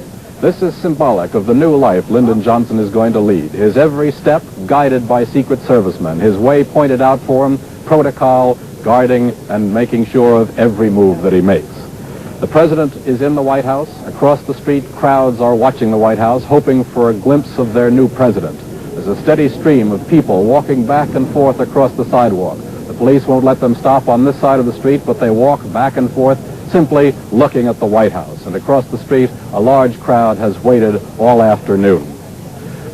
This is symbolic of the new life Lyndon Johnson is going to lead. His every step guided by Secret Servicemen, his way pointed out for him, protocol, guarding, and making sure of every move that he makes. The president is in the White House. Across the street, crowds are watching the White House, hoping for a glimpse of their new president. There's a steady stream of people walking back and forth across the sidewalk. The police won't let them stop on this side of the street, but they walk back and forth, simply looking at the White House. And across the street, a large crowd has waited all afternoon.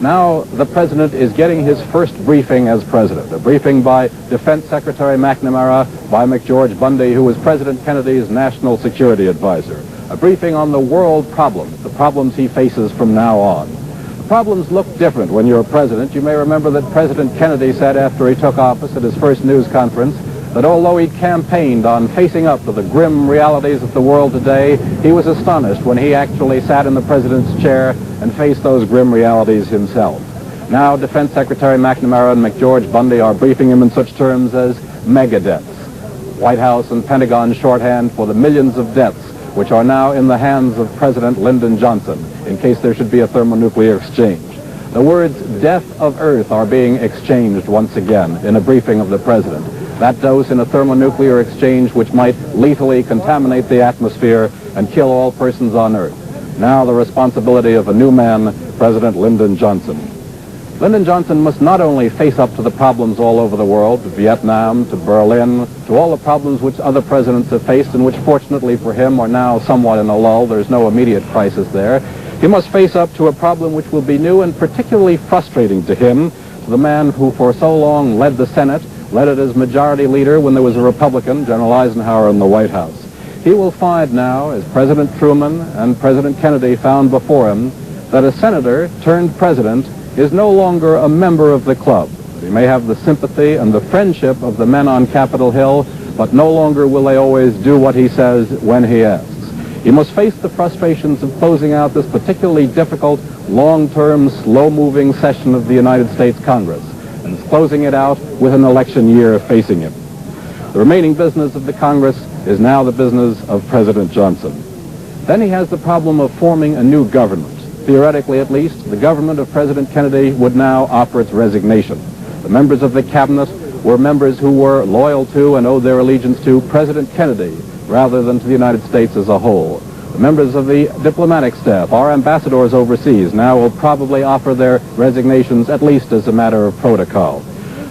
Now, the president is getting his first briefing as president, a briefing by Defense Secretary McNamara, by McGeorge Bundy, who was President Kennedy's national security advisor. A briefing on the world problems, the problems he faces from now on. The problems look different when you're president. You may remember that President Kennedy said after he took office at his first news conference that although he'd campaigned on facing up to the grim realities of the world today, he was astonished when he actually sat in the president's chair and faced those grim realities himself. Now, Defense Secretary McNamara and McGeorge Bundy are briefing him in such terms as mega deaths, White House and Pentagon shorthand for the millions of deaths which are now in the hands of President Lyndon Johnson in case there should be a thermonuclear exchange. The words death of Earth are being exchanged once again in a briefing of the president. That dose in a thermonuclear exchange which might lethally contaminate the atmosphere and kill all persons on Earth. Now the responsibility of a new man, President Lyndon Johnson. Lyndon Johnson must not only face up to the problems all over the world, to Vietnam, to Berlin, to all the problems which other presidents have faced and which fortunately for him are now somewhat in a lull. There's no immediate crisis there. He must face up to a problem which will be new and particularly frustrating to him, to the man who for so long led the Senate, led it as majority leader when there was a Republican, General Eisenhower, in the White House. He will find now, as President Truman and President Kennedy found before him, that a senator turned president is no longer a member of the club. He may have the sympathy and the friendship of the men on Capitol Hill, but no longer will they always do what he says when he asks. He must face the frustrations of closing out this particularly difficult, long-term, slow-moving session of the United States Congress, and closing it out with an election year facing him. The remaining business of the Congress is now the business of President Johnson. Then he has the problem of forming a new government. Theoretically, at least, the government of President Kennedy would now offer its resignation. The members of the cabinet were members who were loyal to and owed their allegiance to President Kennedy rather than to the United States as a whole. The members of the diplomatic staff, our ambassadors overseas, now will probably offer their resignations at least as a matter of protocol.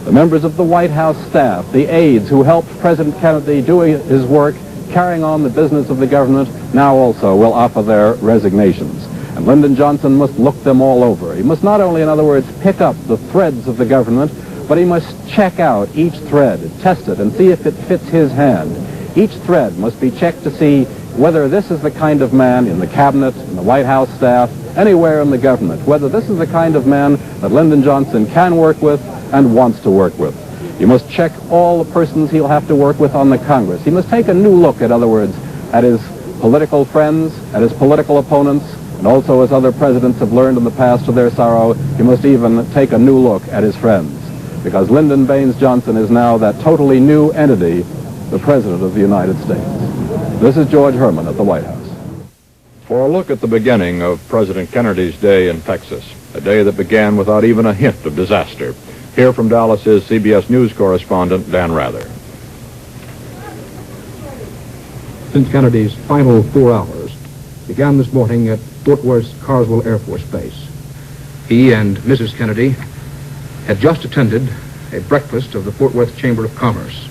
The members of the White House staff, the aides who helped President Kennedy do his work, carrying on the business of the government, now also will offer their resignations. And Lyndon Johnson must look them all over. He must not only, in other words, pick up the threads of the government, but he must check out each thread, test it, and see if it fits his hand. Each thread must be checked to see whether this is the kind of man in the cabinet, in the White House staff, anywhere in the government, whether this is the kind of man that Lyndon Johnson can work with and wants to work with. He must check all the persons he'll have to work with on the Congress. He must take a new look, in other words, at his political friends, at his political opponents, and also, as other presidents have learned in the past to their sorrow, he must even take a new look at his friends. Because Lyndon Baines Johnson is now that totally new entity, the President of the United States. This is George Herman at the White House. For a look at the beginning of President Kennedy's day in Texas, a day that began without even a hint of disaster. Here from Dallas is CBS News correspondent Dan Rather. Since Kennedy's final 4 hours began this morning at Fort Worth's Carswell Air Force Base. He and Mrs. Kennedy had just attended a breakfast of the Fort Worth Chamber of Commerce.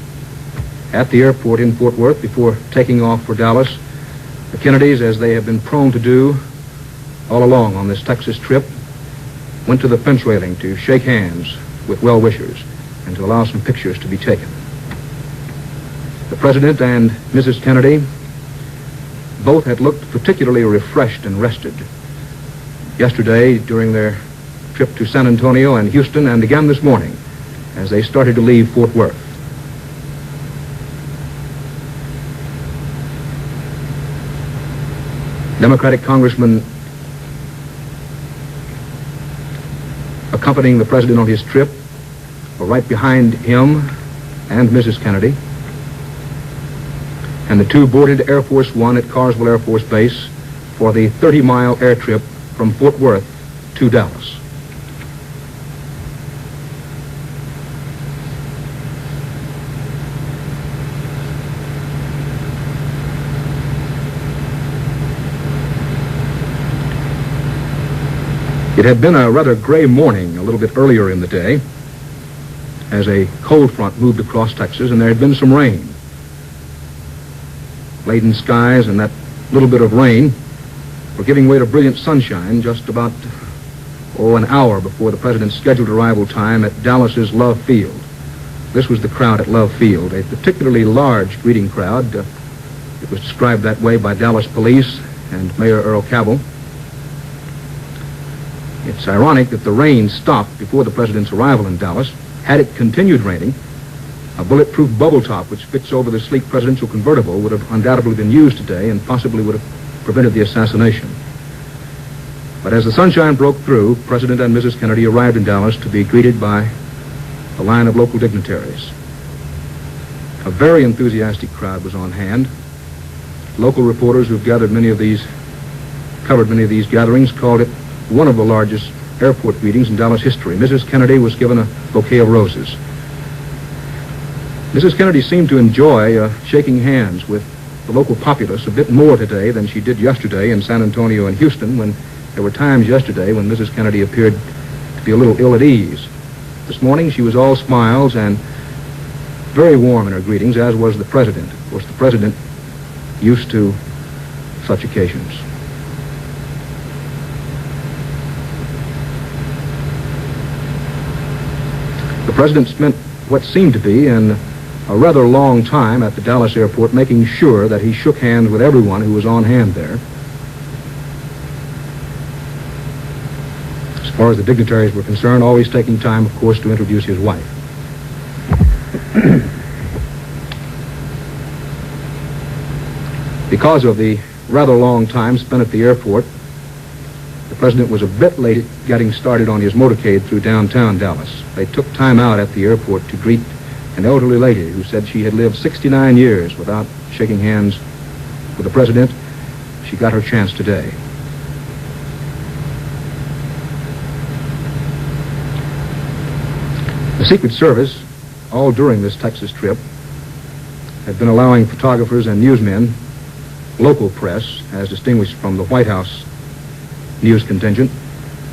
At the airport in Fort Worth, before taking off for Dallas, the Kennedys, as they have been prone to do all along on this Texas trip, went to the fence railing to shake hands with well-wishers and to allow some pictures to be taken. The President and Mrs. Kennedy both had looked particularly refreshed and rested yesterday during their trip to San Antonio and Houston, and again this morning as they started to leave Fort Worth. Democratic Congressman Accompanying the president on his trip were right behind him and Mrs. Kennedy, and the two boarded Air Force One at Carswell Air Force Base for the 30-mile air trip from Fort Worth to Dallas. It had been a rather gray morning a little bit earlier in the day as a cold front moved across Texas, and there had been some rain. Laden skies and that little bit of rain were giving way to brilliant sunshine just about, an hour before the president's scheduled arrival time at Dallas's Love Field. This was the crowd at Love Field, a particularly large greeting crowd. It was described that way by Dallas police and Mayor Earl Cabell. It's ironic that the rain stopped before the president's arrival in Dallas. Had it continued raining, a bulletproof bubble top which fits over the sleek presidential convertible would have undoubtedly been used today and possibly would have prevented the assassination. But as the sunshine broke through, President and Mrs. Kennedy arrived in Dallas to be greeted by a line of local dignitaries. A very enthusiastic crowd was on hand. Local reporters who've covered many of these gatherings called it one of the largest airport greetings in Dallas history. Mrs. Kennedy was given a bouquet of roses. Mrs. Kennedy seemed to enjoy shaking hands with the local populace a bit more today than she did yesterday in San Antonio and Houston, when there were times yesterday when Mrs. Kennedy appeared to be a little ill at ease. This morning she was all smiles and very warm in her greetings, as was the president. Of course, the president used to such occasions. The president spent what seemed to be a rather long time at the Dallas airport making sure that he shook hands with everyone who was on hand there. As far as the dignitaries were concerned, always taking time, of course, to introduce his wife. Because of the rather long time spent at the airport, the president was a bit late at getting started on his motorcade through downtown Dallas. They took time out at the airport to greet an elderly lady who said she had lived 69 years without shaking hands with the president. She got her chance today. The Secret Service, all during this Texas trip, had been allowing photographers and newsmen, local press, as distinguished from the White House news contingent,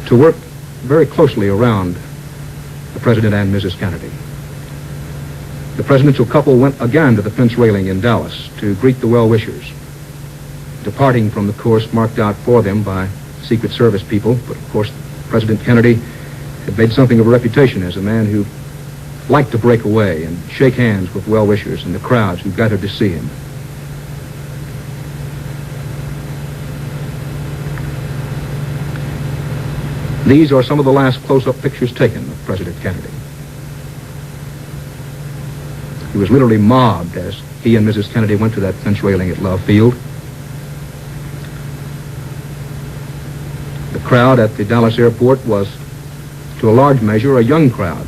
to work very closely around the President and Mrs. Kennedy. The presidential couple went again to the fence railing in Dallas to greet the well-wishers, departing from the course marked out for them by Secret Service people. But of course, President Kennedy had made something of a reputation as a man who liked to break away and shake hands with well-wishers and the crowds who gathered to see him. These are some of the last close-up pictures taken of President Kennedy. He was literally mobbed as he and Mrs. Kennedy went to that fence railing at Love Field. The crowd at the Dallas airport was, to a large measure, a young crowd.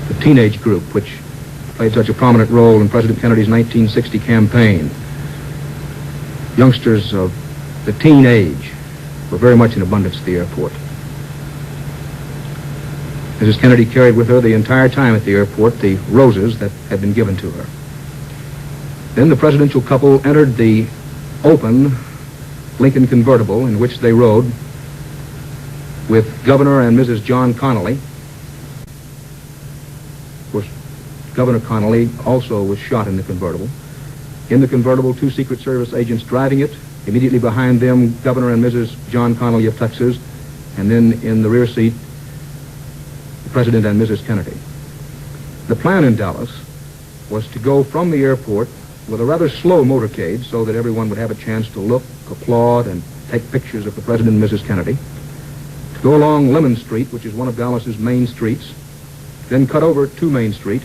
The teenage group, which played such a prominent role in President Kennedy's 1960 campaign. Youngsters of the teen age were very much in abundance at the airport. Mrs. Kennedy carried with her the entire time at the airport the roses that had been given to her. Then the presidential couple entered the open Lincoln convertible in which they rode with Governor and Mrs. John Connally. Of course, Governor Connally also was shot in the convertible. In the convertible, two Secret Service agents driving it. Immediately behind them, Governor and Mrs. John Connally of Texas. And then in the rear seat, the President and Mrs. Kennedy. The plan in Dallas was to go from the airport with a rather slow motorcade so that everyone would have a chance to look, applaud, and take pictures of the President and Mrs. Kennedy. To go along Lemon Street, which is one of Dallas's main streets, then cut over to Main Street,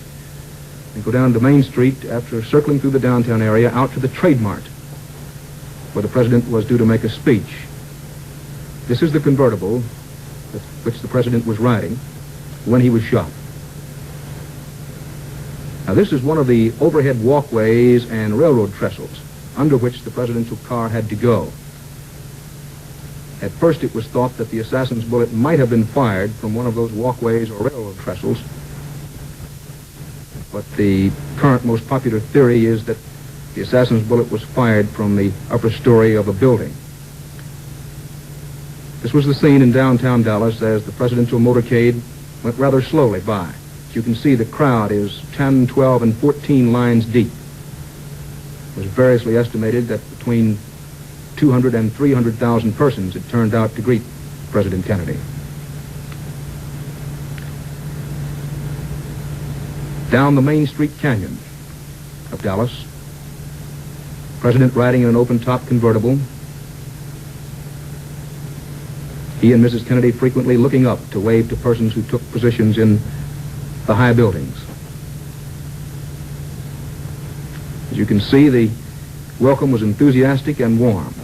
and go down to Main Street after circling through the downtown area out to the Trade Mart. where the president was due to make a speech. This is the convertible which the president was riding when he was shot. Now, this is one of the overhead walkways and railroad trestles under which the presidential car had to go. At first, it was thought that the assassin's bullet might have been fired from one of those walkways or railroad trestles. But the current most popular theory is that the assassin's bullet was fired from the upper story of a building. This was the scene in downtown Dallas as the presidential motorcade went rather slowly by. As you can see, the crowd is 10, 12, and 14 lines deep. It was variously estimated that between 200 and 300,000 persons had turned out to greet President Kennedy. Down the Main Street Canyon of Dallas, President riding in an open-top convertible, he and Mrs. Kennedy frequently looking up to wave to persons who took positions in the high buildings. As you can see, the welcome was enthusiastic and warm.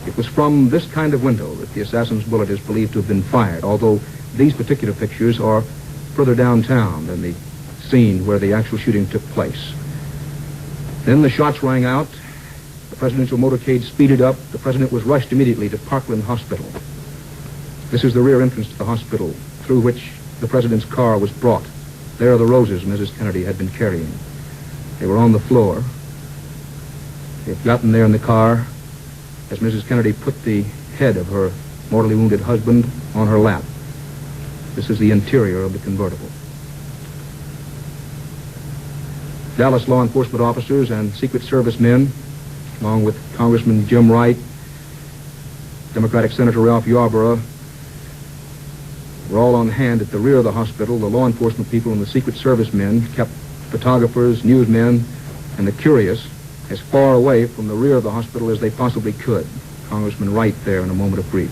It was from this kind of window that the assassin's bullet is believed to have been fired, although these particular pictures are further downtown than the scene where the actual shooting took place. Then the shots rang out. The presidential motorcade speeded up. The president was rushed immediately to Parkland Hospital. This is the rear entrance to the hospital through which the president's car was brought. There are the roses Mrs. Kennedy had been carrying. They were on the floor. They had gotten there in the car as Mrs. Kennedy put the head of her mortally wounded husband on her lap. This is the interior of the convertible. Dallas law enforcement officers and Secret Service men, along with Congressman Jim Wright, Democratic Senator Ralph Yarborough, were all on hand at the rear of the hospital. The law enforcement people and the Secret Service men kept photographers, newsmen, and the curious as far away from the rear of the hospital as they possibly could. Congressman Wright there in a moment of grief.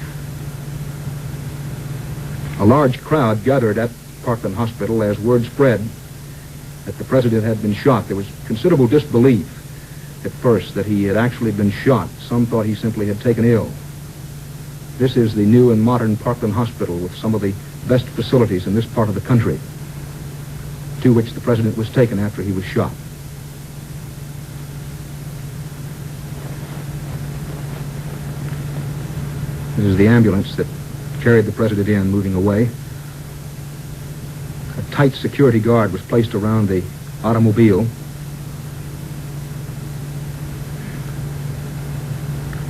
A large crowd gathered at Parkland Hospital as word spread that the president had been shot. There was considerable disbelief at first that he had actually been shot. Some thought he simply had taken ill. This is the new and modern Parkland Hospital with some of the best facilities in this part of the country, to which the president was taken after he was shot. This is the ambulance that carried the president in, moving away. A tight security guard was placed around the automobile.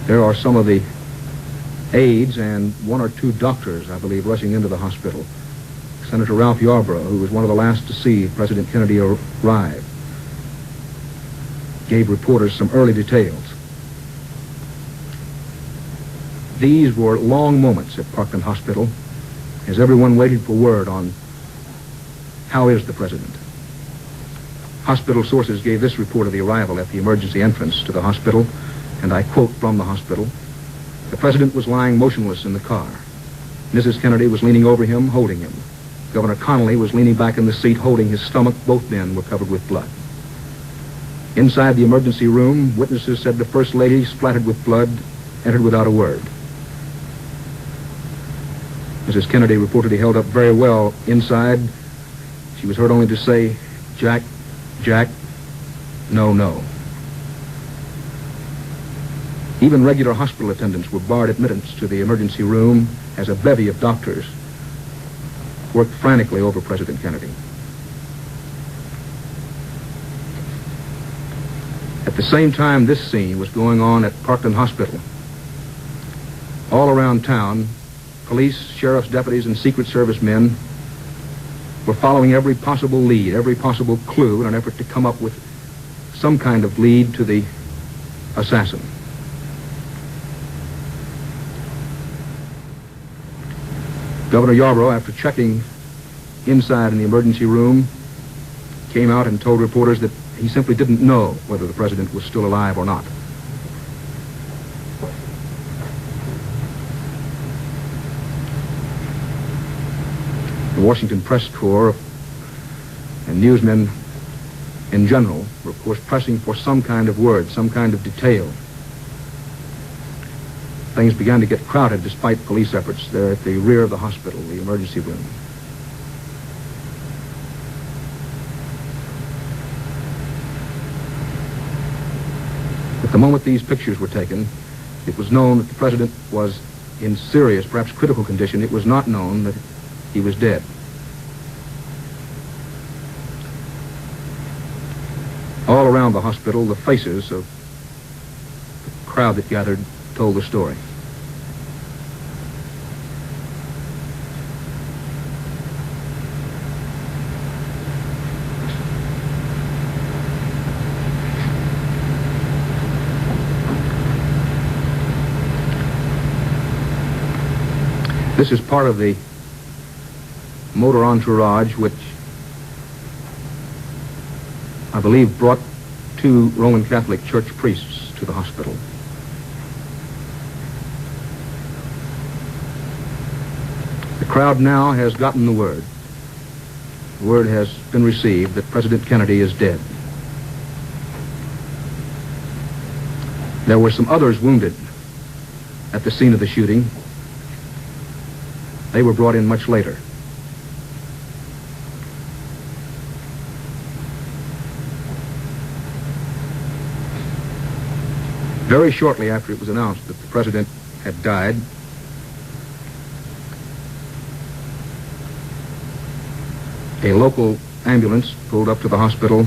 There are some of the aides and one or two doctors, I believe, rushing into the hospital. Senator Ralph Yarborough, who was one of the last to see President Kennedy arrive, gave reporters some early details. These were long moments at Parkland Hospital as everyone waited for word on how is the president. Hospital sources gave this report of the arrival at the emergency entrance to the hospital, and I quote from the hospital: "The president was lying motionless in the car. Mrs. Kennedy was leaning over him, holding him. Governor Connolly was leaning back in the seat, holding his stomach. Both men were covered with blood. Inside the emergency room, witnesses said the First Lady, splattered with blood, entered without a word. Mrs. Kennedy reportedly held up very well inside. She was heard only to say, 'Jack, Jack, no, no.' Even regular hospital attendants were barred admittance to the emergency room as a bevy of doctors worked frantically over President Kennedy. At the same time this scene was going on at Parkland Hospital, all around town, police, sheriff's deputies, and Secret Service men were following every possible lead, every possible clue in an effort to come up with some kind of lead to the assassin. Governor Yarborough, after checking inside in the emergency room, came out and told reporters that he simply didn't know whether the president was still alive or not. The Washington Press Corps and newsmen in general were, of course, pressing for some kind of word, some kind of detail. Things began to get crowded despite police efforts there at the rear of the hospital, the emergency room. At the moment these pictures were taken, it was known that the president was in serious, perhaps critical condition. It was not known that he was dead. All around the hospital, the faces of the crowd that gathered told the story. This is part of the motor entourage which I believe brought 2 Roman Catholic Church priests to the hospital. The crowd now has gotten the word. The word has been received that President Kennedy is dead. There were some others wounded at the scene of the shooting. They were brought in much later. Very shortly after it was announced that the president had died, a local ambulance pulled up to the hospital,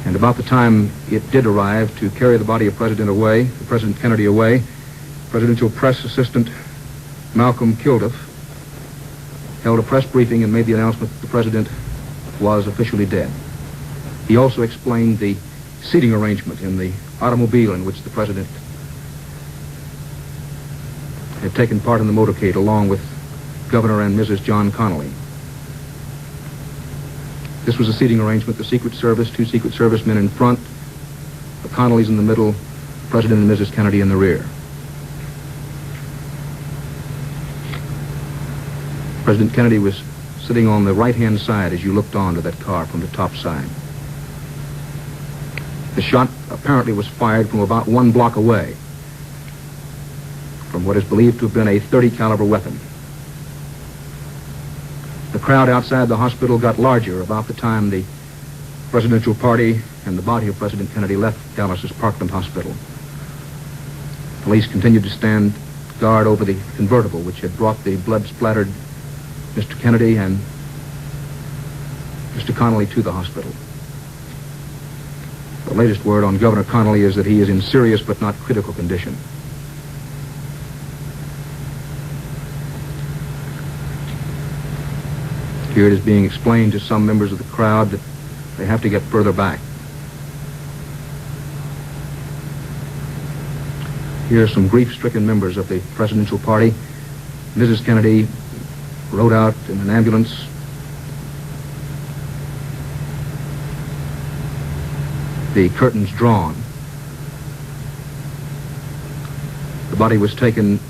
and about the time it did arrive to carry the body of President Kennedy away, Presidential Press Assistant Malcolm Kilduff held a press briefing and made the announcement that the president was officially dead. He also explained the seating arrangement in the automobile in which the president had taken part in the motorcade along with Governor and Mrs. John Connally. This was a seating arrangement, the Secret Service, 2 Secret Service men in front, the Connollys in the middle, President and Mrs. Kennedy in the rear. President Kennedy was sitting on the right-hand side as you looked onto that car from the top side. The shot apparently was fired from about 1 block away from what is believed to have been a .30 caliber weapon. The crowd outside the hospital got larger about the time the presidential party and the body of President Kennedy left Dallas's Parkland Hospital. Police continued to stand guard over the convertible which had brought the blood-splattered Mr. Kennedy and Mr. Connally to the hospital. The latest word on Governor Connally is that he is in serious but not critical condition. Here it is being explained to some members of the crowd that they have to get further back. Here are some grief-stricken members of the presidential party. Mrs. Kennedy rode out in an ambulance. The curtains drawn. The body was taken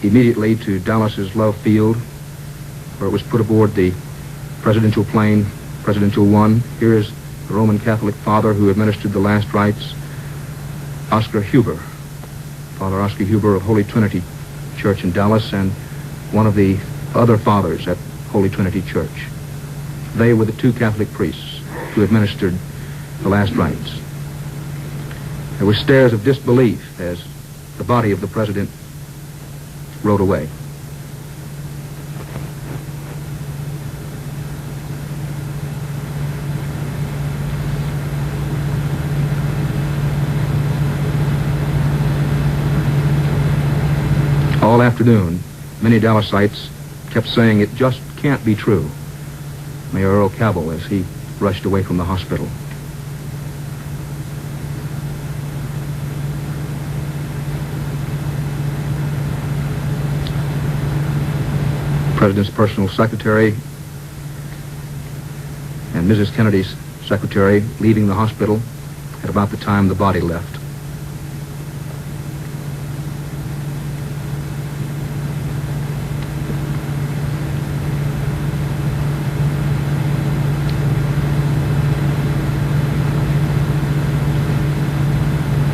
immediately to Dallas's Love Field, where it was put aboard the presidential plane, Presidential One. Here is the Roman Catholic father who administered the last rites, Oscar Huber, Father Oscar Huber of Holy Trinity Church in Dallas, and one of the other fathers at Holy Trinity Church. They were the 2 Catholic priests who administered the last rites. There were stares of disbelief as the body of the president rode away. All afternoon, many Dallasites kept saying it just can't be true. Mayor Earl Cabell as he rushed away from the hospital. President's personal secretary and Mrs. Kennedy's secretary leaving the hospital at about the time the body left.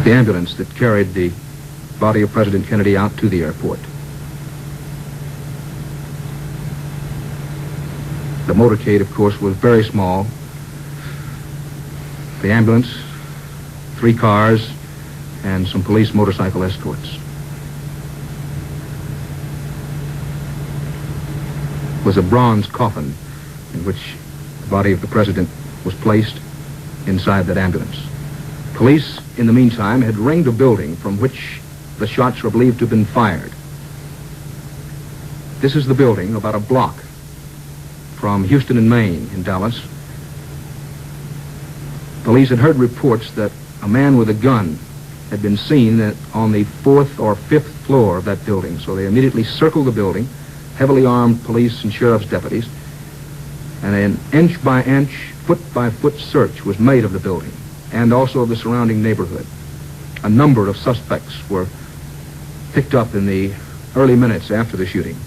the ambulance that carried the body of President Kennedy out to the airport. The motorcade, of course, was very small. The ambulance, 3 cars, and some police motorcycle escorts. It was a bronze coffin in which the body of the president was placed inside that ambulance. Police, in the meantime, had ringed a building from which the shots were believed to have been fired. This is the building about a block from Houston and Main in Dallas. Police had heard reports that a man with a gun had been seen on the 4th or 5th floor of that building, so they immediately circled the building, heavily armed police and sheriff's deputies, and an inch-by-inch, foot-by-foot search was made of the building and also of the surrounding neighborhood. A number of suspects were picked up in the early minutes after the shooting.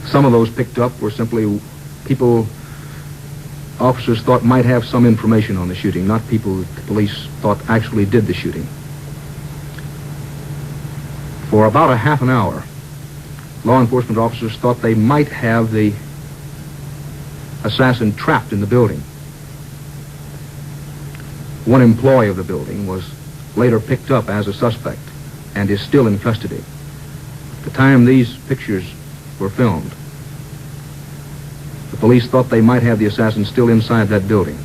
Some of those picked up were simply people officers thought might have some information on the shooting, not people that the police thought actually did the shooting. For about a half an hour, law enforcement officers thought they might have the assassin trapped in the building. One employee of the building was later picked up as a suspect and is still in custody. At the time these pictures were filmed, the police thought they might have the assassin still inside that building.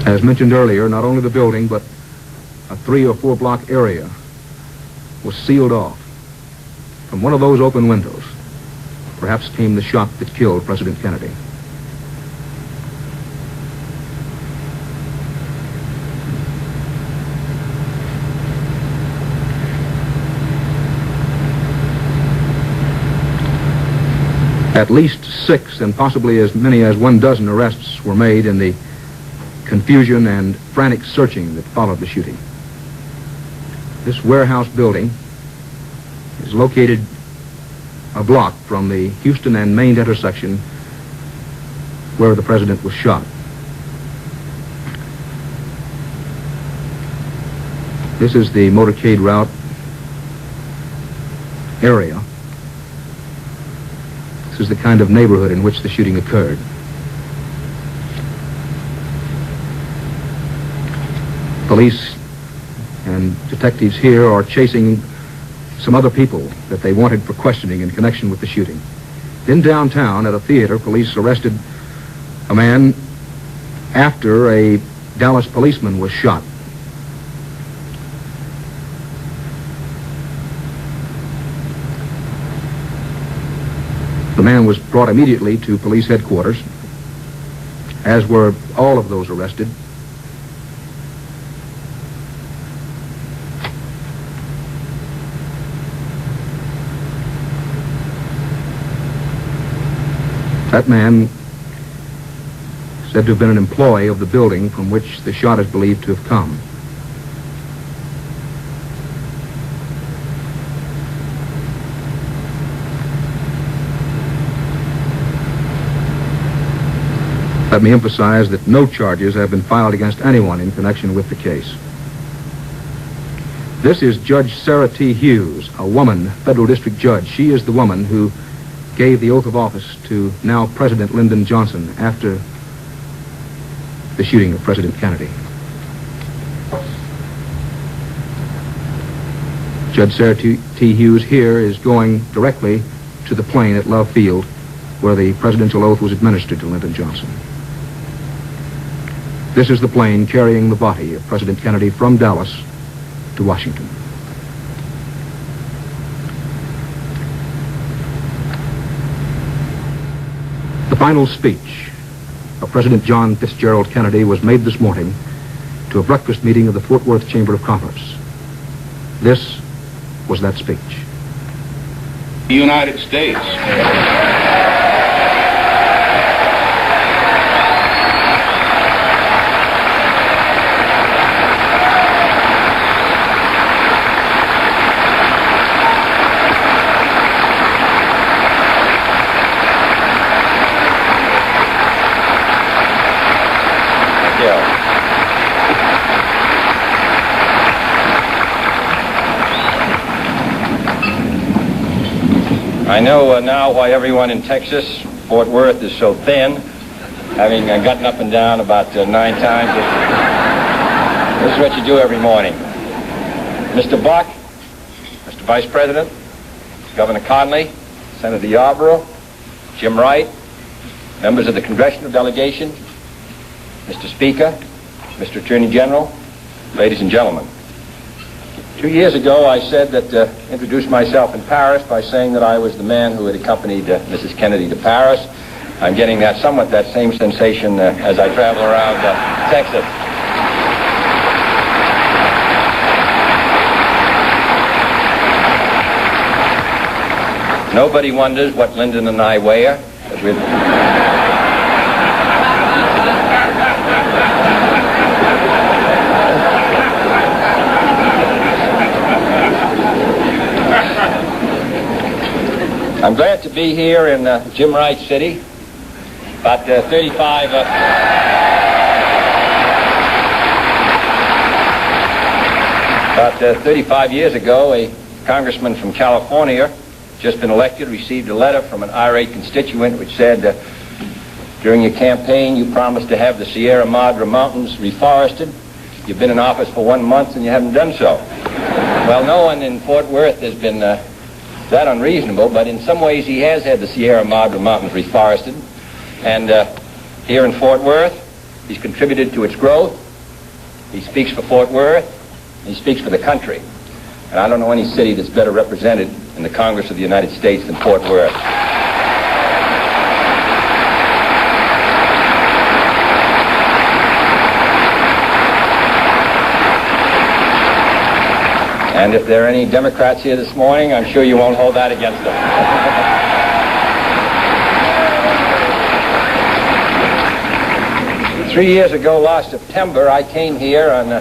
As mentioned earlier, not only the building, but a 3 or 4 block area was sealed off. From one of those open windows, perhaps came the shot that killed President Kennedy. At least 6 and possibly as many as 12 arrests were made in the confusion and frantic searching that followed the shooting. This warehouse building is located a block from the Houston and Main intersection where the president was shot. This is the motorcade route area. This is the kind of neighborhood in which the shooting occurred. Police and detectives here are chasing some other people that they wanted for questioning in connection with the shooting. Then downtown at a theater, police arrested a man after a Dallas policeman was shot. The man was brought immediately to police headquarters, as were all of those arrested. That man said to have been an employee of the building from which the shot is believed to have come. Let me emphasize that no charges have been filed against anyone in connection with the case. This is Judge Sarah T. Hughes, a woman, federal district judge. She is the woman who gave the oath of office to now President Lyndon Johnson after the shooting of President Kennedy. Judge Sarah T. Hughes here is going directly to the plane at Love Field where the presidential oath was administered to Lyndon Johnson. This is the plane carrying the body of President Kennedy from Dallas to Washington. The final speech of President John Fitzgerald Kennedy was made this morning to a breakfast meeting of the Fort Worth Chamber of Commerce. This was that speech. The United States. I know now why everyone in Texas, Fort Worth, is so thin, having gotten up and down about 9 times. This is what you do every morning. Mr. Buck, Mr. Vice President, Governor Conley, Senator Yarborough, Jim Wright, members of the congressional delegation, Mr. Speaker, Mr. Attorney General, ladies and gentlemen. 2 years ago, I said that, introduced myself in Paris by saying that I was the man who had accompanied Mrs. Kennedy to Paris. I'm getting somewhat that same sensation as I travel around Texas. Nobody wonders what Lyndon and I wear, as we've... I'm glad to be here in Jim Wright's city. About 35 years ago, a congressman from California, just been elected, received a letter from an irate constituent which said, during your campaign you promised to have the Sierra Madre Mountains reforested. You've been in office for 1 month and you haven't done so. Well, no one in Fort Worth has been that unreasonable, but in some ways he has had the Sierra Madre Mountains reforested. And here in Fort Worth, he's contributed to its growth. He speaks for Fort Worth. He speaks for the country. And I don't know any city that's better represented in the Congress of the United States than Fort Worth. And if there are any Democrats here this morning, I'm sure you won't hold that against them. 3 years ago, last September, I came here on the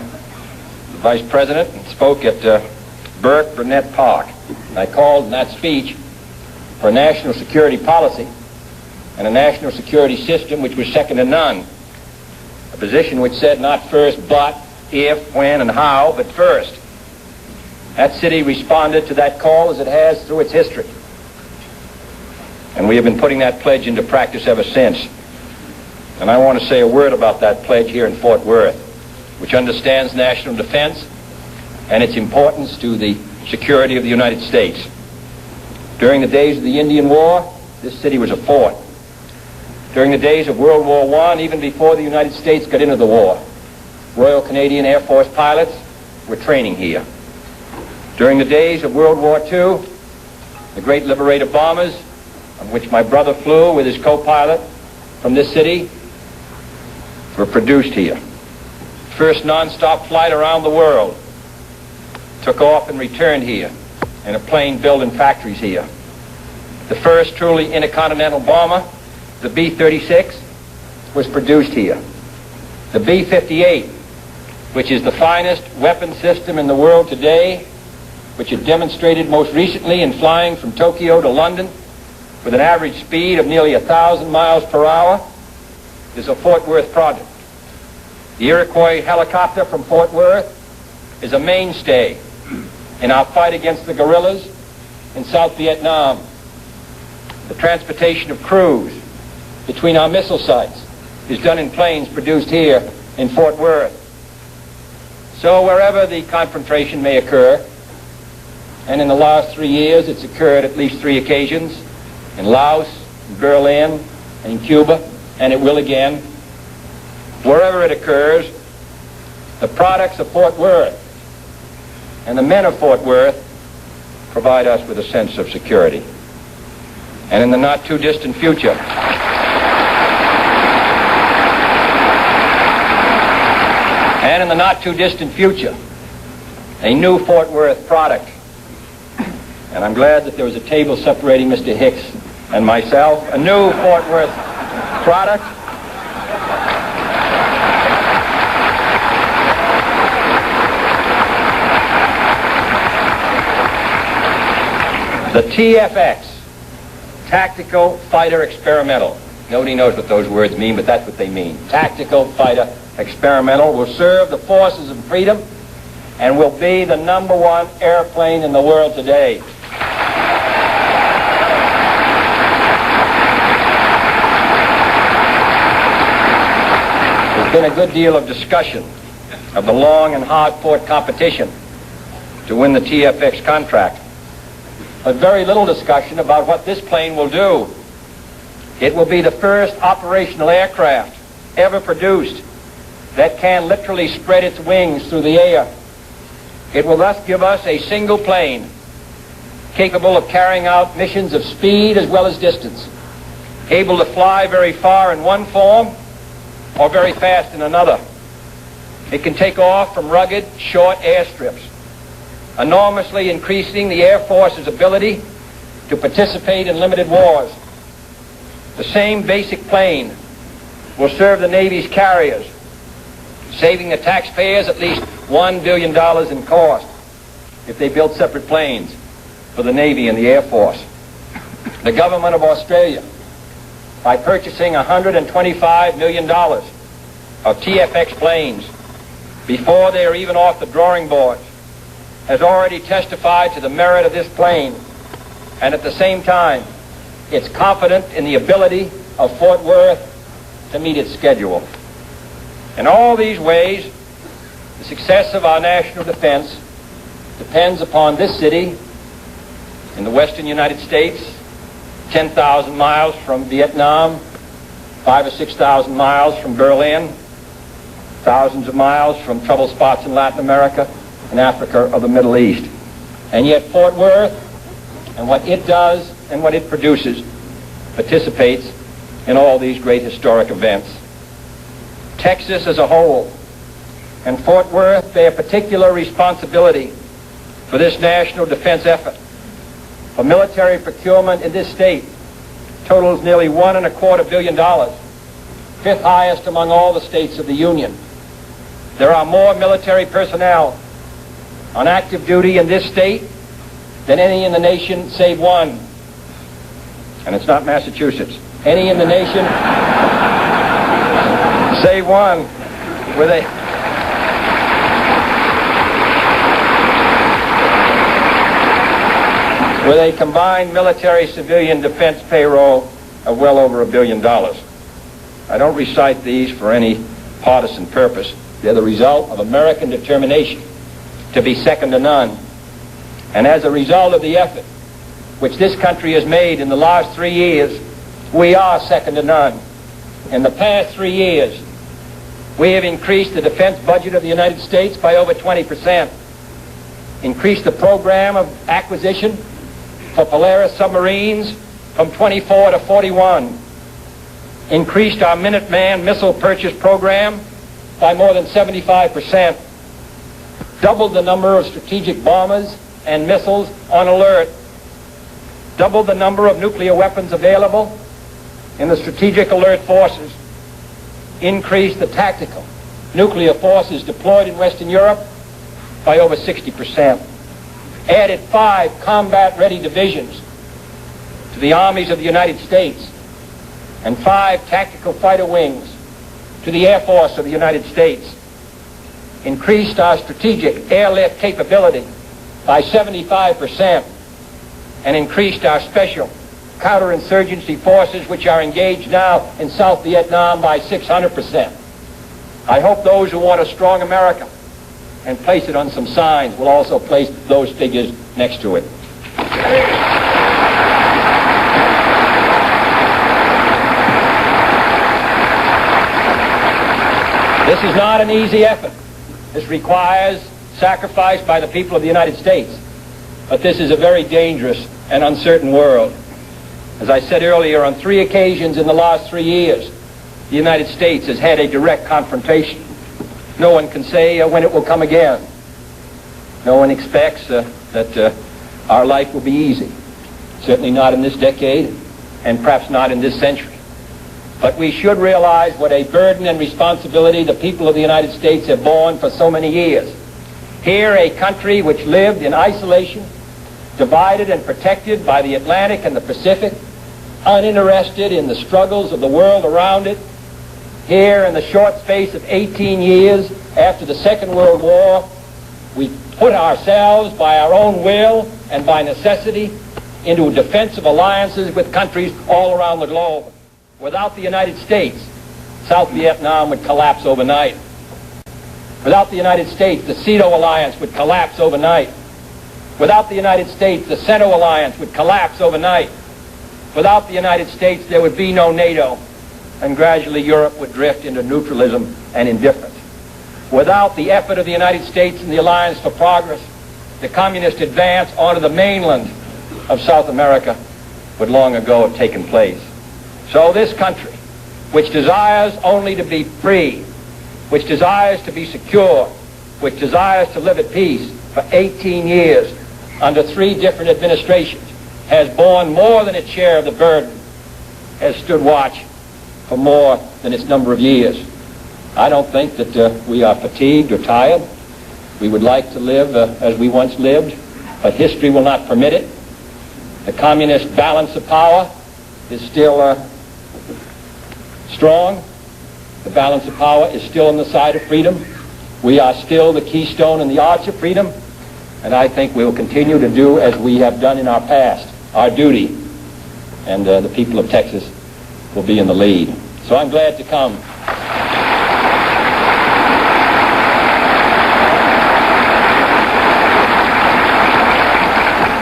Vice President and spoke at Burke Burnett Park. And I called in that speech for a national security policy and a national security system which was second to none. A position which said not first but, if, when, and how, but first. That city responded to that call as it has through its history. And we have been putting that pledge into practice ever since. And I want to say a word about that pledge here in Fort Worth, which understands national defense and its importance to the security of the United States. During the days of the Indian War, this city was a fort. During the days of World War I, even before the United States got into the war, Royal Canadian Air Force pilots were training here. During the days of World War II, the great Liberator bombers, on which my brother flew with his co-pilot from this city, were produced here. First non-stop flight around the world took off and returned here in a plane built in factories here. The first truly intercontinental bomber, the B-36, was produced here. The B-58, which is the finest weapon system in the world today, which it demonstrated most recently in flying from Tokyo to London with an average speed of nearly 1,000 miles per hour, is a Fort Worth project. The Iroquois helicopter from Fort Worth is a mainstay in our fight against the guerrillas in South Vietnam. The transportation of crews between our missile sites is done in planes produced here in Fort Worth. So wherever the confrontation may occur, and in the last 3 years it's occurred at least 3 occasions, in Laos, in Berlin, and in Cuba, and it will again. Wherever it occurs, the products of Fort Worth and the men of Fort Worth provide us with a sense of security. And in the not too distant future, a new Fort Worth product. And I'm glad that there was a table separating Mr. Hicks and myself. A new Fort Worth product. The TFX, Tactical Fighter Experimental. Nobody knows what those words mean, but that's what they mean. Tactical Fighter Experimental will serve the forces of freedom and will be the #1 airplane in the world today. been a good deal of discussion of the long and hard-fought competition to win the TFX contract, but very little discussion about what this plane will do. It will be the first operational aircraft ever produced that can literally spread its wings through the air. It will thus give us a single plane capable of carrying out missions of speed as well as distance, able to fly very far in one form or very fast in another. It can take off from rugged, short airstrips, enormously increasing the Air Force's ability to participate in limited wars. The same basic plane will serve the Navy's carriers, saving the taxpayers at least $1 billion in cost if they built separate planes for the Navy and the Air Force. The government of Australia, by purchasing $125 million of TFX planes before they are even off the drawing boards, has already testified to the merit of this plane, and at the same time, it's confident in the ability of Fort Worth to meet its schedule. In all these ways, the success of our national defense depends upon this city in the western United States, 10,000 miles from Vietnam, 5,000 or 6,000 miles from Berlin, thousands of miles from trouble spots in Latin America and Africa or the Middle East. And yet Fort Worth and what it does and what it produces participates in all these great historic events. Texas as a whole and Fort Worth bear particular responsibility for this national defense effort. For military procurement in this state totals nearly $1.25 billion, fifth highest among all the states of the Union. There are more military personnel on active duty in this state than any in the nation save one. And it's not Massachusetts. Any in the nation save one with a combined military-civilian defense payroll of well over $1 billion. I don't recite these for any partisan purpose. They're the result of American determination to be second to none. And as a result of the effort which this country has made in the last 3 years, we are second to none. In the past 3 years, we have increased the defense budget of the United States by over 20%, increased the program of acquisition for Polaris submarines from 24 to 41, increased our Minuteman missile purchase program by more than 75%, doubled the number of strategic bombers and missiles on alert, doubled the number of nuclear weapons available in the strategic alert forces, increased the tactical nuclear forces deployed in Western Europe by over 60%, added 5 combat-ready divisions to the armies of the United States, and 5 tactical fighter wings to the Air Force of the United States, increased our strategic airlift capability by 75%, and increased our special counterinsurgency forces, which are engaged now in South Vietnam, by 600%. I hope those who want a strong America and place it on some signs will also place those figures next to it. This is not an easy effort. This requires sacrifice by the people of the United States. But this is a very dangerous and uncertain world. As I said earlier, on 3 occasions in the last 3 years, the United States has had a direct confrontation. No one can say when it will come again. No one expects that our life will be easy. Certainly not in this decade, and perhaps not in this century. But we should realize what a burden and responsibility the people of the United States have borne for so many years. Here, a country which lived in isolation, divided and protected by the Atlantic and the Pacific, uninterested in the struggles of the world around it. Here, in the short space of 18 years after the Second World War, we put ourselves by our own will and by necessity into defensive alliances with countries all around the globe. Without the United States, South Vietnam would collapse overnight. Without the United States, the CETO alliance would collapse overnight. Without the United States, the CENTO alliance would collapse overnight. Without the United States, there would be no NATO, and gradually Europe would drift into neutralism and indifference. Without the effort of the United States and the Alliance for Progress, the communist advance onto the mainland of South America would long ago have taken place. So this country, which desires only to be free, which desires to be secure, which desires to live at peace for 18 years under 3 different administrations, has borne more than its share of the burden, has stood watch for more than its number of years. I don't think that we are fatigued or tired. We would like to live as we once lived, but history will not permit it. The communist balance of power is still strong. The balance of power is still on the side of freedom. We are still the keystone and the arch of freedom, and I think we will continue to do as we have done in our past, our duty, and the people of Texas will be in the lead. So I'm glad to come.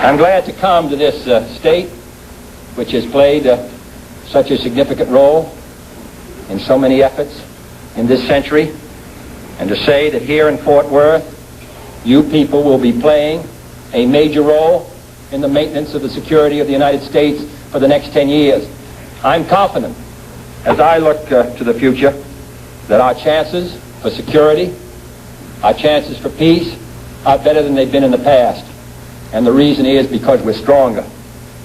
I'm glad to come to this state, which has played such a significant role in so many efforts in this century, and to say that here in Fort Worth, you people will be playing a major role in the maintenance of the security of the United States for the next 10 years. I'm confident, as I look to the future, that our chances for security, our chances for peace, are better than they've been in the past. And the reason is because we're stronger.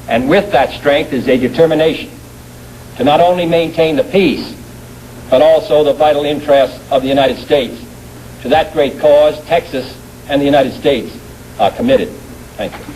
And with that strength is a determination to not only maintain the peace, but also the vital interests of the United States. To that great cause, Texas and the United States are committed. Thank you.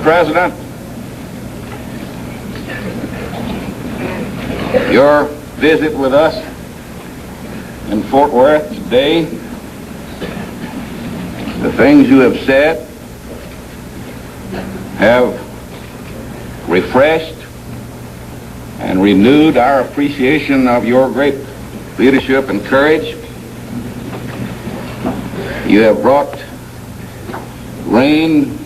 President, your visit with us in Fort Worth today, the things you have said have refreshed and renewed our appreciation of your great leadership and courage. You have brought rain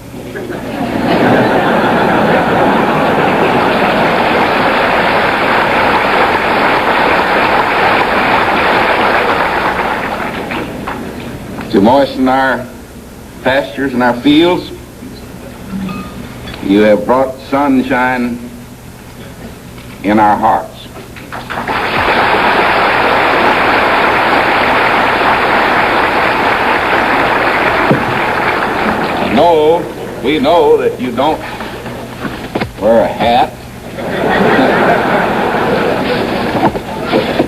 to moisten our pastures and our fields. You have brought sunshine in our hearts. We know that you don't wear a hat.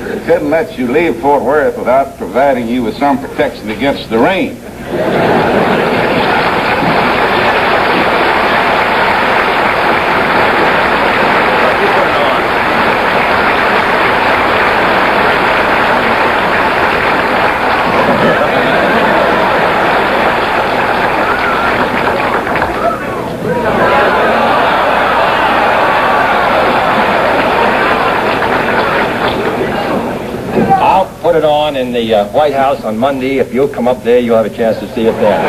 We couldn't let you leave Fort Worth without providing you with some protection against the rain. Put it on in the White House on Monday. If you'll come up there, you'll have a chance to see it there.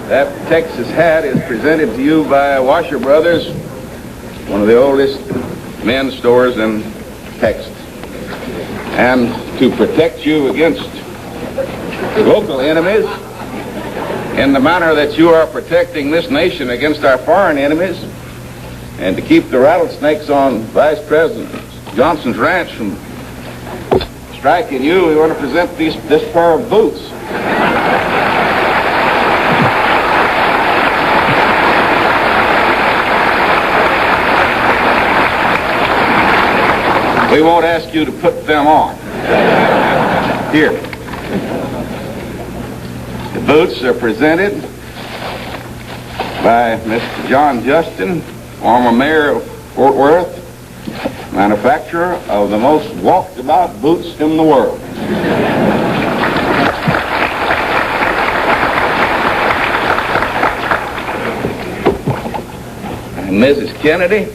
That Texas hat is presented to you by Washer Brothers, one of the oldest men's stores in Texas. And to protect you against local enemies, in the manner that you are protecting this nation against our foreign enemies, And to keep the rattlesnakes on Vice President Johnson's ranch from striking you, we want to present this pair of boots. We won't ask you to put them on. Here. The boots are presented by Mr. John Justin, former mayor of Fort Worth, manufacturer of the most walked-about boots in the world. And Mrs. Kennedy,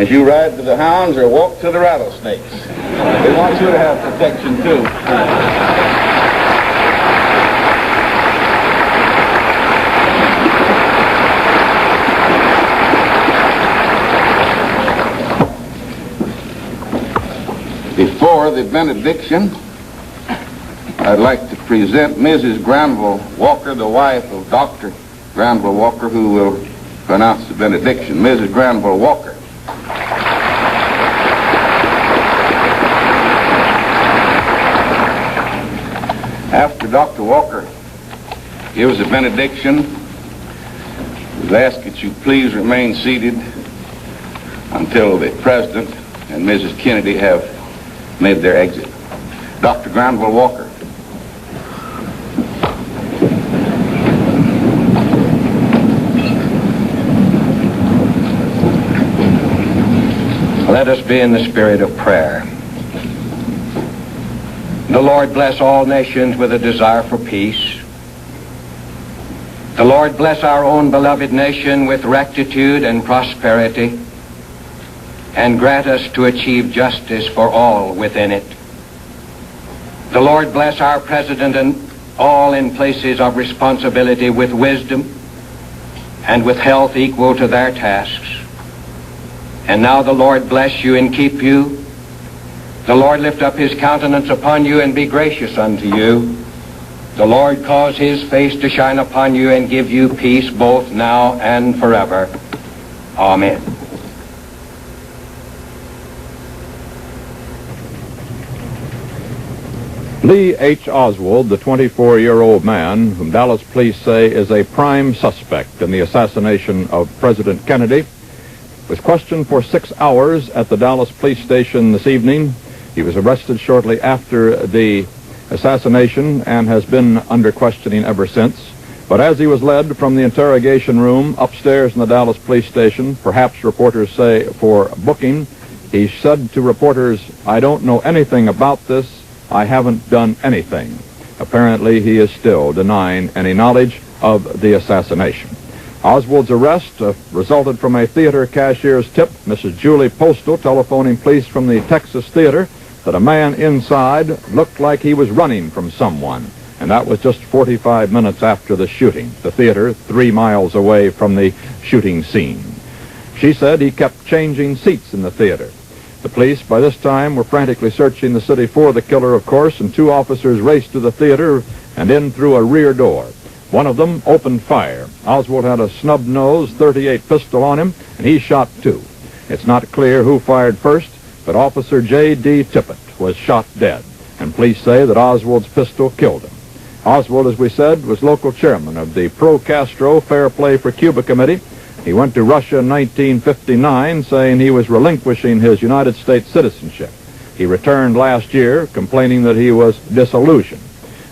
as you ride to the hounds or walk to the rattlesnakes, we want you to have protection too. Before the benediction, I'd like to present Mrs. Granville Walker, the wife of Dr. Granville Walker, who will pronounce the benediction. Mrs. Granville Walker. After Dr. Walker gives the benediction, we ask that you please remain seated until the President and Mrs. Kennedy have made their exit. Dr. Granville Walker. Let us be in the spirit of prayer. The Lord bless all nations with a desire for peace. The Lord bless our own beloved nation with rectitude and prosperity, and grant us to achieve justice for all within it. The Lord bless our President and all in places of responsibility with wisdom and with health equal to their tasks. And now the Lord bless you and keep you. The Lord lift up his countenance upon you and be gracious unto you. The Lord cause his face to shine upon you and give you peace both now and forever. Amen. Lee H. Oswald, the 24-year-old man whom Dallas police say is a prime suspect in the assassination of President Kennedy, was questioned for 6 hours at the Dallas police station this evening. He was arrested shortly after the assassination and has been under questioning ever since. But as he was led from the interrogation room upstairs in the Dallas police station, perhaps reporters say for booking, he said to reporters, "I don't know anything about this. I haven't done anything." Apparently, he is still denying any knowledge of the assassination. Oswald's arrest resulted from a theater cashier's tip, Mrs. Julie Postal telephoning police from the Texas Theater that a man inside looked like he was running from someone. And that was just 45 minutes after the shooting, the theater 3 miles away from the shooting scene. She said he kept changing seats in the theater. The police, by this time, were frantically searching the city for the killer, of course, and 2 officers raced to the theater and in through a rear door. One of them opened fire. Oswald had a snub-nosed .38 pistol on him, and he shot 2. It's not clear who fired first, but Officer J.D. Tippett was shot dead, and police say that Oswald's pistol killed him. Oswald, as we said, was local chairman of the pro-Castro Fair Play for Cuba Committee. He went to Russia in 1959, saying he was relinquishing his United States citizenship. He returned last year, complaining that he was disillusioned.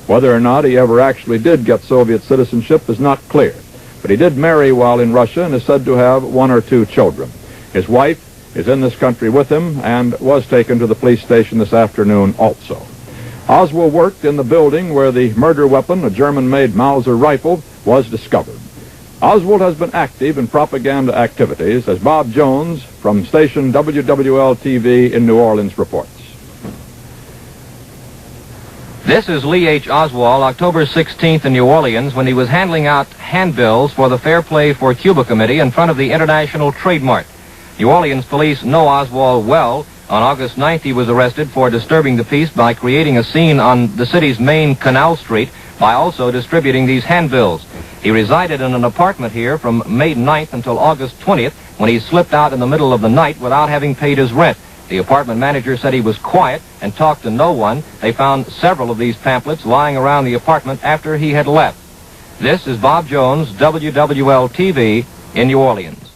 Whether or not he ever actually did get Soviet citizenship is not clear, but he did marry while in Russia and is said to have 1 or 2 children. His wife is in this country with him and was taken to the police station this afternoon also. Oswald worked in the building where the murder weapon, a German-made Mauser rifle, was discovered. Oswald has been active in propaganda activities, as Bob Jones from station WWL-TV in New Orleans reports. This is Lee H. Oswald, October 16th in New Orleans, when he was handing out handbills for the Fair Play for Cuba Committee in front of the International Trade Mart. New Orleans police know Oswald well. On August 9th, he was arrested for disturbing the peace by creating a scene on the city's main Canal Street by also distributing these handbills. He resided in an apartment here from May 9th until August 20th, when he slipped out in the middle of the night without having paid his rent. The apartment manager said he was quiet and talked to no one. They found several of these pamphlets lying around the apartment after he had left. This is Bob Jones, WWL-TV in New Orleans.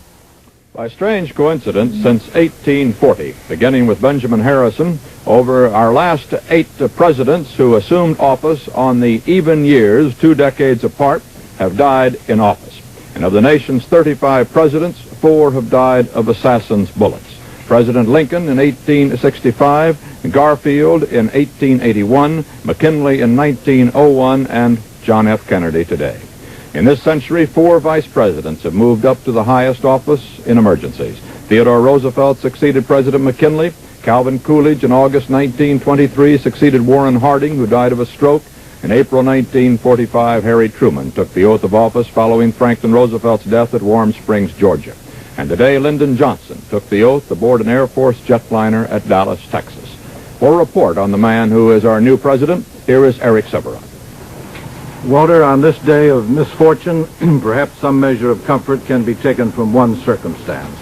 By strange coincidence, since 1840, beginning with Benjamin Harrison, over our last 8 presidents who assumed office on the even years, 2 decades apart, have died in office. And of the nation's 35 presidents, 4 have died of assassins' bullets. President Lincoln in 1865, Garfield in 1881, McKinley in 1901, and John F. Kennedy today. In this century, 4 vice presidents have moved up to the highest office in emergencies. Theodore Roosevelt succeeded President McKinley. Calvin Coolidge in August 1923 succeeded Warren Harding, who died of a stroke. In April 1945, Harry Truman took the oath of office following Franklin Roosevelt's death at Warm Springs, Georgia. And today, Lyndon Johnson took the oath aboard an Air Force jetliner at Dallas, Texas. For a report on the man who is our new president, here is Eric Severin. Walter, on this day of misfortune, perhaps some measure of comfort can be taken from one circumstance.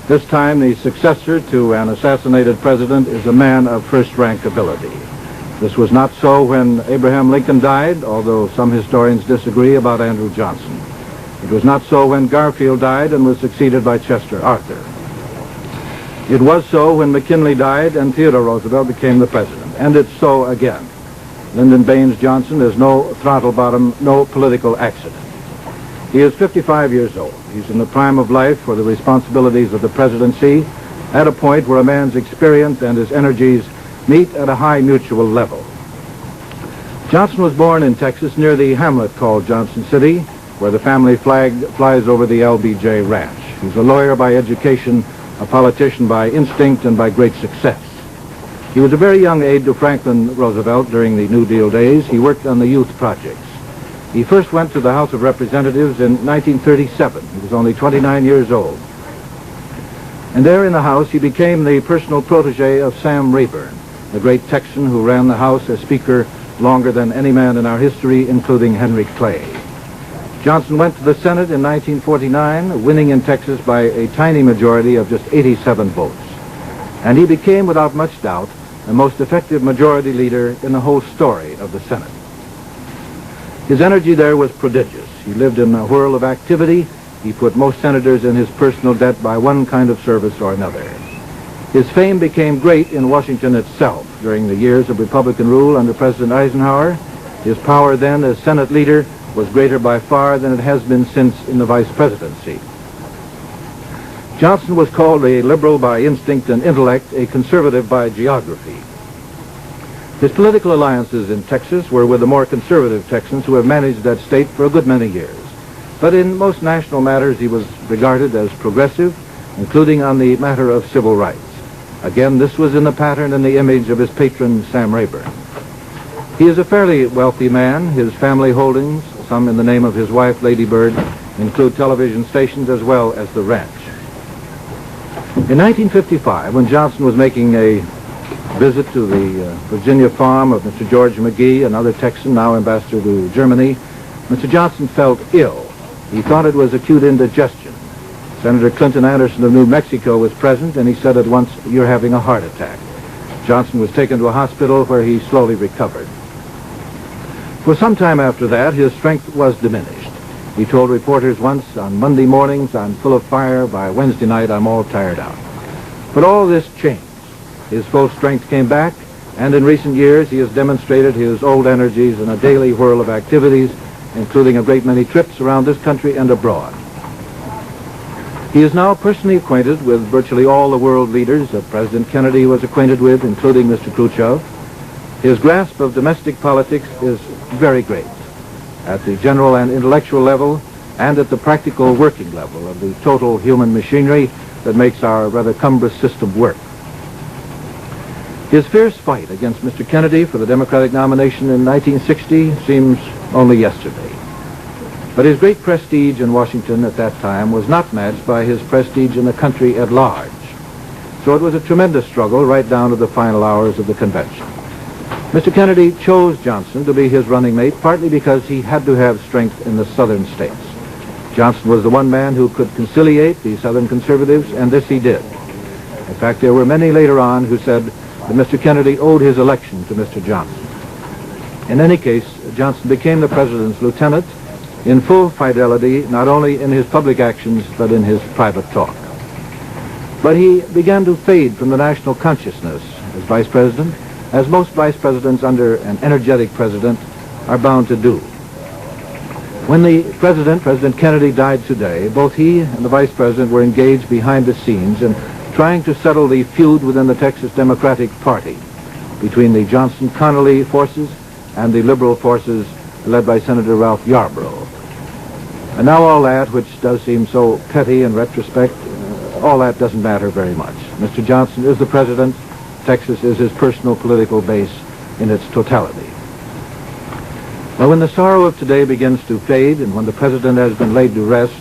This time, the successor to an assassinated president is a man of first-rank ability. This was not so when Abraham Lincoln died, although some historians disagree about Andrew Johnson. It was not so when Garfield died and was succeeded by Chester Arthur. It was so when McKinley died and Theodore Roosevelt became the president. And it's so again. Lyndon Baines Johnson is no throttle bottom, no political accident. He is 55 years old. He's in the prime of life for the responsibilities of the presidency, at a point where a man's experience and his energies meet at a high mutual level. Johnson was born in Texas near the hamlet called Johnson City, where the family flag flies over the LBJ Ranch. He's a lawyer by education, a politician by instinct, and by great success. He was a very young aide to Franklin Roosevelt during the New Deal days. He worked on the youth projects. He first went to the House of Representatives in 1937. He was only 29 years old. And there in the House, he became the personal protege of Sam Rayburn, the great Texan who ran the House as Speaker longer than any man in our history, including Henry Clay. Johnson went to the Senate in 1949, winning in Texas by a tiny majority of just 87 votes. And he became, without much doubt, the most effective majority leader in the whole story of the Senate. His energy there was prodigious. He lived in a whirl of activity. He put most senators in his personal debt by one kind of service or another. His fame became great in Washington itself during the years of Republican rule under President Eisenhower. His power then as Senate leader was greater by far than it has been since in the vice presidency. Johnson was called a liberal by instinct and intellect, a conservative by geography. His political alliances in Texas were with the more conservative Texans who have managed that state for a good many years. But in most national matters, he was regarded as progressive, including on the matter of civil rights. Again, this was in the pattern and the image of his patron, Sam Rayburn. He is a fairly wealthy man. His family holdings, some in the name of his wife, Lady Bird, include television stations as well as the ranch. In 1955, when Johnson was making a visit to the Virginia farm of Mr. George McGee, another Texan, now ambassador to Germany, Mr. Johnson felt ill. He thought it was acute indigestion. Senator Clinton Anderson of New Mexico was present, and he said at once, "You're having a heart attack." Johnson was taken to a hospital where he slowly recovered. For some time after that, his strength was diminished. He told reporters once, "On Monday mornings, I'm full of fire. By Wednesday night, I'm all tired out." But all this changed. His full strength came back, and in recent years, he has demonstrated his old energies in a daily whirl of activities, including a great many trips around this country and abroad. He is now personally acquainted with virtually all the world leaders that President Kennedy was acquainted with, including Mr. Khrushchev. His grasp of domestic politics is very great, at the general and intellectual level, and at the practical working level of the total human machinery that makes our rather cumbrous system work. His fierce fight against Mr. Kennedy for the Democratic nomination in 1960 seems only yesterday. But his great prestige in Washington at that time was not matched by his prestige in the country at large. So it was a tremendous struggle right down to the final hours of the convention. Mr. Kennedy chose Johnson to be his running mate partly because he had to have strength in the southern states. Johnson was the one man who could conciliate the Southern conservatives, and this he did. In fact, there were many later on who said that Mr. Kennedy owed his election to Mr. Johnson. In any case, Johnson became the president's lieutenant in full fidelity, not only in his public actions, but in his private talk. But he began to fade from the national consciousness as vice president, as most vice presidents under an energetic president are bound to do. When the president, President Kennedy, died today, both he and the vice president were engaged behind the scenes in trying to settle the feud within the Texas Democratic Party between the Johnson-Connolly forces and the liberal forces led by Senator Ralph Yarborough. And now all that, which does seem so petty in retrospect, all that doesn't matter very much. Mr. Johnson is the president. Texas is his personal political base in its totality. Now, when the sorrow of today begins to fade and when the president has been laid to rest,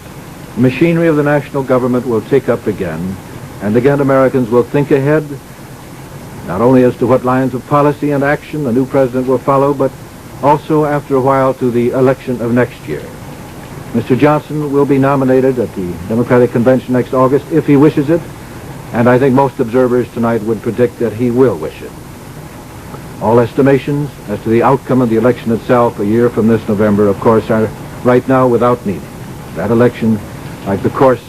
the machinery of the national government will take up again, and again Americans will think ahead, not only as to what lines of policy and action the new president will follow, but also after a while to the election of next year. Mr. Johnson will be nominated at the Democratic Convention next August if he wishes it, and I think most observers tonight would predict that he will wish it. All estimations as to the outcome of the election itself a year from this November, of course, are right now without meaning. That election, like the course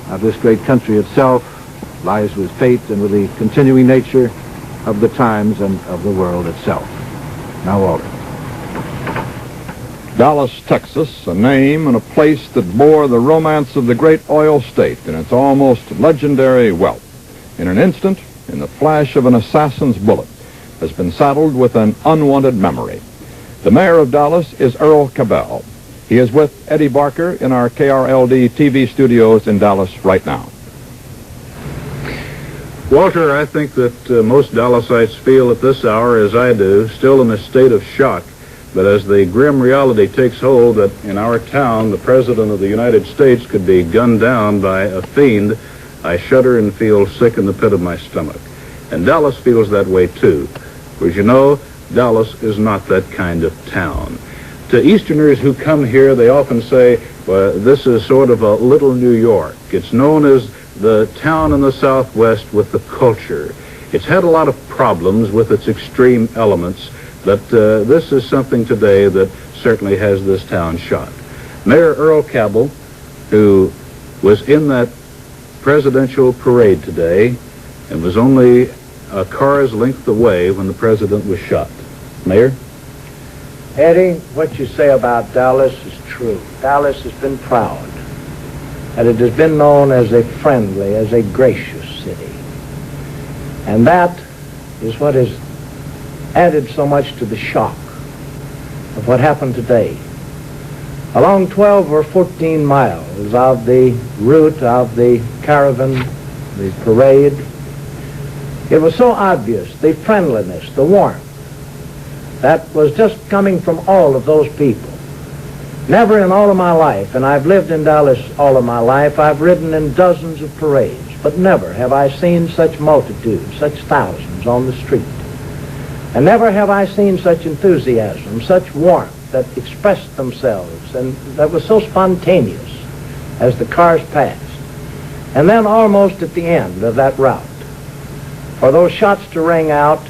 of this great country itself, lies with fate and with the continuing nature of the times and of the world itself. Now, Walter. Dallas, Texas, a name and a place that bore the romance of the great oil state and its almost legendary wealth. In an instant, in the flash of an assassin's bullet, has been saddled with an unwanted memory. The mayor of Dallas is Earl Cabell. He is with Eddie Barker in our KRLD TV studios in Dallas right now. Walter, I think that most Dallasites feel at this hour, as I do, still in a state of shock. But as the grim reality takes hold that in our town the President of the United States could be gunned down by a fiend, I shudder and feel sick in the pit of my stomach. And Dallas feels that way too. Because you know, Dallas is not that kind of town. To Easterners who come here, they often say, well, this is sort of a little New York. It's known as the town in the Southwest with the culture. It's had a lot of problems with its extreme elements, but this is something today that certainly has this town shocked. Mayor Earl Cabell, who was in that presidential parade today and was only a car's length away when the president was shot. Mayor? Eddie, what you say about Dallas is true. Dallas has been proud, and it has been known as a friendly, as a gracious city. And that is what has added so much to the shock of what happened today. Along 12 or 14 miles of the route of the caravan, the parade, it was so obvious, the friendliness, the warmth, that was just coming from all of those people. Never in all of my life, and I've lived in Dallas all of my life, I've ridden in dozens of parades, but never have I seen such multitudes, such thousands on the street. And never have I seen such enthusiasm, such warmth that expressed themselves, and that was so spontaneous as the cars passed. And then almost at the end of that route, for those shots to ring out,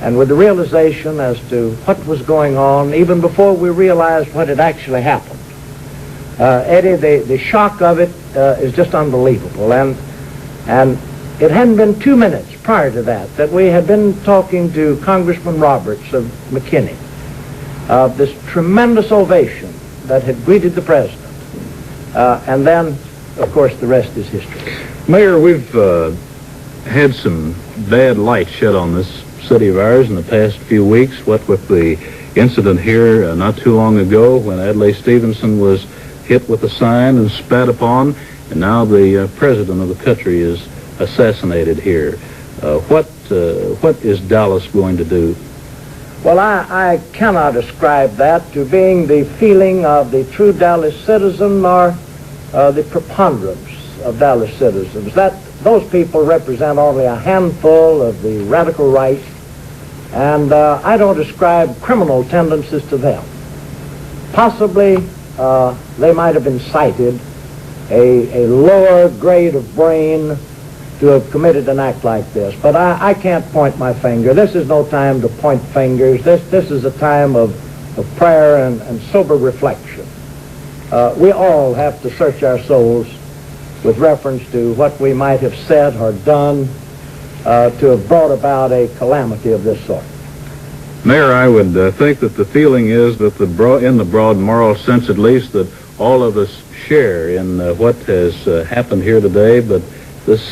and with the realization as to what was going on, even before we realized what had actually happened. Eddie, the shock of it is just unbelievable. And it hadn't been 2 minutes prior to that we had been talking to Congressman Roberts of McKinney of this tremendous ovation that had greeted the president. And then, of course, the rest is history. Mayor, we've had some bad light shed on this city of ours in the past few weeks. What with the incident here not too long ago when Adlai Stevenson was hit with a sign and spat upon, and now the president of the country is assassinated here. What is Dallas going to do? Well, I cannot ascribe that to being the feeling of the true Dallas citizen or the preponderance of Dallas citizens. Those people represent only a handful of the radical right And I don't ascribe criminal tendencies to them. Possibly they might have incited a lower grade of brain to have committed an act like this. But I can't point my finger. This is no time to point fingers. This is a time of prayer and sober reflection. We all have to search our souls with reference to what we might have said or done to have brought about a calamity of this sort. Mayor, I would think that the feeling is that in the broad moral sense at least, that all of us share in what has happened here today, but this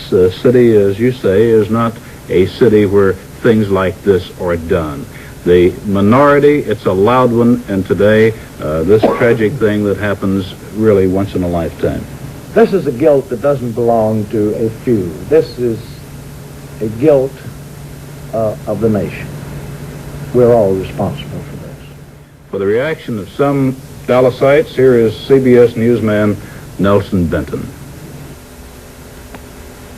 city, as you say, is not a city where things like this are done. The minority, it's a loud one, and today, this tragic thing that happens really once in a lifetime. This is a guilt that doesn't belong to a few. This is a guilt of the nation. We're all responsible for this. For the reaction of some Dallasites, here is CBS newsman Nelson Benton.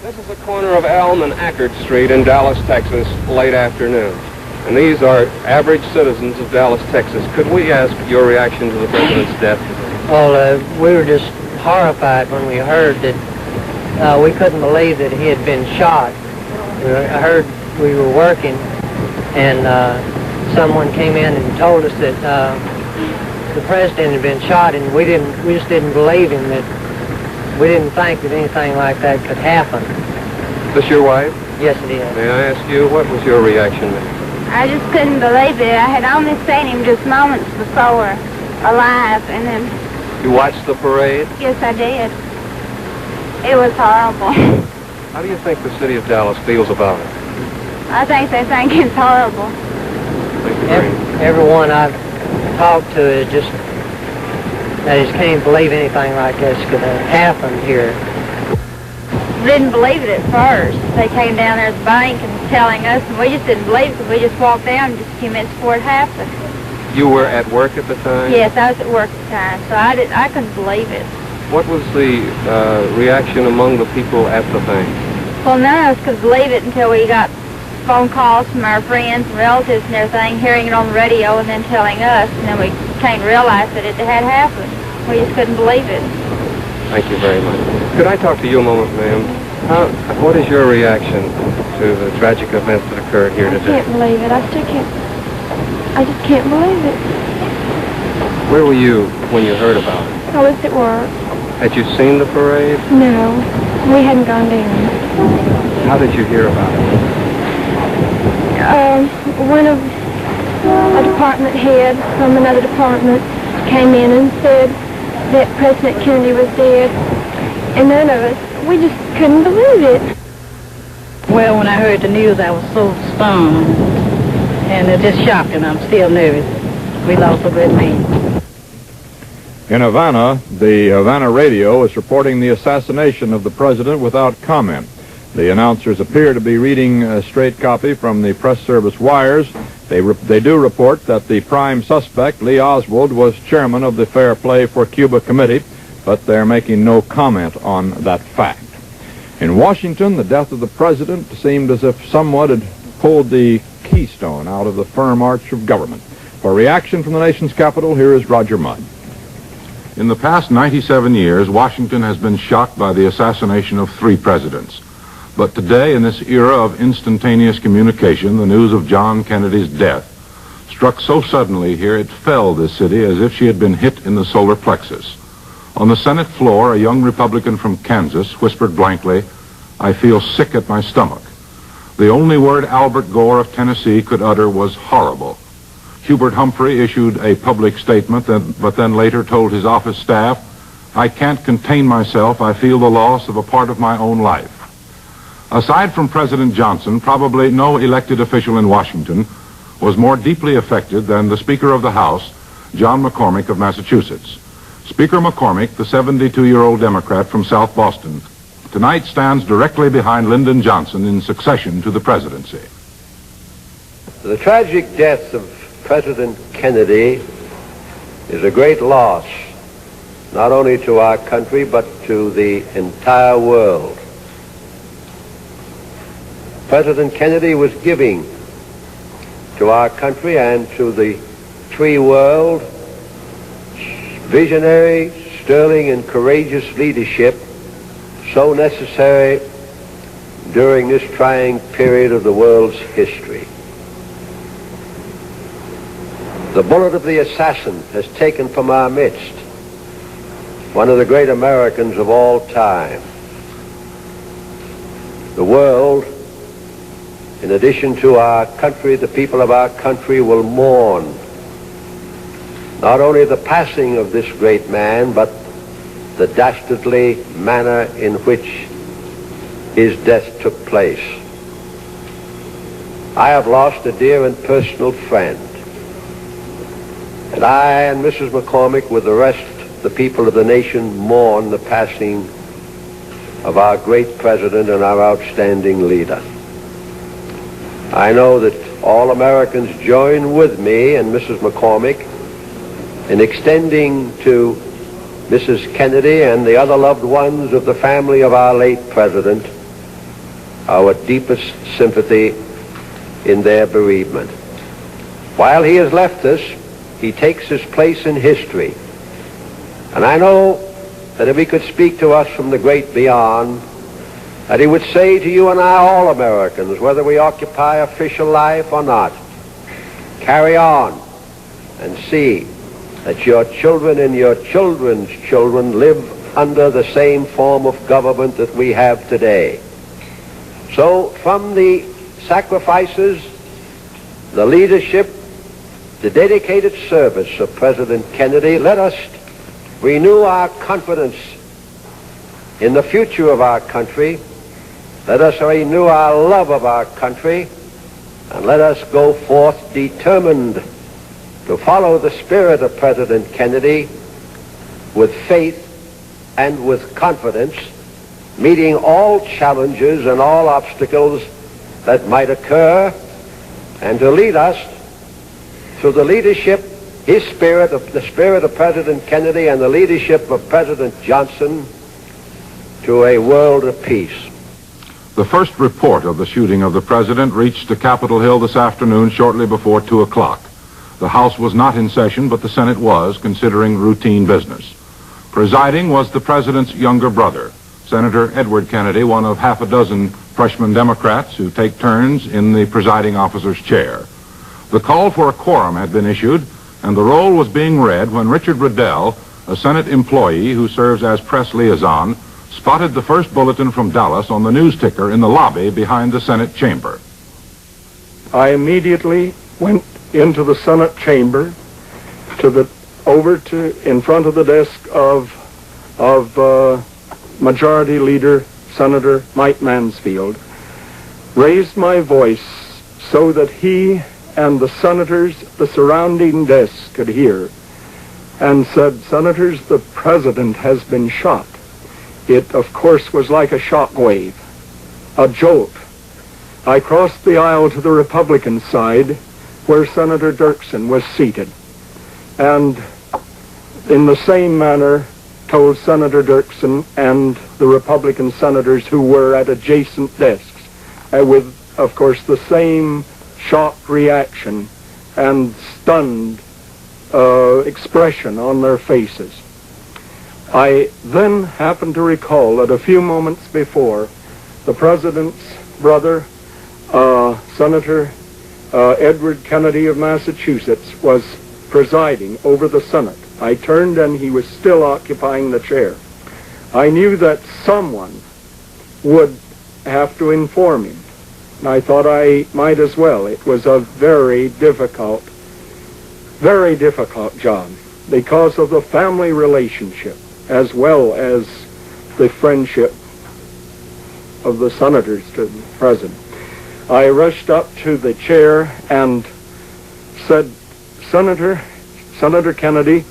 This is the corner of Elm and Ackerd Street in Dallas, Texas, late afternoon. And these are average citizens of Dallas, Texas. Could we ask your reaction to the president's death today? Well, we were just horrified when we heard that we couldn't believe that he had been shot. I heard we were working, and someone came in and told us that the president had been shot, and we just didn't believe him. That we didn't think that anything like that could happen. Is this your wife? Yes, it is. May I ask you, what was your reaction? I just couldn't believe it. I had only seen him just moments before, alive, and then... You watched the parade? Yes, I did. It was horrible. How do you think the city of Dallas feels about it? I think they think it's horrible. Everyone I've talked to is just, they just can't believe anything like this could have happened here. Didn't believe it at first. They came down there at the bank and telling us, and we just didn't believe it because we just walked down just a few minutes before it happened. You were at work at the time? Yes, I was at work at the time, so I couldn't believe it. What was the reaction among the people at the bank? Well, none of us could believe it until we got phone calls from our friends and relatives and everything, hearing it on the radio and then telling us, and then we came to realize that it had happened. We just couldn't believe it. Thank you very much. Could I talk to you a moment, ma'am? What is your reaction to the tragic events that occurred here today? I can't believe it. I just can't believe it. Where were you when you heard about it? I was at work. Had you seen the parade? No, we hadn't gone down. How did you hear about it? One of a department head from another department came in and said that President Kennedy was dead, and none of us, we just couldn't believe it. Well, when I heard the news, I was so stunned, and it just shocked, and I'm still nervous. We lost a good man. In Havana, the Havana radio is reporting the assassination of the president without comment. The announcers appear to be reading a straight copy from the press service wires. They do report that the prime suspect, Lee Oswald, was chairman of the Fair Play for Cuba Committee, but they're making no comment on that fact. In Washington, the death of the president seemed as if someone had pulled the keystone out of the firm arch of government. For reaction from the nation's capital, here is Roger Mudd. In the past 97 years, Washington has been shocked by the assassination of 3 presidents. But today, in this era of instantaneous communication, the news of John Kennedy's death struck so suddenly here it felled this city as if she had been hit in the solar plexus. On the Senate floor, a young Republican from Kansas whispered blankly, "I feel sick at my stomach." The only word Albert Gore of Tennessee could utter was horrible. Hubert Humphrey issued a public statement, but then later told his office staff, "I can't contain myself. I feel the loss of a part of my own life." Aside from President Johnson, probably no elected official in Washington was more deeply affected than the Speaker of the House, John McCormick of Massachusetts. Speaker McCormick, the 72-year-old Democrat from South Boston, tonight stands directly behind Lyndon Johnson in succession to the presidency. The tragic death of President Kennedy is a great loss, not only to our country, but to the entire world. President Kennedy was giving to our country and to the free world, visionary, sterling, and courageous leadership so necessary during this trying period of the world's history. The bullet of the assassin has taken from our midst one of the great Americans of all time. The world, in addition to our country, the people of our country will mourn not only the passing of this great man, but the dastardly manner in which his death took place. I have lost a dear and personal friend, and I and Mrs. McCormick, with the rest of the people of the nation, mourn the passing of our great president and our outstanding leader. I know that all Americans join with me and Mrs. McCormick in extending to Mrs. Kennedy and the other loved ones of the family of our late president our deepest sympathy in their bereavement. While he has left us, he takes his place in history. And I know that if he could speak to us from the great beyond, that he would say to you and I, all Americans, whether we occupy official life or not, carry on and see that your children and your children's children live under the same form of government that we have today. So from the sacrifices, the leadership, the dedicated service of President Kennedy, let us renew our confidence in the future of our country. Let us renew our love of our country, and let us go forth determined to follow the spirit of President Kennedy with faith and with confidence, meeting all challenges and all obstacles that might occur, and to lead us through the leadership, his spirit, of the spirit of President Kennedy and the leadership of President Johnson, to a world of peace. The first report of the shooting of the president reached the Capitol Hill this afternoon shortly before 2 o'clock. The House was not in session, but the Senate was, considering routine business. Presiding was the president's younger brother, Senator Edward Kennedy, one of half a dozen freshman Democrats who take turns in the presiding officer's chair. The call for a quorum had been issued, and the roll was being read when Richard Riddell, a Senate employee who serves as press liaison, spotted the first bulletin from Dallas on the news ticker in the lobby behind the Senate chamber. I immediately went into the Senate chamber in front of the desk of Majority Leader Senator Mike Mansfield, raised my voice so that he and the senators at the surrounding desk could hear, and said, "Senators, the president has been shot." It, of course, was like a shock wave, a jolt. I crossed the aisle to the Republican side, where Senator Dirksen was seated, and in the same manner told Senator Dirksen and the Republican senators who were at adjacent desks, with, of course, the same shocked reaction and stunned expression on their faces. I then happened to recall that a few moments before, the president's brother, Senator Edward Kennedy of Massachusetts, was presiding over the Senate. I turned and he was still occupying the chair. I knew that someone would have to inform him, and I thought I might as well. It was a very difficult job because of the family relationship as well as the friendship of the senators to the president. I rushed up to the chair and said, Senator Kennedy,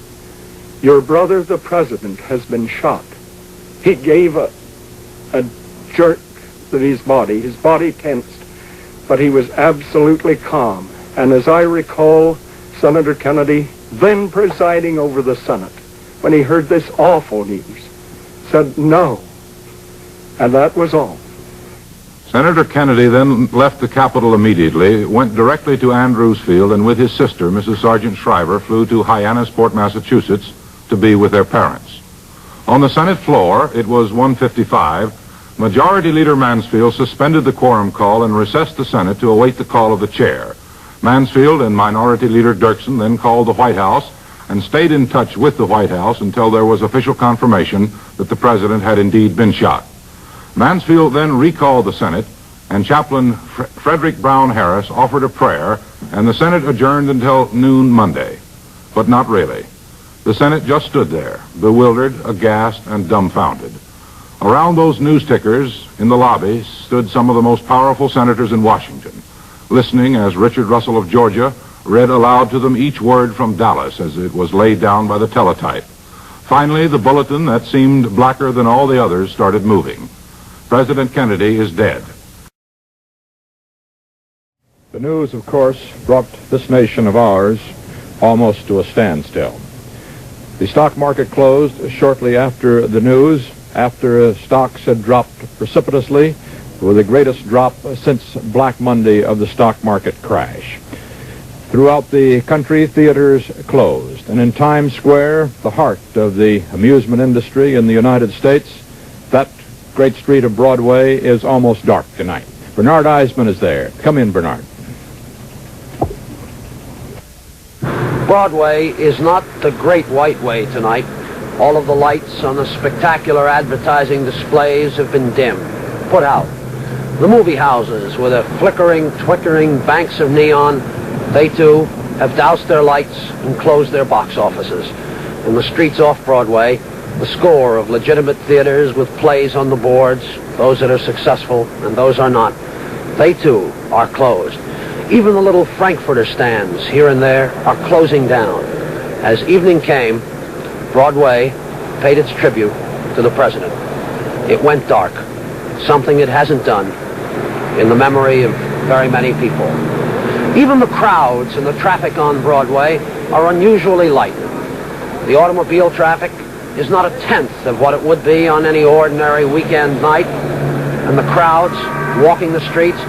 your brother, the president, has been shot." He gave a jerk to his body tensed, but he was absolutely calm. And as I recall, Senator Kennedy, then presiding over the Senate, when he heard this awful news, said no. And that was all. Senator Kennedy then left the Capitol immediately, went directly to Andrews Field, and with his sister, Mrs. Sergeant Shriver, flew to Hyannisport, Massachusetts, to be with their parents. On the Senate floor, it was 1:55. Majority Leader Mansfield suspended the quorum call and recessed the Senate to await the call of the chair. Mansfield and Minority Leader Dirksen then called the White House and stayed in touch with the White House until there was official confirmation that the president had indeed been shot. Mansfield then recalled the Senate, and Chaplain Frederick Brown Harris offered a prayer, and the Senate adjourned until noon Monday. But not really. The Senate just stood there, bewildered, aghast, and dumbfounded. Around those news tickers in the lobby stood some of the most powerful senators in Washington, listening as Richard Russell of Georgia read aloud to them each word from Dallas as it was laid down by the teletype. Finally, the bulletin that seemed blacker than all the others started moving. President Kennedy is dead. The news, of course, brought this nation of ours almost to a standstill. The stock market closed shortly after the news, after stocks had dropped precipitously, with the greatest drop since Black Monday of the stock market crash. Throughout the country, theaters closed, and in Times Square, the heart of the amusement industry in the United States, that great street of Broadway is almost dark tonight. Bernard Eisman is there. Come in, Bernard. Broadway is not the Great White Way tonight. All of the lights on the spectacular advertising displays have been dimmed, put out. The movie houses with their flickering, twinkling banks of neon, they too have doused their lights and closed their box offices. In the streets off Broadway, the score of legitimate theaters with plays on the boards, those that are successful and those are not, they too are closed. Even the little Frankfurter stands here and there are closing down. As evening came, Broadway paid its tribute to the president. It went dark, something it hasn't done in the memory of very many people. Even the crowds and the traffic on Broadway are unusually light. The automobile traffic is not a tenth of what it would be on any ordinary weekend night, and the crowds walking the streets,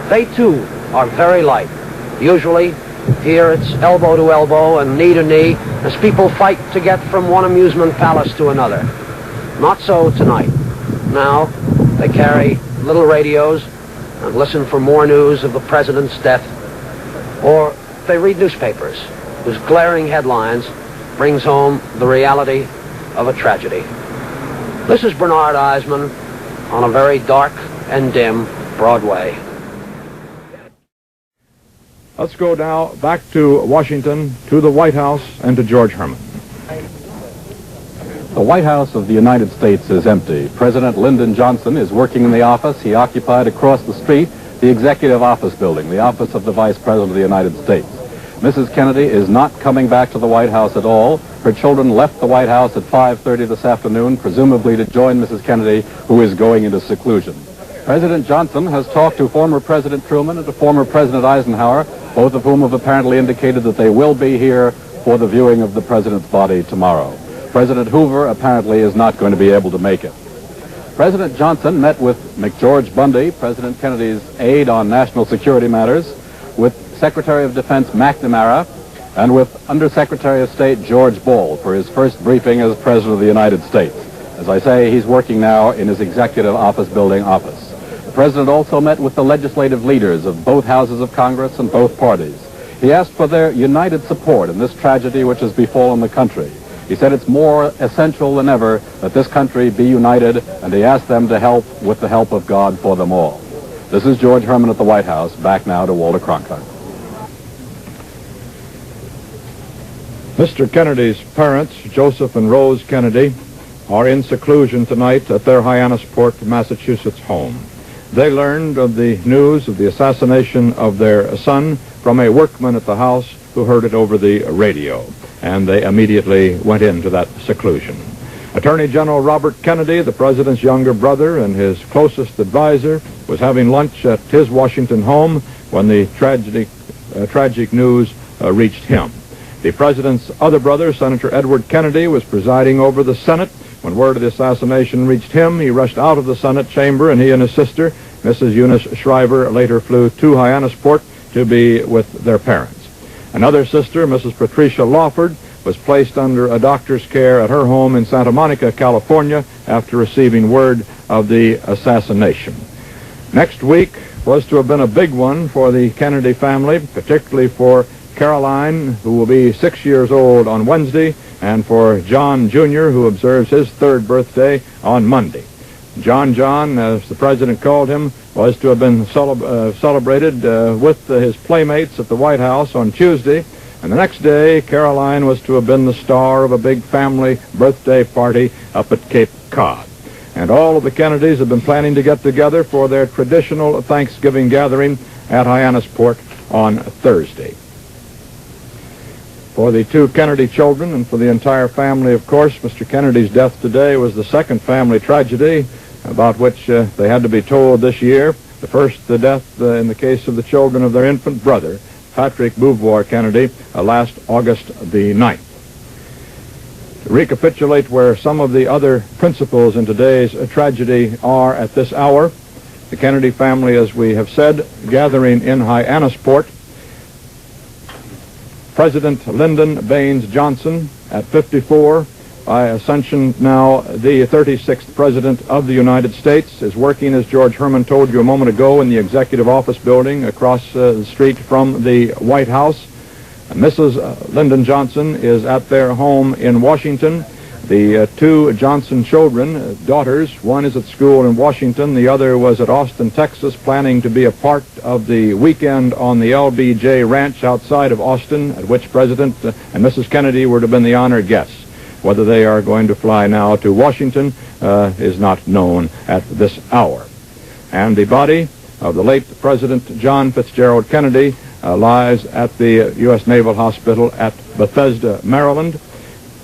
they too are very light. Usually, here it's elbow to elbow and knee to knee as people fight to get from one amusement palace to another. Not so tonight. Now, they carry little radios and listen for more news of the president's death, or they read newspapers whose glaring headlines brings home the reality of a tragedy. This is Bernard Eisman on a very dark and dim Broadway. Let's go now back to Washington, to the White House, and to George Herman. The White House of the United States is empty. President Lyndon Johnson is working in the office he occupied across the street, the Executive Office Building, the office of the Vice President of the United States. Mrs. Kennedy is not coming back to the White House at all. Her children left the White House at 5:30 this afternoon, presumably to join Mrs. Kennedy, who is going into seclusion. President Johnson has talked to former President Truman and to former President Eisenhower, both of whom have apparently indicated that they will be here for the viewing of the president's body tomorrow. President Hoover apparently is not going to be able to make it. President Johnson met with McGeorge Bundy, President Kennedy's aide on national security matters, with Secretary of Defense McNamara, and with Undersecretary of State George Ball for his first briefing as President of the United States. As I say, he's working now in his Executive Office Building office. The President also met with the legislative leaders of both houses of Congress and both parties. He asked for their united support in this tragedy which has befallen the country. He said it's more essential than ever that this country be united, and he asked them to help with the help of God for them all. This is George Herman at the White House. Back now to Walter Cronkite. Mr. Kennedy's parents, Joseph and Rose Kennedy, are in seclusion tonight at their Hyannisport, Massachusetts home. They learned of the news of the assassination of their son from a workman at the house who heard it over the radio, and they immediately went into that seclusion. Attorney General Robert Kennedy, the president's younger brother and his closest advisor, was having lunch at his Washington home when the tragic news reached him. The president's other brother, Senator Edward Kennedy, was presiding over the Senate. When word of the assassination reached him, he rushed out of the Senate chamber, and he and his sister Mrs. Eunice Shriver later flew to Hyannisport to be with their parents. Another sister, Mrs. Patricia Lawford, was placed under a doctor's care at her home in Santa Monica, California, after receiving word of the assassination. Next week was to have been a big one for the Kennedy family, particularly for Caroline, who will be 6 years old on Wednesday, and for John Jr., who observes his 3rd birthday on Monday. John, as the president called him, was to have been celebrated with his playmates at the White House on Tuesday, and the next day, Caroline was to have been the star of a big family birthday party up at Cape Cod. And all of the Kennedys have been planning to get together for their traditional Thanksgiving gathering at Hyannisport on Thursday. For the 2 Kennedy children and for the entire family, of course, Mr. Kennedy's death today was the second family tragedy about which they had to be told this year. The first, the death in the case of the children of their infant brother, Patrick Beauvoir Kennedy, last August the 9th. To recapitulate where some of the other principals in today's tragedy are at this hour, the Kennedy family, as we have said, gathering in Hyannisport. President Lyndon Baines Johnson, at 54, by ascension now the 36th President of the United States, is working, as George Herman told you a moment ago, in the Executive Office Building across the street from the White House. Mrs. Lyndon Johnson is at their home in Washington. The 2 Johnson children, daughters, one is at school in Washington, the other was at Austin, Texas, planning to be a part of the weekend on the LBJ Ranch outside of Austin, at which President and Mrs. Kennedy were to have been the honored guests. Whether they are going to fly now to Washington is not known at this hour. And the body of the late President John Fitzgerald Kennedy lies at the U.S. Naval Hospital at Bethesda, Maryland.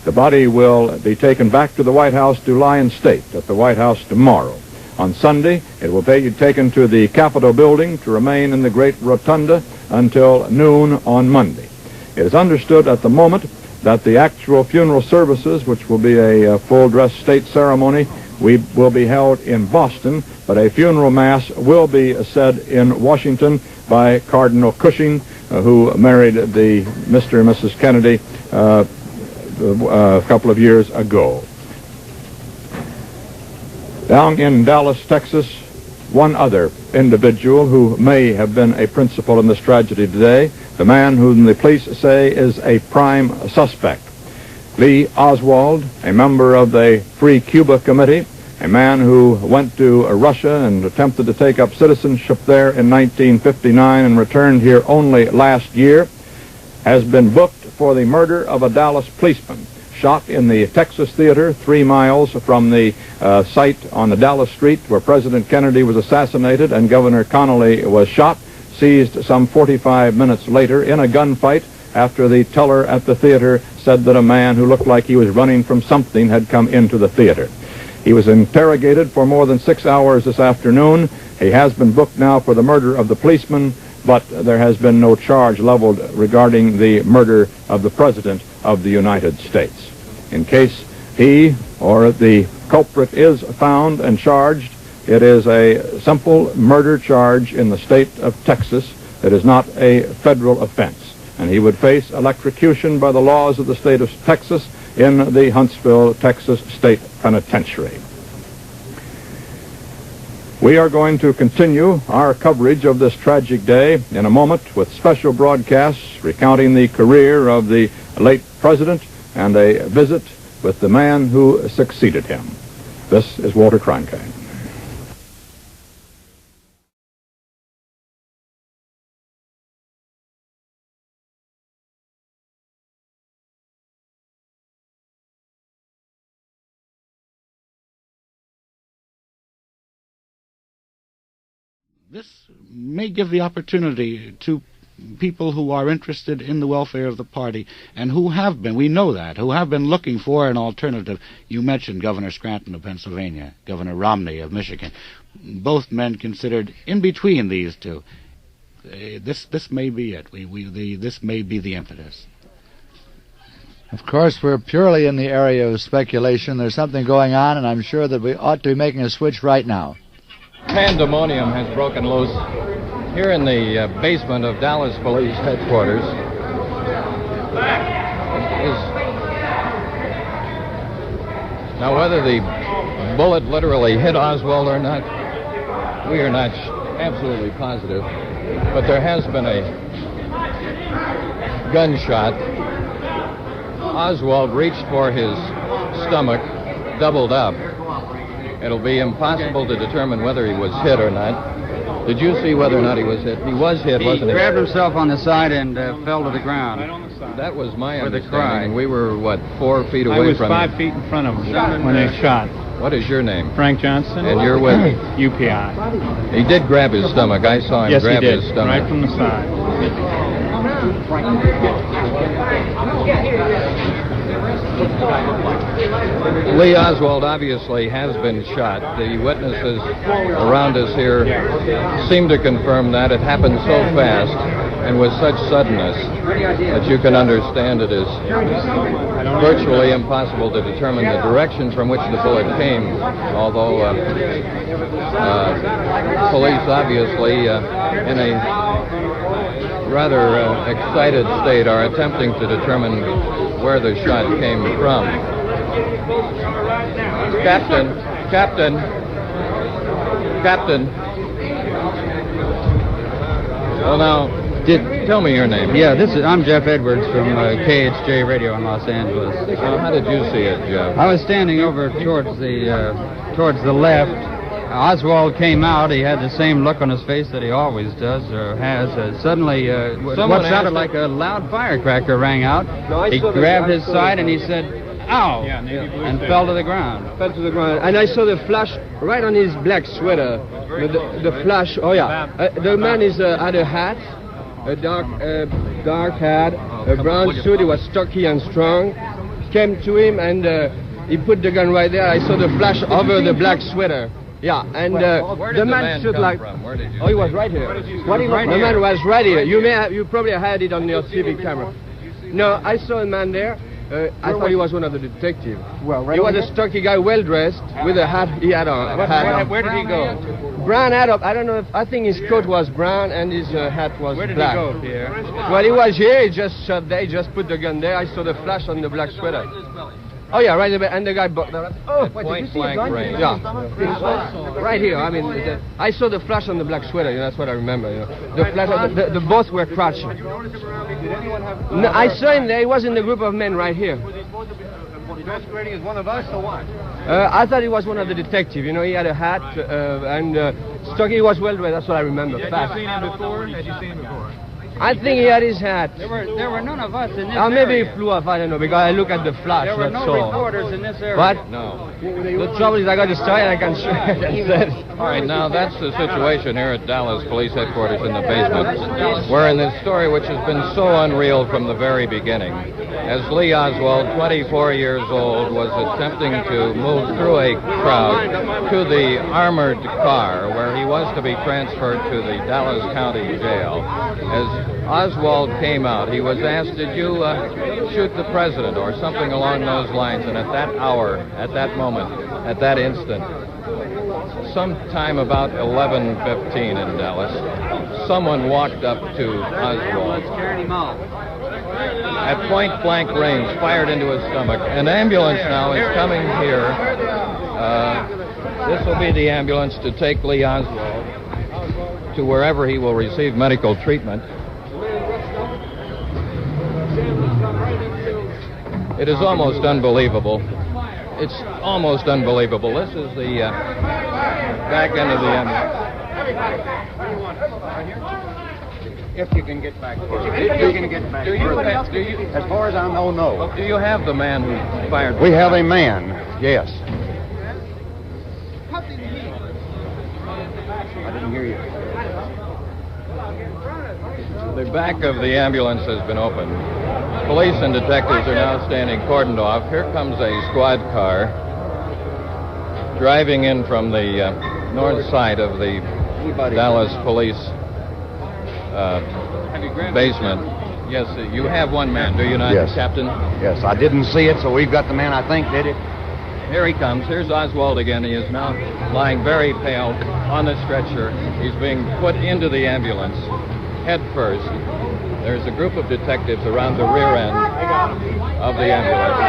The body will be taken back to the White House to lie in state at the White House tomorrow. On Sunday, it will be taken to the Capitol building to remain in the Great Rotunda until noon on Monday. It is understood at the moment that the actual funeral services, which will be a full-dress state ceremony, will be held in Boston, but a funeral mass will be said in Washington by Cardinal Cushing, who married the Mr. and Mrs. Kennedy a couple of years ago. Down in Dallas, Texas, one other individual who may have been a principal in this tragedy today, the man whom the police say is a prime suspect. Lee Oswald, a member of the Free Cuba Committee, a man who went to Russia and attempted to take up citizenship there in 1959 and returned here only last year, has been booked for the murder of a Dallas policeman, shot in the Texas Theater 3 miles from the site on the Dallas Street where President Kennedy was assassinated and Governor Connally was shot, seized some 45 minutes later in a gunfight after the teller at the theater said that a man who looked like he was running from something had come into the theater. He was interrogated for more than 6 hours this afternoon. He has been booked now for the murder of the policeman, but there has been no charge leveled regarding the murder of the President of the United States. In case he or the culprit is found and charged, it is a simple murder charge in the state of Texas. It is not a federal offense, and he would face electrocution by the laws of the state of Texas in the Huntsville, Texas State Penitentiary. We are going to continue our coverage of this tragic day in a moment with special broadcasts recounting the career of the late president and a visit with the man who succeeded him. This is Walter Cronkite. This may give the opportunity to people who are interested in the welfare of the party and who have been, we know that, who have been looking for an alternative. You mentioned Governor Scranton of Pennsylvania, Governor Romney of Michigan, both men considered in between these two. This may be it. This may be the impetus. Of course, we're purely in the area of speculation. There's something going on, and I'm sure that we ought to be making a switch right now. Pandemonium has broken loose here in the basement of Dallas Police Headquarters. Now, whether the bullet literally hit Oswald or not, we are not absolutely positive, but there has been a gunshot. Oswald reached for his stomach, doubled up. It'll be impossible to determine whether he was hit or not. Did you see whether or not he was hit? He was hit, wasn't he? He grabbed himself on the side and fell to the ground. That was my With a understanding. We were, 4 feet away from him? I was 5 feet in front of him when they shot. What is your name? Frank Johnson. And you're with UPI. He did grab his stomach. I saw him grab his stomach. Right from the side. Lee Oswald obviously has been shot. The witnesses around us here seem to confirm that. It happened so fast and with such suddenness that you can understand it is virtually impossible to determine the direction from which the bullet came, although police obviously in a rather excited state are attempting to determine where the shot came from. Captain. Well, now, tell me your name. Yeah, I'm Jeff Edwards from KHJ-Radio in Los Angeles. How did you see it, Jeff? I was standing over towards the left. Oswald came out. He had the same look on his face that he always does or has. Suddenly, what sounded like a loud firecracker rang out. He grabbed his side and he said, "Ow!" and fell to the ground. Fell to the ground. And I saw the flash right on his black sweater. The flash. Oh yeah. The man had a hat, a dark hat, a brown suit. He was stocky and strong. Came to him and he put the gun right there. I saw the flash over the black sweater. Yeah, and the man stood like. Where did you he was right here. The man was right here. You probably had it on your TV camera. No, I saw a man there. I thought he was one of the detectives. He was a stocky guy, well dressed, with a hat. He had a hat. Where did he go? Brown hat up. I don't know. I think his coat was brown and his hat was Where did black. he go, Pierre? Well, he was here. He just shot there. He just put the gun there. I saw the flash on the black sweater. Oh yeah, right there. And the guy. Point blank range. Yeah, right here. I mean, I saw the flash on the black sweater. That's what I remember. The flash. The both were crouching. No, I saw him there. He was in the group of men right here. Masquerading as one of us, or what? I thought he was one of the detectives. He had a hat and stocky. He was well dressed. That's what I remember. Had you seen him before? I think he had his hat. There were none of us in this maybe area. he flew off, I don't know, because I look at the flash. There were no reporters in this area. What? No. The trouble is I got the story and I can show it. All right, now that's the situation here at Dallas Police Headquarters in the basement. We're in this story which has been so unreal from the very beginning. As Lee Oswald, 24 years old, was attempting to move through a crowd to the armored car where he was to be transferred to the Dallas County Jail. As Oswald came out, he was asked, "Did you shoot the president?" or something along those lines. And at that hour, at that moment, at that instant, sometime about 11:15 in Dallas, someone walked up to Oswald. At point-blank range, fired into his stomach. An ambulance now is coming here. This will be the ambulance to take Lee Oswald to wherever he will receive medical treatment. It is almost unbelievable. It's almost unbelievable. This is the back end of the ambulance. If you can get back. If you can get back. As far as I know, no. Do you have the man who fired? We have a man, yes. I didn't hear you. The back of the ambulance has been opened. Police and detectives are now standing cordoned off. Here comes a squad car driving in from the north side of the Dallas Police basement. Yes, you have one man, do you not, Yes. Captain? Yes, I didn't see it, so we've got the man I think did it. Here he comes. Here's Oswald again. He is now lying very pale on the stretcher. He's being put into the ambulance head first. There's a group of detectives around the rear end of the ambulance.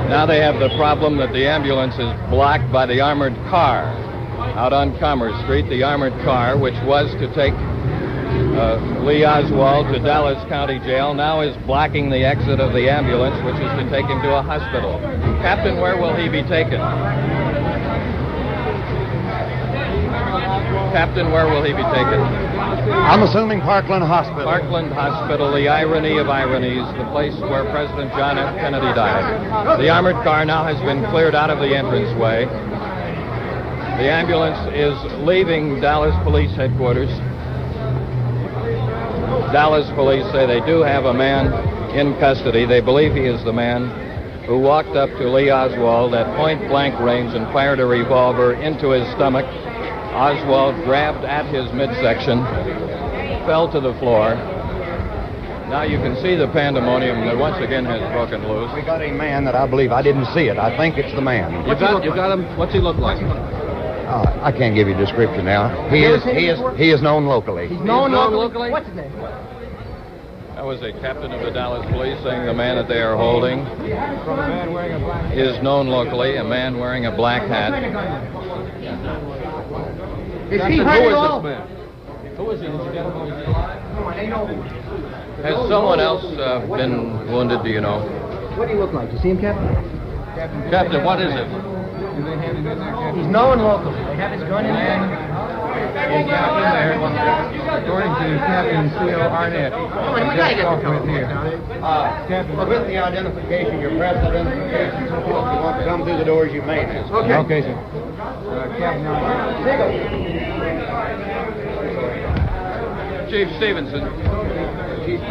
Now they have the problem that the ambulance is blocked by the armored car. Out on Commerce Street, the armored car, which was to take Lee Oswald to Dallas County Jail, now is blocking the exit of the ambulance, which is to take him to a hospital. Captain, where will he be taken? Captain, where will he be taken? I'm assuming Parkland Hospital. Parkland Hospital, the irony of ironies, the place where President John F. Kennedy died. The armored car now has been cleared out of the entranceway. The ambulance is leaving Dallas Police Headquarters. Dallas police say they do have a man in custody. They believe he is the man who walked up to Lee Oswald at point-blank range and fired a revolver into his stomach. Oswald grabbed at his midsection, fell to the floor. Now you can see the pandemonium that once again has broken loose. We got a man that I believe, I didn't see it. I think it's the man. You got him? What's he look like? I can't give you a description now. He is known locally. He's known locally? What's his name? That was a captain of the Dallas police saying the man that they are holding is known locally, a man wearing a black hat. Is he hurt at all? Who is this man? Who is he? Did you get him? Has someone else been wounded, do you know? What do you look like? You see him, Captain? Captain, what is it? He's known locally. They have his gun in there. According to Captain C.O. Arnett. We gotta get the With the identification, your press identification, so forth, you want to come through the doors, you may now. Okay, sir. Captain Chief Stevenson. Chief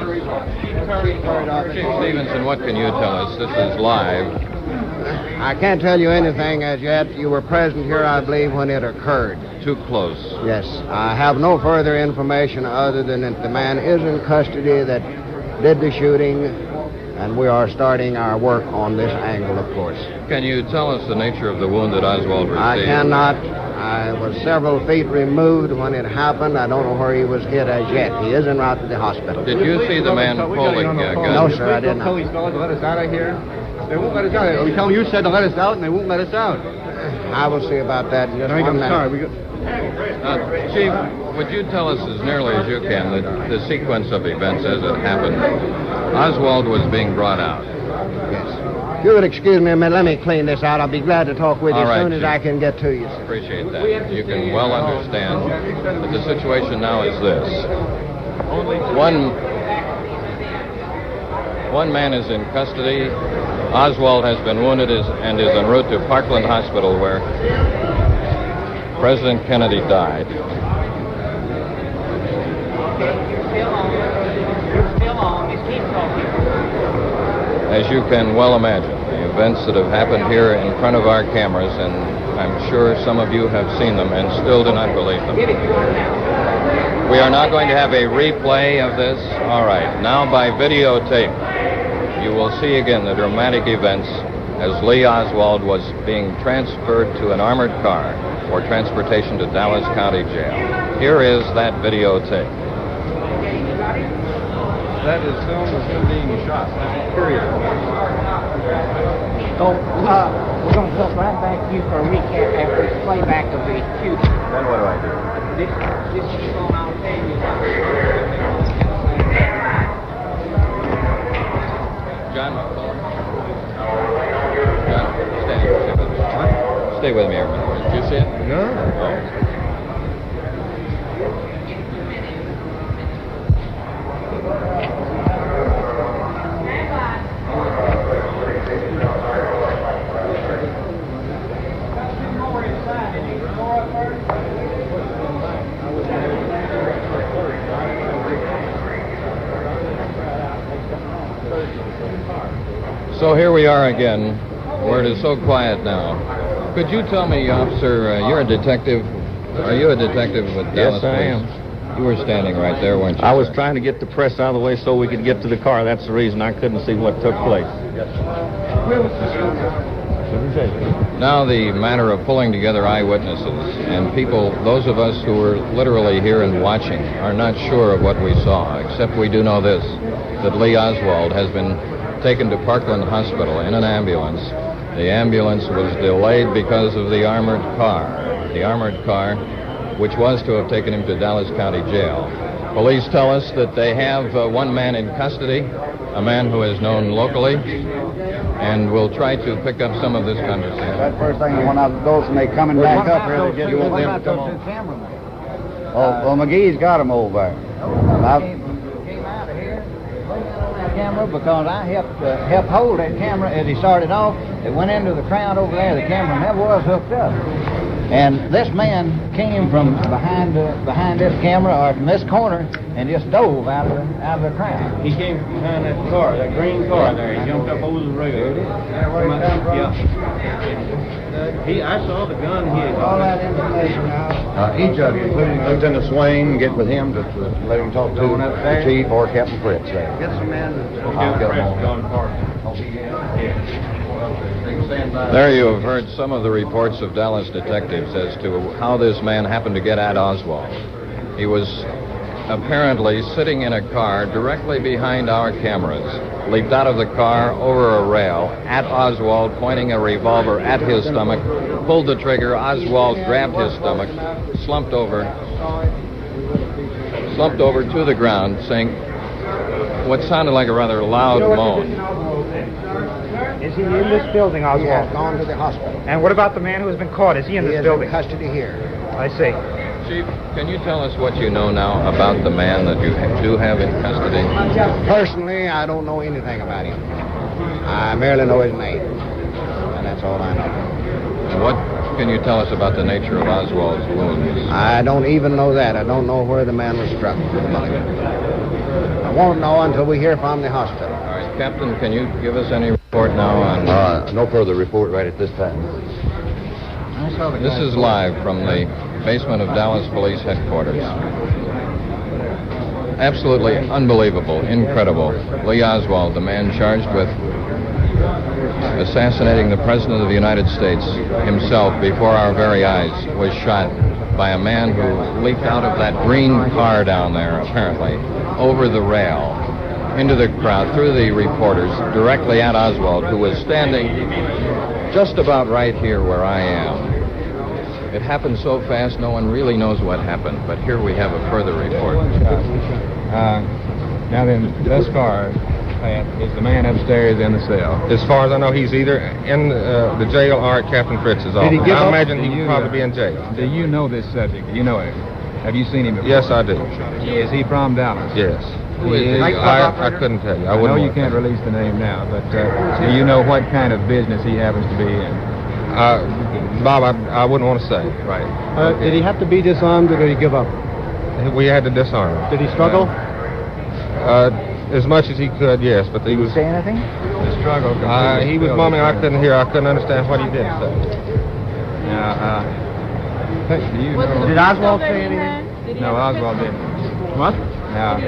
Stevenson, what can you tell us? This is live. I can't tell you anything as yet. You were present here, I believe, when it occurred. Too close. Yes. I have no further information other than that the man is in custody that did the shooting, and we are starting our work on this angle, of course. Can you tell us the nature of the wound that Oswald received? I cannot. I was several feet removed when it happened. I don't know where he was hit as yet. He is en route to the hospital. Did you see the man pulling a gun? No, sir, I did not. Tell these fellas to let us out of here. They won't let us out. We tell them you said to let us out, and they won't let us out. I will see about that in just 1 minute. Sorry. Chief, would you tell us as nearly as you can the sequence of events as it happened? Oswald was being brought out. Yes. If you would excuse me a minute, let me clean this out. I'll be glad to talk with you as soon as I can get to you. Appreciate that. You can well understand that the situation now is this. One man is in custody. Oswald has been wounded and is en route to Parkland Hospital, where President Kennedy died. As you can well imagine, the events that have happened here in front of our cameras, and I'm sure some of you have seen them and still do not believe them. We are now going to have a replay of this. All right, now by videotape, you will see again the dramatic events as Lee Oswald was being transferred to an armored car for transportation to Dallas County Jail. Here is that videotape. That is filmed as him being shot. Period. So, we're going to come right back to you for a recap after this playback of the shooting. Then what do I do? This is going on TV. John, stay with me here a minute. Did you see it? No. So here we are again, where it is so quiet now. Could you tell me, officer, you're a detective. Are you a detective with Dallas Yes, I Police? am. You were standing right there, weren't you? I was trying to get the press out of the way so we could get to the car. That's the reason I couldn't see what took place. So Now the matter of pulling together eyewitnesses and people, those of us who were literally here and watching, are not sure of what we saw, except we do know this, that Lee Oswald has been taken to Parkland Hospital in an ambulance. The ambulance was delayed because of the armored car, which was to have taken him to Dallas County Jail. Police tell us that they have one man in custody, a man who is known locally, and we'll try to pick up some of this conversation. That first thing when I was and they coming back up here, they just want them to come on. Well, McGee's got him over there. Came out of here, that camera, because I helped hold that camera as he started off. It went into the crowd over there. The camera never was hooked up. And this man came from behind this camera or from this corner and just dove out of the crowd. He came from behind that car, that green car there. He jumped up over the rail. There where he come from? Yeah. I saw the gun here. All that information now. Each of you, including Lieutenant Swain, get with him to let him talk to the chief or Captain Fritz there. Get some men. I'll get them all. There you have heard some of the reports of Dallas detectives as to how this man happened to get at Oswald. He was apparently sitting in a car directly behind our cameras, leaped out of the car over a rail at Oswald, pointing a revolver at his stomach, pulled the trigger. Oswald grabbed his stomach, slumped over to the ground, saying what sounded like a rather loud moan. Is he in this building, Oswald? He has gone to the hospital. And what about the man who has been caught? Is he in this building? He is in custody here. I see. Chief, can you tell us what you know now about the man that you do have in custody? Personally, I don't know anything about him. I merely know his name, and that's all I know. And what can you tell us about the nature of Oswald's wounds? I don't even know that. I don't know where the man was struck with the bullet. I won't know until we hear from the hospital. All right, Captain, can you give us any report now on... No further report right at this time. This is live from the basement of Dallas Police Headquarters. Absolutely unbelievable, incredible. Lee Oswald, the man charged with assassinating the President of the United States himself before our very eyes, was shot by a man who leaped out of that green car down there, apparently, over the rail, into the crowd, through the reporters, directly at Oswald, who was standing just about right here where I am. It happened so fast, no one really knows what happened, but here we have a further report. Now then, thus far, is the man upstairs in the cell? As far as I know, he's either in the jail or at Captain Fritz's office. I imagine he would probably be in jail. Do you know this subject? Do you know him? Have you seen him before? Yes, I do. Is he from Dallas? Yes. Who is he? I couldn't tell you. I know you can't release the name now, but do you know what kind of business he happens to be in? Bob, I wouldn't want to say. Right. Okay. Did he have to be disarmed or did he give up? We had to disarm him. Did he struggle? As much as he could, yes, but he was... Say anything? The struggle... he was mumbling. I couldn't hear. I couldn't understand what he did say. Now, do you know... Did Oswald say anything? No, Oswald didn't. What? Now,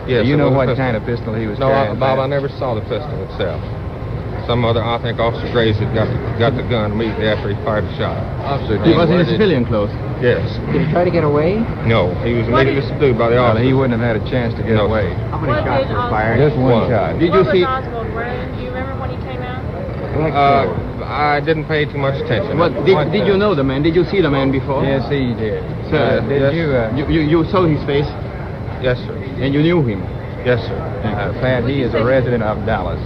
yes, do you know what kind of pistol he was carrying? No, Bob, I never saw the pistol itself. Some other, I think Officer Graves had got the gun immediately after he fired the shot. Officer, he was in his civilian clothes? Yes. Did he try to get away? No, he was immediately subdued by the officer. He wouldn't have had a chance to get away. How many shots were fired? Just one shot. Did you see... What was Oswald wearing? Do you remember when he came out? I didn't pay too much attention. Did you know the man? Did you see the man before? Yes, he did. Sir, you saw his face? Yes, sir. And you knew him? Yes, sir. Pat, he is a resident of Dallas.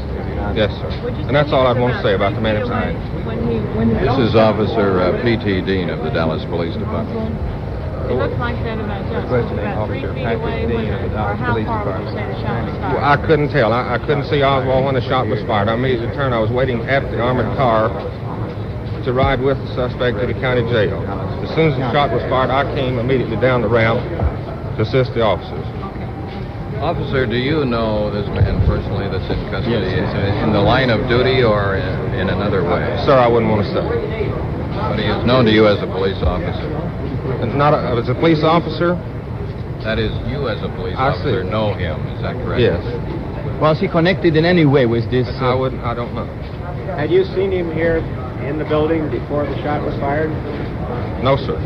Yes, sir. And that's all I'd want to say about the man inside. This is Officer P.T. Dean of the Dallas Police Department. It looks like that about just about 3 feet away, or how far would you say the shot was fired? Well, I couldn't tell. I couldn't see Oswald when the shot was fired. I immediately turned. I was waiting at the armored car to ride with the suspect to the county jail. As soon as the shot was fired, I came immediately down the ramp to assist the officers. Officer, do you know this man personally that's in custody? Yes. In the line of duty or in another way? Sir, I wouldn't want to say. But he is known to you as a police officer? Not as a police officer? That is, you as a police officer know him, is that correct? Yes. Was he connected in any way with this? I don't know. Had you seen him here in the building before the shot was fired? No, sir.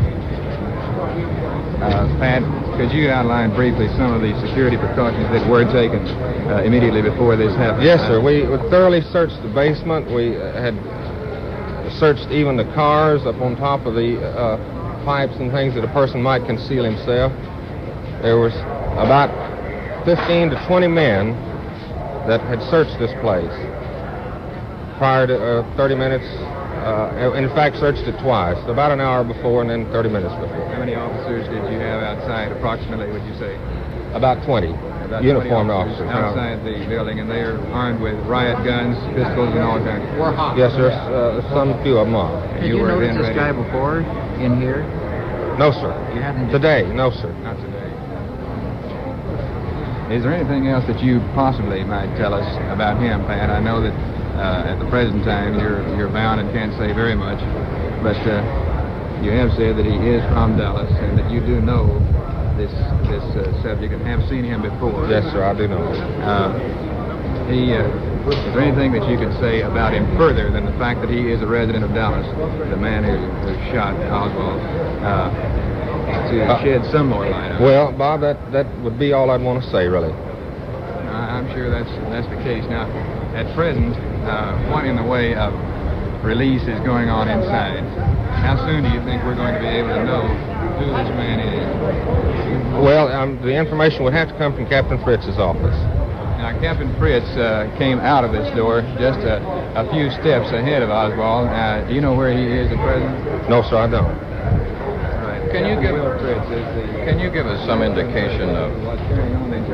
Pat, could you outline briefly some of the security precautions that were taken immediately before this happened? Yes, sir. We thoroughly searched the basement. We had searched even the cars up on top of the pipes and things that a person might conceal himself. There was about 15 to 20 men that had searched this place prior to 30 minutes. In fact, searched it twice, about an hour before and then 30 minutes before. How many officers did you have outside, approximately, would you say? About 20 uniformed officers. Outside the building, and they're armed with riot guns, pistols, and all kinds of... Yes, sir. Some few of them are. Did you notice this guy before in here? No, sir. You hadn't? Today, no, sir. Not today. Is there anything else that you possibly might tell us about him, Pat? I know that at the present time you're bound and can't say very much, but you have said that he is from Dallas and that you do know this subject and have seen him before. Yes, sir, I do know. Is there anything that you could say about him further than the fact that he is a resident of Dallas, the man who shot Oswald, to shed some more light on it? Well, Bob, that would be all I'd want to say, really. I'm sure that's the case. Now, at present, what in the way of release is going on inside? How soon do you think we're going to be able to know who this man is? Well, the information would have to come from Captain Fritz's office. Now, Captain Fritz came out of this door just a few steps ahead of Oswald. Do you know where he is at present? No, sir, I don't. Can you give us some indication of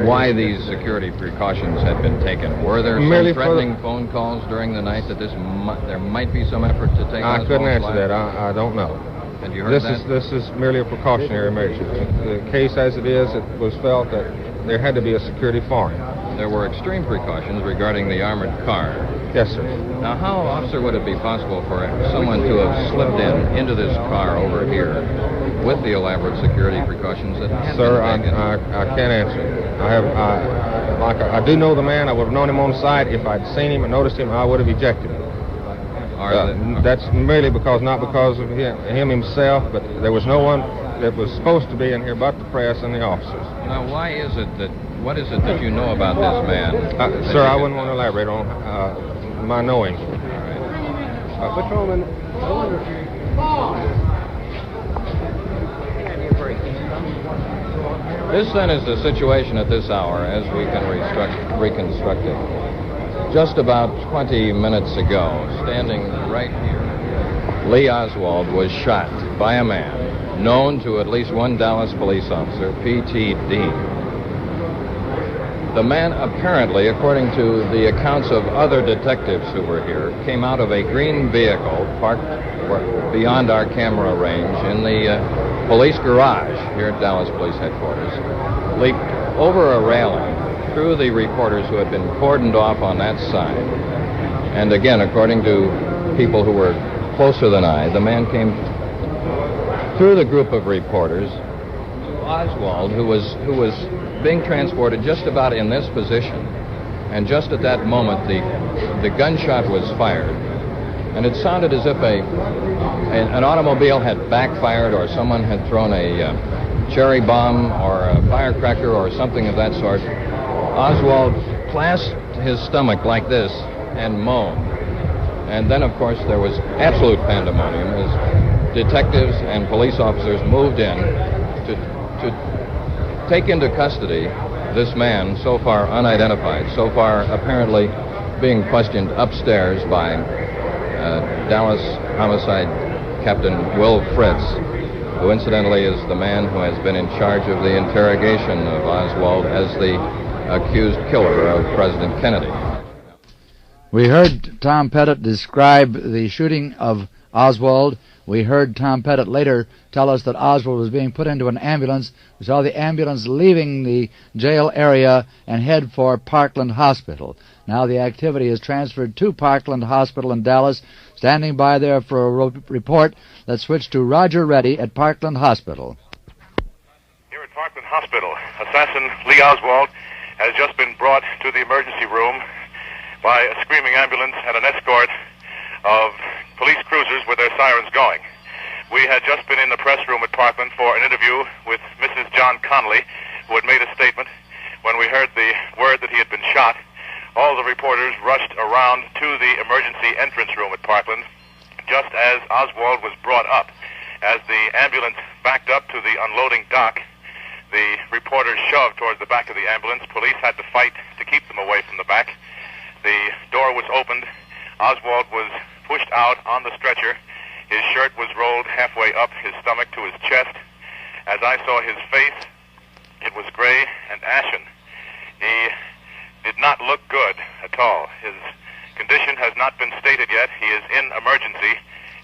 why these security precautions had been taken? Were there some threatening phone calls during the night that there might be some effort to take I couldn't answer that. I don't know. Had you heard that? This is merely a precautionary measure. The case as it is, it was felt that there had to be a security for him. There were extreme precautions regarding the armored car. Yes, sir. Now, how, officer, would it be possible for someone to have slipped into this car over here with the elaborate security precautions that had been taken? I can't answer. I do know the man. I would have known him on sight. If I'd seen him and noticed him, I would have ejected him. That's merely not because of him himself, but there was no one that was supposed to be in here but the press and the officers. Now, what is it that you know about this man? Sir, I wouldn't want to elaborate on my knowing. Patrolman, I wonder if This, then, is the situation at this hour as we can reconstruct it. Just about 20 minutes ago, standing right here, Lee Oswald was shot by a man known to at least one Dallas police officer, P.T. Dean. The man apparently, according to the accounts of other detectives who were here, came out of a green vehicle parked beyond our camera range in the police garage here at Dallas Police Headquarters, leaped over a railing through the reporters who had been cordoned off on that side. And again, according to people who were closer than I, the man came through the group of reporters to Oswald, who was being transported just about in this position. And just at that moment, the gunshot was fired. And it sounded as if an automobile had backfired, or someone had thrown a cherry bomb or a firecracker or something of that sort. Oswald clasped his stomach like this and moaned. And then, of course, there was absolute pandemonium as detectives and police officers moved in to take into custody this man, so far unidentified, so far apparently being questioned upstairs by Dallas Homicide Captain Will Fritz, who incidentally is the man who has been in charge of the interrogation of Oswald as the accused killer of President Kennedy. We heard Tom Pettit describe the shooting of Oswald. We heard Tom Pettit later tell us that Oswald was being put into an ambulance. We saw the ambulance leaving the jail area and head for Parkland Hospital. Now the activity is transferred to Parkland Hospital in Dallas. Standing by there for a report, let's switch to Roger Reddy at Parkland Hospital. Here at Parkland Hospital, assassin Lee Oswald has just been brought to the emergency room by a screaming ambulance and an escort of police cruisers with their sirens going. We had just been in the press room at Parkland for an interview with Mrs. John Connolly, who had made a statement. When we heard the word that he had been shot, all the reporters rushed around to the emergency entrance room at Parkland just as Oswald was brought up. As the ambulance backed up to the unloading dock, the reporters shoved towards the back of the ambulance. Police had to fight to keep them away from the back. The door was opened. Oswald was pushed out on the stretcher. His shirt was rolled halfway up his stomach to his chest. As I saw his face, it was gray and ashen. He did not look good at all. His condition has not been stated yet. He is in emergency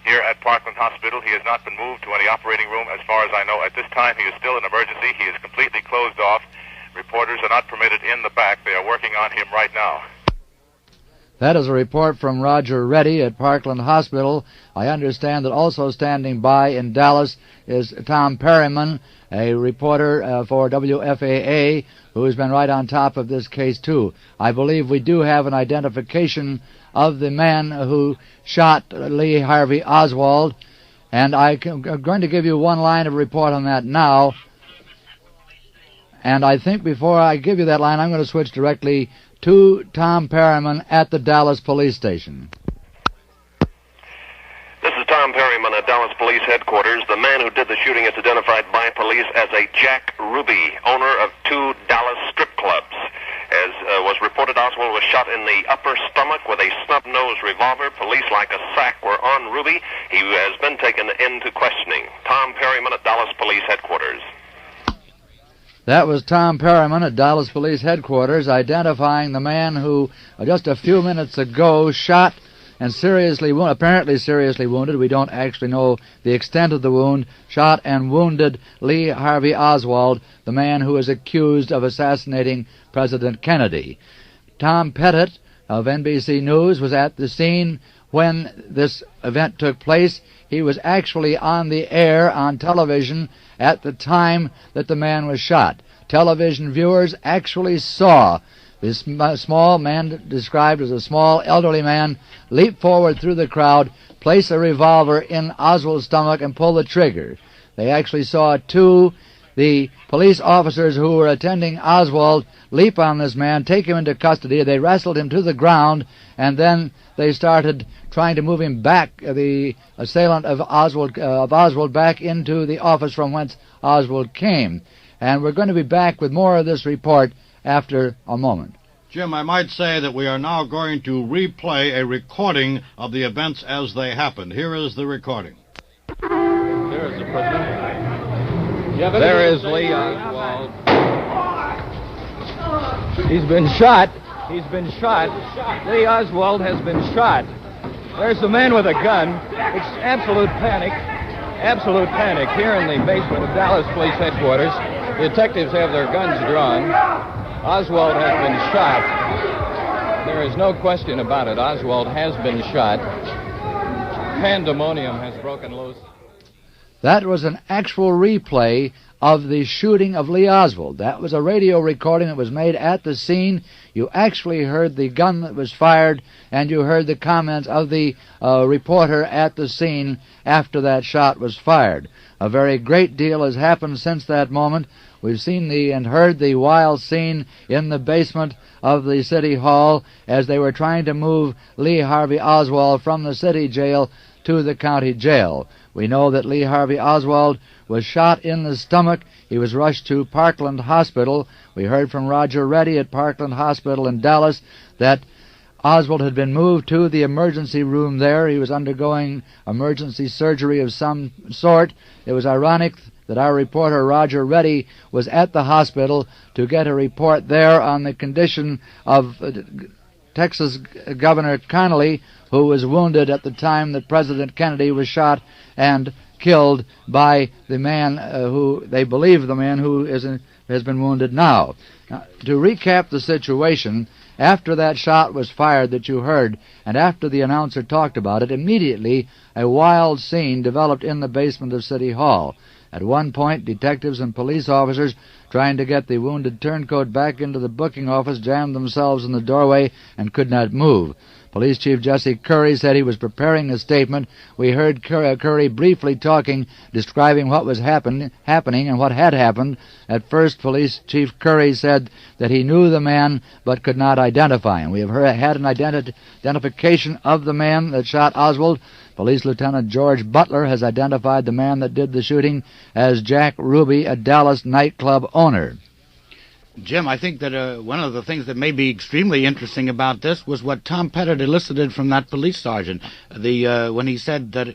here at Parkland Hospital. He has not been moved to any operating room as far as I know. At this time, he is still in emergency. He is completely closed off. Reporters are not permitted in the back. They are working on him right now. That is a report from Roger Reddy at Parkland Hospital. I understand that also standing by in Dallas is Tom Perryman, a reporter for WFAA, who has been right on top of this case, too. I believe we do have an identification of the man who shot Lee Harvey Oswald, and I'm going to give you one line of report on that now. And I think before I give you that line, I'm going to switch directly to Tom Perryman at the Dallas Police Station. This is Tom Perryman at Dallas Police Headquarters. The man who did the shooting is identified by police as a Jack Ruby, owner of 2 Dallas strip clubs. As was reported, Oswald was shot in the upper stomach with a snub-nosed revolver. Police, like a sack, were on Ruby. He has been taken into questioning. Tom Perryman at Dallas Police Headquarters. That was Tom Perryman at Dallas Police Headquarters identifying the man who just a few minutes ago shot and apparently seriously wounded, we don't actually know the extent of the wound, shot and wounded Lee Harvey Oswald, the man who is accused of assassinating President Kennedy. Tom Pettit of NBC News was at the scene when this event took place. He was actually on the air on television at the time that the man was shot. Television viewers actually saw this small man, described as a small elderly man, leap forward through the crowd, place a revolver in Oswald's stomach, and pull the trigger. They actually saw the police officers who were attending Oswald leap on this man, take him into custody. They wrestled him to the ground, and then they started trying to move him back, the assailant of Oswald back into the office from whence Oswald came. And we're going to be back with more of this report after a moment. Jim, I might say that we are now going to replay a recording of the events as they happened. Here is the recording. There is the president. There is Lee Oswald. He's been shot. He's been shot. Lee Oswald has been shot. There's the man with a gun. It's absolute panic here in the basement of Dallas Police Headquarters. The detectives have their guns drawn. Oswald has been shot. There is no question about it. Oswald has been shot. Pandemonium has broken loose. That was an actual replay of the shooting of Lee Oswald. That was a radio recording that was made at the scene. You actually heard the gun that was fired, and you heard the comments of the reporter at the scene after that shot was fired. A very great deal has happened since that moment. We've seen and heard the wild scene in the basement of the City Hall as they were trying to move Lee Harvey Oswald from the city jail to the county jail. We know that Lee Harvey Oswald was shot in the stomach. He was rushed to Parkland Hospital. We heard from Roger Reddy at Parkland Hospital in Dallas that Oswald had been moved to the emergency room there. He was undergoing emergency surgery of some sort. It was ironic that our reporter Roger Reddy was at the hospital to get a report there on the condition of Texas Governor Connolly, who was wounded at the time that President Kennedy was shot and killed by the man who they believe the man who has been wounded now. To recap the situation, after that shot was fired that you heard, and after the announcer talked about it, immediately a wild scene developed in the basement of City Hall. At one point, detectives and police officers trying to get the wounded turncoat back into the booking office jammed themselves in the doorway and could not move. Police Chief Jesse Curry said he was preparing a statement. We heard Curry briefly talking, describing what was happening and what had happened. At first, Police Chief Curry said that he knew the man but could not identify him. We have had an identification of the man that shot Oswald. Police Lieutenant George Butler has identified the man that did the shooting as Jack Ruby, a Dallas nightclub owner. Jim, I think that one of the things that may be extremely interesting about this was what Tom Pettit elicited from that police sergeant. When he said that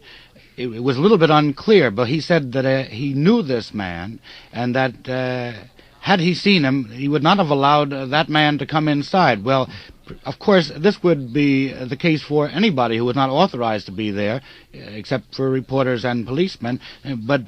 it was a little bit unclear, but he said that he knew this man and that had he seen him, he would not have allowed that man to come inside. Well, of course, this would be the case for anybody who was not authorized to be there, except for reporters and policemen. But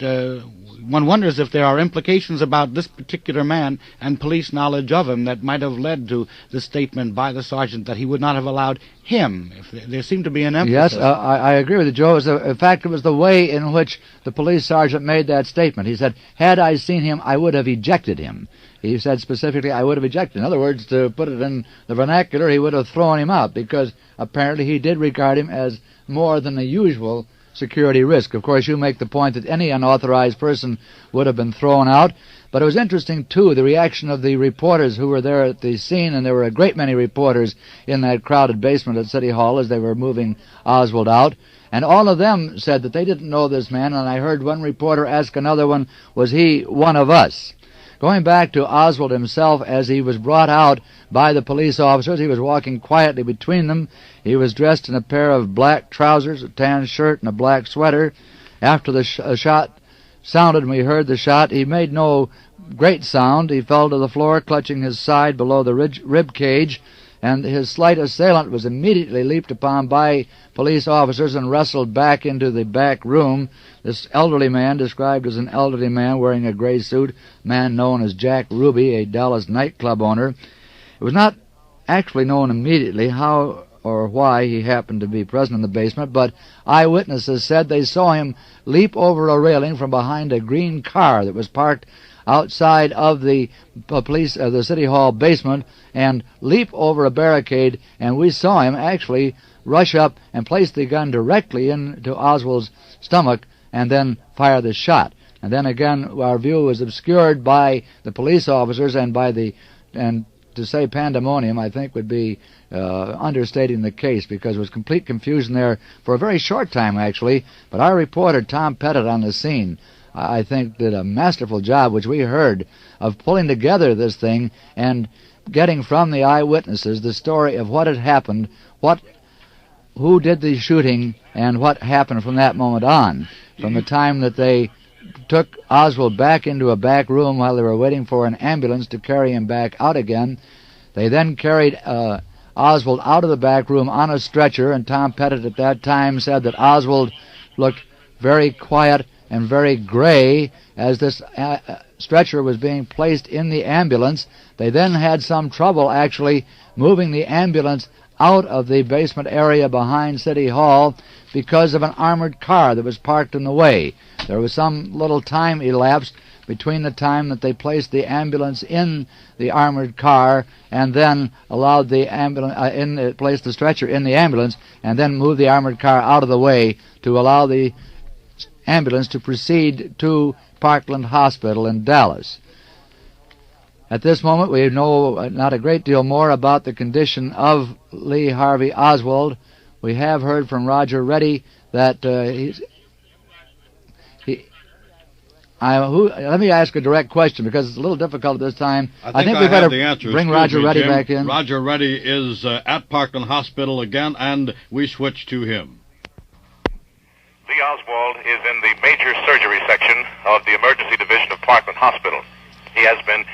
one wonders if there are implications about this particular man and police knowledge of him that might have led to the statement by the sergeant that he would not have allowed him. There seemed to be an emphasis. Yes, I agree with you, Joe. In fact, it was the way in which the police sergeant made that statement. He said, had I seen him, I would have ejected him. He said specifically, I would have ejected. In other words, to put it in the vernacular, he would have thrown him out because apparently he did regard him as more than the usual security risk. Of course, you make the point that any unauthorized person would have been thrown out. But it was interesting, too, the reaction of the reporters who were there at the scene, and there were a great many reporters in that crowded basement at City Hall as they were moving Oswald out. And all of them said that they didn't know this man, and I heard one reporter ask another one, was he one of us? Going back to Oswald himself, as he was brought out by the police officers, he was walking quietly between them. He was dressed in a pair of black trousers, a tan shirt, and a black sweater. After the shot sounded and we heard the shot, he made no great sound. He fell to the floor, clutching his side below the rib cage, and his slight assailant was immediately leaped upon by police officers and wrestled back into the back room. This elderly man, described as an elderly man wearing a gray suit, man known as Jack Ruby, a Dallas nightclub owner. It was not actually known immediately how or why he happened to be present in the basement, but eyewitnesses said they saw him leap over a railing from behind a green car that was parked outside of the the City Hall basement and leap over a barricade, and we saw him actually rush up and place the gun directly into Oswald's stomach and then fire the shot. And then again, our view was obscured by the police officers and to say pandemonium, I think, would be understating the case, because there was complete confusion there for a very short time, actually. But our reporter, Tom Pettit, on the scene, I think did a masterful job, which we heard, of pulling together this thing and getting from the eyewitnesses the story of what had happened, who did the shooting, and what happened from that moment on. From the time that they took Oswald back into a back room while they were waiting for an ambulance to carry him back out again, they then carried Oswald out of the back room on a stretcher, and Tom Pettit at that time said that Oswald looked very quiet and very gray as this stretcher was being placed in the ambulance. They then had some trouble actually moving the ambulance out of the basement area behind City Hall because of an armored car that was parked in the way. There was some little time elapsed between the time that they placed the ambulance in the armored car and then allowed the ambulance placed the stretcher in the ambulance and then moved the armored car out of the way to allow the ambulance to proceed to Parkland Hospital in Dallas. At this moment, we know not a great deal more about the condition of Lee Harvey Oswald. We have heard from Roger Reddy that let me ask a direct question because it's a little difficult at this time. I think we better Excuse bring Roger me, Reddy Jim. back in. Roger Reddy is at Parkland Hospital again, and we switch to him. Lee Oswald is in the major surgery section of the emergency division of Parkland Hospital. He has been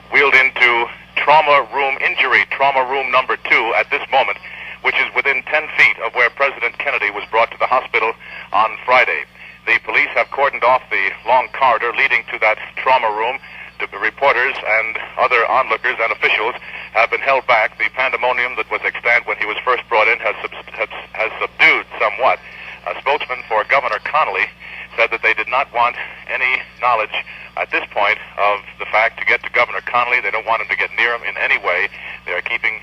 wheeled into trauma room number 2 at this moment, which is within 10 feet of where President Kennedy was brought to the hospital on Friday. The police have cordoned off the long corridor leading to that trauma room. The reporters and other onlookers and officials have been held back. The pandemonium that was extant when he was first brought in has subdued somewhat. A spokesman for Governor Connolly said that they did did not want any knowledge at this point of the fact to get to Governor Connolly. They don't want him to get near him in any way. They are keeping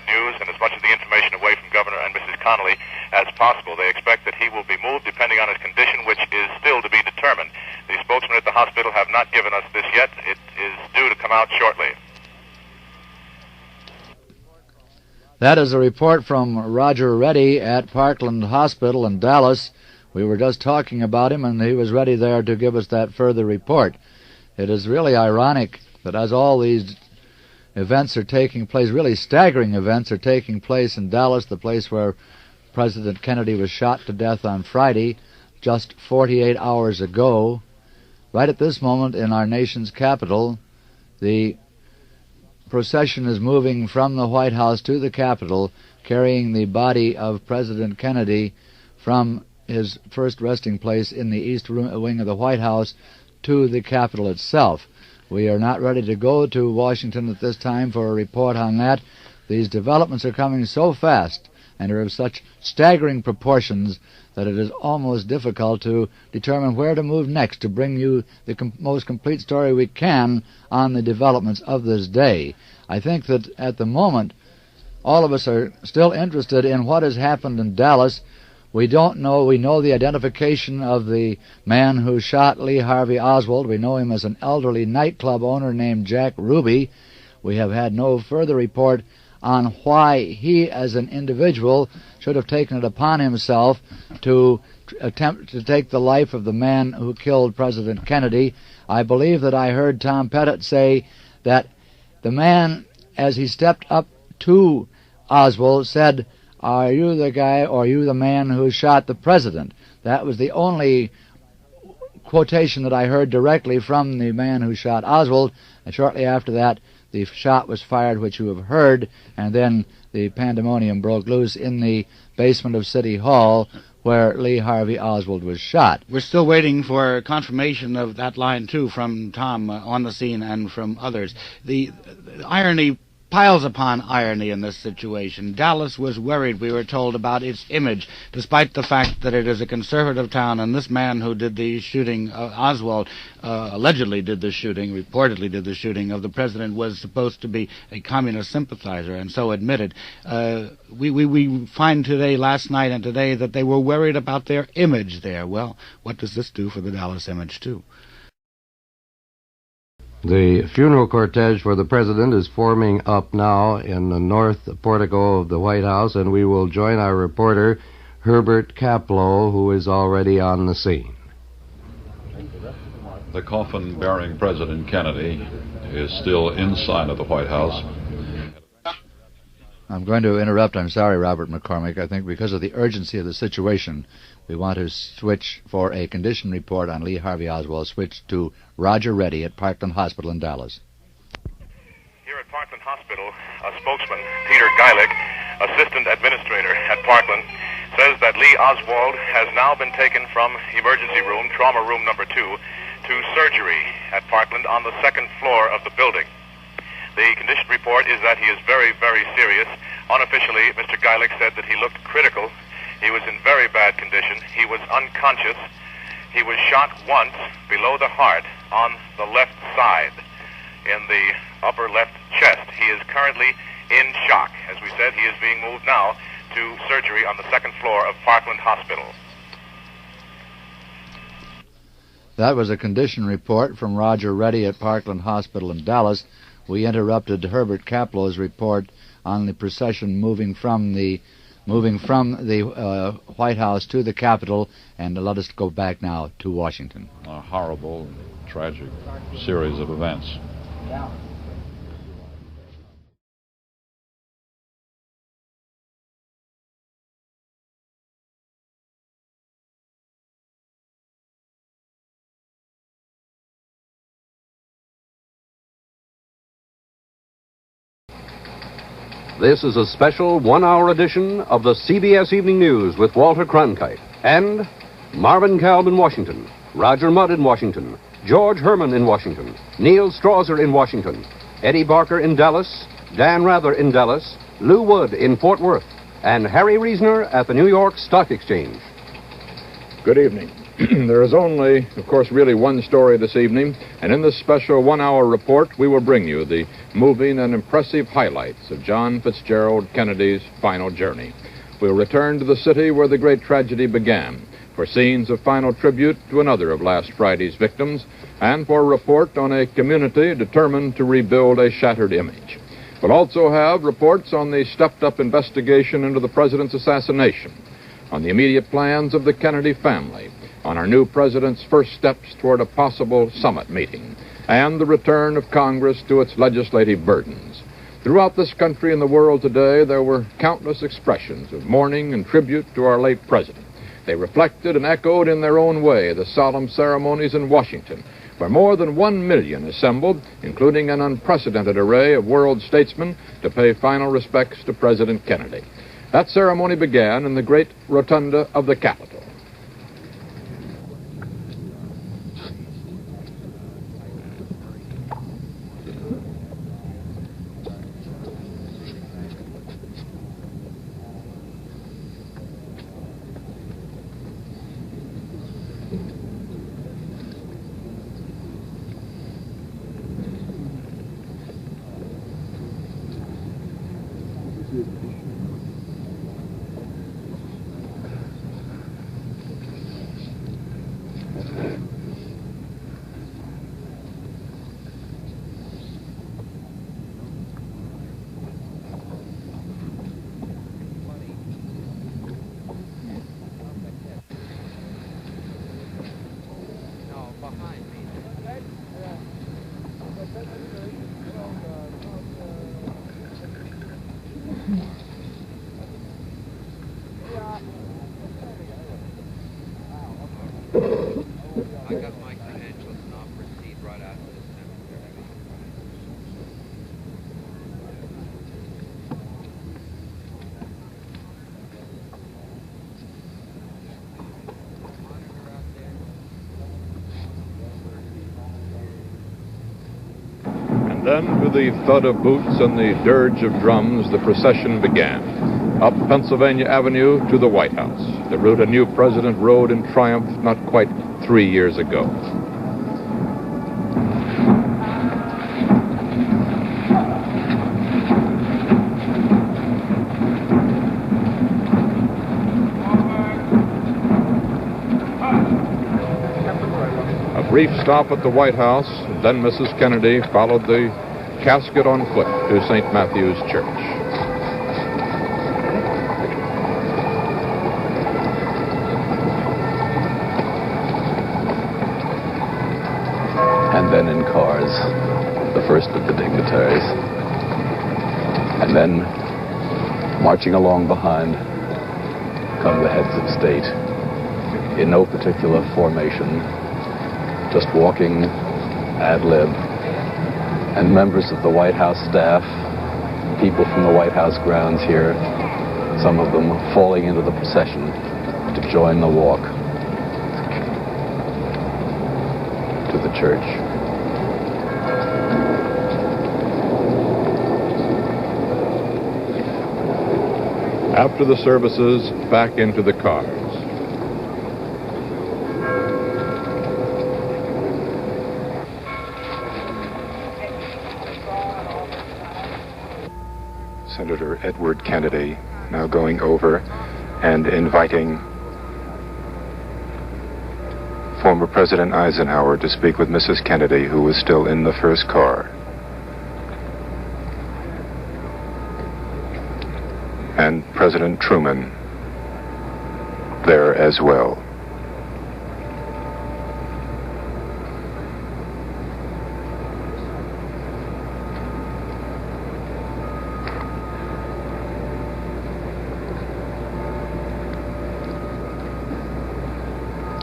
news and as much of the information away from Governor and Mrs. Connolly as possible. They expect that he will be moved depending on his condition, which is still to be determined. The spokesmen at the hospital have not given us this yet. It is due to come out shortly. That is a report from Roger Reddy at Parkland Hospital in Dallas. We were just talking about him, and he was ready there to give us that further report. It is really ironic that as all these events are taking place, really staggering events are taking place in Dallas, the place where President Kennedy was shot to death on Friday, just 48 hours ago. Right at this moment in our nation's capital, the procession is moving from the White House to the Capitol, carrying the body of President Kennedy from his first resting place in the east wing of the White House to the Capitol itself. We are not ready to go to Washington at this time for a report on that. These developments are coming so fast and are of such staggering proportions that it is almost difficult to determine where to move next to bring you the most complete story we can on the developments of this day. I think that at the moment, all of us are still interested in what has happened in Dallas. We don't know. We know the identification of the man who shot Lee Harvey Oswald. We know him as an elderly nightclub owner named Jack Ruby. We have had no further report on why he, as an individual, should have taken it upon himself to attempt to take the life of the man who killed President Kennedy. I believe that I heard Tom Pettit say that the man, as he stepped up to Oswald, said, "Are you the guy or are you the man who shot the president?" That was the only quotation that I heard directly from the man who shot Oswald, and shortly after that the shot was fired, which you have heard, and then the pandemonium broke loose in the basement of City Hall where Lee Harvey Oswald was shot. We're still waiting for confirmation of that line, too, from Tom on the scene and from others. The irony piles upon irony in this situation. Dallas was worried, we were told, about its image, despite the fact that it is a conservative town, and this man who did the shooting, Oswald, allegedly did the shooting, reportedly did the shooting of the president, was supposed to be a communist sympathizer, and so admitted. We find today, last night and today, that they were worried about their image there. Well, what does this do for the Dallas image, too? The funeral cortege for the president is forming up now in the north portico of the White House, and we will join our reporter, Herbert Kaplow, who is already on the scene. The coffin bearing President Kennedy is still inside of the White House. I'm going to interrupt. I'm sorry, Robert McCormick. I think because of the urgency of the situation, we want to switch for a condition report on Lee Harvey Oswald, switch to Roger Reddy at Parkland Hospital in Dallas. Here at Parkland Hospital, a spokesman, Peter Geilich, assistant administrator at Parkland, says that Lee Oswald has now been taken from emergency room, trauma room number 2, to surgery at Parkland on the second floor of the building. The condition report is that he is very, very serious. Unofficially, Mr. Geilich said that he looked critical. He was in very bad condition. He was unconscious. He was shot once below the heart on the left side in the upper left chest. He is currently in shock. As we said, he is being moved now to surgery on the second floor of Parkland Hospital. That was a condition report from Roger Reddy at Parkland Hospital in Dallas. We interrupted Herbert Kaplow's report on the procession moving from the White House to the Capitol, and let us go back now to Washington. A horrible, tragic series of events. Yeah. This is a special one-hour edition of the CBS Evening News with Walter Cronkite and Marvin Kalb in Washington, Roger Mudd in Washington, George Herman in Washington, Neil Strauser in Washington, Eddie Barker in Dallas, Dan Rather in Dallas, Lou Wood in Fort Worth, and Harry Reasoner at the New York Stock Exchange. Good evening. There is only, of course, really one story this evening, and in this special one-hour report, we will bring you the moving and impressive highlights of John Fitzgerald Kennedy's final journey. We'll return to the city where the great tragedy began, for scenes of final tribute to another of last Friday's victims, and for a report on a community determined to rebuild a shattered image. We'll also have reports on the stepped-up investigation into the president's assassination, on the immediate plans of the Kennedy family, on our new president's first steps toward a possible summit meeting, and the return of Congress to its legislative burdens. Throughout this country and the world today, there were countless expressions of mourning and tribute to our late president. They reflected and echoed in their own way the solemn ceremonies in Washington, where more than 1 million assembled, including an unprecedented array of world statesmen, to pay final respects to President Kennedy. That ceremony began in the great rotunda of the Capitol. Then, with the thud of boots and the dirge of drums, the procession began. Up Pennsylvania Avenue to the White House, the route a new president rode in triumph not quite 3 years ago. A brief stop at the White House, then Mrs. Kennedy followed the casket on foot to St. Matthew's Church. And then in cars, the first of the dignitaries. And then, marching along behind, come the heads of state, in no particular formation, just walking ad lib, and members of the White House staff, people from the White House grounds here, some of them falling into the procession to join the walk to the church. After the services, back into the cars. Senator Edward Kennedy now going over and inviting former President Eisenhower to speak with Mrs. Kennedy, who was still in the first car. And President Truman there as well.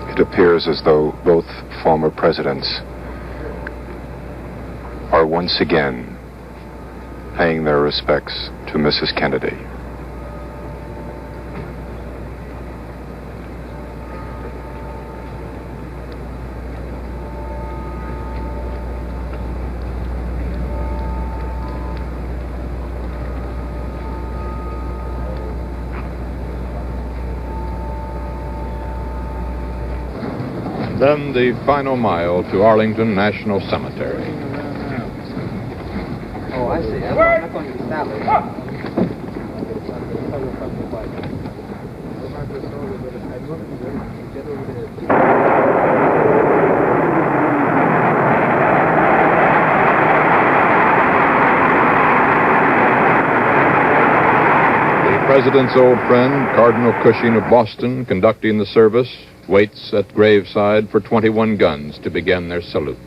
It appears as though both former presidents are once again paying their respects to Mrs. Kennedy. Then the final mile to Arlington National Cemetery. Oh, I see. I'm not going to stop it. The President's old friend, Cardinal Cushing of Boston, conducting the service, waits at graveside for 21 guns to begin their salute.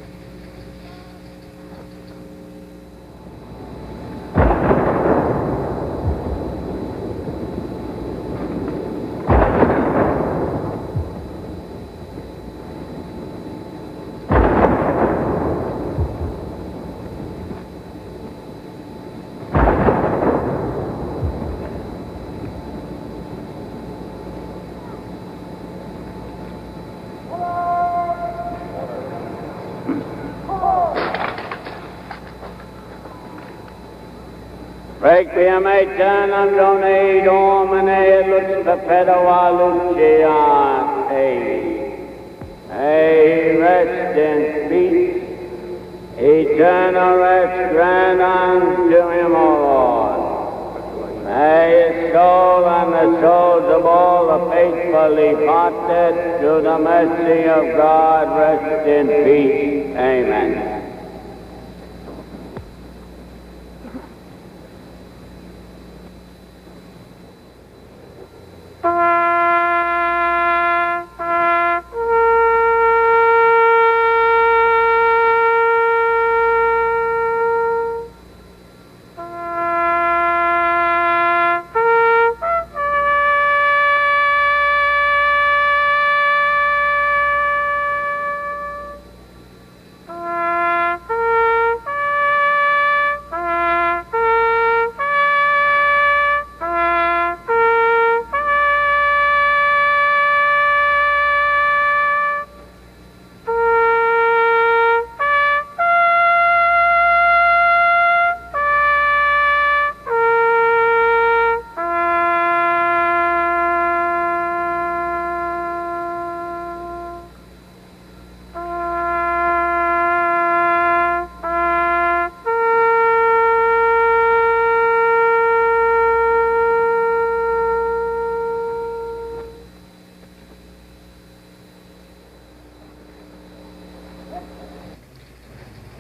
Requiem aeternam Done Domine lux perpetua luceat ei. Rest in peace, eternal rest grant unto him, O Lord. May his soul and the souls of all the faithful departed through the mercy of God rest in peace. Amen.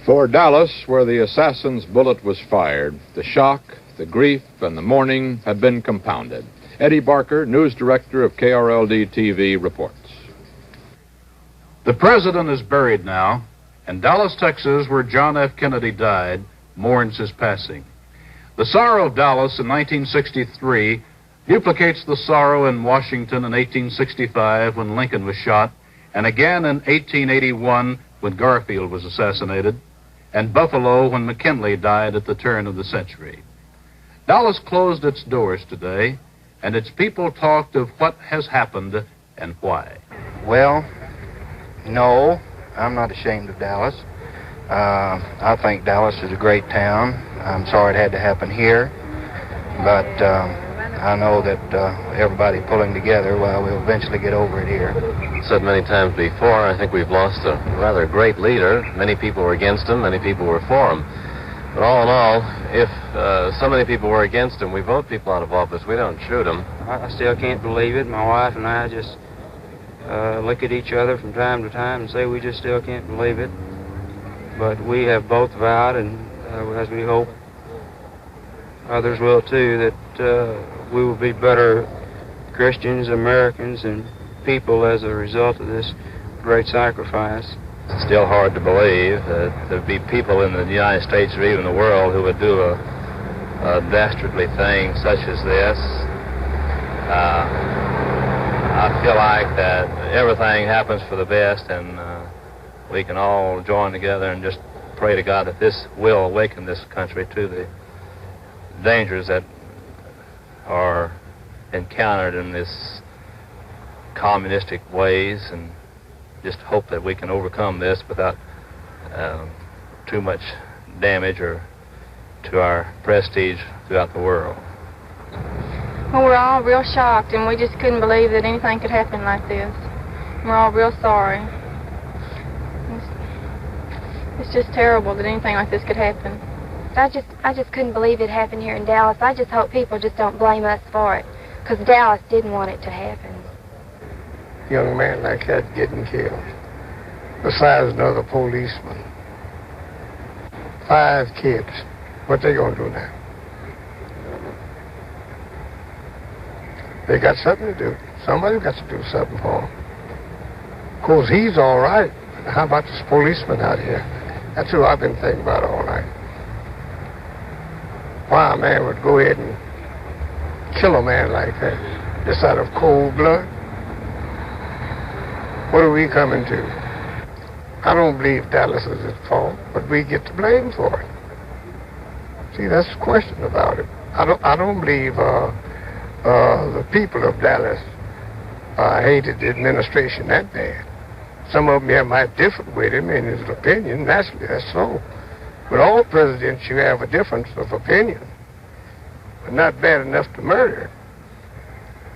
For Dallas, where the assassin's bullet was fired, the shock, the grief, and the mourning had been compounded. Eddie Barker, news director of KRLD-TV, reports. The president is buried now, and Dallas, Texas, where John F. Kennedy died, mourns his passing. The sorrow of Dallas in 1963 duplicates the sorrow in Washington in 1865 when Lincoln was shot, and again in 1881 when Garfield was assassinated, and Buffalo when McKinley died at the turn of the century. Dallas closed its doors today, and its people talked of what has happened and why. Well, no, I'm not ashamed of Dallas. I think Dallas is a great town. I'm sorry it had to happen here, but I know that everybody pulling together, well, we'll eventually get over it here. Said many times before, I think we've lost a rather great leader. Many people were against him, many people were for him. But all in all, if so many people were against him, we vote people out of office, we don't shoot them. I still can't believe it. My wife and I just look at each other from time to time and say we just still can't believe it. But we have both vowed, and as we hope others will too, that we will be better Christians, Americans, and people as a result of this great sacrifice. It's still hard to believe that there'd be people in the United States or even the world who would do a dastardly thing such as this. I feel like that everything happens for the best, and we can all join together and just pray to God that this will awaken this country to the dangers that are encountered in this communistic ways, and just hope that we can overcome this without too much damage or to our prestige throughout the world. Well, we're all real shocked, and we just couldn't believe that anything could happen like this. We're all real sorry. It's just terrible that anything like this could happen. I just couldn't believe it happened here in Dallas. I just hope people just don't blame us for it, because Dallas didn't want it to happen. Young man like that getting killed, besides another policeman. 5 kids. What they gonna do now? They got something to do. Somebody's got to do something for him. Of course, he's all right. How about this policeman out here? That's who I've been thinking about all night. Why a man would go ahead and kill a man like that, just out of cold blood? What are we coming to? I don't believe Dallas is at fault, but we get the blame for it. See, that's the question about it. I don't believe the people of Dallas hated the administration that bad. Some of them here might differ with him in his opinion. Naturally, that's so. With all presidents, you have a difference of opinion, but not bad enough to murder.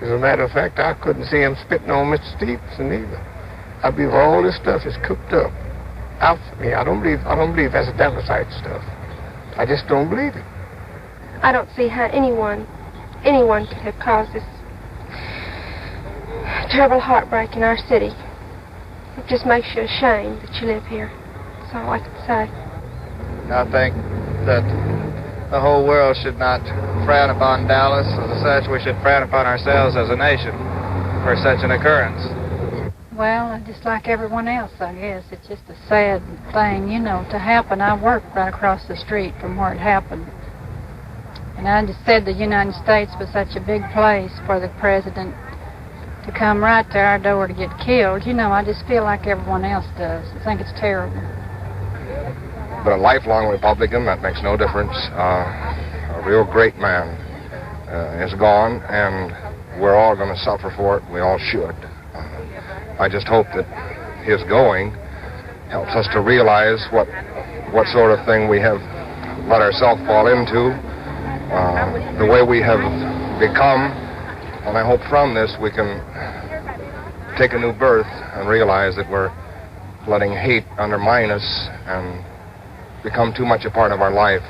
As a matter of fact, I couldn't see him spitting on Mr. Stevenson either. I believe all this stuff is cooked up out for me. I don't believe that's Dallasite stuff. I just don't believe it. I don't see how anyone could have caused this terrible heartbreak in our city. It just makes you ashamed that you live here. That's all I can say. I think that the whole world should not frown upon Dallas. As such, we should frown upon ourselves as a nation for such an occurrence. Well, just like everyone else, I guess. It's just a sad thing, to happen. I work right across the street from where it happened. And I just said the United States was such a big place for the president to come right to our door to get killed. I just feel like everyone else does. I think it's terrible. But a lifelong Republican, that makes no difference. A real great man is gone, and we're all going to suffer for it. We all should. I just hope that his going helps us to realize what sort of thing we have let ourselves fall into, the way we have become, and I hope from this we can take a new birth and realize that we're letting hate undermine us and become too much a part of our life.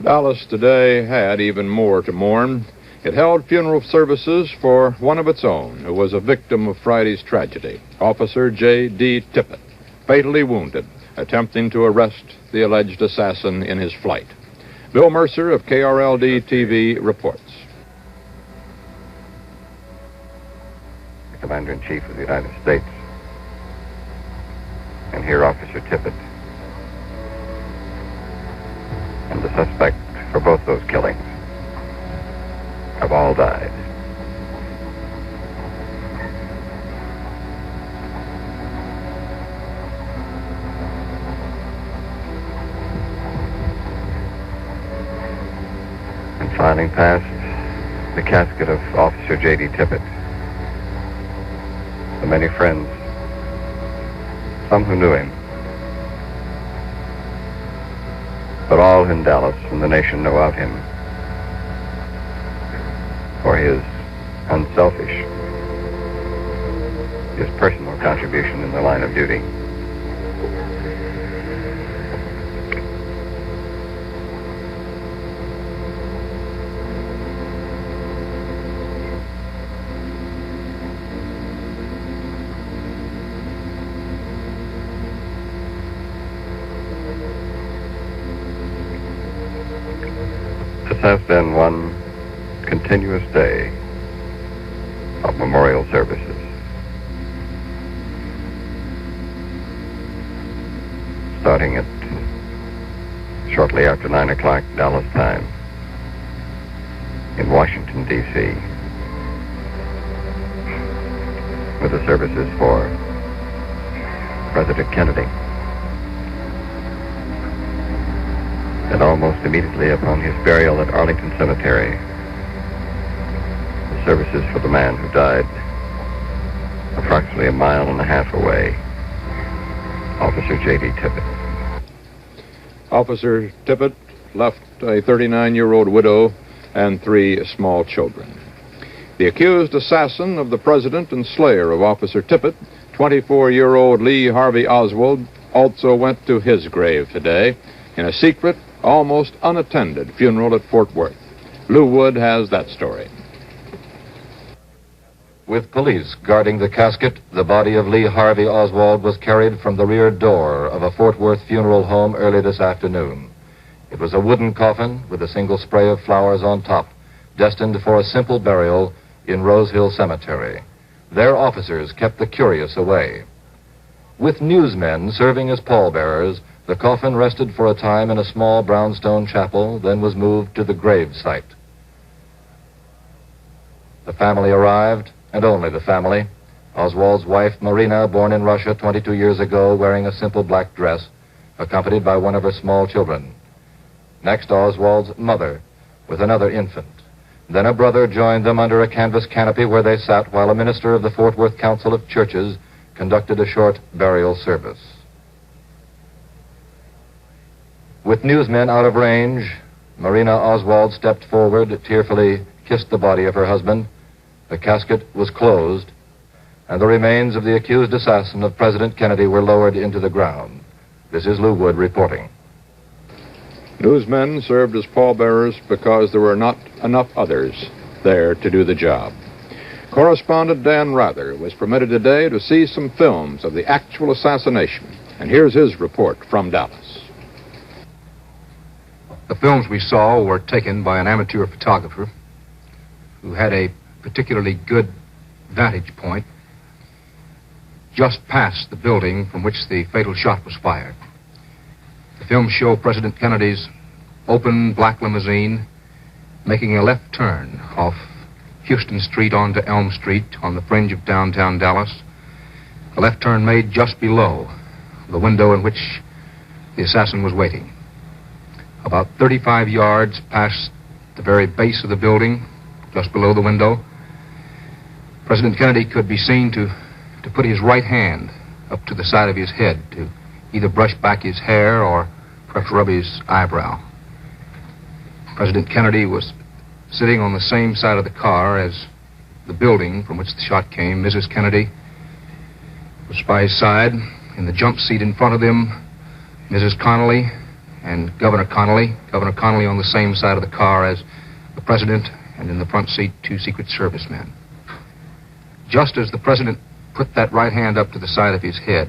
Dallas today had even more to mourn. It held funeral services for one of its own who was a victim of Friday's tragedy, Officer J.D. Tippit, fatally wounded, attempting to arrest the alleged assassin in his flight. Bill Mercer of KRLD-TV reports. The Commander-in-Chief of the United States, and here Officer Tippit, and the suspect for both those killings have all died. And filing past the casket of Officer J.D. Tippit, the many friends, some who knew him, but all in Dallas and the nation know of him for his unselfish, his personal contribution in the line of duty. This has been one continuous day of memorial services. Starting at shortly after 9 o'clock Dallas time in Washington, D.C., with the services for President Kennedy. And almost immediately upon his burial at Arlington Cemetery, the services for the man who died approximately 1.5 miles away, Officer J.D. Tippit. Officer Tippit left a 39-year-old widow and 3 small children. The accused assassin of the president and slayer of Officer Tippit 24-year-old Lee Harvey Oswald also went to his grave today in a secret, almost unattended funeral at Fort Worth. Lou Wood has that story. With police guarding the casket, the body of Lee Harvey Oswald was carried from the rear door of a Fort Worth funeral home early this afternoon. It was a wooden coffin with a single spray of flowers on top, destined for a simple burial in Rose Hill Cemetery. Their officers kept the curious away. With newsmen serving as pallbearers, the coffin rested for a time in a small brownstone chapel, then was moved to the grave site. The family arrived, and only the family. Oswald's wife, Marina, born in Russia 22 years ago, wearing a simple black dress, accompanied by one of her small children. Next, Oswald's mother, with another infant. Then a brother joined them under a canvas canopy where they sat while a minister of the Fort Worth Council of Churches conducted a short burial service. With newsmen out of range, Marina Oswald stepped forward, tearfully kissed the body of her husband. The casket was closed, and the remains of the accused assassin of President Kennedy were lowered into the ground. This is Lou Wood reporting. Newsmen served as pallbearers because there were not enough others there to do the job. Correspondent Dan Rather was permitted today to see some films of the actual assassination, and here's his report from Dallas. The films we saw were taken by an amateur photographer who had a particularly good vantage point just past the building from which the fatal shot was fired. The films show President Kennedy's open black limousine making a left turn off Houston Street onto Elm Street on the fringe of downtown Dallas. A left turn made just below the window in which the assassin was waiting. About 35 yards past the very base of the building, just below the window, President Kennedy could be seen to put his right hand up to the side of his head to either brush back his hair or perhaps rub his eyebrow. President Kennedy was sitting on the same side of the car as the building from which the shot came. Mrs. Kennedy was by his side. In the jump seat in front of him, Mrs. Connolly and Governor Connolly. Governor Connolly on the same side of the car as the president, and in the front seat, 2 Secret Service men. Just as the president put that right hand up to the side of his head,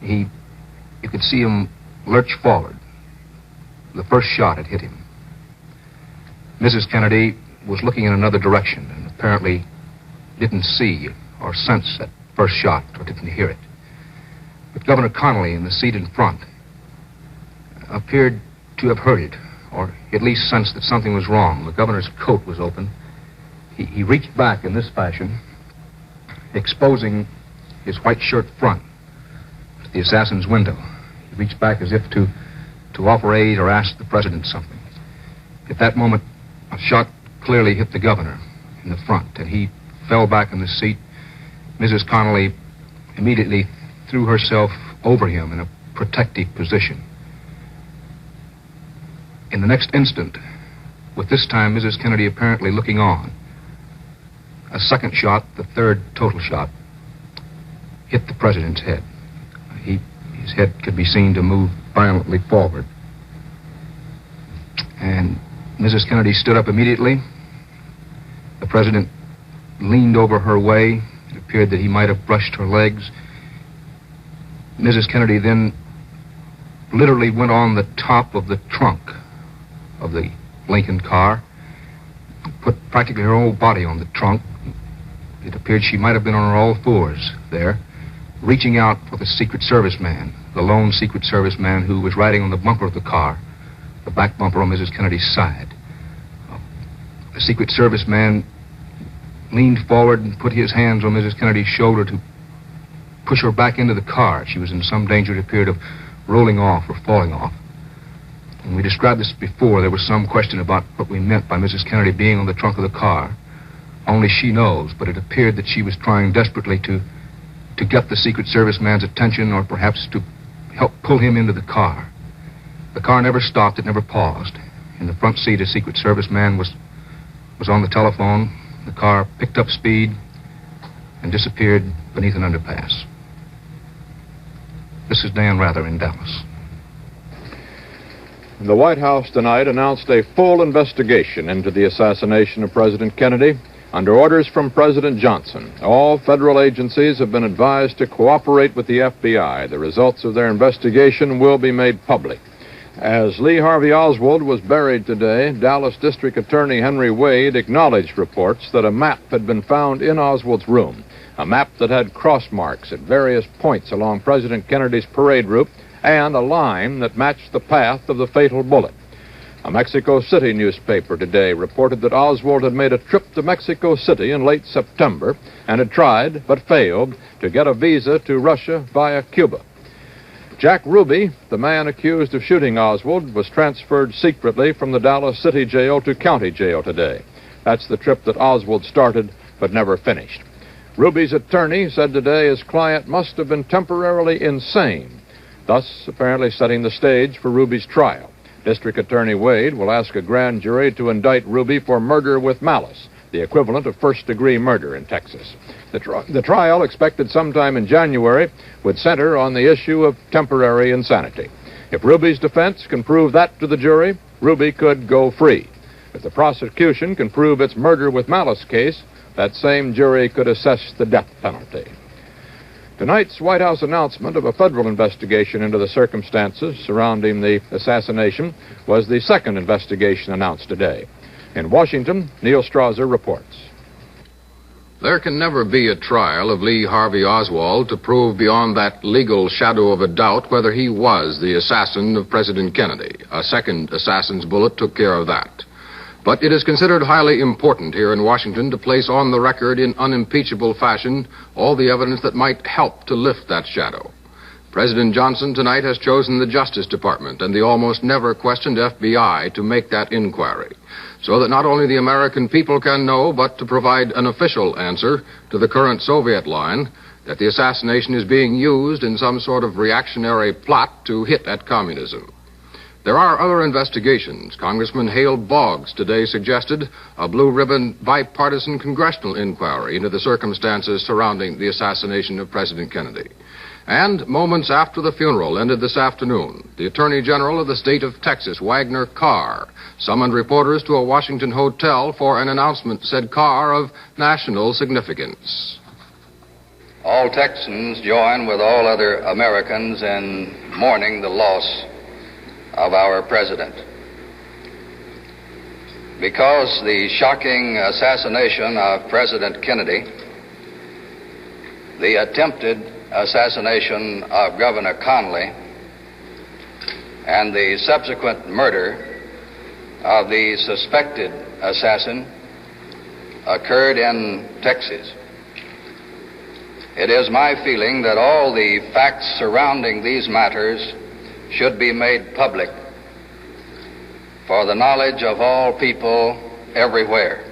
you could see him lurch forward. The first shot had hit him. Mrs. Kennedy was looking in another direction and apparently didn't see or sense that first shot or didn't hear it. But Governor Connolly in the seat in front appeared to have heard it, or at least sensed that something was wrong. The governor's coat was open. He reached back in this fashion, exposing his white shirt front to the assassin's window. He reached back as if to offer aid or ask the president something. At that moment, a shot clearly hit the governor in the front, and he fell back in the seat. Mrs. Connolly immediately threw herself over him in a protective position. In the next instant, with this time Mrs. Kennedy apparently looking on, a second shot, the third total shot, hit the president's head. His head could be seen to move violently forward. And Mrs. Kennedy stood up immediately. The president leaned over her way. It appeared that he might have brushed her legs. Mrs. Kennedy then literally went on the top of the trunk of the Lincoln car, put practically her whole body on the trunk. It appeared she might have been on her all fours there, reaching out for the Secret Service man, the lone Secret Service man who was riding on the bumper of the car, the back bumper on Mrs. Kennedy's side. The Secret Service man leaned forward and put his hands on Mrs. Kennedy's shoulder to push her back into the car. She was in some danger, it appeared, of rolling off or falling off. When we described this before, there was some question about what we meant by Mrs. Kennedy being on the trunk of the car. Only she knows, but it appeared that she was trying desperately to get the Secret Service man's attention, or perhaps to help pull him into the car. The car never stopped, it never paused. In the front seat, a Secret Service man was on the telephone. The car picked up speed, and disappeared beneath an underpass. This is Dan Rather in Dallas. The White House tonight announced a full investigation into the assassination of President Kennedy under orders from President Johnson. All federal agencies have been advised to cooperate with the FBI. The results of their investigation will be made public. As Lee Harvey Oswald was buried today, Dallas District Attorney Henry Wade acknowledged reports that a map had been found in Oswald's room, a map that had cross marks at various points along President Kennedy's parade route and a line that matched the path of the fatal bullet. A Mexico City newspaper today reported that Oswald had made a trip to Mexico City in late September and had tried, but failed, to get a visa to Russia via Cuba. Jack Ruby, the man accused of shooting Oswald, was transferred secretly from the Dallas City Jail to County Jail today. That's the trip that Oswald started but never finished. Ruby's attorney said today his client must have been temporarily insane, thus apparently setting the stage for Ruby's trial. District Attorney Wade will ask a grand jury to indict Ruby for murder with malice, the equivalent of first-degree murder in Texas. The trial, expected sometime in January, would center on the issue of temporary insanity. If Ruby's defense can prove that to the jury, Ruby could go free. If the prosecution can prove its murder with malice case, that same jury could assess the death penalty. Tonight's White House announcement of a federal investigation into the circumstances surrounding the assassination was the second investigation announced today. In Washington, Neil Strasser reports. There can never be a trial of Lee Harvey Oswald to prove beyond that legal shadow of a doubt whether he was the assassin of President Kennedy. A second assassin's bullet took care of that. But it is considered highly important here in Washington to place on the record in unimpeachable fashion all the evidence that might help to lift that shadow. President Johnson tonight has chosen the Justice Department and the almost never questioned FBI to make that inquiry, so that not only the American people can know, but to provide an official answer to the current Soviet line that the assassination is being used in some sort of reactionary plot to hit at communism. There are other investigations. Congressman Hale Boggs today suggested a blue-ribbon bipartisan congressional inquiry into the circumstances surrounding the assassination of President Kennedy. And moments after the funeral ended this afternoon, the Attorney General of the state of Texas, Wagner Carr, summoned reporters to a Washington hotel for an announcement, said Carr, of national significance. All Texans join with all other Americans in mourning the loss of our president. Because the shocking assassination of President Kennedy, the attempted assassination of Governor Connally, and the subsequent murder of the suspected assassin occurred in Texas, it is my feeling that all the facts surrounding these matters should be made public for the knowledge of all people everywhere.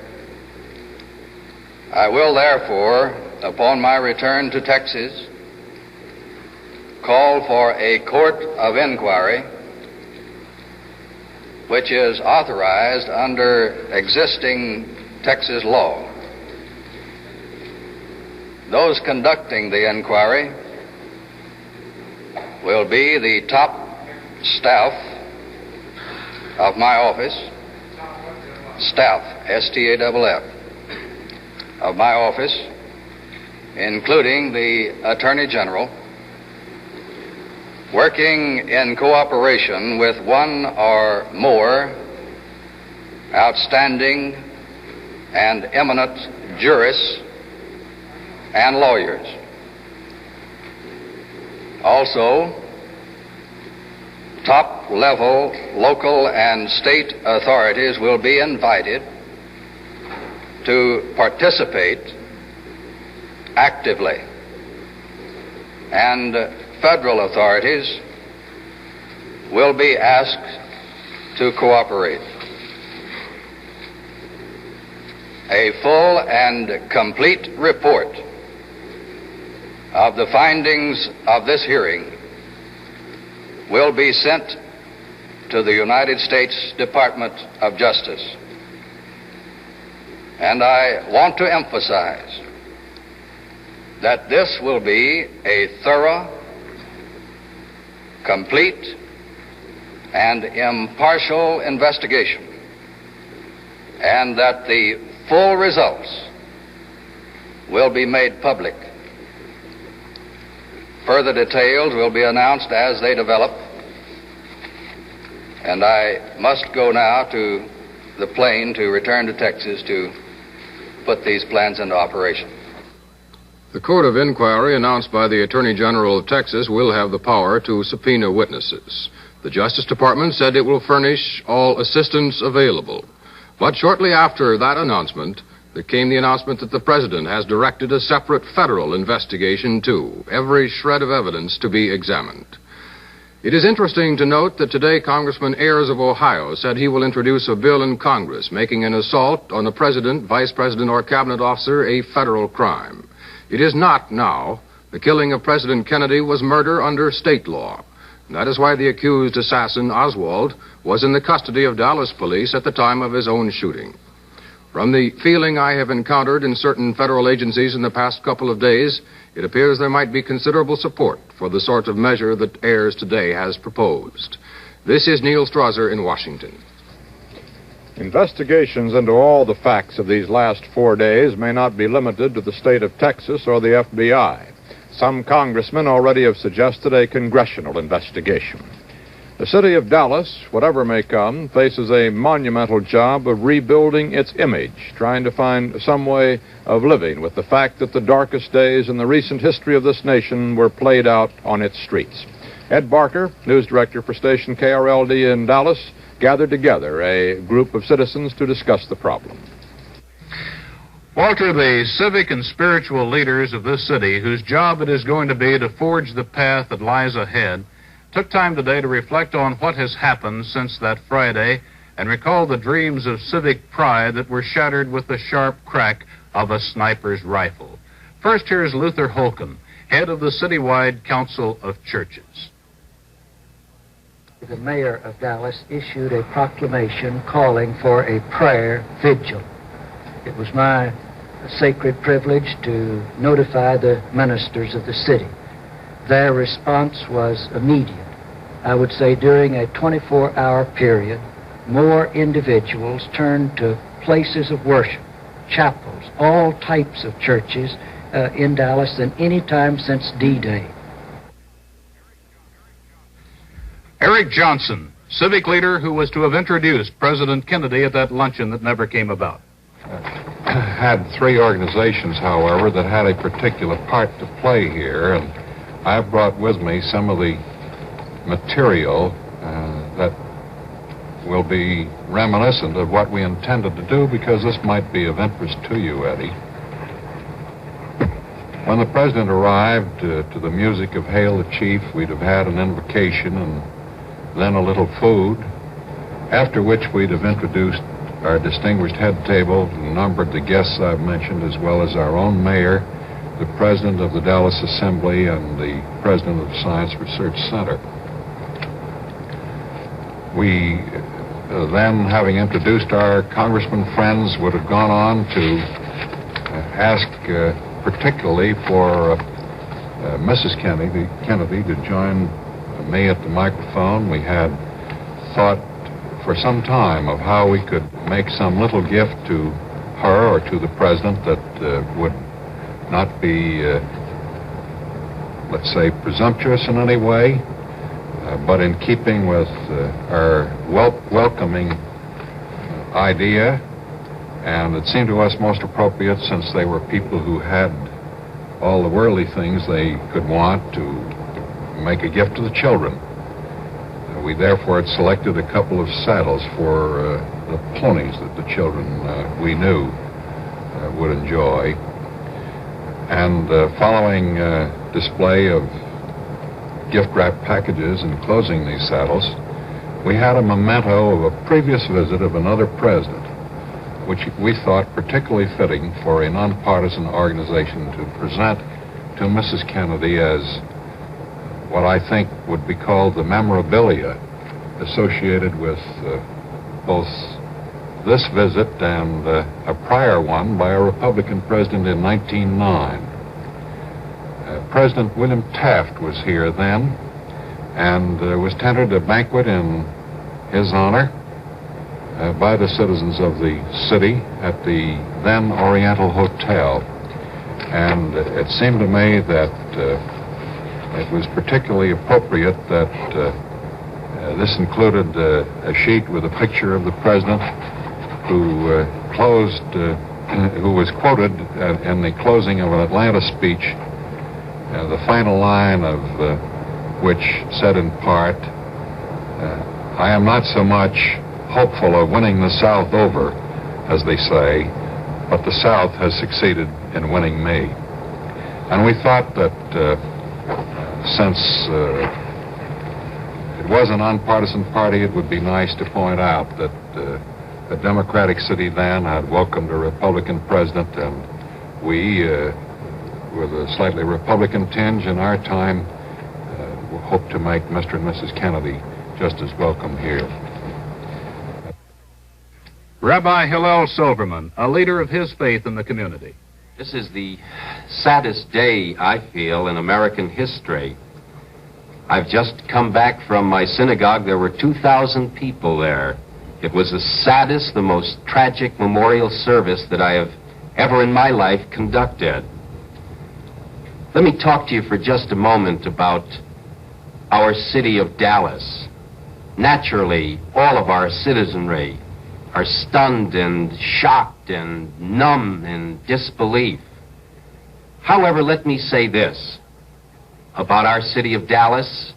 I will therefore, upon my return to Texas, call for a court of inquiry which is authorized under existing Texas law. Those conducting the inquiry will be the top staff of my office, staff, S-T-A-F-F, of my office, including the Attorney General, working in cooperation with one or more outstanding and eminent jurists and lawyers. Also, top-level local and state authorities will be invited to participate actively, and federal authorities will be asked to cooperate. A full and complete report of the findings of this hearing will be sent to the United States Department of Justice. And I want to emphasize that this will be a thorough, complete, and impartial investigation, and that the full results will be made public. Further details will be announced as they develop, and I must go now to the plane to return to Texas to put these plans into operation. The Court of Inquiry announced by the Attorney General of Texas will have the power to subpoena witnesses. The Justice Department said it will furnish all assistance available. But shortly after that announcement, there came the announcement that the President has directed a separate federal investigation, too, every shred of evidence to be examined. It is interesting to note that today Congressman Ariz of Ohio said he will introduce a bill in Congress making an assault on a president, vice president, or cabinet officer a federal crime. It is not now. The killing of President Kennedy was murder under state law. And that is why the accused assassin, Oswald, was in the custody of Dallas police at the time of his own shooting. From the feeling I have encountered in certain federal agencies in the past couple of days, it appears there might be considerable support for the sort of measure that Ayers today has proposed. This is Neil Strasser in Washington. Investigations into all the facts of these last 4 days may not be limited to the state of Texas or the FBI. Some congressmen already have suggested a congressional investigation. The city of Dallas, whatever may come, faces a monumental job of rebuilding its image, trying to find some way of living with the fact that the darkest days in the recent history of this nation were played out on its streets. Ed Barker, news director for station KRLD in Dallas, gathered together a group of citizens to discuss the problem. Walter, the civic and spiritual leaders of this city, whose job it is going to be to forge the path that lies ahead, took time today to reflect on what has happened since that Friday and recall the dreams of civic pride that were shattered with the sharp crack of a sniper's rifle. First, here's Luther Holcomb, head of the citywide Council of Churches. The mayor of Dallas issued a proclamation calling for a prayer vigil. It was my sacred privilege to notify the ministers of the city. Their response was immediate. I would say during a 24-hour period, more individuals turned to places of worship, chapels, all types of churches in Dallas than any time since D-Day. Eric Johnson, civic leader who was to have introduced President Kennedy at that luncheon that never came about. Had three organizations, however, that had a particular part to play here, and I've brought with me some of the material that will be reminiscent of what we intended to do, because this might be of interest to you, Eddie. When the president arrived to the music of Hail the Chief, we'd have had an invocation and then a little food, after which we'd have introduced our distinguished head table, numbered the guests I've mentioned, as well as our own mayor, the president of the Dallas Assembly, and the president of the Science Research Center. We then, having introduced our congressman friends, would have gone on to ask particularly for Mrs. Kennedy to join me at the microphone. We had thought for some time of how we could make some little gift to her or to the president that would not be, let's say, presumptuous in any way, but in keeping with our welcoming idea. And it seemed to us most appropriate, since they were people who had all the worldly things they could want, to make a gift to the children. We therefore had selected a couple of saddles for the ponies that the children we knew would enjoy. And following display of gift wrap packages enclosing these saddles, we had a memento of a previous visit of another president, which we thought particularly fitting for a nonpartisan organization to present to Mrs. Kennedy as what I think would be called the memorabilia associated with both this visit and a prior one by a Republican president in 1909. President William Taft was here then, and was tendered a banquet in his honor by the citizens of the city at the then Oriental Hotel. And it seemed to me that it was particularly appropriate that this included a sheet with a picture of the president who was quoted in the closing of an Atlanta speech, the final line of which said in part, I am not so much hopeful of winning the South over, as they say, but the South has succeeded in winning me. And we thought that since it was a nonpartisan party, it would be nice to point out that the Democratic city then had welcomed a Republican president, and we, with a slightly Republican tinge in our time, hope to make Mr. and Mrs. Kennedy just as welcome here. Rabbi Hillel Silverman, a leader of his faith in the community. This is the saddest day, I feel, in American history. I've just come back from my synagogue. There were 2,000 people there. It was the saddest, the most tragic memorial service that I have ever in my life conducted. Let me talk to you for just a moment about our city of Dallas. Naturally, all of our citizenry are stunned and shocked and numb in disbelief. However, let me say this about our city of Dallas,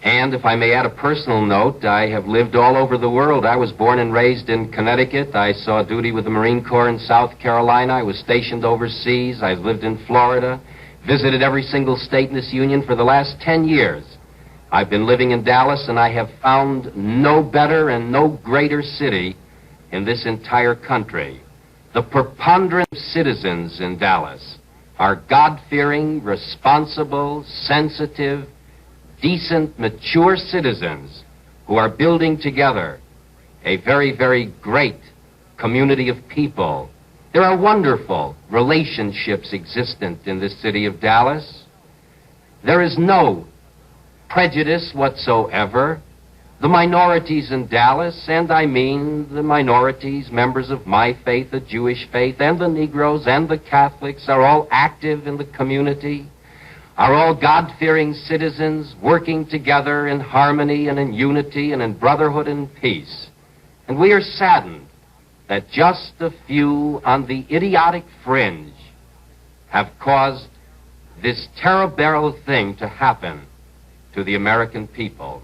and if I may add a personal note, I have lived all over the world. I was born and raised in Connecticut. I saw duty with the Marine Corps in South Carolina. I was stationed overseas. I've lived in Florida, visited every single state in this union for the last 10 years. I've been living in Dallas, and I have found no better and no greater city in this entire country. The preponderance of citizens in Dallas are God-fearing, responsible, sensitive, decent, mature citizens who are building together a very, very great community of people. There are wonderful relationships existent in this city of Dallas. There is no prejudice whatsoever. The minorities in Dallas, and I mean the minorities, members of my faith, the Jewish faith, and the Negroes and the Catholics, are all active in the community, are all God-fearing citizens working together in harmony and in unity and in brotherhood and peace. And we are saddened that just a few on the idiotic fringe have caused this terrible thing to happen to the American people.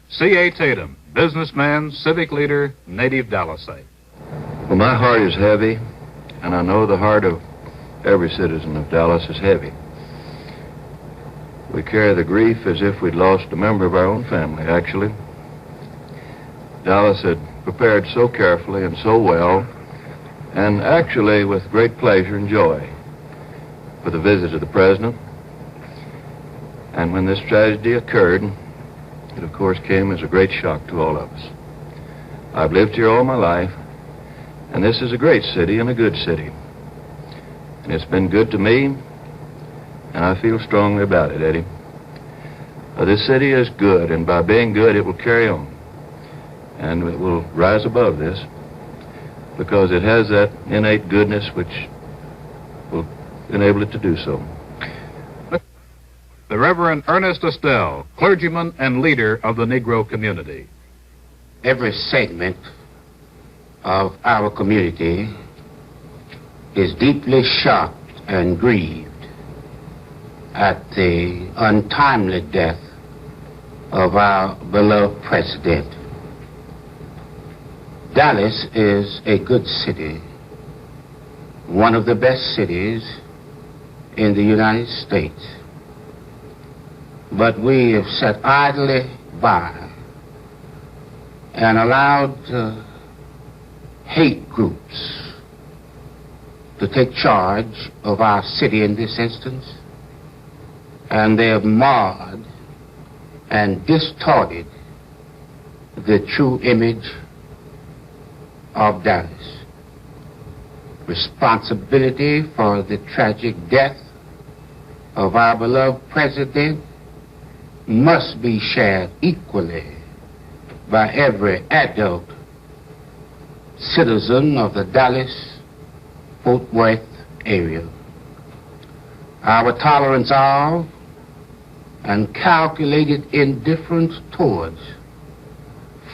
C.A. Tatum, businessman, civic leader, native Dallasite. Well, my heart is heavy, and I know the heart of every citizen of Dallas is heavy. We carry the grief as if we'd lost a member of our own family, actually. Dallas had prepared so carefully and so well, and actually with great pleasure and joy, for the visit of the president. And when this tragedy occurred, it of course came as a great shock to all of us. I've lived here all my life, and this is a great city and a good city. And it's been good to me, and I feel strongly about it, Eddie. This city is good, and by being good, it will carry on. And it will rise above this, because it has that innate goodness which will enable it to do so. The Reverend Ernest Estelle, clergyman and leader of the Negro community. Every segment of our community is deeply shocked and grieved at the untimely death of our beloved president. Dallas is a good city, one of the best cities in the United States. But we have sat idly by and allowed hate groups to take charge of our city in this instance, and they have marred and distorted the true image of Dallas. responsibility for the tragic death of our beloved president must be shared equally by every adult citizen of the Dallas-Fort Worth area. Our tolerance of and calculated indifference towards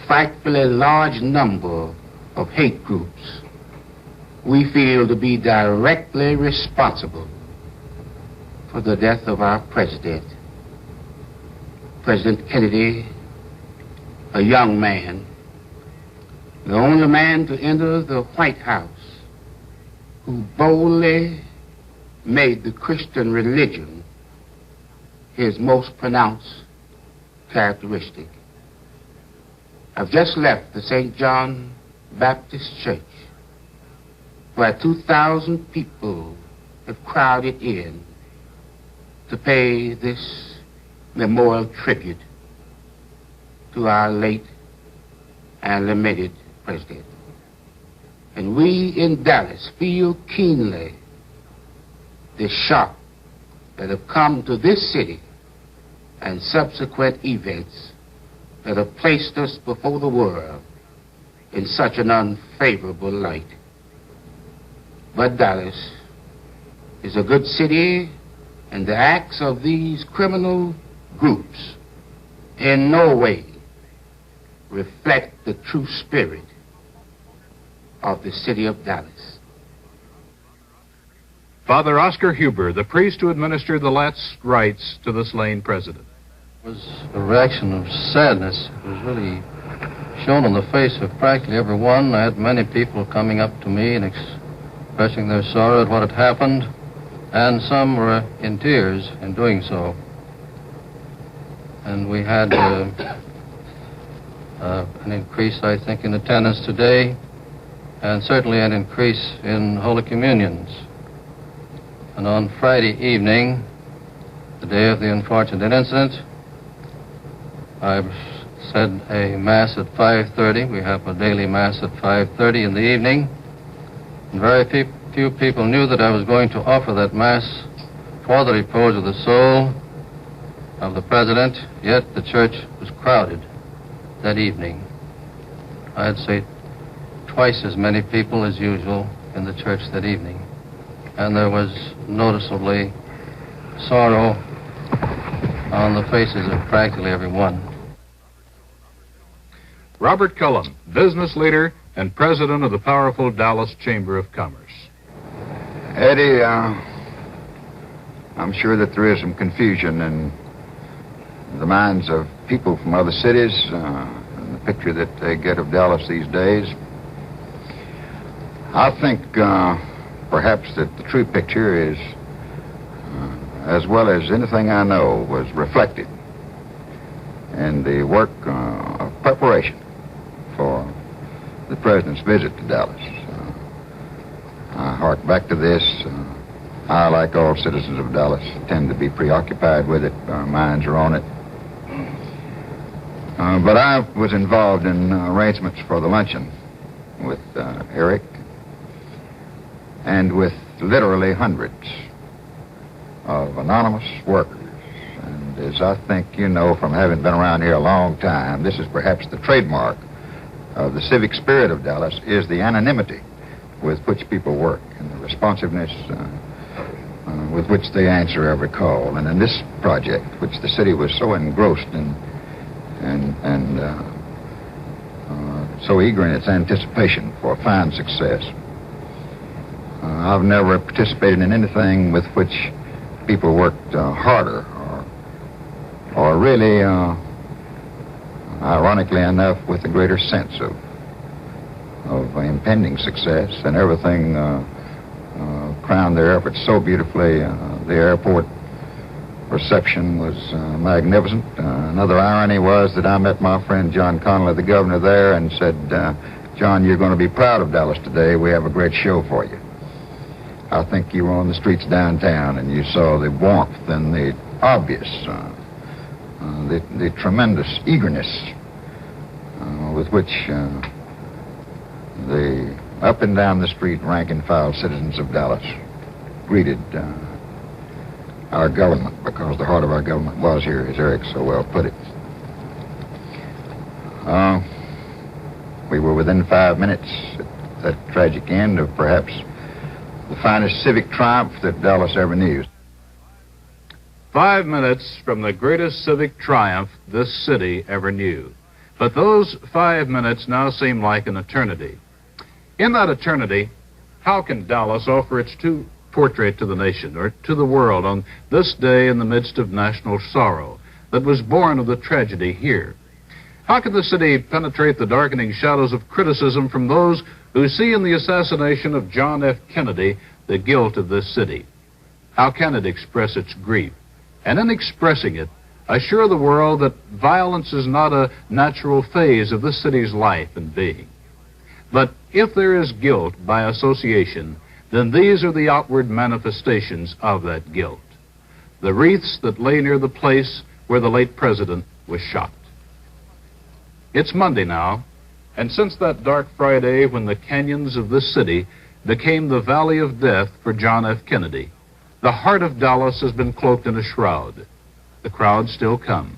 frightfully large number of hate groups we feel to be directly responsible for the death of our president. President Kennedy, a young man, the only man to enter the White House who boldly made the Christian religion his most pronounced characteristic. I've just left the St. John Baptist Church, where 2,000 people have crowded in to pay this memorial tribute to our late and lamented president. And we in Dallas feel keenly the shock that have come to this city and subsequent events that have placed us before the world in such an unfavorable light. But Dallas is a good city, and the acts of these criminal groups in no way reflect the true spirit of the city of Dallas. Father Oscar Huber, the priest who administered the last rites to the slain president. It was a reaction of sadness. It was really shown on the face of practically everyone. I had many people coming up to me and expressing their sorrow at what had happened, and some were in tears in doing so. And we had an increase, I think, in attendance today, and certainly an increase in Holy Communions. And on Friday evening, the day of the unfortunate incident, I said a Mass at 5:30. We have a daily Mass at 5:30 in the evening. And very few people knew that I was going to offer that Mass for the repose of the soul of the president, yet the church was crowded that evening. I'd say twice as many people as usual in the church that evening. And there was noticeably sorrow on the faces of practically everyone. Robert Cullen, business leader and president of the powerful Dallas Chamber of Commerce. Eddie, I'm sure that there is some confusion in the minds of people from other cities, and the picture that they get of Dallas these days. I think perhaps that the true picture is, as well as anything I know, was reflected in the work of preparation for the president's visit to Dallas. I hark back to this. I, like all citizens of Dallas, tend to be preoccupied with it. Our minds are on it. But I was involved in arrangements for the luncheon with Eric and with literally hundreds of anonymous workers. And as I think you know from having been around here a long time, this is perhaps the trademark of the civic spirit of Dallas, is the anonymity with which people work and the responsiveness with which they answer every call. And in this project, which the city was so engrossed in and so eager in its anticipation for fine success, I've never participated in anything with which people worked harder or really, ironically enough, with a greater sense of impending success, and everything crowned their efforts so beautifully. The airport reception was magnificent. Another irony was that I met my friend John Connolly, the governor there, and said, John, you're going to be proud of Dallas today. We have a great show for you. I think you were on the streets downtown and you saw the warmth and the obvious, the tremendous eagerness with which the Up and down the street, rank and file citizens of Dallas greeted our government, because the heart of our government was here, as Eric so well put it. We were within 5 minutes at that tragic end of perhaps the finest civic triumph that Dallas ever knew. 5 minutes from the greatest civic triumph this city ever knew. But those 5 minutes now seem like an eternity. In that eternity, how can Dallas offer its true portrait to the nation or to the world on this day in the midst of national sorrow that was born of the tragedy here? How can the city penetrate the darkening shadows of criticism from those who see in the assassination of John F. Kennedy the guilt of this city? How can it express its grief? And in expressing it, assure the world that violence is not a natural phase of this city's life and being. But if there is guilt by association, then these are the outward manifestations of that guilt. The wreaths that lay near the place where the late president was shot. It's Monday now, and since that dark Friday when the canyons of this city became the valley of death for John F. Kennedy, the heart of Dallas has been cloaked in a shroud. The crowds still come,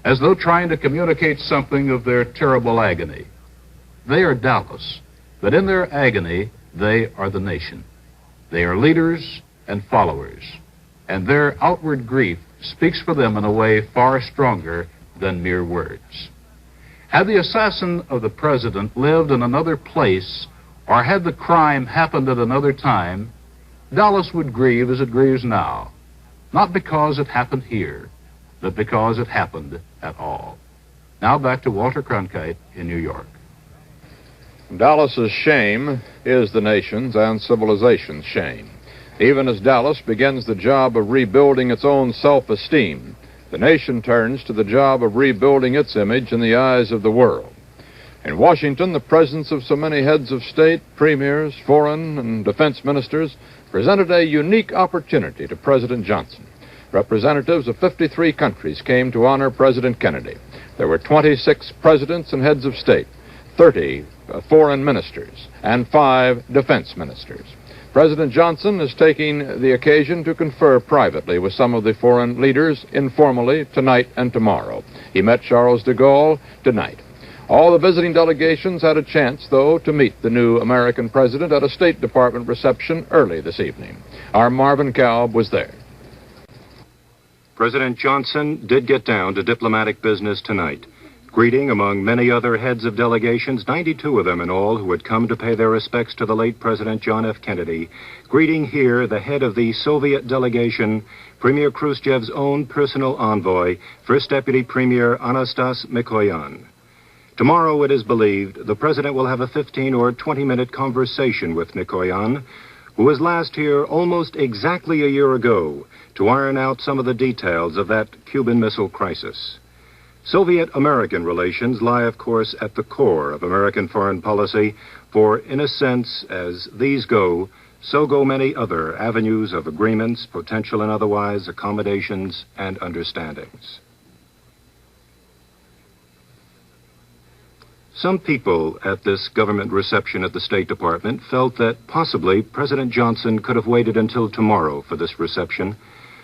as though trying to communicate something of their terrible agony. They are Dallas, but in their agony, they are the nation. They are leaders and followers, and their outward grief speaks for them in a way far stronger than mere words. Had the assassin of the president lived in another place, or had the crime happened at another time, Dallas would grieve as it grieves now, not because it happened here, but because it happened at all. Now back to Walter Cronkite in New York. Dallas's shame is the nation's and civilization's shame. Even as Dallas begins the job of rebuilding its own self-esteem, the nation turns to the job of rebuilding its image in the eyes of the world. In Washington, the presence of so many heads of state, premiers, foreign and defense ministers presented a unique opportunity to President Johnson. Representatives of 53 countries came to honor President Kennedy. There were 26 presidents and heads of state, 30 foreign ministers, and 5 defense ministers. President Johnson is taking the occasion to confer privately with some of the foreign leaders informally tonight and tomorrow. He met Charles de Gaulle tonight. All the visiting delegations had a chance, though, to meet the new American president at a State Department reception early this evening. Our Marvin Kalb was there. President Johnson did get down to diplomatic business tonight, greeting, among many other heads of delegations, 92 of them in all, who had come to pay their respects to the late President John F. Kennedy, greeting here the head of the Soviet delegation, Premier Khrushchev's own personal envoy, First Deputy Premier Anastas Mikoyan. Tomorrow, it is believed, the President will have a 15 or 20-minute conversation with Mikoyan, who was last here almost exactly a year ago to iron out some of the details of that Cuban Missile Crisis. Soviet-American relations lie, of course, at the core of American foreign policy, for, in a sense, as these go, so go many other avenues of agreements, potential and otherwise, accommodations and understandings. Some people at this government reception at the State Department felt that possibly President Johnson could have waited until tomorrow for this reception,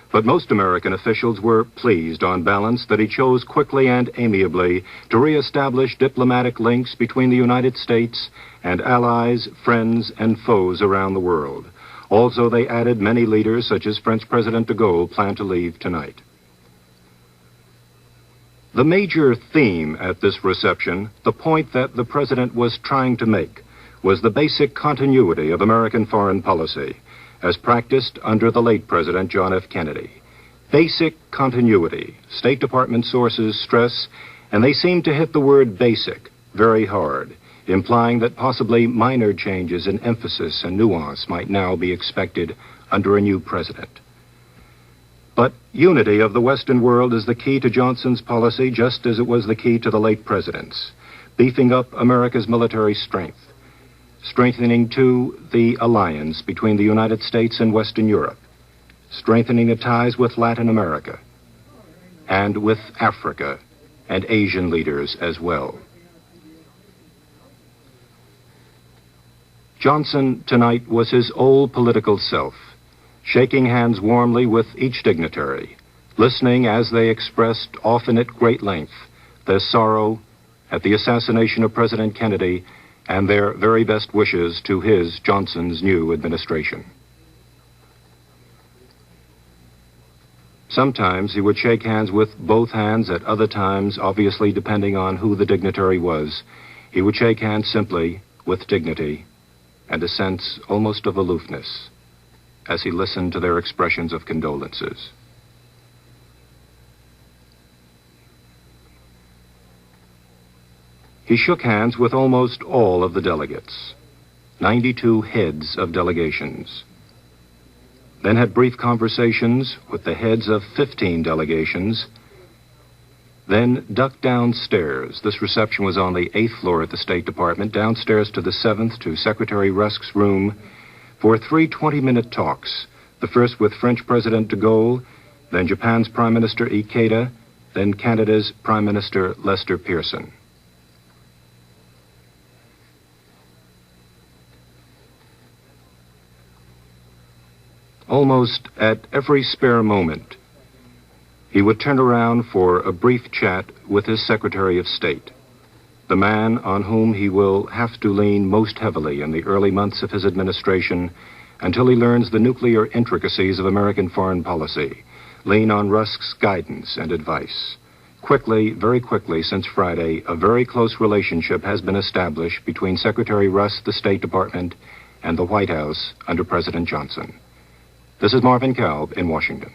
but most American officials were pleased on balance that he chose quickly and amiably to reestablish diplomatic links between the United States and allies, friends, and foes around the world. Also, they added many leaders, such as French President de Gaulle, plan to leave tonight. The major theme at this reception, the point that the President was trying to make, was the basic continuity of American foreign policy, as practiced under the late President John F. Kennedy. Basic continuity, State Department sources stress, and they seem to hit the word basic very hard, implying that possibly minor changes in emphasis and nuance might now be expected under a new president. But unity of the Western world is the key to Johnson's policy, just as it was the key to the late president's, beefing up America's military strength, strengthening, too, the alliance between the United States and Western Europe, strengthening the ties with Latin America, and with Africa and Asian leaders as well. Johnson tonight was his old political self, shaking hands warmly with each dignitary, listening as they expressed, often at great length, their sorrow at the assassination of President Kennedy and their very best wishes to his, Johnson's, new administration. Sometimes he would shake hands with both hands. At other times, obviously depending on who the dignitary was, he would shake hands simply, with dignity, and a sense almost of aloofness, as he listened to their expressions of condolences. He shook hands with almost all of the delegates, 92 heads of delegations, then had brief conversations with the heads of 15 delegations, then ducked downstairs. This reception was on the 8th floor at the State Department, downstairs to the 7th to Secretary Rusk's room for 3 20-minute talks, the first with French President de Gaulle, then Japan's Prime Minister Ikeda, then Canada's Prime Minister Lester Pearson. Almost at every spare moment, he would turn around for a brief chat with his Secretary of State, the man on whom he will have to lean most heavily in the early months of his administration until he learns the nuclear intricacies of American foreign policy, lean on Rusk's guidance and advice. Quickly, very quickly, since Friday, a very close relationship has been established between Secretary Rusk, the State Department, and the White House under President Johnson. This is Marvin Kalb in Washington.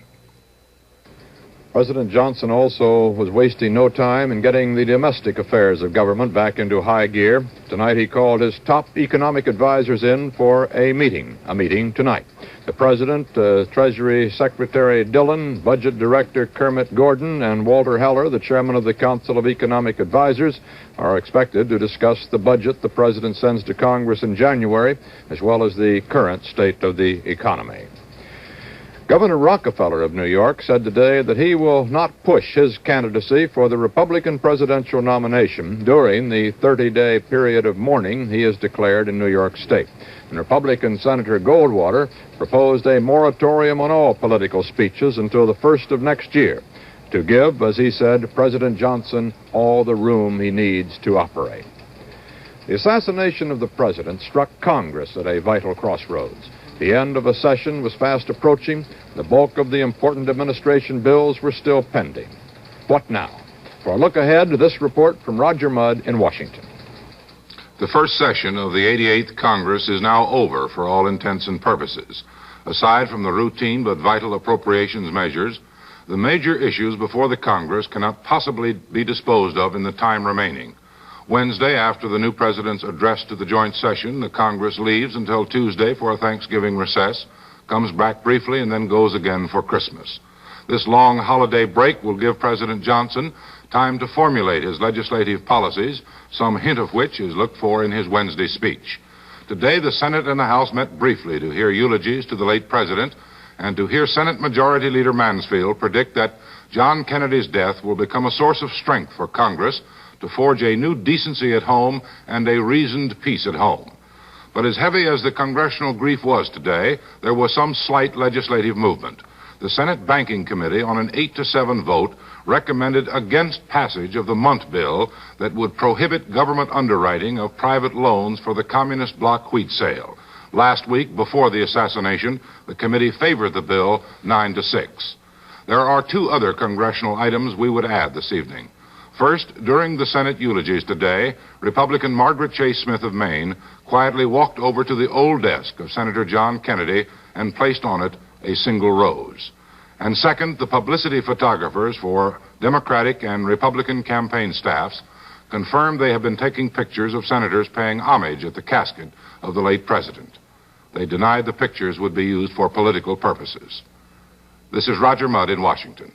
President Johnson also was wasting no time in getting the domestic affairs of government back into high gear. Tonight he called his top economic advisors in for a meeting tonight. The President, Treasury Secretary Dillon, Budget Director Kermit Gordon, and Walter Heller, the Chairman of the Council of Economic Advisors, are expected to discuss the budget the President sends to Congress in January, as well as the current state of the economy. Governor Rockefeller of New York said today that he will not push his candidacy for the Republican presidential nomination during the 30-day period of mourning he has declared in New York State. And Republican Senator Goldwater proposed a moratorium on all political speeches until the 1st of next year to give, as he said, President Johnson all the room he needs to operate. The assassination of the president struck Congress at a vital crossroads. The end of a session was fast approaching. The bulk of the important administration bills were still pending. What now? For a look ahead, this report from Roger Mudd in Washington. The first session of the 88th Congress is now over for all intents and purposes. Aside from the routine but vital appropriations measures, the major issues before the Congress cannot possibly be disposed of in the time remaining. Wednesday, after the new president's address to the joint session, the Congress leaves until Tuesday for a Thanksgiving recess, comes back briefly, and then goes again for Christmas. This long holiday break will give President Johnson time to formulate his legislative policies, some hint of which is looked for in his Wednesday speech. Today, the Senate and the House met briefly to hear eulogies to the late president and to hear Senate Majority Leader Mansfield predict that John Kennedy's death will become a source of strength for Congress to forge a new decency at home and a reasoned peace at home. But as heavy as the congressional grief was today, there was some slight legislative movement. The Senate Banking Committee, on an 8-7 vote, recommended against passage of the Munt bill that would prohibit government underwriting of private loans for the communist bloc wheat sale. Last week, before the assassination, the committee favored the bill 9-6. There are 2 other congressional items we would add this evening. First, during the Senate eulogies today, Republican Margaret Chase Smith of Maine quietly walked over to the old desk of Senator John Kennedy and placed on it a single rose. And second, the publicity photographers for Democratic and Republican campaign staffs confirmed they have been taking pictures of senators paying homage at the casket of the late president. They denied the pictures would be used for political purposes. This is Roger Mudd in Washington.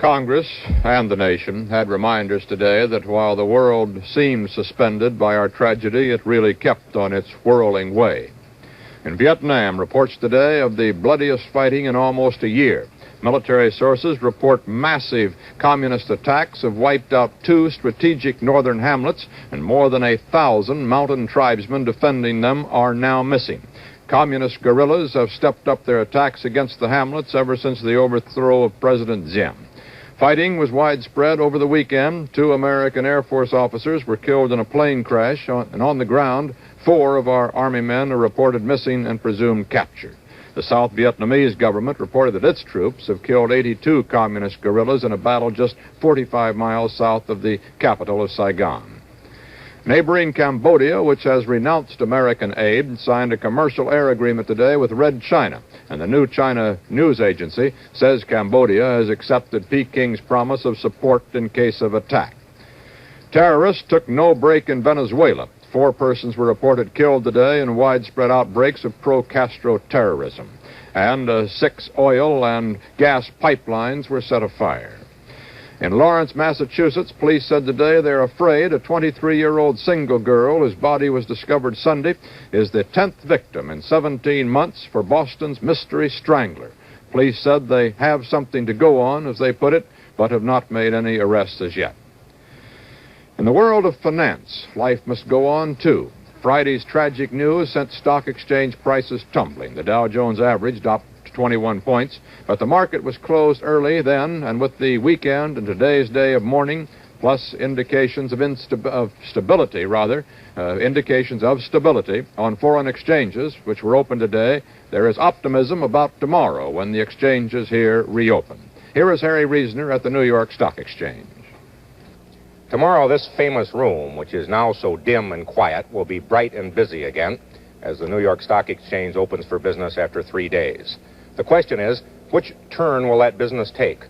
Congress and the nation had reminders today that while the world seemed suspended by our tragedy, it really kept on its whirling way. In Vietnam reports today of the bloodiest fighting in almost a year. Military sources report massive communist attacks have wiped out 2 strategic northern hamlets, and more than 1,000 mountain tribesmen defending them are now missing. Communist guerrillas have stepped up their attacks against the hamlets ever since the overthrow of President Diem. Fighting was widespread over the weekend. 2 American Air Force officers were killed in a plane crash, and on the ground, 4 of our Army men are reported missing and presumed captured. The South Vietnamese government reported that its troops have killed 82 communist guerrillas in a battle just 45 miles south of the capital of Saigon. Neighboring Cambodia, which has renounced American aid, signed a commercial air agreement today with Red China, and the New China News Agency says Cambodia has accepted Peking's promise of support in case of attack. Terrorists took no break in Venezuela. 4 persons were reported killed today in widespread outbreaks of pro-Castro terrorism, and 6 oil and gas pipelines were set afire. In Lawrence, Massachusetts, police said today they're afraid a 23-year-old single girl whose body was discovered Sunday is the 10th victim in 17 months for Boston's mystery strangler. Police said they have something to go on, as they put it, but have not made any arrests as yet. In the world of finance, life must go on, too. Friday's tragic news sent stock exchange prices tumbling. The Dow Jones average dropped 21 points, but the market was closed early then, and with the weekend and today's day of mourning, plus indications of stability on foreign exchanges, which were open today, there is optimism about tomorrow when the exchanges here reopen. Here is Harry Reasoner at the New York Stock Exchange. Tomorrow, this famous room, which is now so dim and quiet, will be bright and busy again as the New York Stock Exchange opens for business after 3 days. The question is, which turn will that business take?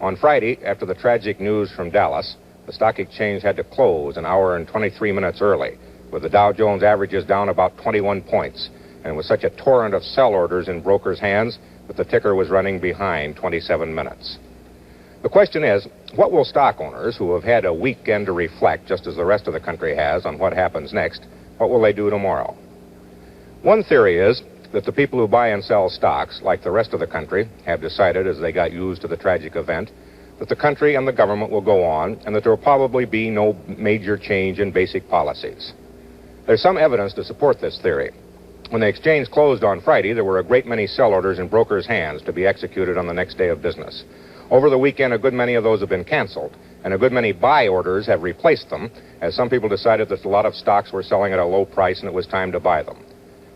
On Friday, after the tragic news from Dallas, the stock exchange had to close an hour and 23 minutes early, with the Dow Jones averages down about 21 points, and with such a torrent of sell orders in brokers' hands that the ticker was running behind 27 minutes. The question is, what will stock owners who have had a weekend to reflect, just as the rest of the country has, on what happens next, what will they do tomorrow? One theory is that the people who buy and sell stocks, like the rest of the country, have decided, as they got used to the tragic event, that the country and the government will go on, and that there will probably be no major change in basic policies. There's some evidence to support this theory. When the exchange closed on Friday, there were a great many sell orders in brokers' hands to be executed on the next day of business. Over the weekend, a good many of those have been canceled, and a good many buy orders have replaced them, as some people decided that a lot of stocks were selling at a low price and it was time to buy them.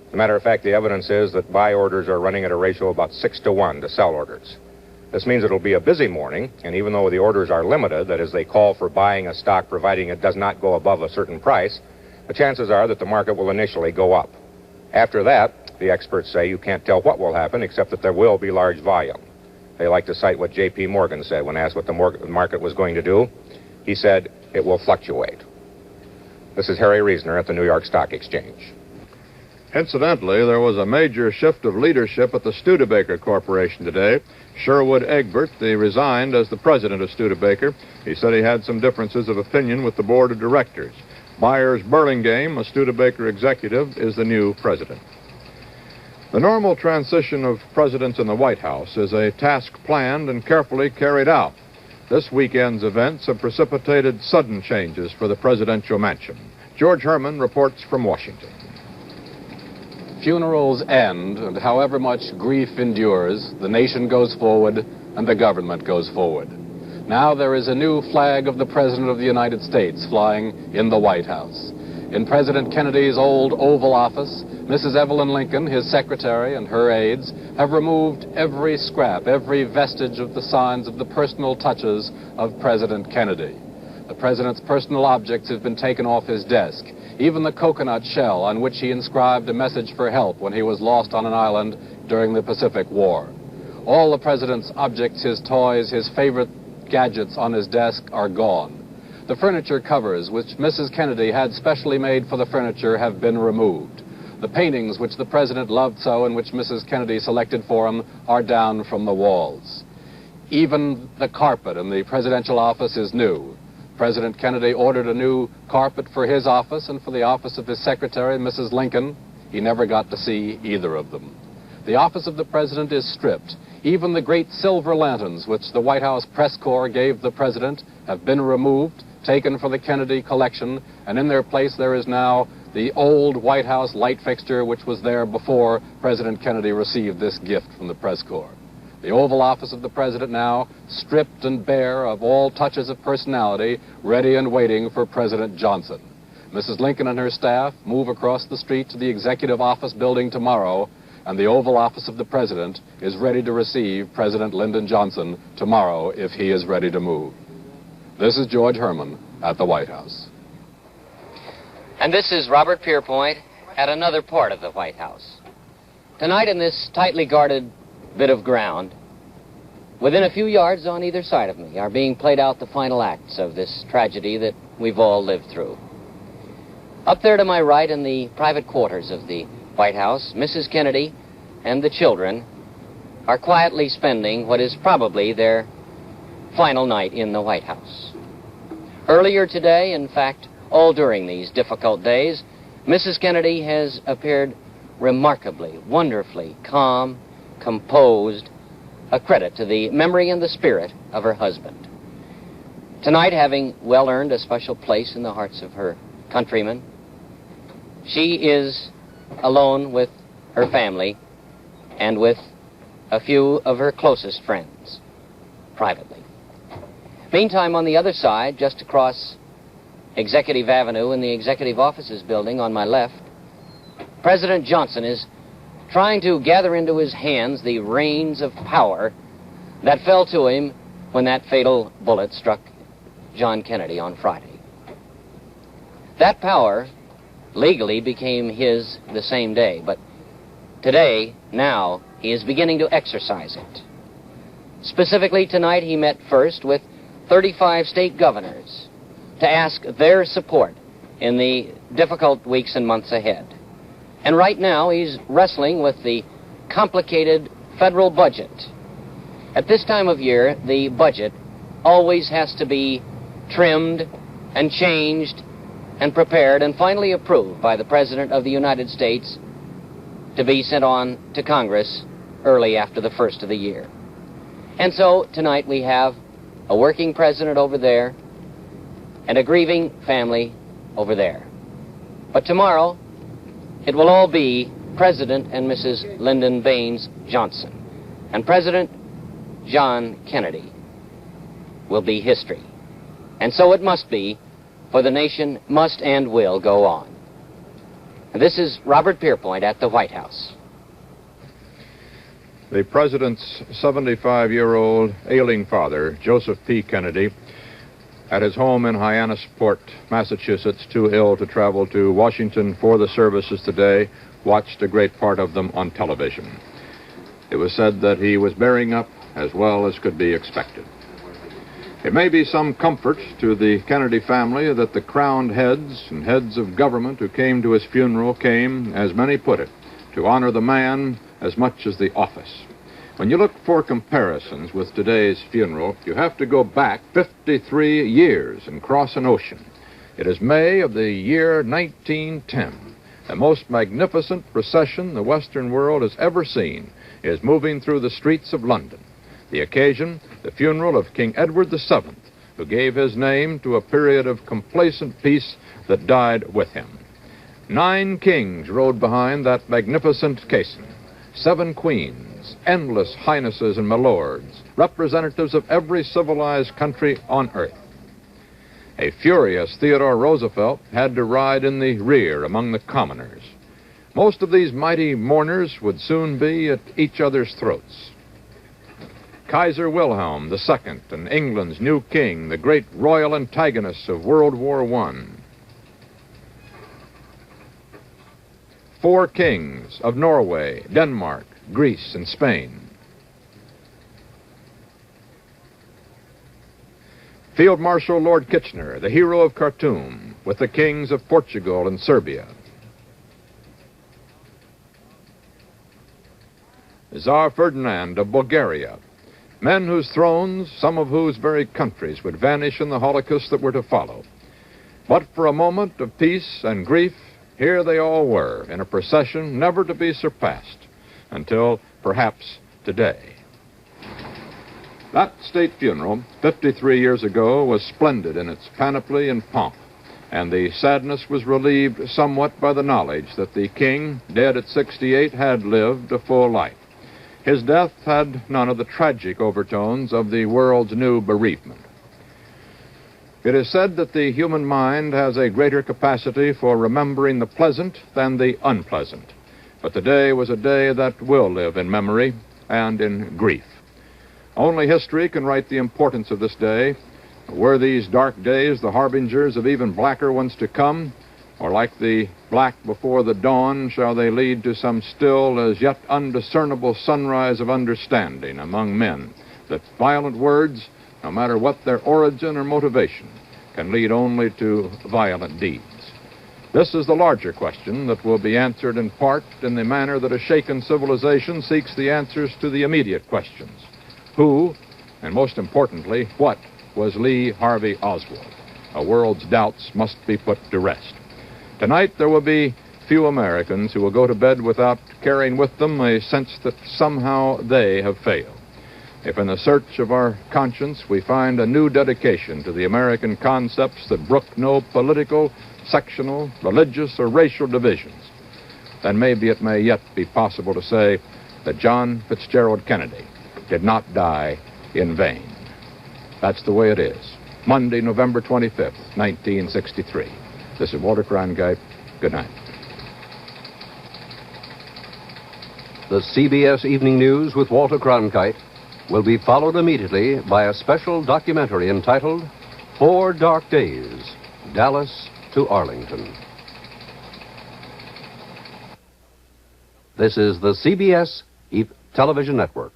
As a matter of fact, the evidence is that buy orders are running at a ratio of about 6-to-1 to sell orders. This means it'll be a busy morning, and even though the orders are limited, that is, they call for buying a stock providing it does not go above a certain price, the chances are that the market will initially go up. After that, the experts say you can't tell what will happen except that there will be large volume. They like to cite what J.P. Morgan said when asked what the market was going to do. He said, it will fluctuate. This is Harry Reasoner at the New York Stock Exchange. Incidentally, there was a major shift of leadership at the Studebaker Corporation today. Sherwood Egbert, resigned as the president of Studebaker. He said he had some differences of opinion with the board of directors. Myers Burlingame, a Studebaker executive, is the new president. The normal transition of presidents in the White House is a task planned and carefully carried out. This weekend's events have precipitated sudden changes for the presidential mansion. George Herman reports from Washington. Funerals end, and however much grief endures, the nation goes forward and the government goes forward. Now there is a new flag of the President of the United States flying in the White House. In President Kennedy's old Oval Office, Mrs. Evelyn Lincoln, his secretary, and her aides have removed every scrap, every vestige of the signs of the personal touches of President Kennedy. The President's personal objects have been taken off his desk, even the coconut shell on which he inscribed a message for help when he was lost on an island during the Pacific War. All the President's objects, his toys, his favorite gadgets on his desk are gone. The furniture covers, which Mrs. Kennedy had specially made for the furniture, have been removed. The paintings which the President loved so and which Mrs. Kennedy selected for him are down from the walls. Even the carpet in the presidential office is new. President Kennedy ordered a new carpet for his office and for the office of his secretary, Mrs. Lincoln. he never got to see either of them. The office of the president is stripped. Even the great silver lanterns which the White House press corps gave the president have been removed, taken for the Kennedy collection, and in their place there is now the old White House light fixture which was there before President Kennedy received this gift from the press corps. The Oval Office of the President now stripped and bare of all touches of personality, ready and waiting for President Johnson. Mrs. Lincoln and her staff move across the street to the Executive Office building tomorrow, and the Oval Office of the President is ready to receive President Lyndon Johnson tomorrow if he is ready to move. This is George Herman at the White House. And this is Robert Pierpoint at another part of the White House. Tonight in this tightly guarded bit of ground, within a few yards on either side of me, are being played out the final acts of this tragedy that we've all lived through. Up there to my right in the private quarters of the White House, Mrs. Kennedy and the children are quietly spending what is probably their final night in the White House. Earlier today, in fact, all during these difficult days, Mrs. Kennedy has appeared remarkably, wonderfully calm, composed, a credit to the memory and the spirit of her husband. Tonight, having well earned a special place in the hearts of her countrymen, she is alone with her family and with a few of her closest friends, privately. Meantime, on the other side, just across Executive Avenue in the Executive Offices building on my left, President Johnson is trying to gather into his hands the reins of power that fell to him when that fatal bullet struck John Kennedy on Friday. That power legally became his the same day, but today, now, he is beginning to exercise it. Specifically, tonight he met first with 35 state governors to ask their support in the difficult weeks and months ahead. And right now, he's wrestling with the complicated federal budget. At this time of year, the budget always has to be trimmed and changed and prepared and finally approved by the President of the United States to be sent on to Congress early after the first of the year. And so, tonight we have a working president over there and a grieving family over there. But tomorrow, it will all be President and Mrs. Lyndon Baines Johnson. And President John Kennedy will be history. And so it must be, for the nation must and will go on. And this is Robert Pierpoint at the White House. The President's 75-year-old ailing father, Joseph P. Kennedy, at his home in Hyannisport, Massachusetts, too ill to travel to Washington for the services today, watched a great part of them on television. It was said that he was bearing up as well as could be expected. It may be some comfort to the Kennedy family that the crowned heads and heads of government who came to his funeral came, as many put it, to honor the man as much as the office. When you look for comparisons with today's funeral, you have to go back 53 years and cross an ocean. It is May of the year 1910. The most magnificent procession the Western world has ever seen is moving through the streets of London. The occasion, the funeral of King Edward VII, who gave his name to a period of complacent peace that died with him. 9 kings rode behind that magnificent caisson, 7 queens, endless highnesses and milords, representatives of every civilized country on earth. A furious Theodore Roosevelt had to ride in the rear among the commoners. Most of these mighty mourners would soon be at each other's throats. Kaiser Wilhelm II, and England's new king, the great royal antagonist of World War I. 4 kings of Norway, Denmark, Greece, and Spain. Field Marshal Lord Kitchener, the hero of Khartoum, with the kings of Portugal and Serbia. Tsar Ferdinand of Bulgaria, men whose thrones, some of whose very countries, would vanish in the holocausts that were to follow. But for a moment of peace and grief, here they all were, in a procession never to be surpassed until perhaps today. That state funeral, 53 years ago, was splendid in its panoply and pomp, and the sadness was relieved somewhat by the knowledge that the king, dead at 68, had lived a full life. His death had none of the tragic overtones of the world's new bereavement. It is said that the human mind has a greater capacity for remembering the pleasant than the unpleasant, but today was a day that will live in memory and in grief. Only history can write the importance of this day. Were these dark days the harbingers of even blacker ones to come, or like the black before the dawn, shall they lead to some still as yet undiscernible sunrise of understanding among men, that violent words, no matter what their origin or motivation, can lead only to violent deeds? This is the larger question that will be answered in part in the manner that a shaken civilization seeks the answers to the immediate questions. Who, and most importantly, what was Lee Harvey Oswald? A world's doubts must be put to rest. Tonight there will be few Americans who will go to bed without carrying with them a sense that somehow they have failed. If in the search of our conscience we find a new dedication to the American concepts that brook no political, sectional, religious, or racial divisions, then maybe it may yet be possible to say that John Fitzgerald Kennedy did not die in vain. That's the way it is. Monday, November 25th, 1963. This is Walter Cronkite. Good night. The CBS Evening News with Walter Cronkite will be followed immediately by a special documentary entitled 4 Dark Days, Dallas to Arlington. This is the CBS Television Network.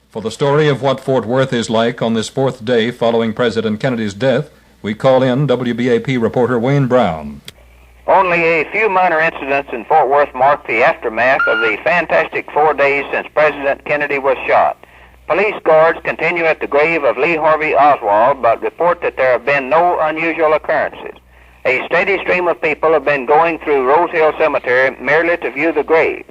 For the story of what Fort Worth is like on this 4th day following President Kennedy's death, we call in WBAP reporter Wayne Brown. Only a few minor incidents in Fort Worth mark the aftermath of the fantastic 4 days since President Kennedy was shot. Police guards continue at the grave of Lee Harvey Oswald, but report that there have been no unusual occurrences. A steady stream of people have been going through Rose Hill Cemetery merely to view the grave.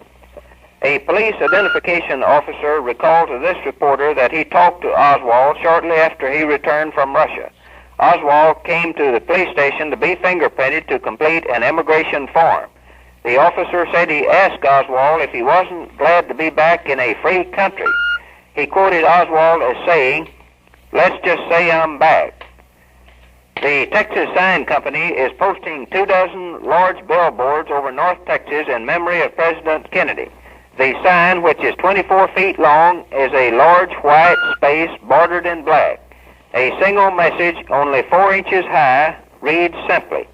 A police identification officer recalled to this reporter that he talked to Oswald shortly after he returned from Russia. Oswald came to the police station to be fingerprinted to complete an immigration form. The officer said he asked Oswald if he wasn't glad to be back in a free country. He quoted Oswald as saying, "Let's just say I'm back." The Texas Sign Company is posting 24 large billboards over North Texas in memory of President Kennedy. The sign, which is 24 feet long, is a large white space bordered in black. A single message, only 4 inches high, reads simply,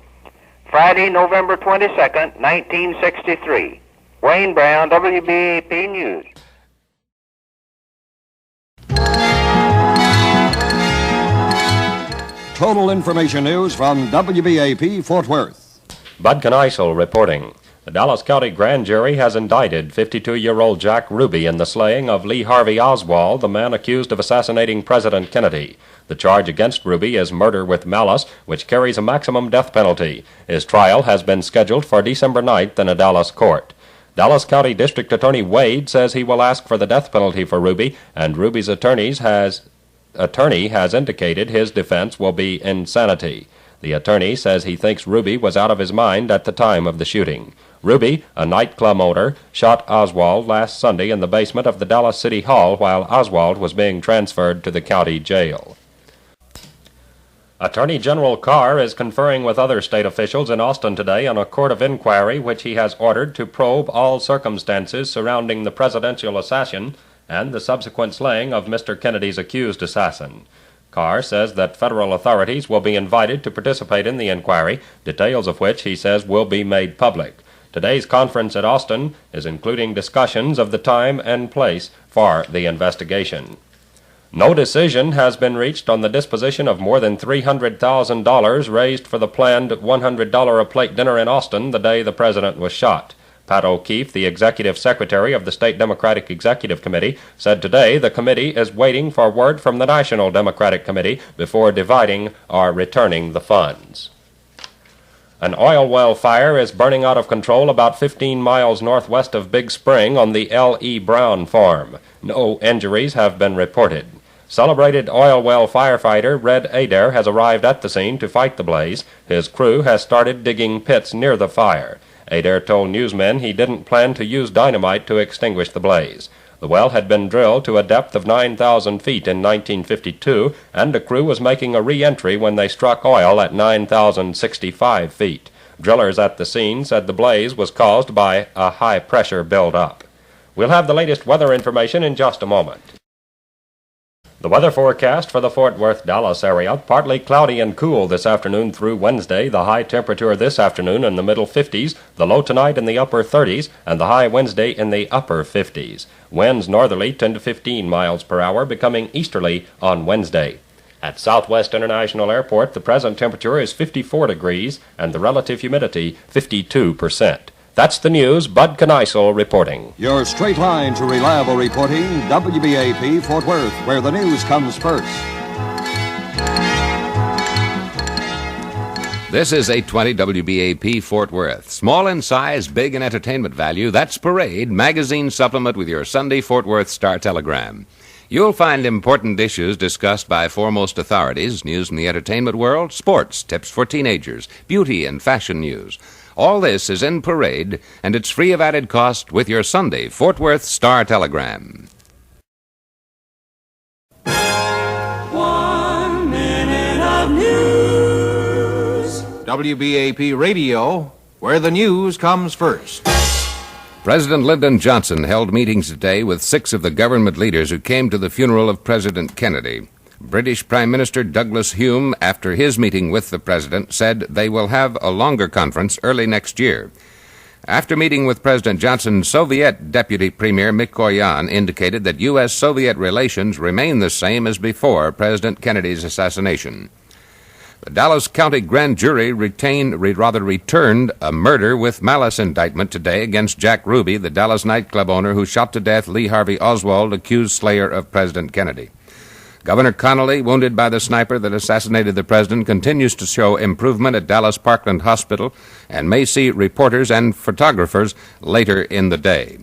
Friday, November 22nd, 1963. Wayne Brown, WBAP News. Total information news from WBAP Fort Worth. Bud Kneisel reporting. The Dallas County Grand Jury has indicted 52-year-old Jack Ruby in the slaying of Lee Harvey Oswald, the man accused of assassinating President Kennedy. The charge against Ruby is murder with malice, which carries a maximum death penalty. His trial has been scheduled for December 9th in a Dallas court. Dallas County District Attorney Wade says he will ask for the death penalty for Ruby, and Ruby's attorney has indicated his defense will be insanity. The attorney says he thinks Ruby was out of his mind at the time of the shooting. Ruby, a nightclub owner, shot Oswald last Sunday in the basement of the Dallas City Hall while Oswald was being transferred to the county jail. Attorney General Carr is conferring with other state officials in Austin today on a court of inquiry which he has ordered to probe all circumstances surrounding the presidential assassin and the subsequent slaying of Mr. Kennedy's accused assassin. Carr says that federal authorities will be invited to participate in the inquiry, details of which, he says, will be made public. Today's conference at Austin is including discussions of the time and place for the investigation. No decision has been reached on the disposition of more than $300,000 raised for the planned $100 a plate dinner in Austin the day the president was shot. Pat O'Keefe, the executive secretary of the State Democratic Executive Committee, said today the committee is waiting for word from the National Democratic Committee before dividing or returning the funds. An oil well fire is burning out of control about 15 miles northwest of Big Spring on the L.E. Brown farm. No injuries have been reported. Celebrated oil well firefighter Red Adair has arrived at the scene to fight the blaze. His crew has started digging pits near the fire. Adair told newsmen he didn't plan to use dynamite to extinguish the blaze. The well had been drilled to a depth of 9,000 feet in 1952, and the crew was making a re-entry when they struck oil at 9,065 feet. Drillers at the scene said the blaze was caused by a high-pressure buildup. We'll have the latest weather information in just a moment. The weather forecast for the Fort Worth-Dallas area, partly cloudy and cool this afternoon through Wednesday. The high temperature this afternoon in the middle 50s, the low tonight in the upper 30s, and the high Wednesday in the upper 50s. Winds northerly 10 to 15 miles per hour, becoming easterly on Wednesday. At Southwest International Airport, the present temperature is 54 degrees and the relative humidity 52%. That's the news. Bud Kneissel reporting. Your straight line to reliable reporting, WBAP Fort Worth, where the news comes first. This is 820 WBAP Fort Worth. Small in size, big in entertainment value, that's Parade, magazine supplement with your Sunday Fort Worth Star-Telegram. You'll find important issues discussed by foremost authorities, news in the entertainment world, sports, tips for teenagers, beauty and fashion news. All this is in Parade, and it's free of added cost with your Sunday Fort Worth Star-Telegram. 1 minute of news. WBAP-Radio, where the news comes first. President Lyndon Johnson held meetings today with 6 of the government leaders who came to the funeral of President Kennedy. British Prime Minister Douglas Hume, after his meeting with the president, said they will have a longer conference early next year. After meeting with President Johnson, Soviet Deputy Premier Mikoyan indicated that U.S.-Soviet relations remain the same as before President Kennedy's assassination. The Dallas County Grand Jury returned a murder with malice indictment today against Jack Ruby, the Dallas nightclub owner who shot to death Lee Harvey Oswald, accused slayer of President Kennedy. Governor Connolly, wounded by the sniper that assassinated the president, continues to show improvement at Dallas Parkland Hospital and may see reporters and photographers later in the day.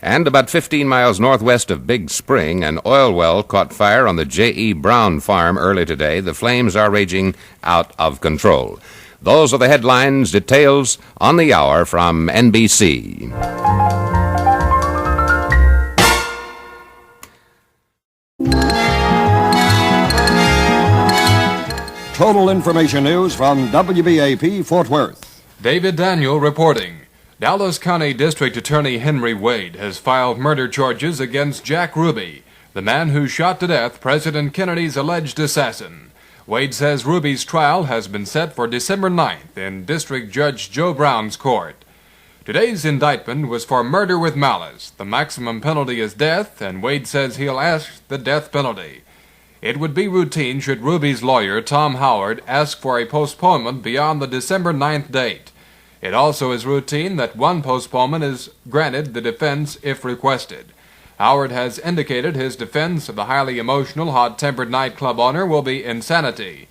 And about 15 miles northwest of Big Spring, an oil well caught fire on the J.E. Brown farm early today. The flames are raging out of control. Those are the headlines. Details on the hour from NBC. Total information news from WBAP Fort Worth. David Daniel reporting. Dallas County District Attorney Henry Wade has filed murder charges against Jack Ruby, the man who shot to death President Kennedy's alleged assassin. Wade says Ruby's trial has been set for December 9th in District Judge Joe Brown's court. Today's indictment was for murder with malice. The maximum penalty is death, and Wade says he'll ask the death penalty. It would be routine should Ruby's lawyer, Tom Howard, ask for a postponement beyond the December 9th date. It also is routine that one postponement is granted the defense if requested. Howard has indicated his defense of the highly emotional, hot-tempered nightclub owner will be insanity.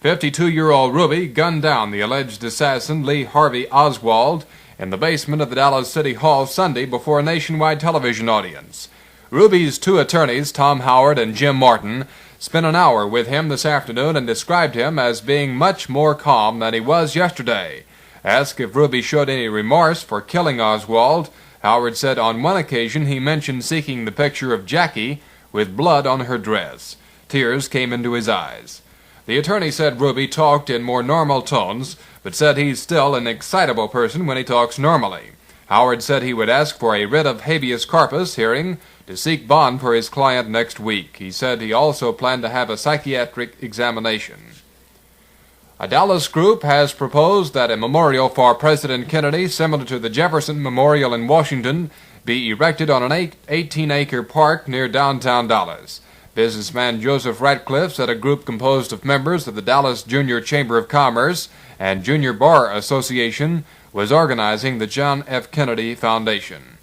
52-year-old Ruby gunned down the alleged assassin Lee Harvey Oswald in the basement of the Dallas City Hall Sunday before a nationwide television audience. Ruby's 2 attorneys, Tom Howard and Jim Martin, spent an hour with him this afternoon and described him as being much more calm than he was yesterday. Asked if Ruby showed any remorse for killing Oswald, Howard said on one occasion he mentioned seeking the picture of Jackie with blood on her dress. Tears came into his eyes. The attorney said Ruby talked in more normal tones, but said he's still an excitable person when he talks normally. Howard said he would ask for a writ of habeas corpus hearing to seek bond for his client next week. He said he also planned to have a psychiatric examination. A Dallas group has proposed that a memorial for President Kennedy, similar to the Jefferson Memorial in Washington, be erected on an 18-acre park near downtown Dallas. Businessman Joseph Ratcliffe said a group composed of members of the Dallas Junior Chamber of Commerce and Junior Bar Association was organizing the John F. Kennedy Foundation.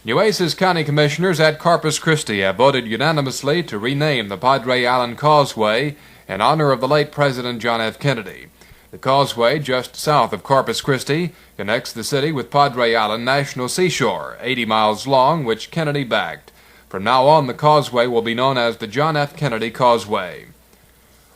Nueces County Commissioners at Corpus Christi have voted unanimously to rename the Padre Island Causeway in honor of the late President John F. Kennedy. The causeway, just south of Corpus Christi, connects the city with Padre Island National Seashore, 80 miles long, which Kennedy backed. From now on, the causeway will be known as the John F. Kennedy Causeway.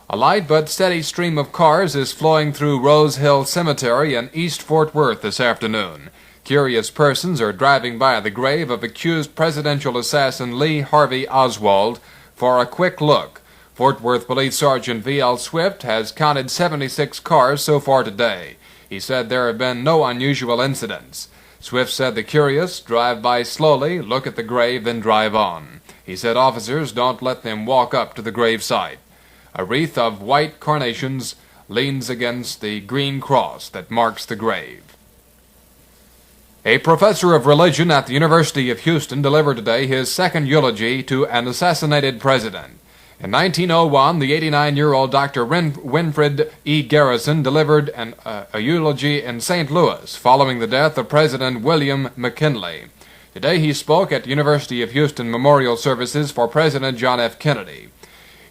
A light but steady stream of cars is flowing through Rose Hill Cemetery in East Fort Worth this afternoon. Curious persons are driving by the grave of accused presidential assassin Lee Harvey Oswald for a quick look. Fort Worth Police Sergeant V.L. Swift has counted 76 cars so far today. He said there have been no unusual incidents. Swift said the curious drive by slowly, look at the grave, then drive on. He said officers don't let them walk up to the grave site. A wreath of white carnations leans against the green cross that marks the grave. A professor of religion at the University of Houston delivered today his second eulogy to an assassinated president. In 1901, the 89-year-old Dr. Winfred E. Garrison delivered a eulogy in St. Louis following the death of President William McKinley. Today he spoke at the University of Houston memorial services for President John F. Kennedy.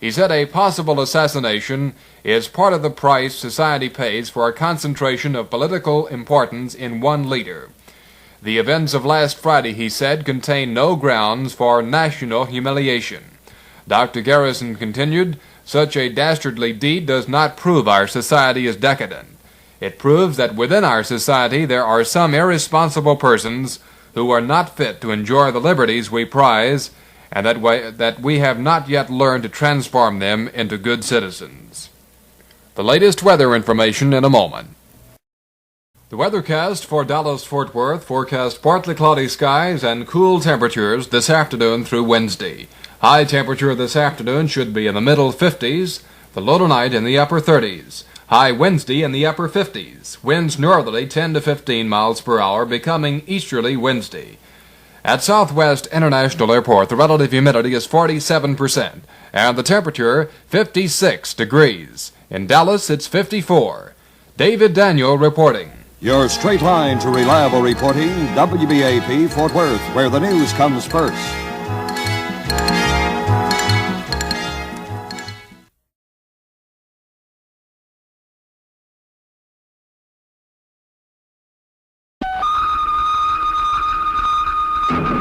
He said a possible assassination is part of the price society pays for a concentration of political importance in one leader. The events of last Friday, he said, contain no grounds for national humiliation. Dr. Garrison continued, such a dastardly deed does not prove our society is decadent. It proves that within our society there are some irresponsible persons who are not fit to enjoy the liberties we prize, and that we have not yet learned to transform them into good citizens. The latest weather information in a moment. The weathercast for Dallas-Fort Worth forecast partly cloudy skies and cool temperatures this afternoon through Wednesday. High temperature this afternoon should be in the middle 50s, the low tonight in the upper 30s. High Wednesday in the upper 50s. Winds northerly 10 to 15 miles per hour, becoming easterly Wednesday. At Southwest International Airport, the relative humidity is 47%, and the temperature 56 degrees. In Dallas, it's 54. David Daniel reporting. Your straight line to reliable reporting, WBAP Fort Worth, where the news comes first.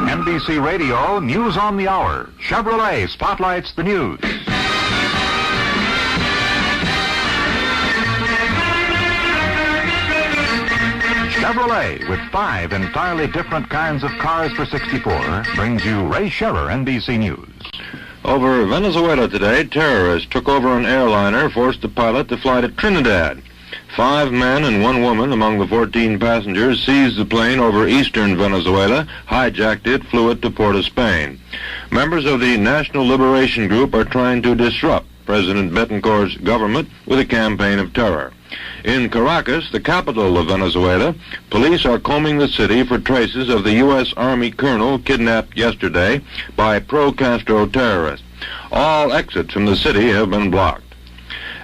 NBC Radio, News on the Hour. Chevrolet spotlights the news. Chevrolet, with 5 entirely different kinds of cars for 64, brings you Ray Scherer, NBC News. Over Venezuela today, terrorists took over an airliner, forced the pilot to fly to Trinidad. 5 men and 1 woman among the 14 passengers seized the plane over eastern Venezuela, hijacked it, flew it to Port of Spain. Members of the National Liberation Group are trying to disrupt President Betancourt's government with a campaign of terror. In Caracas, the capital of Venezuela, police are combing the city for traces of the U.S. Army colonel kidnapped yesterday by pro-Castro terrorists. All exits from the city have been blocked.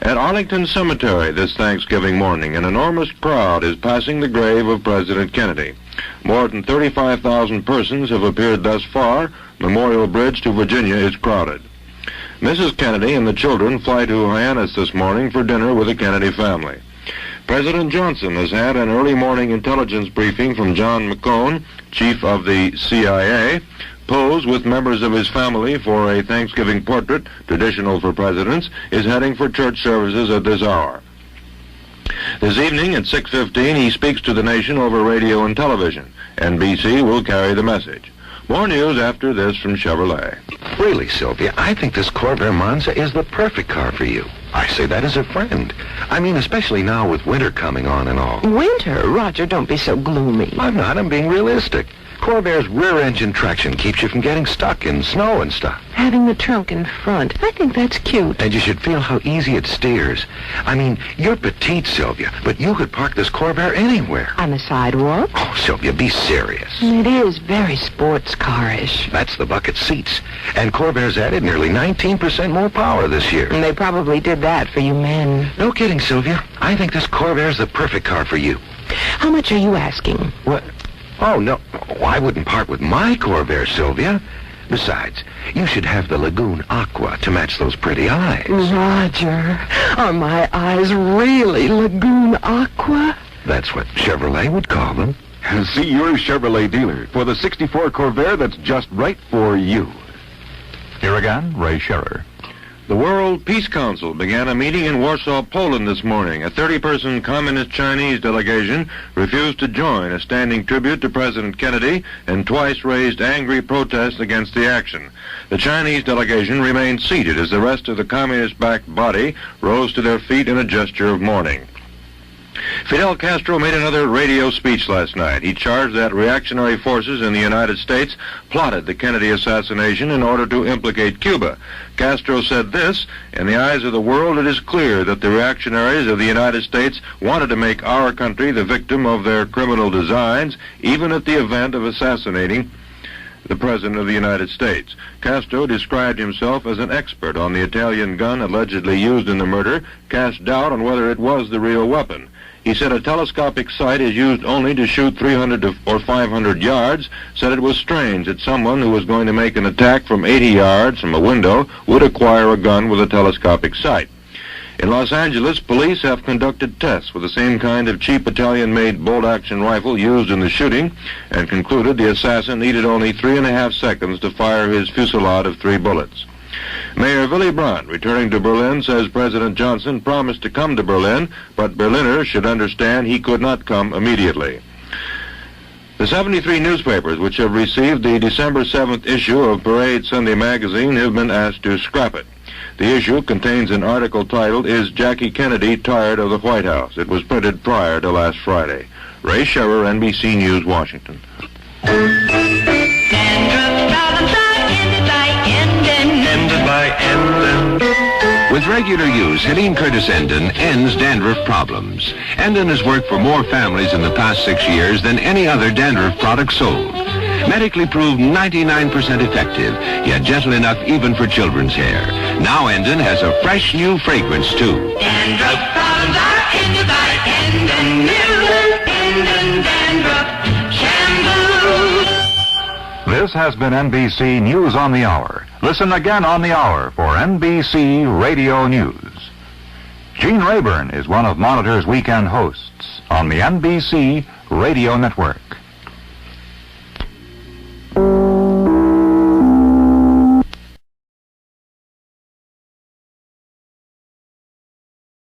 At Arlington Cemetery this Thanksgiving morning, an enormous crowd is passing the grave of President Kennedy. More than 35,000 persons have appeared thus far. Memorial Bridge to Virginia is crowded. Mrs. Kennedy and the children fly to Hyannis this morning for dinner with the Kennedy family. President Johnson has had an early morning intelligence briefing from John McCone, chief of the CIA. Pose with members of his family for a Thanksgiving portrait, traditional for presidents, is heading for church services at this hour. This evening at 6:15, he speaks to the nation over radio and television. NBC will carry the message. More news after this from Chevrolet. Really, Sylvia, I think this Corvair Monza is the perfect car for you. I say that as a friend. I mean, especially now with winter coming on and all. Winter? Roger, don't be so gloomy. I'm not. I'm being realistic. Corvair's rear-engine traction keeps you from getting stuck in snow and stuff. Having the trunk in front. I think that's cute. And you should feel how easy it steers. I mean, you're petite, Sylvia, but you could park this Corvair anywhere. On the sidewalk? Oh, Sylvia, be serious. It is very sports car-ish. That's the bucket seats. And Corvair's added nearly 19% more power this year. And they probably did that for you men. No kidding, Sylvia. I think this Corvair's the perfect car for you. How much are you asking? What? Oh, no. Oh, I wouldn't part with my Corvair, Sylvia. Besides, you should have the Lagoon Aqua to match those pretty eyes. Roger, are my eyes really Lagoon Aqua? That's what Chevrolet would call them. See your Chevrolet dealer for the 64 Corvair that's just right for you. Here again, Ray Scherer. The World Peace Council began a meeting in Warsaw, Poland this morning. A 30-person Communist Chinese delegation refused to join a standing tribute to President Kennedy and twice raised angry protests against the action. The Chinese delegation remained seated as the rest of the communist-backed body rose to their feet in a gesture of mourning. Fidel Castro made another radio speech last night. He charged that reactionary forces in the United States plotted the Kennedy assassination in order to implicate Cuba. Castro said this, "In the eyes of the world, it is clear that the reactionaries of the United States wanted to make our country the victim of their criminal designs, even at the event of assassinating the President of the United States." Castro described himself as an expert on the Italian gun allegedly used in the murder, cast doubt on whether it was the real weapon. He said a telescopic sight is used only to shoot 300 or 500 yards, said it was strange that someone who was going to make an attack from 80 yards from a window would acquire a gun with a telescopic sight. In Los Angeles, police have conducted tests with the same kind of cheap Italian-made bolt-action rifle used in the shooting and concluded the assassin needed only 3.5 seconds to fire his fusillade of 3 bullets. Mayor Willy Brandt, returning to Berlin, says President Johnson promised to come to Berlin, but Berliners should understand he could not come immediately. The 73 newspapers which have received the December 7th issue of Parade Sunday magazine have been asked to scrap it. The issue contains an article titled, "Is Jackie Kennedy Tired of the White House?" It was printed prior to last Friday. Ray Scherer, NBC News, Washington. With regular use, Helene Curtis Endon ends dandruff problems. Endon has worked for more families in the past 6 years than any other dandruff product sold. Medically proved 99% effective, yet gentle enough even for children's hair. Now Endon has a fresh new fragrance, too. Dandruff problems are ended by Endon New. Endon Dandruff Shampoo. This has been NBC News on the Hour. Listen again on the hour for NBC Radio News. Gene Rayburn is one of Monitor's weekend hosts on the NBC Radio Network.